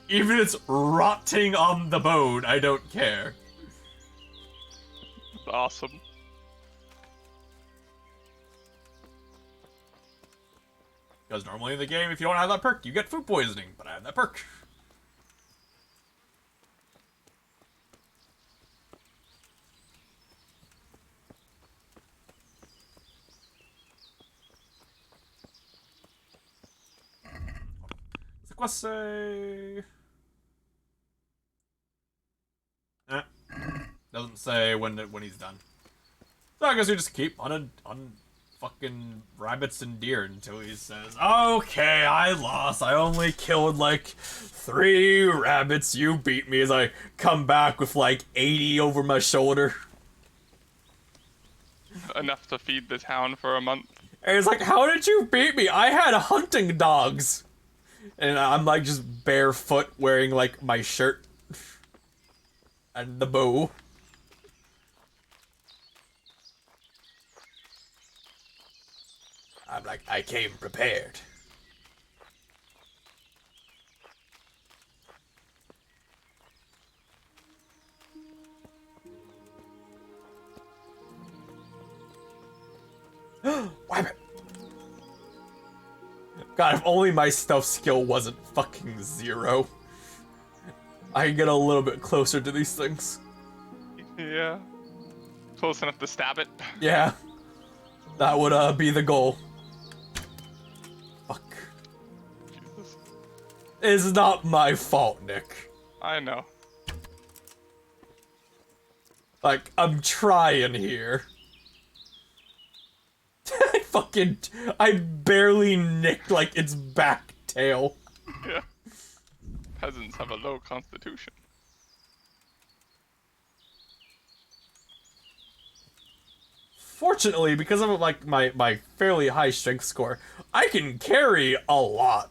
Even if it's rotting on the bone, I don't care. Awesome. Because normally in the game, if you don't have that perk, you get food poisoning, but I have that perk. What's the quest say? Doesn't say when he's done. So I guess we just keep on fucking rabbits and deer until he says, okay, I lost. I only killed like 3 rabbits. You beat me, as I come back with like 80 over my shoulder. enough to feed the town for a month. And it's like, how did you beat me? I had hunting dogs. And I'm like just barefoot wearing like my shirt. And the bow. I'm like, I came prepared. Wham it! God, if only my stealth skill wasn't fucking 0. I can get a little bit closer to these things. Yeah. Close enough to stab it. Yeah. That would be the goal. Fuck. Jesus. It's not my fault, Nick. I know. Like, I'm trying here. I barely nicked, like, its back tail. Yeah. Peasants have a low constitution. Fortunately, because of, like, my fairly high strength score, I can carry a lot.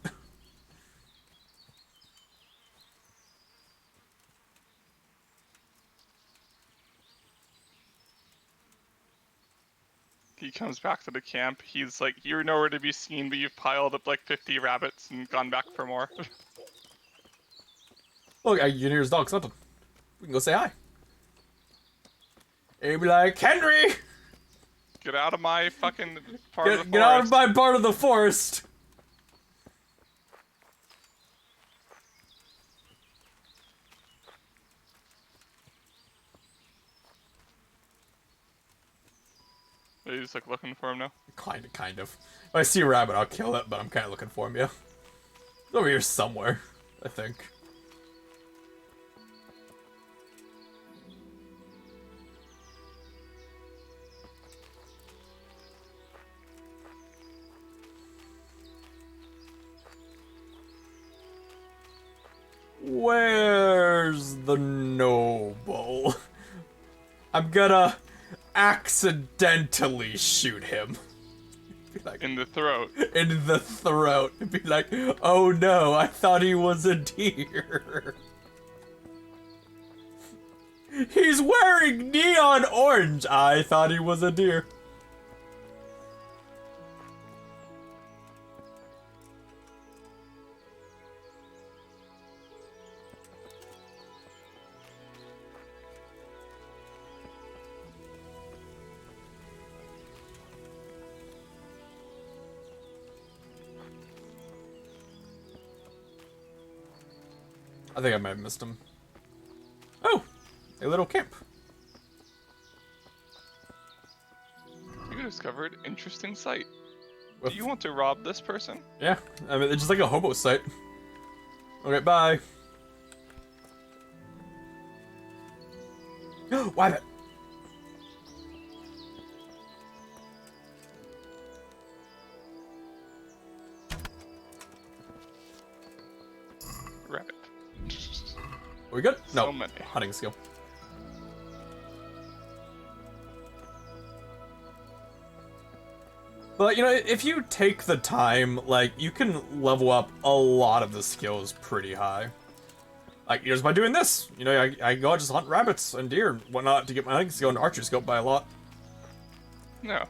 He comes back to the camp. He's like, you're nowhere to be seen, but you've piled up like 50 rabbits and gone back for more. Look, you can hear his dog something. We can go say hi. And be like, Henry! Get out of my fucking part of the forest. Get out of my part of the forest! Are you just like looking for him now? Kind of. If I see a rabbit, I'll kill it, but I'm kind of looking for him, yeah. He's over here somewhere, I think. Where's the noble? I'm gonna accidentally shoot him. Like, in the throat. In the throat. Be like, oh no, I thought he was a deer. He's wearing neon orange. I thought he was a deer. I think I might have missed him. Oh! A little camp. You discovered interesting site. Do you want to rob this person? Yeah, I mean, it's just like a hobo site. Okay, bye. Why that? Rabbit. Are we good? No. So many. Hunting skill. But, you know, if you take the time, like, you can level up a lot of the skills pretty high. Like, just by doing this. You know, I go out just hunt rabbits and deer and whatnot to get my hunting skill and archer skill by a lot. No.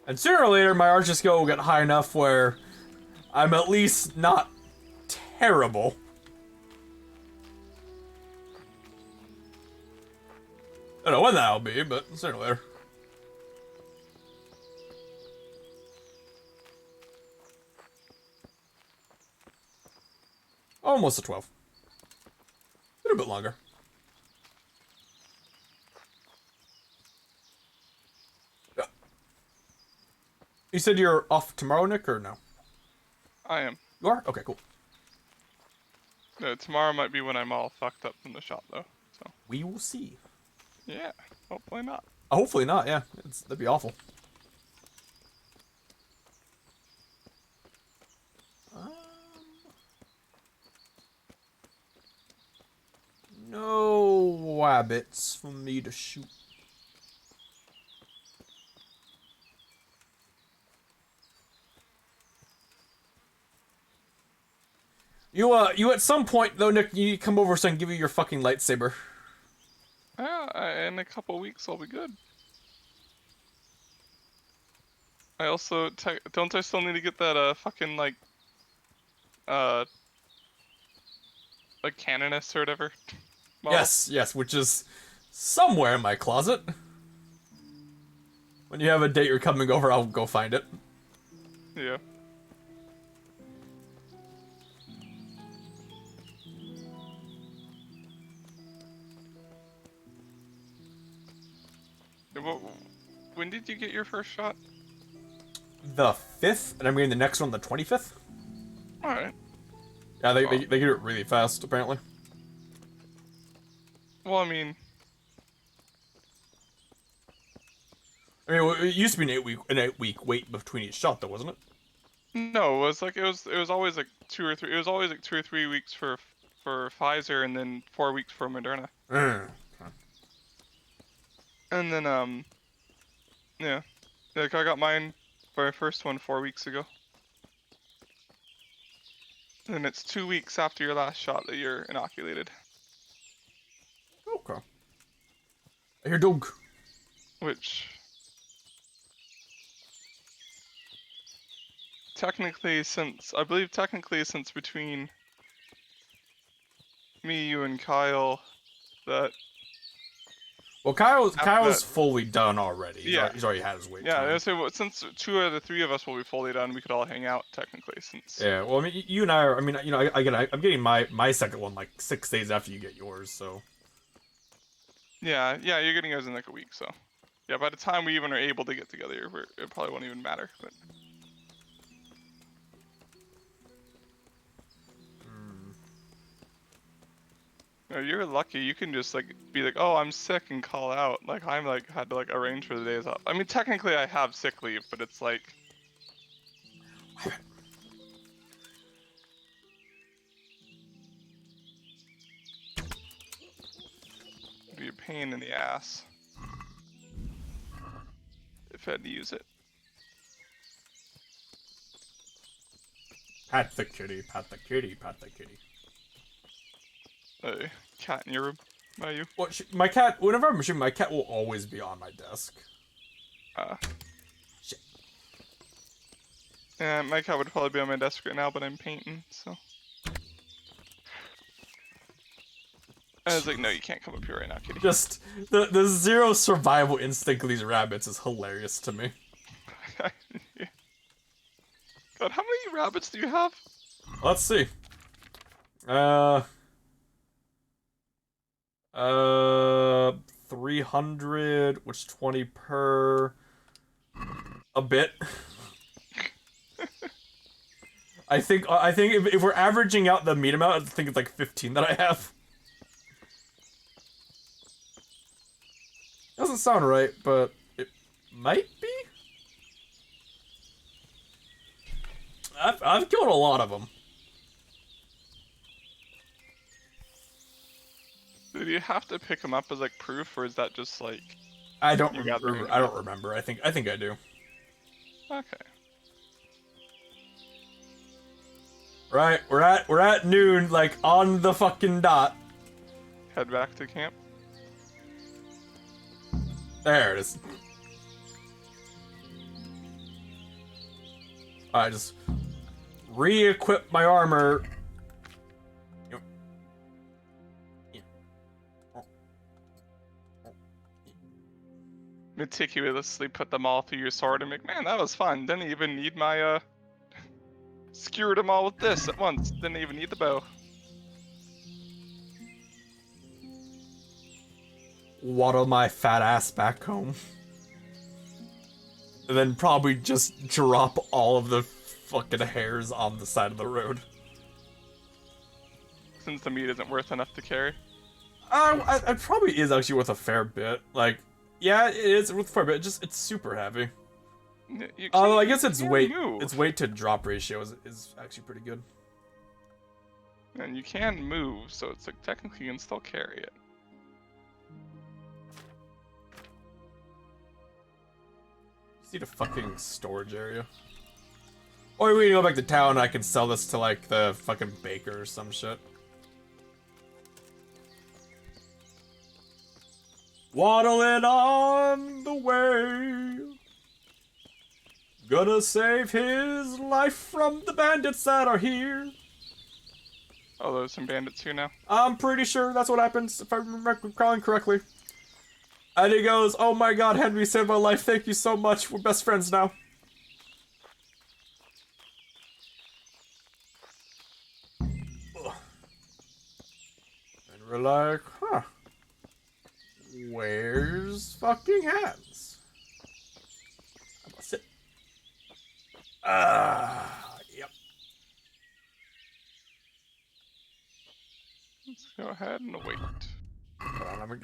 And sooner or later, my archer skill will get high enough where I'm at least not terrible. I don't know when that'll be, but sooner or later. Almost a 12. A little bit longer. You said you're off tomorrow, Nick, or no? I am. You are? Okay, cool. No, tomorrow might be when I'm all fucked up from the shop, though. So we will see. Yeah, hopefully not. Hopefully not, yeah. That'd be awful. No rabbits for me to shoot. You at some point though, Nick, you need to come over so I can give you your fucking lightsaber. Yeah, in a couple weeks I'll be good. I also don't I still need to get that fucking like canonist or whatever. Model? Yes, which is somewhere in my closet. When you have a date you're coming over, I'll go find it. Yeah. When did you get your first shot? The 5th, and I'm getting the next one the 25th. Alright. Yeah, they get it really fast, apparently. Well, I mean, it used to be an 8-week wait between each shot, though, wasn't it? no, it was like it was always like 2 or 3. It was always like 2 or 3 weeks for Pfizer, and then 4 weeks for Moderna. And then yeah, like I got my first one 4 weeks ago. And it's 2 weeks after your last shot that you're inoculated. Okay. I hear dog. Which technically, since between me, you, and Kyle, that. Well, Kyle's fully done already. Yeah. He's already had his wait Yeah, time. so since 2 out of the 3 of us will be fully done, we could all hang out technically. Since Yeah, well, I mean, you and I are. I mean, you know, I'm getting my second one like 6 days after you get yours, so. yeah, you're getting yours in like a week, so yeah. By the time we even are able to get together, it probably won't even matter. But no, you're lucky. You can just like be like, oh, I'm sick and call out. Like I'm like had to like arrange for the days off. I mean, technically I have sick leave, but it's like. Be a pain in the ass if I had to use it. Pat the kitty, pat the kitty, pat the kitty. A cat in your room by you? Well, my cat. Whenever I'm shooting, my cat will always be on my desk. Shit. Yeah, my cat would probably be on my desk right now, but I'm painting, so. I was like, no, you can't come up here right now, kitty. Just the zero survival instinct of these rabbits is hilarious to me. God, how many rabbits do you have? Let's see. 300, which 20 per a bit. I think if we're averaging out the meat amount, I think it's like 15 that I have. Doesn't sound right, but it might be. I've killed a lot of them. Do you have to pick them up as like proof, or is that just like? I don't remember. I don't remember. I think I do. Okay. Right, we're at noon, like on the fucking dot. Head back to camp. There it is. I just re-equip my armor. Meticulously put them all through your sword and make, man, that was fun. Didn't even need my skewered them all with this at once. Didn't even need the bow. Waddle my fat ass back home. And then probably just drop all of the fucking hairs on the side of the road. Since the meat isn't worth enough to carry. It probably is actually worth a fair bit. Like, yeah, it is worth a fair bit. It's super heavy. Although I guess its weight to drop ratio is actually pretty good. And you can move, so it's like technically you can still carry it. Just need a fucking storage area. Or we can go back to town and I can sell this to like the fucking baker or some shit. Waddling on the way. Gonna save his life from the bandits that are here. Oh, there's some bandits here now? I'm pretty sure that's what happens, if I remember recalling correctly. And he goes, oh my god, Henry saved my life, thank you so much, we're best friends now. Ugh. And we're like, huh. Where's fucking Hans? That's it. Yep. Let's go ahead and wait.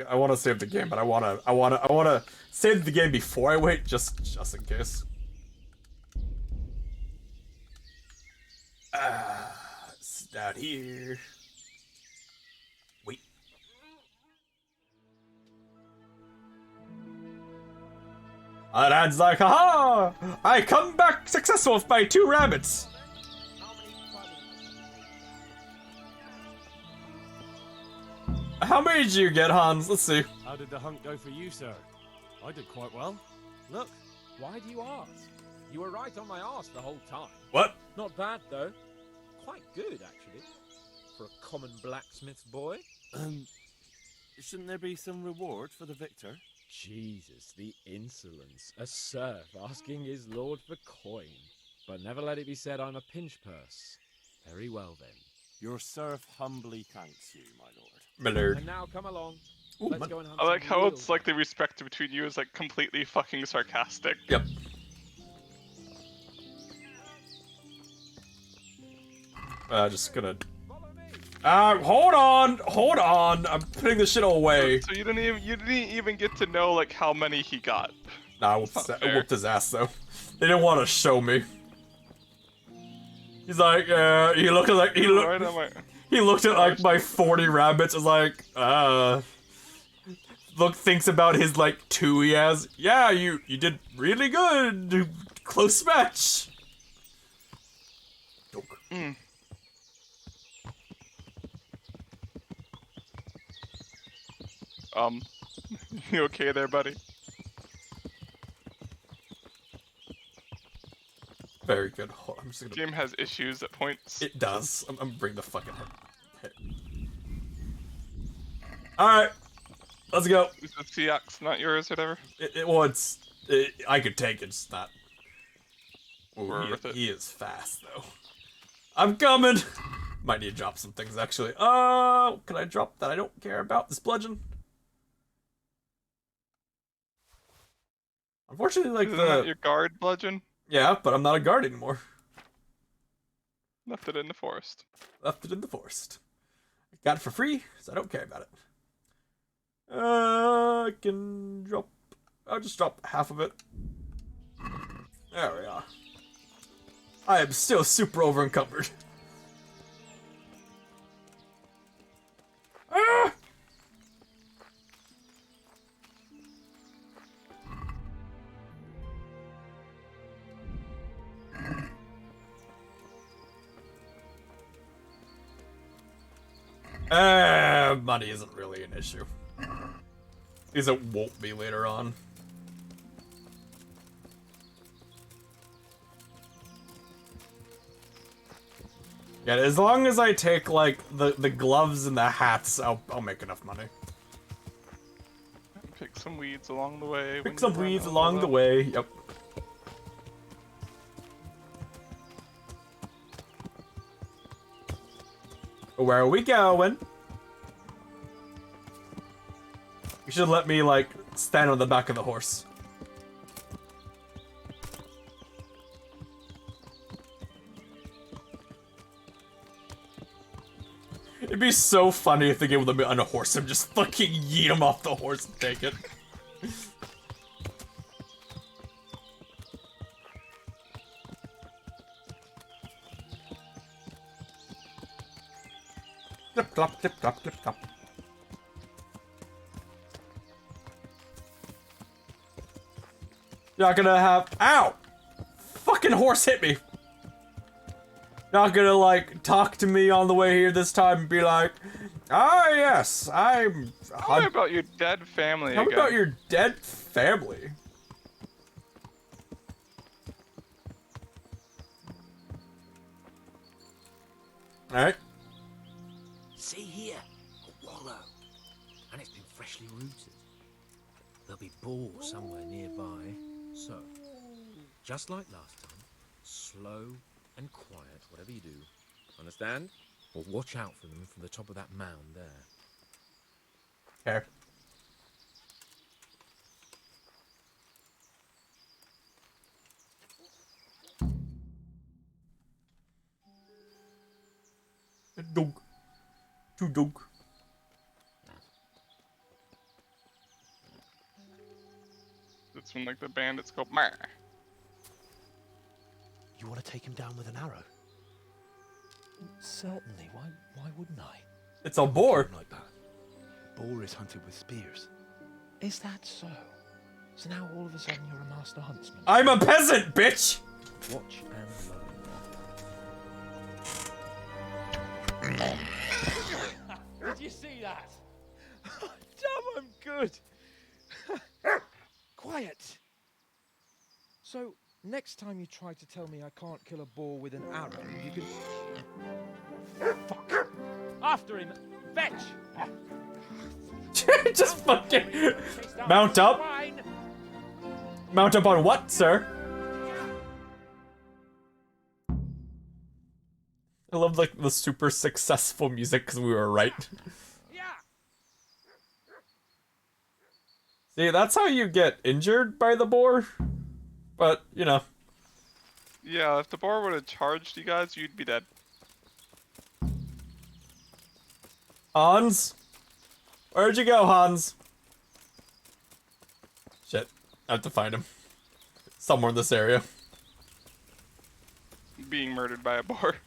I want to save the game, but I want to save the game before I wait, just in case. It's down here. Wait. And Hans like, haha! I come back successful with my 2 rabbits. How many did you get, Hans? Let's see. How did the hunt go for you, sir? I did quite well. Look, why do you ask? You were right on my arse the whole time. What? Not bad, though. Quite good, actually. For a common blacksmith's boy. Shouldn't there be some reward for the victor? Jesus, the insolence. A serf asking his lord for coin. But never let it be said I'm a pinch purse. Very well, then. Your serf humbly thanks you, my lord. My lord. And now come along. Ooh, Let's go and hunt I like some how real it's like the respect between you is like completely fucking sarcastic. Yep. Just gonna... hold on! I'm putting this shit away. So you didn't even get to know like how many he got. Nah, I whooped his ass though. They didn't want to show me. He's like, he looked at like, he looked at like my 40 rabbits and like, thinks about his like 2 he has. Yeah, you did really good. Close match. Mm. You okay there, buddy? Very good. Hold on, I'm just gonna... Game has issues at points. It does. I'm gonna bring the fucking head. Alright. Let's go. Is the CX not yours, whatever? I could take it, it's not... Ooh, he is fast, though. I'm coming! Might need to drop some things, actually. Can I drop that I don't care about? This bludgeon? Unfortunately, like Isn't that your guard bludgeon? Yeah, but I'm not a guard anymore. Left it in the forest. Left it in the forest. Got it for free, so I don't care about it. I can drop... I'll just drop half of it. There we are. I am still super over-encumbered. Ah! Money isn't really an issue. Because it won't be later on. Yeah, as long as I take, like, the gloves and the hats, I'll make enough money. Pick some weeds along the way. Pick some weeds along the way, yep. Where are we going? You should let me, like, stand on the back of the horse. It'd be so funny if they gave them on a horse and just fucking yeet him off the horse and take it. clop, clip, clop, clip, clop. Not gonna have. Ow! Fucking horse hit me! Not gonna, like, talk to me on the way here this time and be like, ah, yes, I'm. Tell me about your dead family Tell me again. about your dead family. Alright. See here, a wallow. And it's been freshly rooted. There'll be boar somewhere nearby. So, just like last time, slow and quiet, whatever you do. Understand? Or watch out for them from the top of that mound there. Okay. Dog. Two dog. It's from like the band. It's called Mar. You want to take him down with an arrow? Certainly. Why wouldn't I? It's a boar. Like that. Boar is hunted with spears. Is that so? So now all of a sudden you're a master huntsman. I'm a peasant, bitch! Watch and learn. Did you see that? Damn, I'm good. Quiet. So, next time you try to tell me I can't kill a boar with an arrow, you can... Fuck. After him. Fetch. Just fucking mount up. Mount up on what, sir? I love like the super successful music because we were right. See, that's how you get injured by the boar. But, you know. Yeah, if the boar would have charged you guys, you'd be dead. Hans? Where'd you go, Hans? Shit. I have to find him. Somewhere in this area. Being murdered by a boar.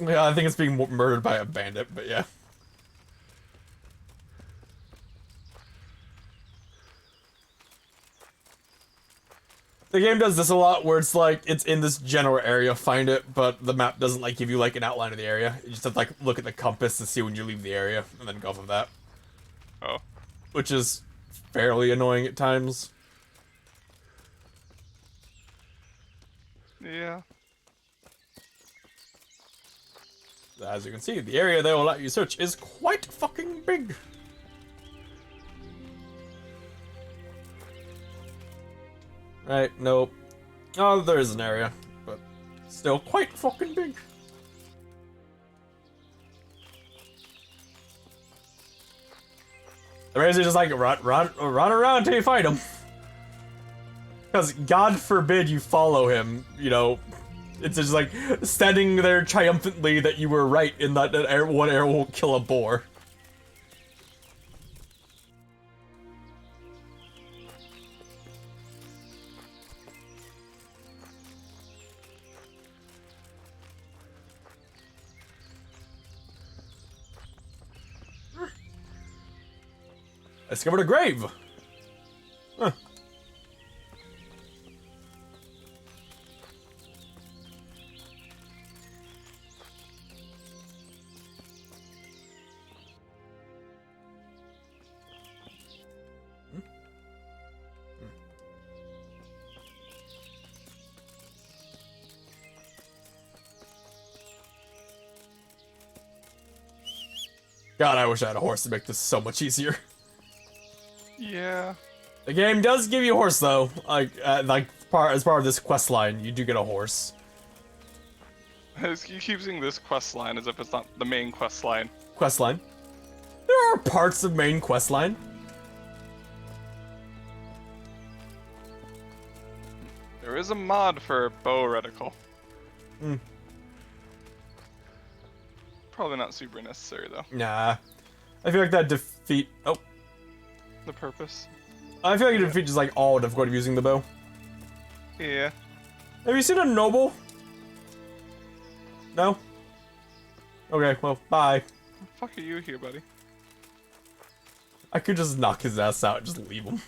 Yeah, I think it's being murdered by a bandit, but yeah. The game does this a lot, where it's like, it's in this general area, find it, but the map doesn't like give you like an outline of the area. You just have to like look at the compass to see when you leave the area, and then go off of that. Oh. Which is fairly annoying at times. Yeah. As you can see, the area they will let you search is quite fucking big. Right, nope. Oh, there is an area, but still quite fucking big. The reason is just like run around until you find him. Because God forbid you follow him, you know. It's just like standing there triumphantly that you were right in that one arrow won't kill a boar. I discovered a grave. Huh. God, I wish I had a horse to make this so much easier. Yeah. The game does give you a horse though. Like as part of this quest line, you do get a horse. You keep using this quest line as if it's not the main quest line. Quest line. There are parts of main quest line. There is a mod for bow reticle. Hmm. Probably not super necessary though. Nah. I feel like that defeat. Oh. The purpose. I feel like it defeats like all difficulty of using the bow. Yeah. Have you seen a noble? No? Okay, well, bye. fuck are you here, buddy? I could just knock his ass out and just leave him.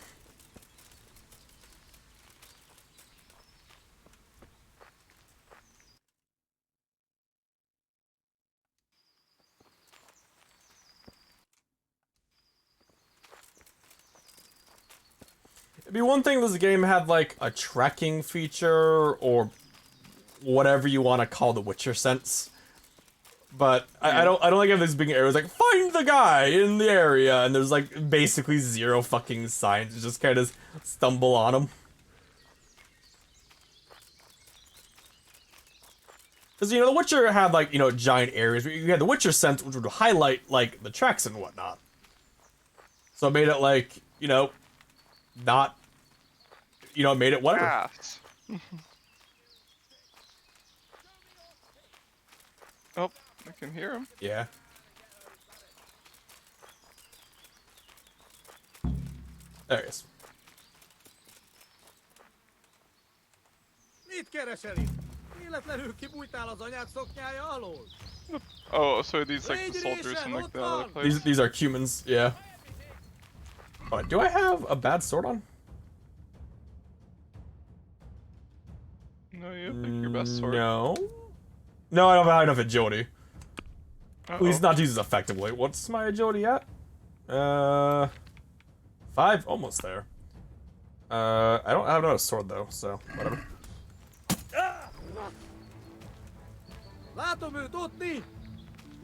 It'd be one thing if this game had like a tracking feature or whatever you want to call the Witcher sense. But I don't like if this big areas like find the guy in the area and there's like basically zero fucking signs. You just kind of stumble on him. Because, you know, The Witcher had, like, you know, giant areas. You had the Witcher sense, which would highlight, like, the tracks and whatnot. So it made it, like, you know, not, you know, made it whatever. Ass. Oh, I can hear him. Yeah. There he is. Mit keresel itt? Véletlenül kibújtál az anyád szoknyája alól? Oh, so these like the soldiers from like the other place? These are humans, yeah. Oh, do I have a bad sword on? No, you have like your best sword. No. No, I don't have enough agility. Uh-oh. At least not to use it effectively. What's my agility at? 5? Almost there. I don't have another sword though, so whatever. Látom őt ott, mi?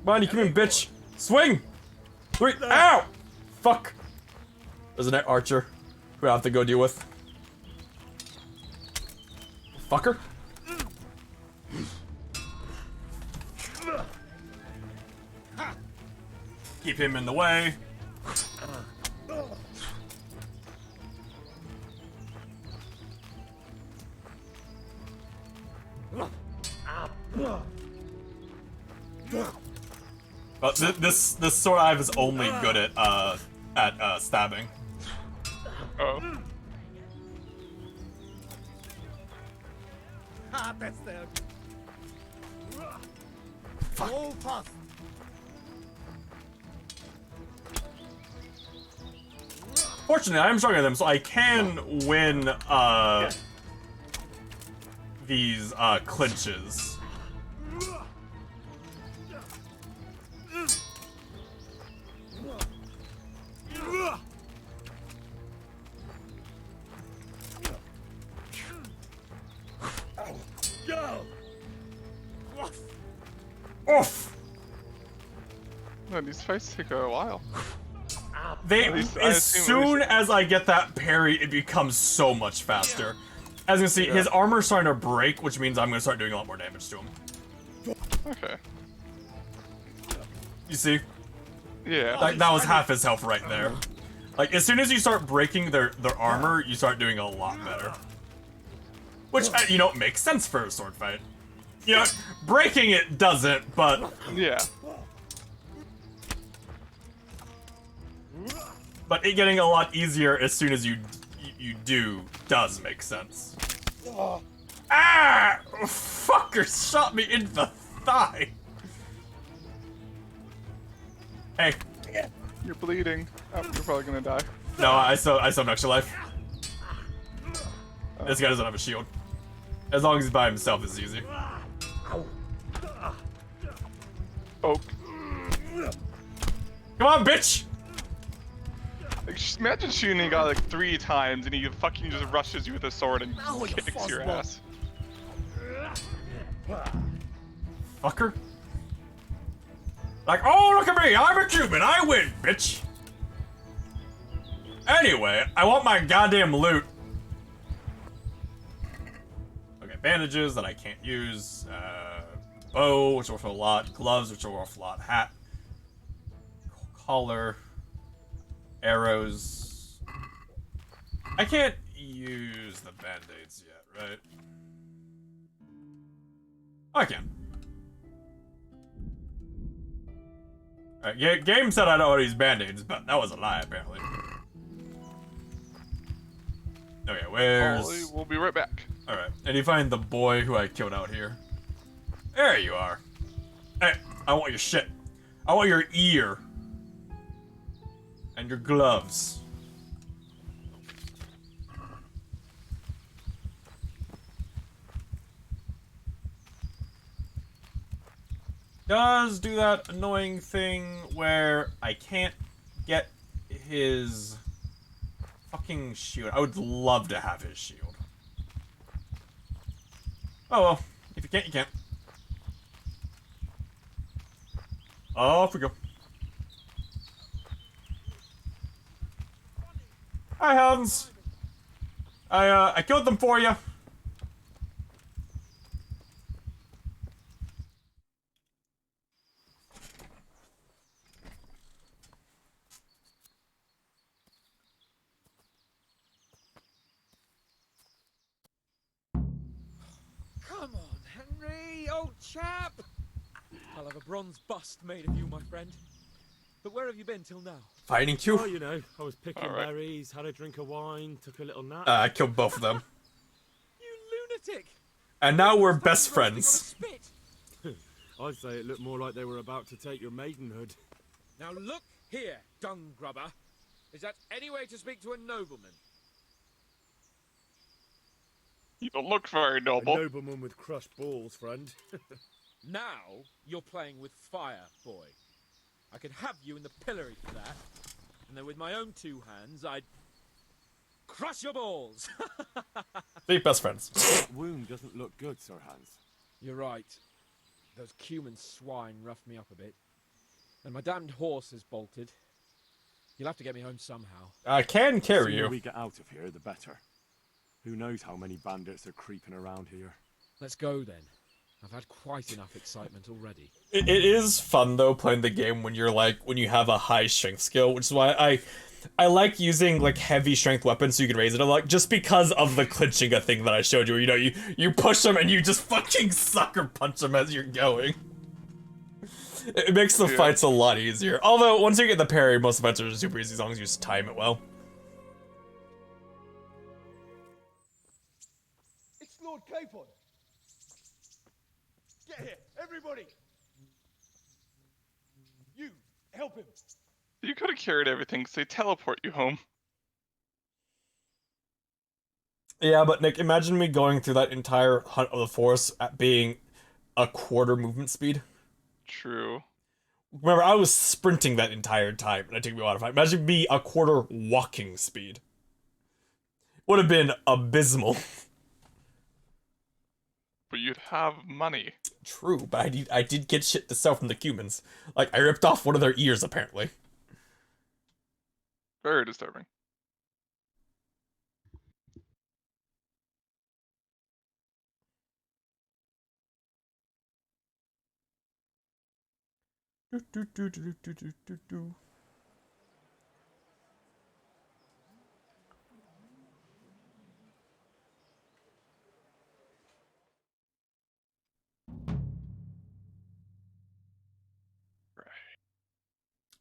Come on, you come in, bitch! Swing! 3, ow! Fuck! There's an archer who I have to go deal with. Fucker. Keep him in the way. But this sword I have is only good at stabbing. Oh. Hát ezt el. Ó, fasz! Fortunately, I am stronger than them, so I can win these clinches. Oof! No, these fights take a while. They, At least I as assume soon as I get that parry, it becomes so much faster. As you can see, Yeah. his armor's starting to break, which means I'm gonna start doing a lot more damage to him. Okay. You see? Yeah. That was half his health right there. Like, as soon as you start breaking their armor, you start doing a lot better. Which, you know, makes sense for a sword fight. You know, breaking it doesn't, but... Yeah. But it getting a lot easier as soon as you do does make sense. Ah! Fucker shot me in the thigh! Hey. You're bleeding. Oh, you're probably gonna die. No, I still have an extra life. This guy doesn't have a shield. As long as he's by himself, it's easy. Oh. Come on, bitch! Like, just imagine shooting a guy like 3 times and he fucking just rushes you with a sword and kicks your ass. Fucker. Like, oh, look at me! I'm a Cuban! I win, bitch! Anyway, I want my goddamn loot. Okay, bandages that I can't use. Bow, which are worth a lot. Gloves, which are worth a lot. Hat. Collar. Arrows. I can't use the band-aids yet, right? I can. Alright, game said I don't want to use band-aids, but that was a lie, apparently. Okay, where's... We'll be right back. Alright, and you find the boy who I killed out here. There you are. Hey, I want your shit. I want your ear. And your gloves. Does do that annoying thing where I can't get his fucking shield. I would love to have his shield. Oh well, if you can't, you can't. Off we go. Hi, Hans. I killed them for you. Come on, Henry, old chap! I'll have a bronze bust made of you, my friend. But where have you been till now? Fighting Q. Oh, you know, I was picking All right. berries, had a drink of wine, took a little nap. I killed both of them. You lunatic! And now we're best friends. I'd say it looked more like they were about to take your maidenhood. Now look here, dung grubber. Is that any way to speak to a nobleman? You don't look very noble. A nobleman with crushed balls, friend. Now you're playing with fire, boy. I could have you in the pillory for that. And then with my own two hands, I'd crush your balls. Be best friends. That wound doesn't look good, Sir Hans. You're right. Those cumin swine roughed me up a bit. And my damned horse has bolted. You'll have to get me home somehow. I can carry The sooner you. we get out of here, the better. Who knows how many bandits are creeping around here. Let's go then. I've had quite enough excitement already. It is fun though playing the game when you're like when you have a high strength skill, which is why I like using like heavy strength weapons so you can raise it a lot, just because of the clinching a thing that I showed you. You know, you push them and you just fucking sucker punch them as you're going. It makes the fights a lot easier. Although once you get the parry, most fights are super easy as long as you just time it well. It's Lord Capon. Get here, everybody. You, help him. You could have carried everything, so they teleport you home. Yeah, but Nick, imagine me going through that entire hunt of the forest at being a quarter movement speed. True. Remember, I was sprinting that entire time, and it took me a while to find. Imagine me a quarter walking speed. Would have been abysmal. But you'd have money. True, but I did get shit to sell from the humans. Like, I ripped off one of their ears, apparently. Very disturbing.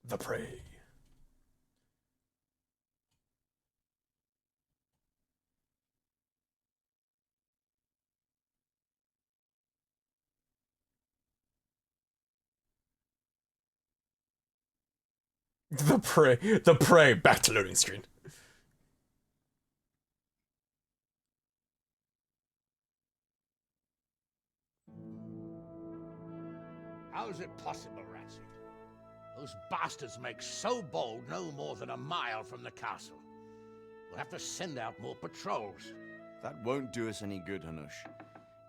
The prey. The prey, back to loading screen. How is it possible, Ratsy? Those bastards make so bold no more than a mile from the castle. We'll have to send out more patrols. That won't do us any good, Hanush.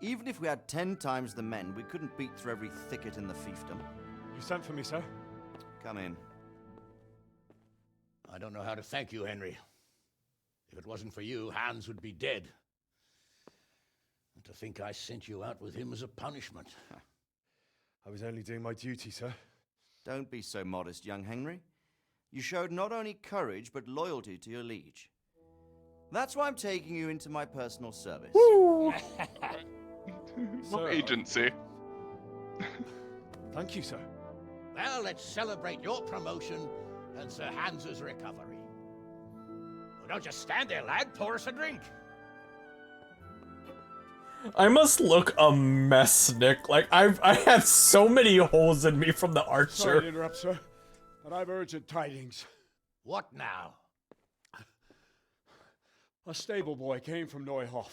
Even if we had 10 times the men, we couldn't beat through every thicket in the fiefdom. You sent for me, sir? Come in. I don't know how to thank you, Henry. If it wasn't for you, Hans would be dead. And to think I sent you out with him as a punishment. I was only doing my duty, sir. Don't be so modest, young Henry. You showed not only courage, but loyalty to your liege. That's why I'm taking you into my personal service. What agency? Thank you, sir. Well, let's celebrate your promotion and Sir Hans's recovery. Well, don't just stand there, lad. Pour us a drink. I must look a mess, Nick. Like, I have so many holes in me from the Sorry archer. to interrupt, sir, but I've urgent tidings. What now? A stable boy came from Neuhof.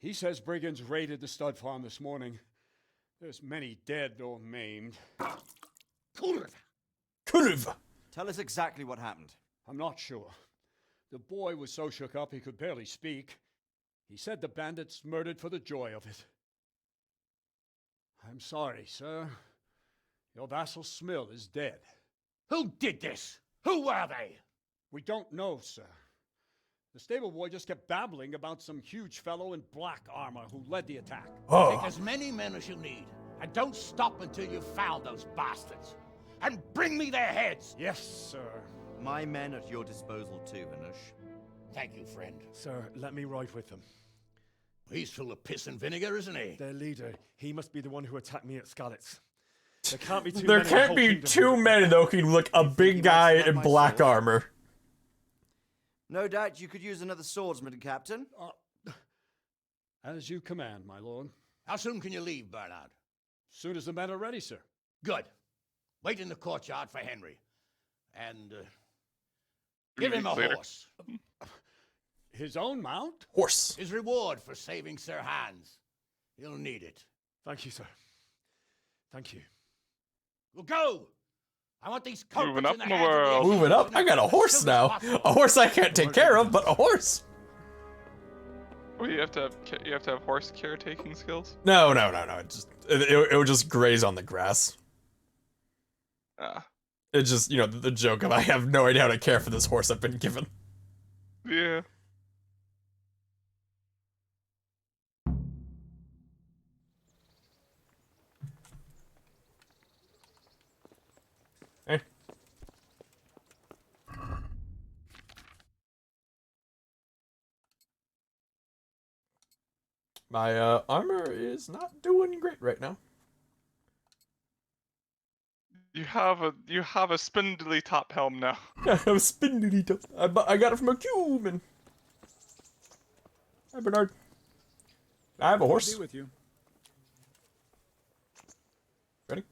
He says brigands raided the stud farm this morning. There's many dead or maimed. Kurva! Tell us exactly what happened. I'm not sure. The boy was so shook up he could barely speak. He said the bandits murdered for the joy of it. I'm sorry, sir. Your vassal Smill is dead. Who did this? Who were they? We don't know, sir. The stable boy just kept babbling about some huge fellow in black armor who led the attack. Take as many men as you need, and don't stop until you've found those bastards. And bring me their heads! Yes, sir. My men at your disposal too, Hanush. Thank you, friend. Sir, let me ride with them. He's full of piss and vinegar, isn't he? Their leader, he must be the one who attacked me at Scarlet's. There can't be too There many in the can't whole be kingdom. too many though who can look a big guy in black armor. No doubt you could use another swordsman, Captain. As you command, my lord. How soon can you leave, Bernard? Soon as the men are ready, sir. Good. Wait in the courtyard for Henry. And, give him a horse. His own mount? Horse. His reward for saving Sir Hans. He'll need it. Thank you, sir. Thank you. Well, go! I want these culprits Moving up in the in the hands of world. Moving up? I got a horse now. A horse I can't take care of, but a horse. Well, you have to have horse caretaking skills. No. It would just graze on the grass. Ah. It's just, you know, the joke of I have no idea how to care for this horse I've been given. Yeah. Hey. My armor is not doing great right now. You have a spindly top helm now. Yeah, I have a spindly top. I got it from a human. Hi, Bernard. I have a horse. I'll be with you. Ready?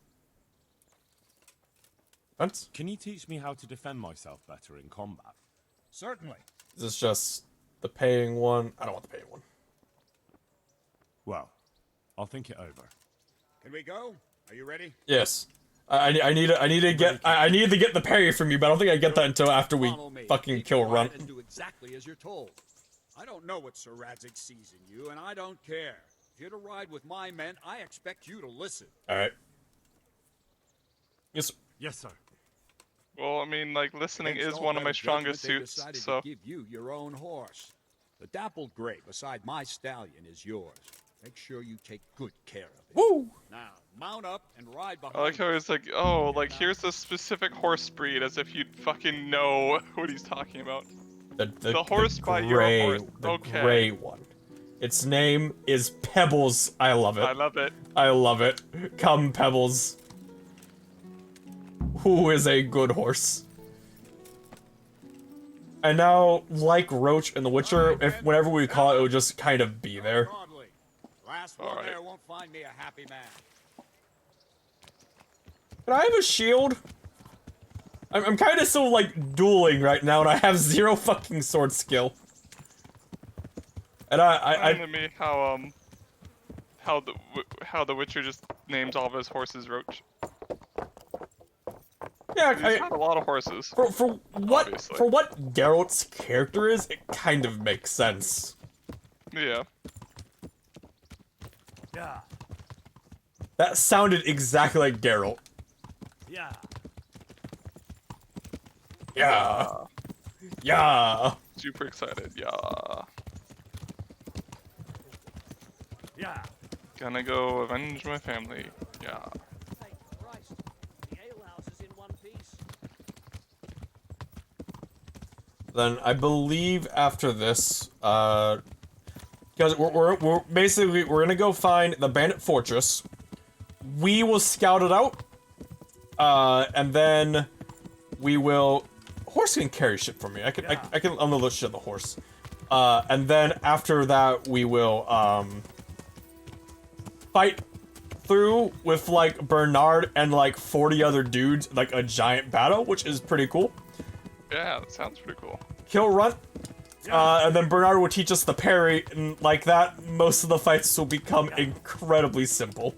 Fence? Can you teach me how to defend myself better in combat? Certainly. Is this just the paying one? I don't want the paying one. Well, I'll think it over. Can we go? Are you ready? Yes. I need to get the parry from you, but I don't think I get that until after we fucking kill Run. And do exactly as you're told. I don't know what Sir Radzik sees in you, and I don't care. If you're to ride with my men, I expect you to listen. Alright. Yes, sir. Yes, sir. Well, I mean, like, listening Against is all one of my better strongest judgment, they suits, decided so. to give you your own horse. The dappled gray beside my stallion is yours. Make sure you take good care of it. Woo! Now, mount up and ride behind. I like how he's like, oh, like, here's this specific horse breed, as if you'd fucking know what he's talking about. The horse by your horse. The Okay. gray one. Its name is Pebbles. I love it. I love it. I love it. Come, Pebbles. Who is a good horse? And now, like Roach in The Witcher, if whenever we call it, it would just kind of be there. Last one there won't find me a happy man. Can I have a shield? I'm kind of so, like, dueling right now, and I have zero fucking sword skill. And Explain to me how the Witcher just names all of his horses Roach. Yeah, He's got a lot of horses. For what obviously. for what Geralt's character is, it kind of makes sense. Yeah. Yeah. That sounded exactly like Geralt. Yeah. Yeah. Yeah. Super excited. Yeah. Yeah. Gonna go avenge my family. Yeah. Then I believe after this, because we're basically we're gonna go find the bandit fortress. We will scout it out, and then we will. Horse can carry shit for me. I can unload shit on the horse, and then after that we will fight through with like Bernard and like 40 other dudes, like a giant battle, which is pretty cool. Yeah, that sounds pretty cool. Kill Runt, and then Bernard will teach us the parry, and like that, most of the fights will become incredibly simple.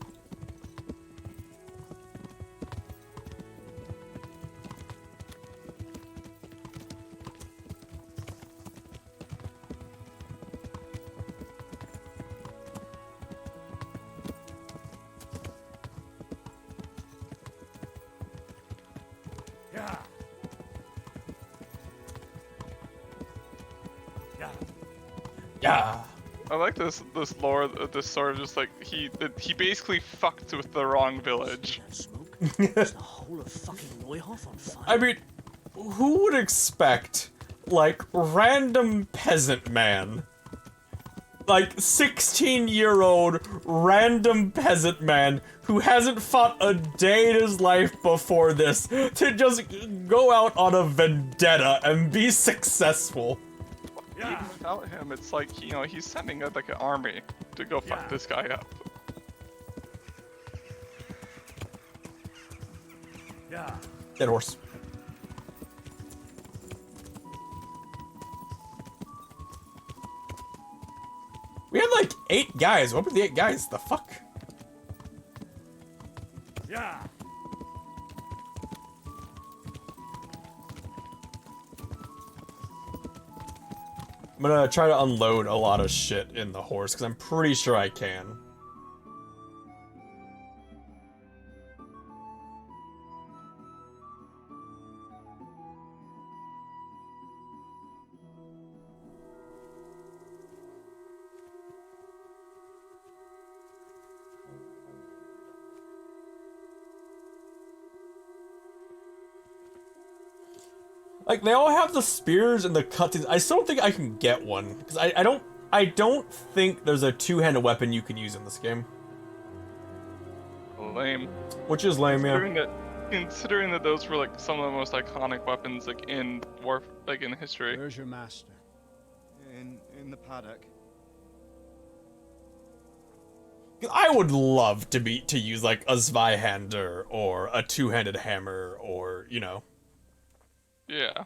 Yeah. Yeah. Yeah. I like this lore, this sort of just like he basically fucked with the wrong village. Is the whole of fucking Neuhof on fire? I mean, who would expect, like, random peasant man, like 16-year-old random peasant man who hasn't fought a day in his life before this to just go out on a vendetta and be successful? Even without him, it's like, you know, he's sending like an army to go fuck this guy up. Yeah. Dead horse. We had like 8 guys. What were the 8 guys? The fuck? Yeah. I'm gonna try to unload a lot of shit in the horse, because I'm pretty sure I can. Like, they all have the spears and the cuttings. I still don't think I can get one, because I don't think there's a two-handed weapon you can use in this game. Lame. Which is lame, Considering that those were like some of the most iconic weapons like in war, like in history. Where's your master? In the paddock. I would love to use like a Zweihander or a two-handed hammer or, you know. Yeah.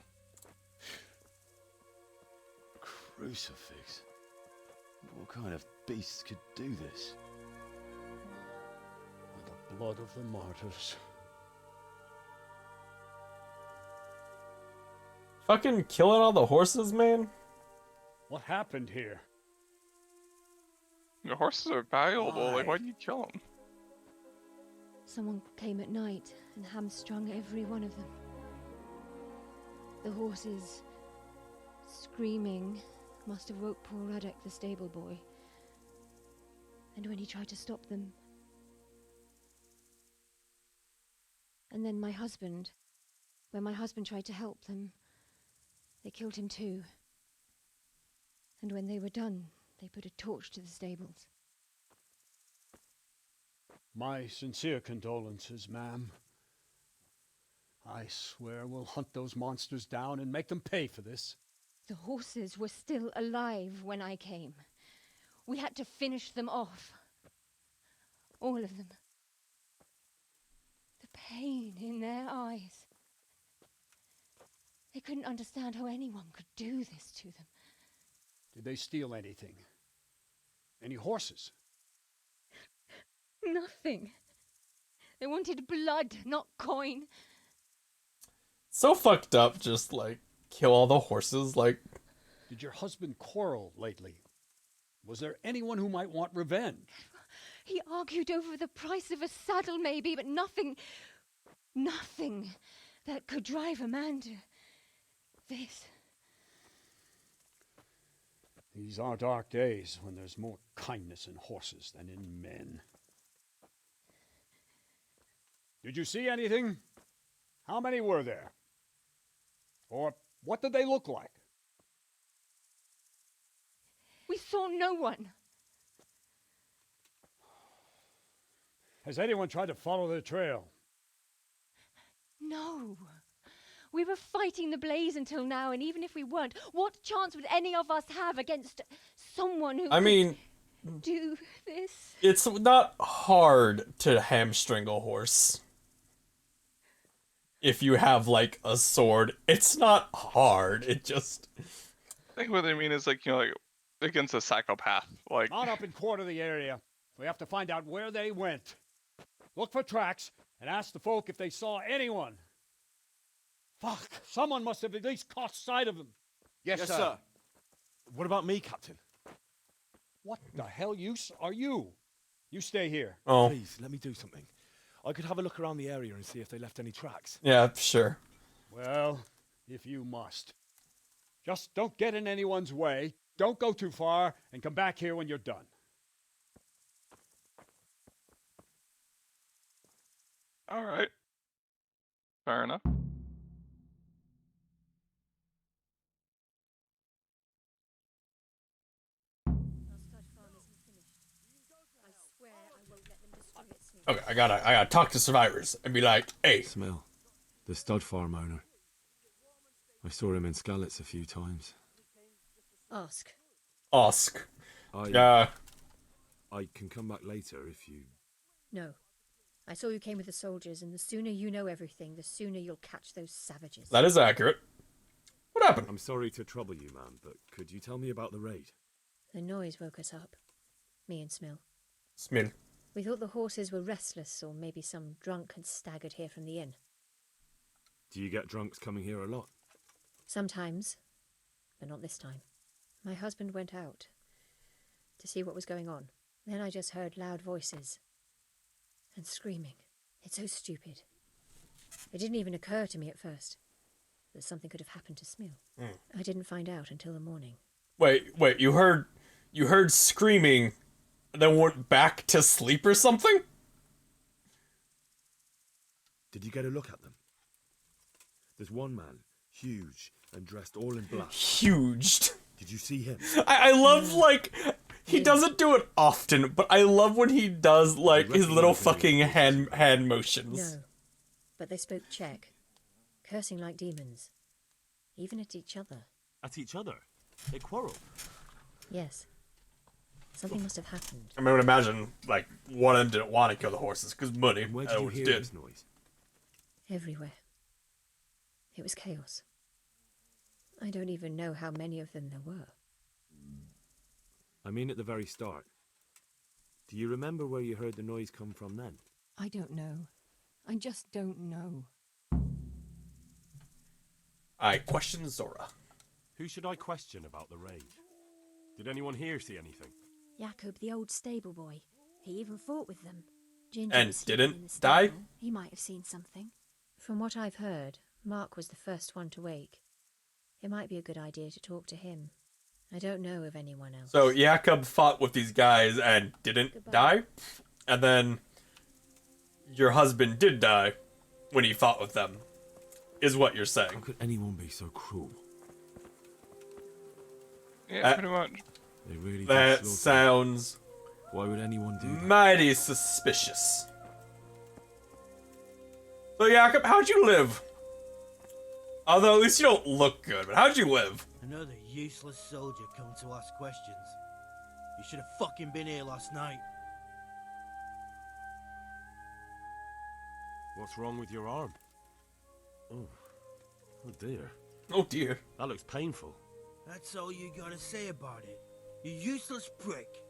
Crucifix. What kind of beast could do this? The blood of the martyrs. Fucking killing all the horses, man. What happened here? The horses are valuable. Like, why do you kill them? Someone came at night and hamstrung every one of them. The horses, screaming, must have woke poor Ruddock, the stable boy. And when he tried to stop them... And then my husband, when my husband tried to help them, they killed him too. And when they were done, they put a torch to the stables. My sincere condolences, ma'am. I swear we'll hunt those monsters down and make them pay for this. The horses were still alive when I came. We had to finish them off. All of them. The pain in their eyes. They couldn't understand how anyone could do this to them. Did they steal anything? Any horses? Nothing. They wanted blood, not coin. So fucked up, just like, kill all the horses, like... Did your husband quarrel lately? Was there anyone who might want revenge? He argued over the price of a saddle, maybe, but nothing that could drive a man to this. These are dark days when there's more kindness in horses than in men. Did you see anything? How many were there? Or what did they look like? We saw no one. Has anyone tried to follow the trail? No. We were fighting the blaze until now, and even if we weren't, what chance would any of us have against someone who... I mean, do this. It's not hard to hamstring a horse. If you have, like, a sword, it's not hard. It just... I think what they mean is, like, you know, like, against a psychopath. Like, Not up and quarter the area. We have to find out where they went. Look for tracks and ask the folk if they saw anyone. Fuck, someone must have at least caught sight of them. Yes, sir. What about me, Captain? What the hell are you? You stay here. Oh. Please, let me do something. I could have a look around the area and see if they left any tracks. Yeah, sure. Well, if you must. Just don't get in anyone's way, don't go too far, and come back here when you're done. all right. Fair enough. Okay, I gotta talk to survivors and be like, hey. Smell. The stud farm owner. I saw him in Skalitz a few times. Ask. Yeah. I can come back later if you... No. I saw you came with the soldiers, and the sooner you know everything, the sooner you'll catch those savages. That is accurate. What happened? I'm sorry to trouble you, ma'am, but could you tell me about the raid? The noise woke us up. Me and Smill. Smill. We thought the horses were restless, or maybe some drunk had staggered here from the inn. Do you get drunks coming here a lot? Sometimes, but not this time. My husband went out to see what was going on. Then I just heard loud voices and screaming. It's so stupid. It didn't even occur to me at first that something could have happened to Smill. I didn't find out until the morning. Wait, you heard screaming and then went back to sleep or something? Did you get a look at them? There's one man, huge and dressed all in black. Huge. Did you see him? I love, like, he doesn't do it often, but I love when he does, like, his little fucking hand motions. No, but they spoke Czech, cursing like demons, even at each other. At each other? They quarreled? Yes. Something must have happened. I mean, I would imagine, like, one of them didn't want to kill the horses, because money. Where did you hear this noise? Everywhere. It was chaos. I don't even know how many of them there were. I mean at the very start. Do you remember where you heard the noise come from then? I don't know. I just don't know. I question Zora. Who should I question about the raid? Did anyone here see anything? Jakob, the old stable boy. He even fought with them. And was sleeping in the didn't stable. die? He might have seen something. From what I've heard, Mark was the first one to wake. It might be a good idea to talk to him. I don't know of anyone else. So Jakob fought with these guys and didn't die, and then your husband did die when he fought with them, is what you're saying. How could anyone be so cruel? Yeah, pretty much. They really That did slaughter. sounds Why would anyone do that? mighty suspicious. So Jakob, how'd you live? Although at least you don't look good, but how'd you live? Another useless soldier come to ask questions. You should have fucking been here last night. What's wrong with your arm? Oh dear. Oh dear. That looks painful. That's all you gotta say about it. You useless prick.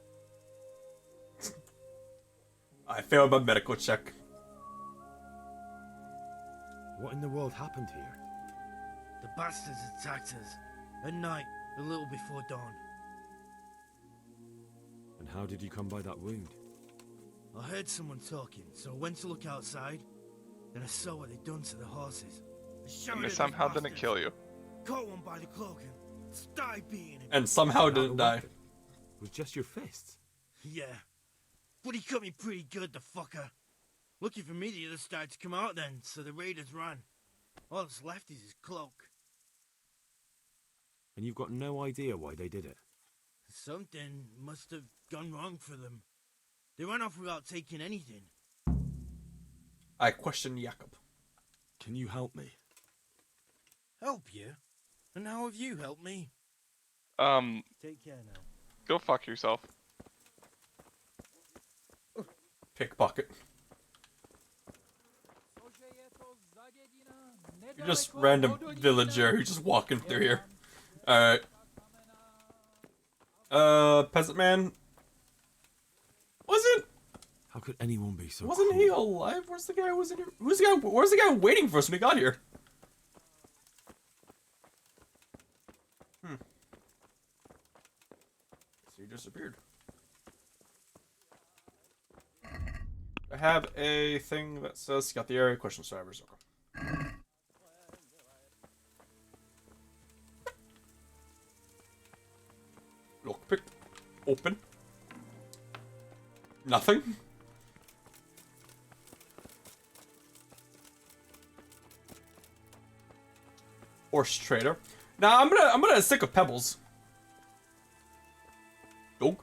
I failed my medical check. What in the world happened here? The bastards attacked us. At night, a little before dawn. And how did you come by that wound? I heard someone talking, so I went to look outside. Then I saw what they'd done to the horses. I shouted And they at somehow those didn't bastards, kill you. caught one by the cloak and started beating him. And somehow didn't die. With just your fists? Yeah. But he cut me pretty good, the fucker. Lucky for me, the others started to come out then, so the raiders ran. All that's left is his cloak. And you've got no idea why they did it? Something must have gone wrong for them. They ran off without taking anything. I question Jakob. Can you help me? Help you? And how have you helped me? Take care now. Go fuck yourself. Pickpocket. You're just random villager who's just walking through here. Alright. Peasant man. How could anyone be so Wasn't cruel? he alive? Where's the guy who was in here? Where's the guy waiting for us when he got here? So he disappeared. I have a thing that says scout the area, question survivors. Okay. Lockpick. Open. Nothing. Horse trader. Now I'm gonna stick with pebbles. Dog.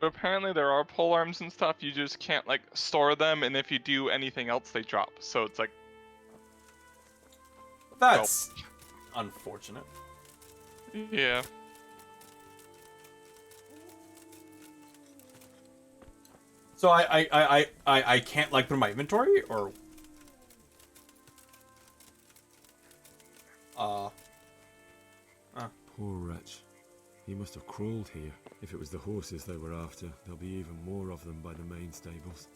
But apparently there are pole arms and stuff, you just can't like store them, and if you do anything else they drop. So it's like That's unfortunate. Yeah. So I can't like put in my inventory or Poor wretch. He must have crawled here. If it was the horses they were after, there'll be even more of them by the main stables.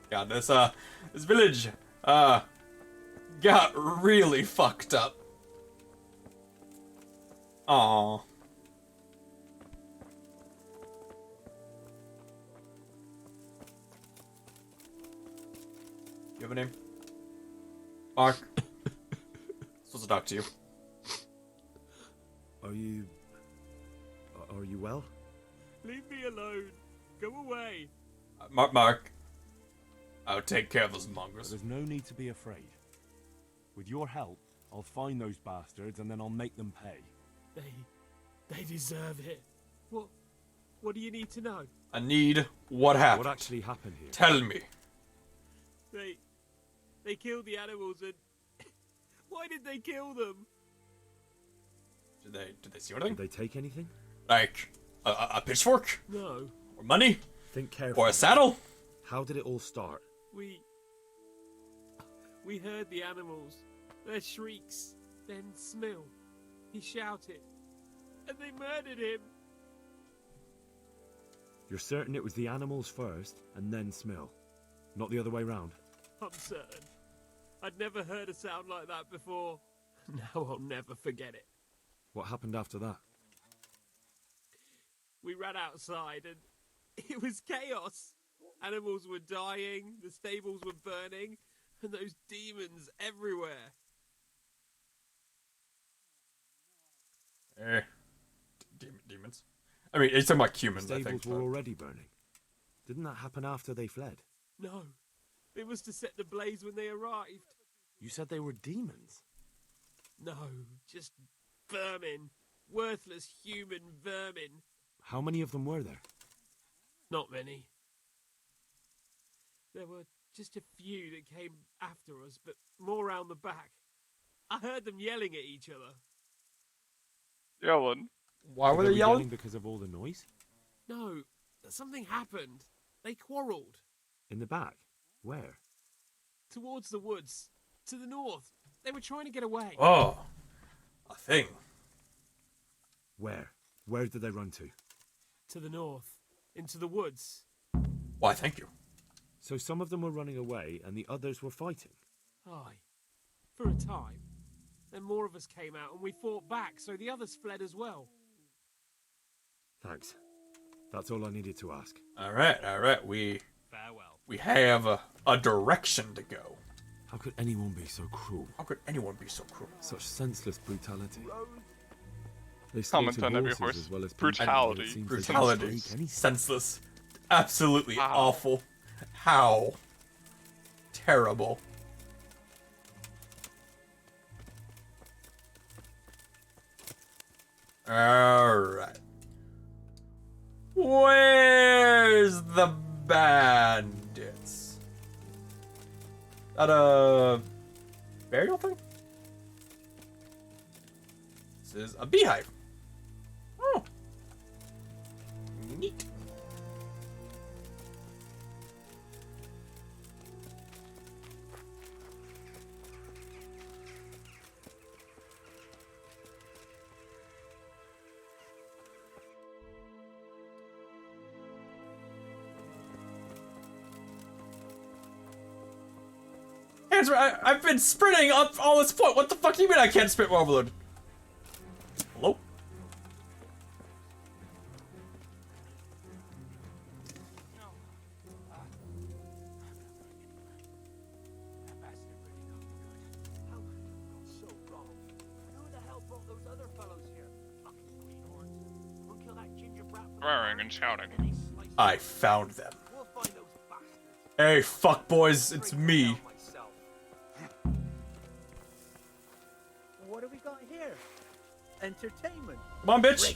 God, this village got really fucked up. Aww. You have a name? Mark. Supposed to talk to you. Are you well? Leave me alone. Go away. Mark. I'll take care of those mongrels. There's no need to be afraid. With your help, I'll find those bastards and then I'll make them pay. They deserve it. What do you need to know? I need what happened. What actually happened here? Tell me. They killed the animals and why did they kill them? Did they see anything? Did they take anything? Like a pitchfork? No. Or money? Think carefully. Or a saddle? How did it all start? We heard the animals, their shrieks, then Smill. He shouted, and they murdered him. You're certain it was the animals first, and then Smill? Not the other way round? I'm certain. I'd never heard a sound like that before. Now I'll never forget it. What happened after that? We ran outside and it was chaos. Animals were dying, the stables were burning, and those demons everywhere. Demons? I mean, it's talking about humans, I Stables think. were already burning. Didn't that happen after they fled? No, it was to set the blaze when they arrived. You said they were demons? No, just vermin. Worthless human vermin. How many of them were there? Not many. There were just a few that came after us, but more round the back. I heard them yelling at each other. Yelling? Why were they yelling? Because of all the noise? No, something happened. They quarrelled. In the back? Where? Towards the woods. To the north. They were trying to get away. Oh. A thing. Where? Where did they run to? To the north. Into the woods. Why, thank you. So some of them were running away and the others were fighting? Aye. For a time. Then more of us came out and we fought back, so the others fled as well. Thanks. That's all I needed to ask. Alright. Farewell. We have a direction to go. How could anyone be so cruel? How could anyone be so cruel? Such senseless brutality. They Comment slaughtered on every horses horse. as well as people. Brutality. It seems they didn't Brutality. take anything. Senseless. Absolutely awful. How? Terrible. Alright. Where's the bandits? That a burial thing? This is a beehive. Oh. Neat. I've been sprinting up all this point. What the fuck do you mean I can't sprint more overload? Hello? Roaring and shouting. I found them. Hey, fuck boys, it's me. What do we got here? Entertainment. Come on, bitch.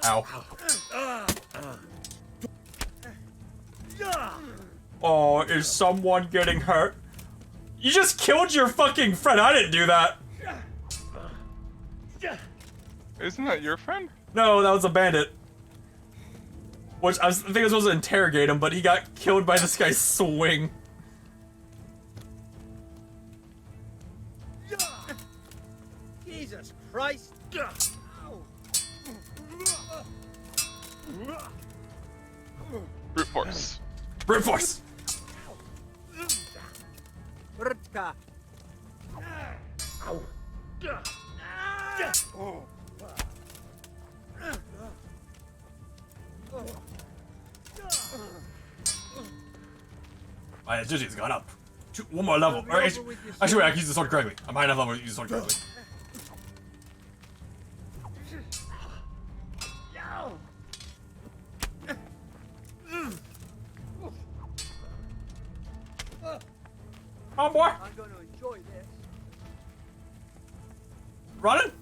Ow. Oh, is someone getting hurt? You just killed your fucking friend. I didn't do that. Isn't that your friend? No, that was a bandit. Which I think I was supposed to interrogate him, but he got killed by this guy's swing. Jesus Christ! Brute force. Brute force! Rtka. Ow. My agility has gone up. One more level. Or actually, wait, I can use the sword correctly. I'm high enough level to use the sword correctly. Come on, boy. I'm going to enjoy this. Running?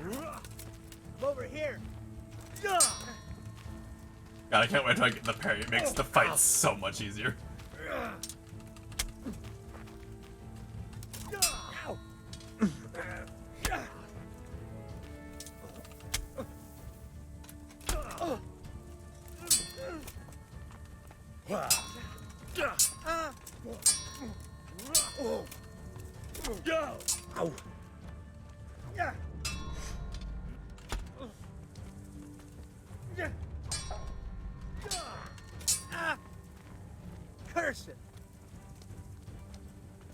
I'm over here. God, I can't wait until I get the parry. It makes the fight so much easier. Ow. Curse it.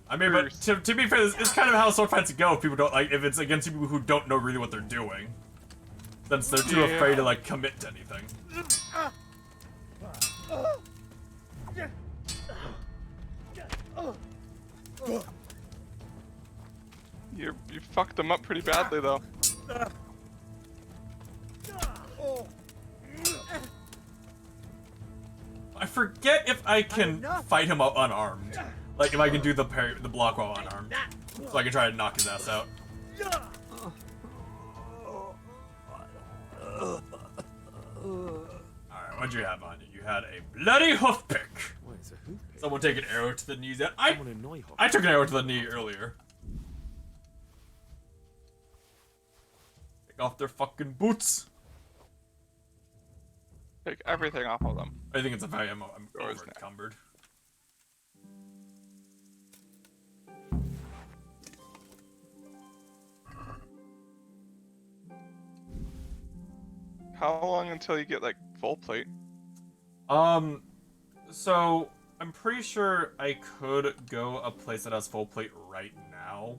I mean, but to be fair, it's kind of how sword fights go. If people don't like, if it's against people who don't know really what they're doing, since they're too afraid to like commit to anything. You fucked them up pretty badly though. I forget if I can fight him up unarmed. Like if I can do the parry, the block while unarmed, so I can try to knock his ass out. Alright, what'd you have on you? You had a bloody hoof pick. Someone take an arrow to the knees. I took an arrow to the knee earlier. Take off their fucking boots. Take everything off of them. I think it's a very I'm over encumbered. How long until you get like full plate? So I'm pretty sure I could go a place that has full plate right now.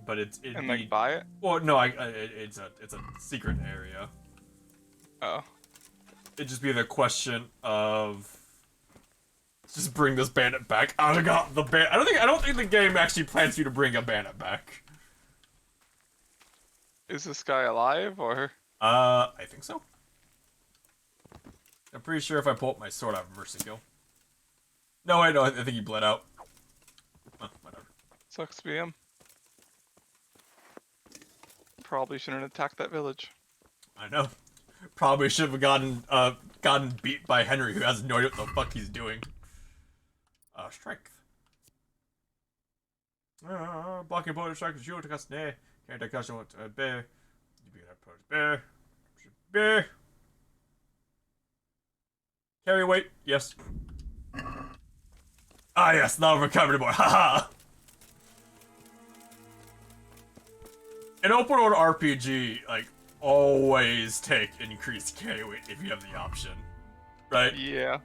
But it'd and be, like buy it? Well, no, it's a secret area. Oh. It'd just be the question of just bring this bandit back. Oh my god, the bandit. I don't think the game actually plans you to bring a bandit back. Is this guy alive or? I think so. I'm pretty sure if I pull up my sword, I have mercy kill. No, I know. I think he bled out. Whatever. Sucks to be him. Probably shouldn't attack that village. I know. Probably should have gotten beat by Henry, who has no idea what the fuck he's doing. Strength. Blocking opponent strike is you to cast nay. Can't take cast what bear. You be an approach bear. Bear. Carry weight, yes. Ah yes, now recovery board. Haha. In open world RPG, like always take increased carry weight if you have the option. Right? Yeah.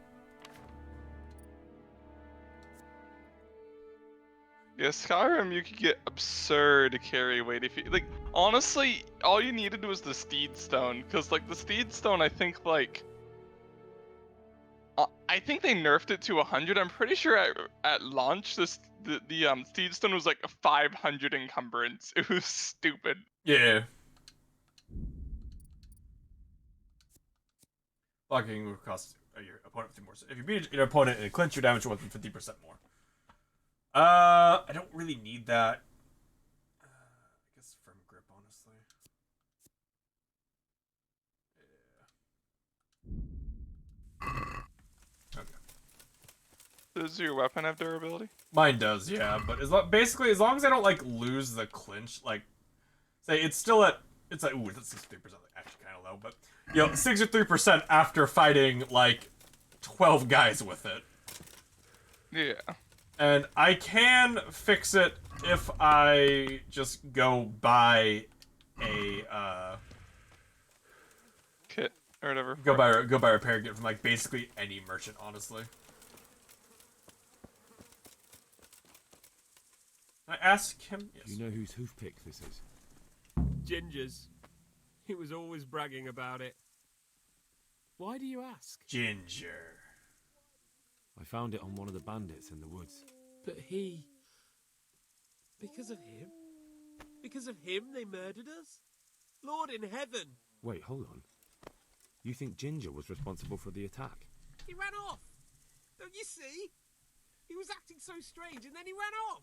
Yeah, Skyrim, you could get absurd carry weight if you like. Honestly, all you needed was the Steed Stone, because like the Steed Stone, I think I think they nerfed it to 100. I'm pretty sure at launch the Steed Stone was like a 500 encumbrance. It was stupid. Yeah. Blocking will cost your opponent 50 more. So if you beat your opponent in a clinch, your damage will be 50% more. I don't really need that. I guess firm grip, honestly. Yeah. Okay. Does your weapon have durability? Mine does, yeah. But basically, as long as I don't like lose the clinch, like, say it's still at, it's like, ooh, that's 63%, actually kind of low, but you know, 63% after fighting like 12 guys with it. Yeah. And I can fix it if I just go buy a kit or whatever. Go buy a repair kit from like basically any merchant, honestly. Can I ask him? Yes. Do you know whose hoofpick this is? Ginger's. He was always bragging about it. Why do you ask? Ginger. I found it on one of the bandits in the woods. But he... Because of him? Because of him they murdered us? Lord in heaven! Wait, hold on. You think Ginger was responsible for the attack? He ran off! Don't you see? He was acting so strange and then he ran off!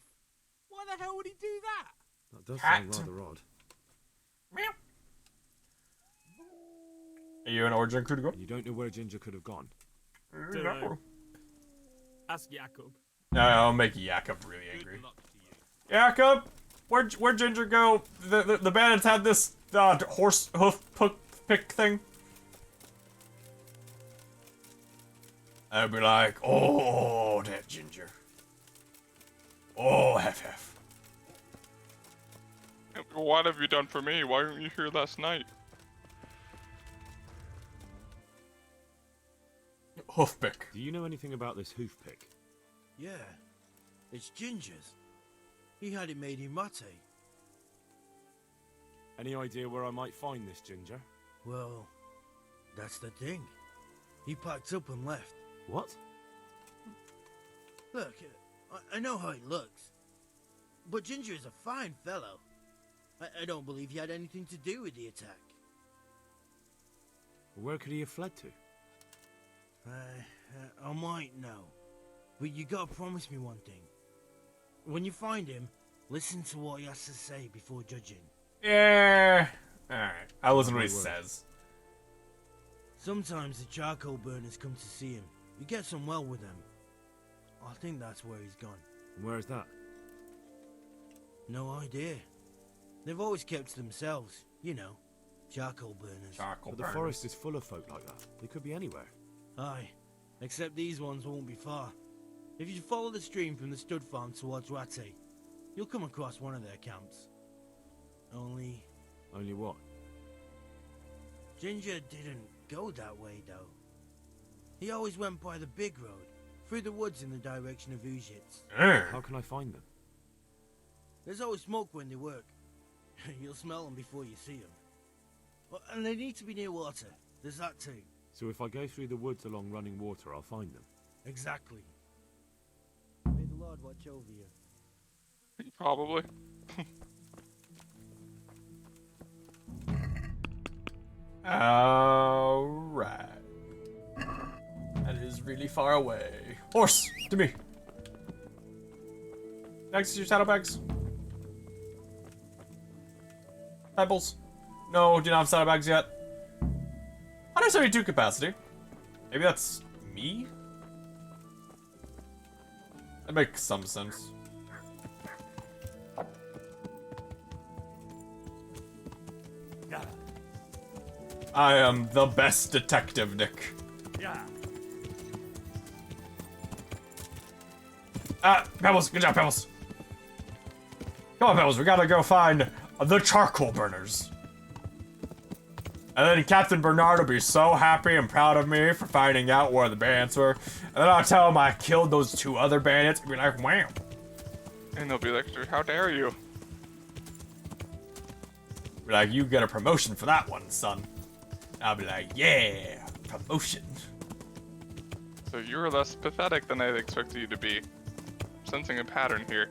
Why the hell would he do that? That does sound rather odd. Are you an origin crew to go? You don't know where Ginger could have gone? Don't know. Ask Jacob. No, I'll make Jacob really angry. Jacob, where'd Ginger go? The bandits had this horse hoof pick thing. I'd be like, oh, that Ginger. Oh, hef. What have you done for me? Why weren't you here last night? Hoofpick. Do you know anything about this hoofpick? Yeah, it's Ginger's. He had it made in Mate. Any idea where I might find this Ginger? Well, that's the thing. He packed up and left. What? Look, I know how he looks. But Ginger is a fine fellow. I don't believe he had anything to do with the attack. Where could he have fled to? I might know. But you gotta promise me one thing. When you find him, listen to what he has to say before judging. Yeah. Alright. I'll listen to what he says. Sometimes the charcoal burners come to see him. He gets on well with them. I think that's where he's gone. Where's that? No idea. They've always kept to themselves, you know. Charcoal burners. But the forest is full of folk like that. They could be anywhere. Aye. Except these ones won't be far. If you follow the stream from the stud farm towards Rate, you'll come across one of their camps. Only what? Ginger didn't go that way, though. He always went by the big road, through the woods in the direction of Ujits. How can I find them? There's always smoke when they work. You'll smell them before you see them. And they need to be near water. There's that too. So if I go through the woods along running water, I'll find them? Exactly. May the Lord watch over you. Probably. Alright. That is really far away. Horse! To me! Next to your saddlebags. Pebbles. No, do not have saddlebags yet. I 72 capacity. Maybe that's me? That makes some sense. I am the best detective, Nick. Yeah. Pebbles, good job, Pebbles. Come on, Pebbles, we gotta go find the charcoal burners. And then Captain Bernard will be so happy and proud of me for finding out where the bandits were. And then I'll tell him I killed those 2 other bandits and be like, wow. And they'll be like, how dare you? Be like, you get a promotion for that one, son. I'll be like, yeah, promotion. So you're less pathetic than I expected you to be. Sensing a pattern here.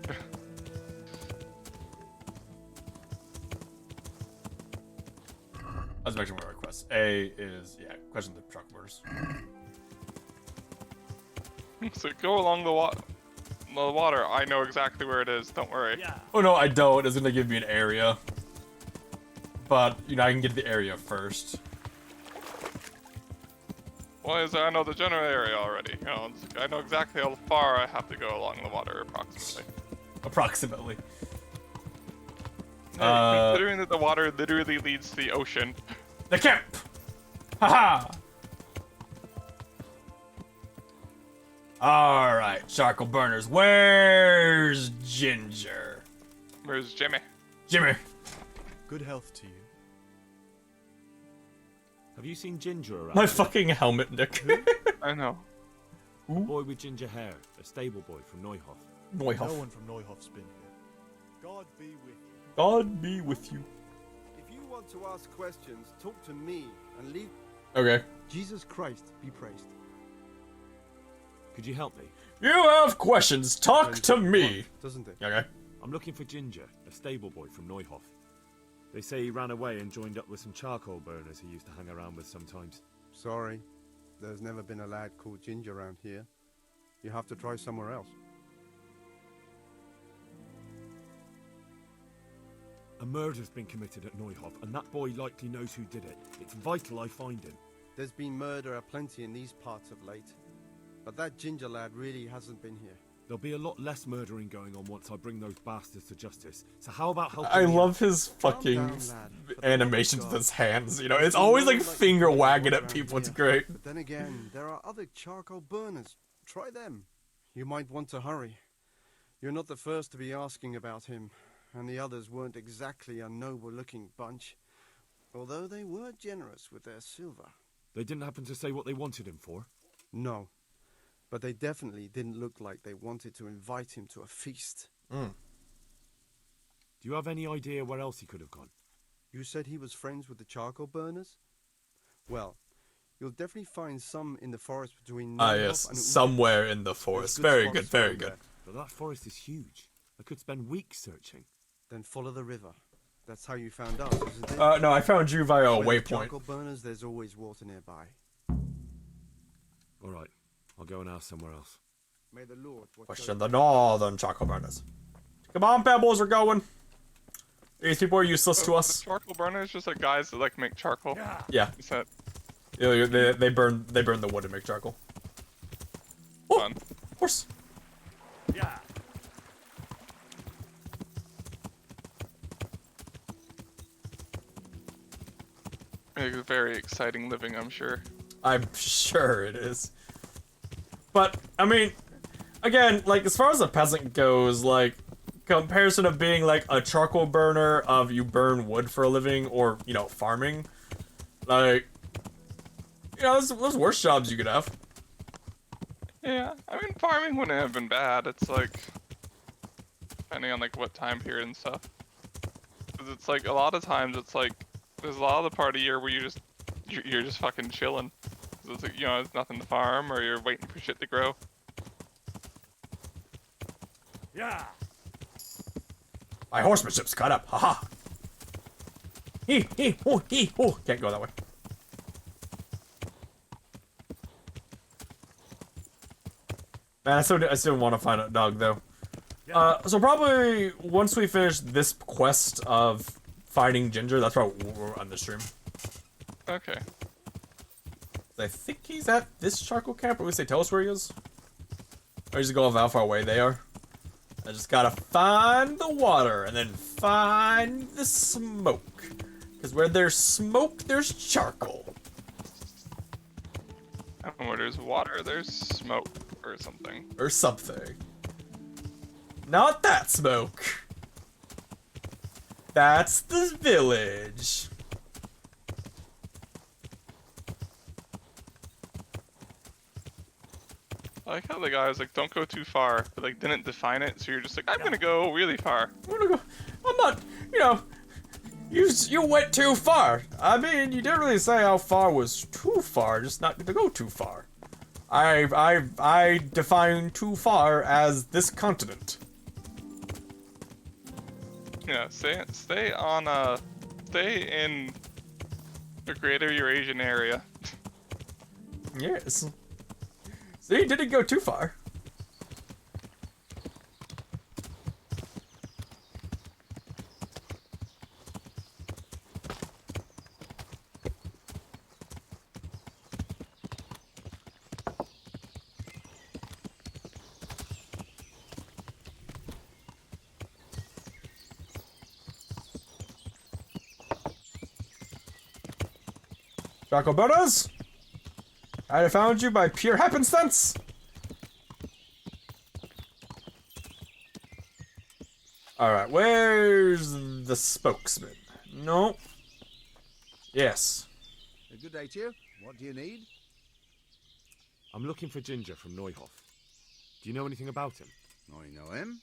Let's make sure my requests. A is, yeah, question the truck burners. So go along the water. I know exactly where it is. Don't worry. Yeah. Oh no, I don't. It's gonna give me an area. But, you know, I can get the area first. Well, I know the general area already. You know, I know exactly how far I have to go along the water, approximately. Approximately. Considering that the water literally leads to the ocean. The camp! Haha! Alright, charcoal burners. Where's Ginger? Where's Jimmy? Jimmy! Good health to you. Have you seen Ginger around? My fucking helmet, Nick. I know. A boy with ginger hair, a stable boy from Neuhof. Neuhof. No one from Neuhof's been here. God be with you. God be with you. If you want to ask questions, talk to me and leave. Okay. Jesus Christ be praised. Could you help me? You have questions, talk to me! Doesn't it? Okay. I'm looking for Ginger, a stable boy from Neuhof. They say he ran away and joined up with some charcoal burners he used to hang around with sometimes. Sorry, there's never been a lad called Ginger around here. You have to try somewhere else. A murder's been committed at Neuhof, and that boy likely knows who did it. It's vital I find him. There's been murder aplenty in these parts of late, but that Ginger lad really hasn't been here. There'll be a lot less murdering going on once I bring those bastards to justice. So how about helping I me love out? his fucking Calm down, lad. animations with his hands, you know? It's always like finger wagging at people, it's great. But then again, there are other charcoal burners. Try them. You might want to hurry. You're not the first to be asking about him, and the others weren't exactly a noble-looking bunch, although they were generous with their silver. They didn't happen to say what they wanted him for? No, but they definitely didn't look like they wanted to invite him to a feast. Do you have any idea where else he could have gone? You said he was friends with the charcoal burners? Well, you'll definitely find some in the forest between Ah, Neuhof yes, and somewhere in the forest. Very good, very good. But that forest is huge. I could spend weeks searching. Then follow the river. That's how you found us, isn't it? No, I found you via a Where the waypoint. charcoal burners, there's always water nearby. Alright, I'll go and ask somewhere else. May the Lord watch Question the northern charcoal burners. Come on, Pebbles, we're going. These people are useless to us. The charcoal burner is just like guys that like make charcoal. Yeah. Is that They burn the wood to make charcoal. Oh, fun? Of course. Yeah. It's very exciting living, I'm sure. I'm sure it is. But, I mean, again, like, as far as a peasant goes, like, comparison of being, like, a charcoal burner of you burn wood for a living, or, you know, farming, like, you know, there's worse jobs you could have. Yeah, I mean, farming wouldn't have been bad. It's like, depending on, like, what time period and stuff. Because it's like, a lot of times, it's like, there's a lot of the part of the year where you're just fucking chilling. So it's like, you know, there's nothing to farm, or you're waiting for shit to grow. Yeah. My horsemanship's caught up, haha. Oh, can't go that way. Man, I still want to find a dog though. So probably once we finish this quest of finding Ginger, that's probably we're on the stream. Okay. I think he's at this charcoal camp, or at least they tell us where he is. Or just go off how far away they are. I just gotta find the water, and then find the smoke. Because where there's smoke, there's charcoal. And where there's water, there's smoke, or something. Or something. Not that smoke. That's the village. I like how the guy was like, don't go too far, but like didn't define it, so you're just like, I'm gonna go really far. I'm not, you know, you went too far. I mean, you didn't really say how far was too far, just not to go too far. I define too far as this continent. Yeah, stay in the greater Eurasian area. Yes. See, you didn't go too far. Chocobonas? I found you by pure happenstance. Alright, where's the spokesman? No. Yes. A good day to you. What do you need? I'm looking for Ginger from Neuhof. Do you know anything about him? I know him.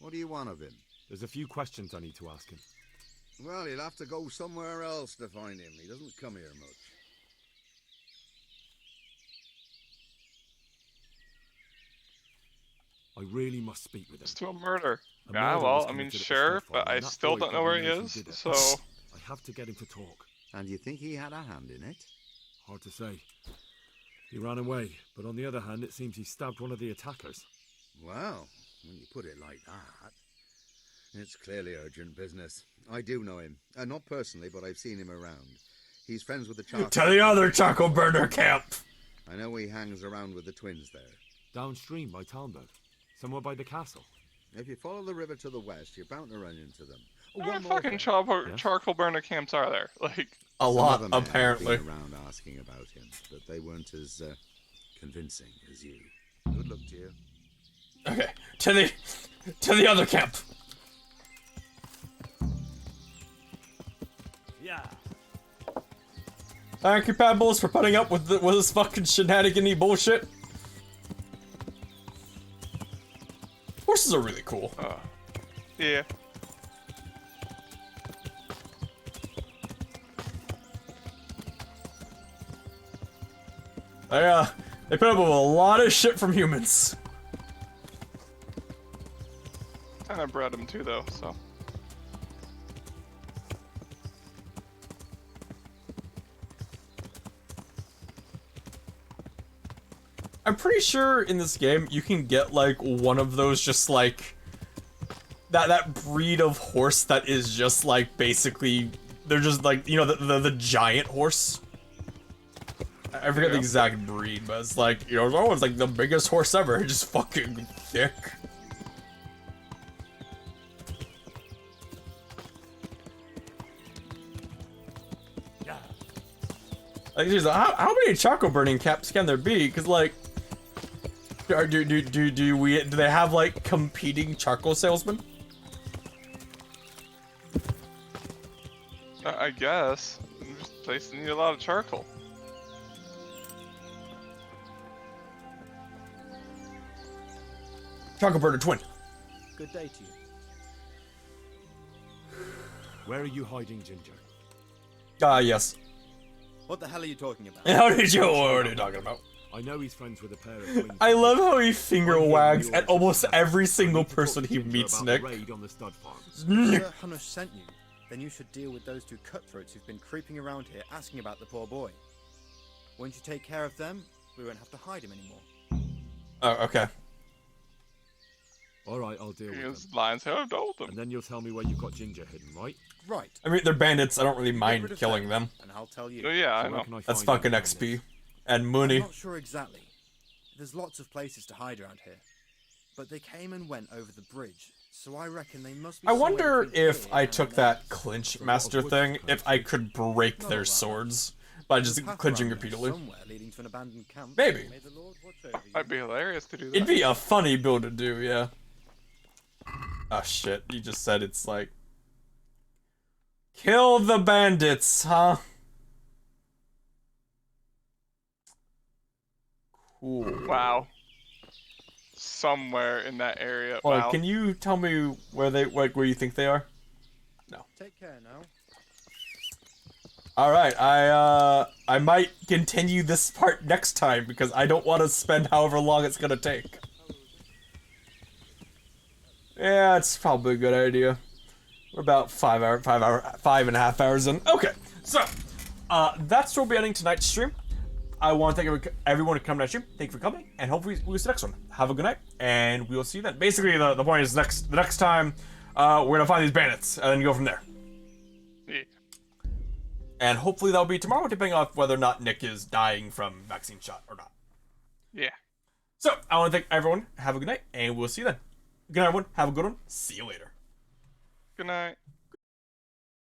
What do you want of him? There's a few questions I need to ask him. Well, you'll have to go somewhere else to find him. He doesn't come here much. I really must speak with him. It's to a murder. A Yeah, murder well, was I mean, committed at the sure, Stockfire, but I and that still boy don't know where he probably knows who is, did it. so... I have to get him to talk. And you think he had a hand in it? Hard to say. He ran away, but on the other hand, it seems he stabbed one of the attackers. Well, when you put it like that, it's clearly urgent business. I do know him. Not personally, but I've seen him around. He's friends with the charcoal... To the other charcoal burner camp! I know he hangs around with the twins there. Downstream by Talmberg. Somewhere by the castle. If you follow the river to the west, you're bound to run into them. How many fucking charcoal burner camps are there? Like... A lot, Some of them apparently. have been around asking about him, but they weren't as convincing as you. Good luck to you. Okay, to the other camp. Yeah. Thank you, Pebbles, for putting up with this fucking shenanigan-y bullshit. Horses are really cool. Yeah. They put up with a lot of shit from humans. Kinda bred him too, though, so... I'm pretty sure in this game you can get like one of those just like that breed of horse that is just like basically they're just like, you know, the giant horse. I forget the exact breed, but it's like, you know, oh, it's like the biggest horse ever. It's just fucking thick. Yeah. Like, seriously, how many charcoal burning camps can there be? Because like, do they have like competing charcoal salesmen? I guess. This place needs a lot of charcoal. Charcoal burner twin. Good day to you. Where are you hiding Ginger? Yes. What the hell are you talking about? How did you? What are you talking about? I know he's friends with a pair of twins. I love how he finger wags at almost every single person he meets, Nick. Raid on the stud farm. Sir Hunush sent you. Then you should deal with those two cutthroats who've been creeping around here asking about the poor boy. Once you take care of them, we won't have to hide him anymore. Oh, okay. All right, I'll deal with them. Because lions have told them. And then you'll tell me where you've got Ginger hidden, right? Right. I mean, they're bandits. I don't really Get mind rid of killing them. And I'll tell you. Oh, yeah, I So where know. can I That's find fucking out XP. And money. I'm not sure exactly. There's lots of places to hide around here. But they came and went over the bridge, so I reckon they must be I somewhere wonder between if here I and took there. that clinch master thing, if I could break their swords by just There's a path clinching around there repeatedly. somewhere leading to an abandoned camp. Maybe. May the Lord watch over you. Might be hilarious to do that. It'd be a funny build to do, yeah. Oh shit, you just said it's like... Kill the bandits, huh? Cool. Wow. Somewhere in that area. Hold on, Wow. can you tell me where they, like, where you think they are? No. Take care now. Alright, I might continue this part next time because I don't want to spend however long it's gonna take. Yeah, it's probably a good idea. We're about 5.5 hours in. Okay, so, that's where we'll be ending tonight's stream. I want to thank everyone who coming to stream. Thank you for coming, and hopefully we'll see you next one. Have a good night, and we will see you then. Basically, the point is the next time, we're gonna find these bandits, and then go from there. Yeah. And hopefully that'll be tomorrow, depending on whether or not Nick is dying from vaccine shot or not. Yeah. So, I want to thank everyone. Have a good night, and we'll see you then. Good night, everyone. Have a good one. See you later. Good night.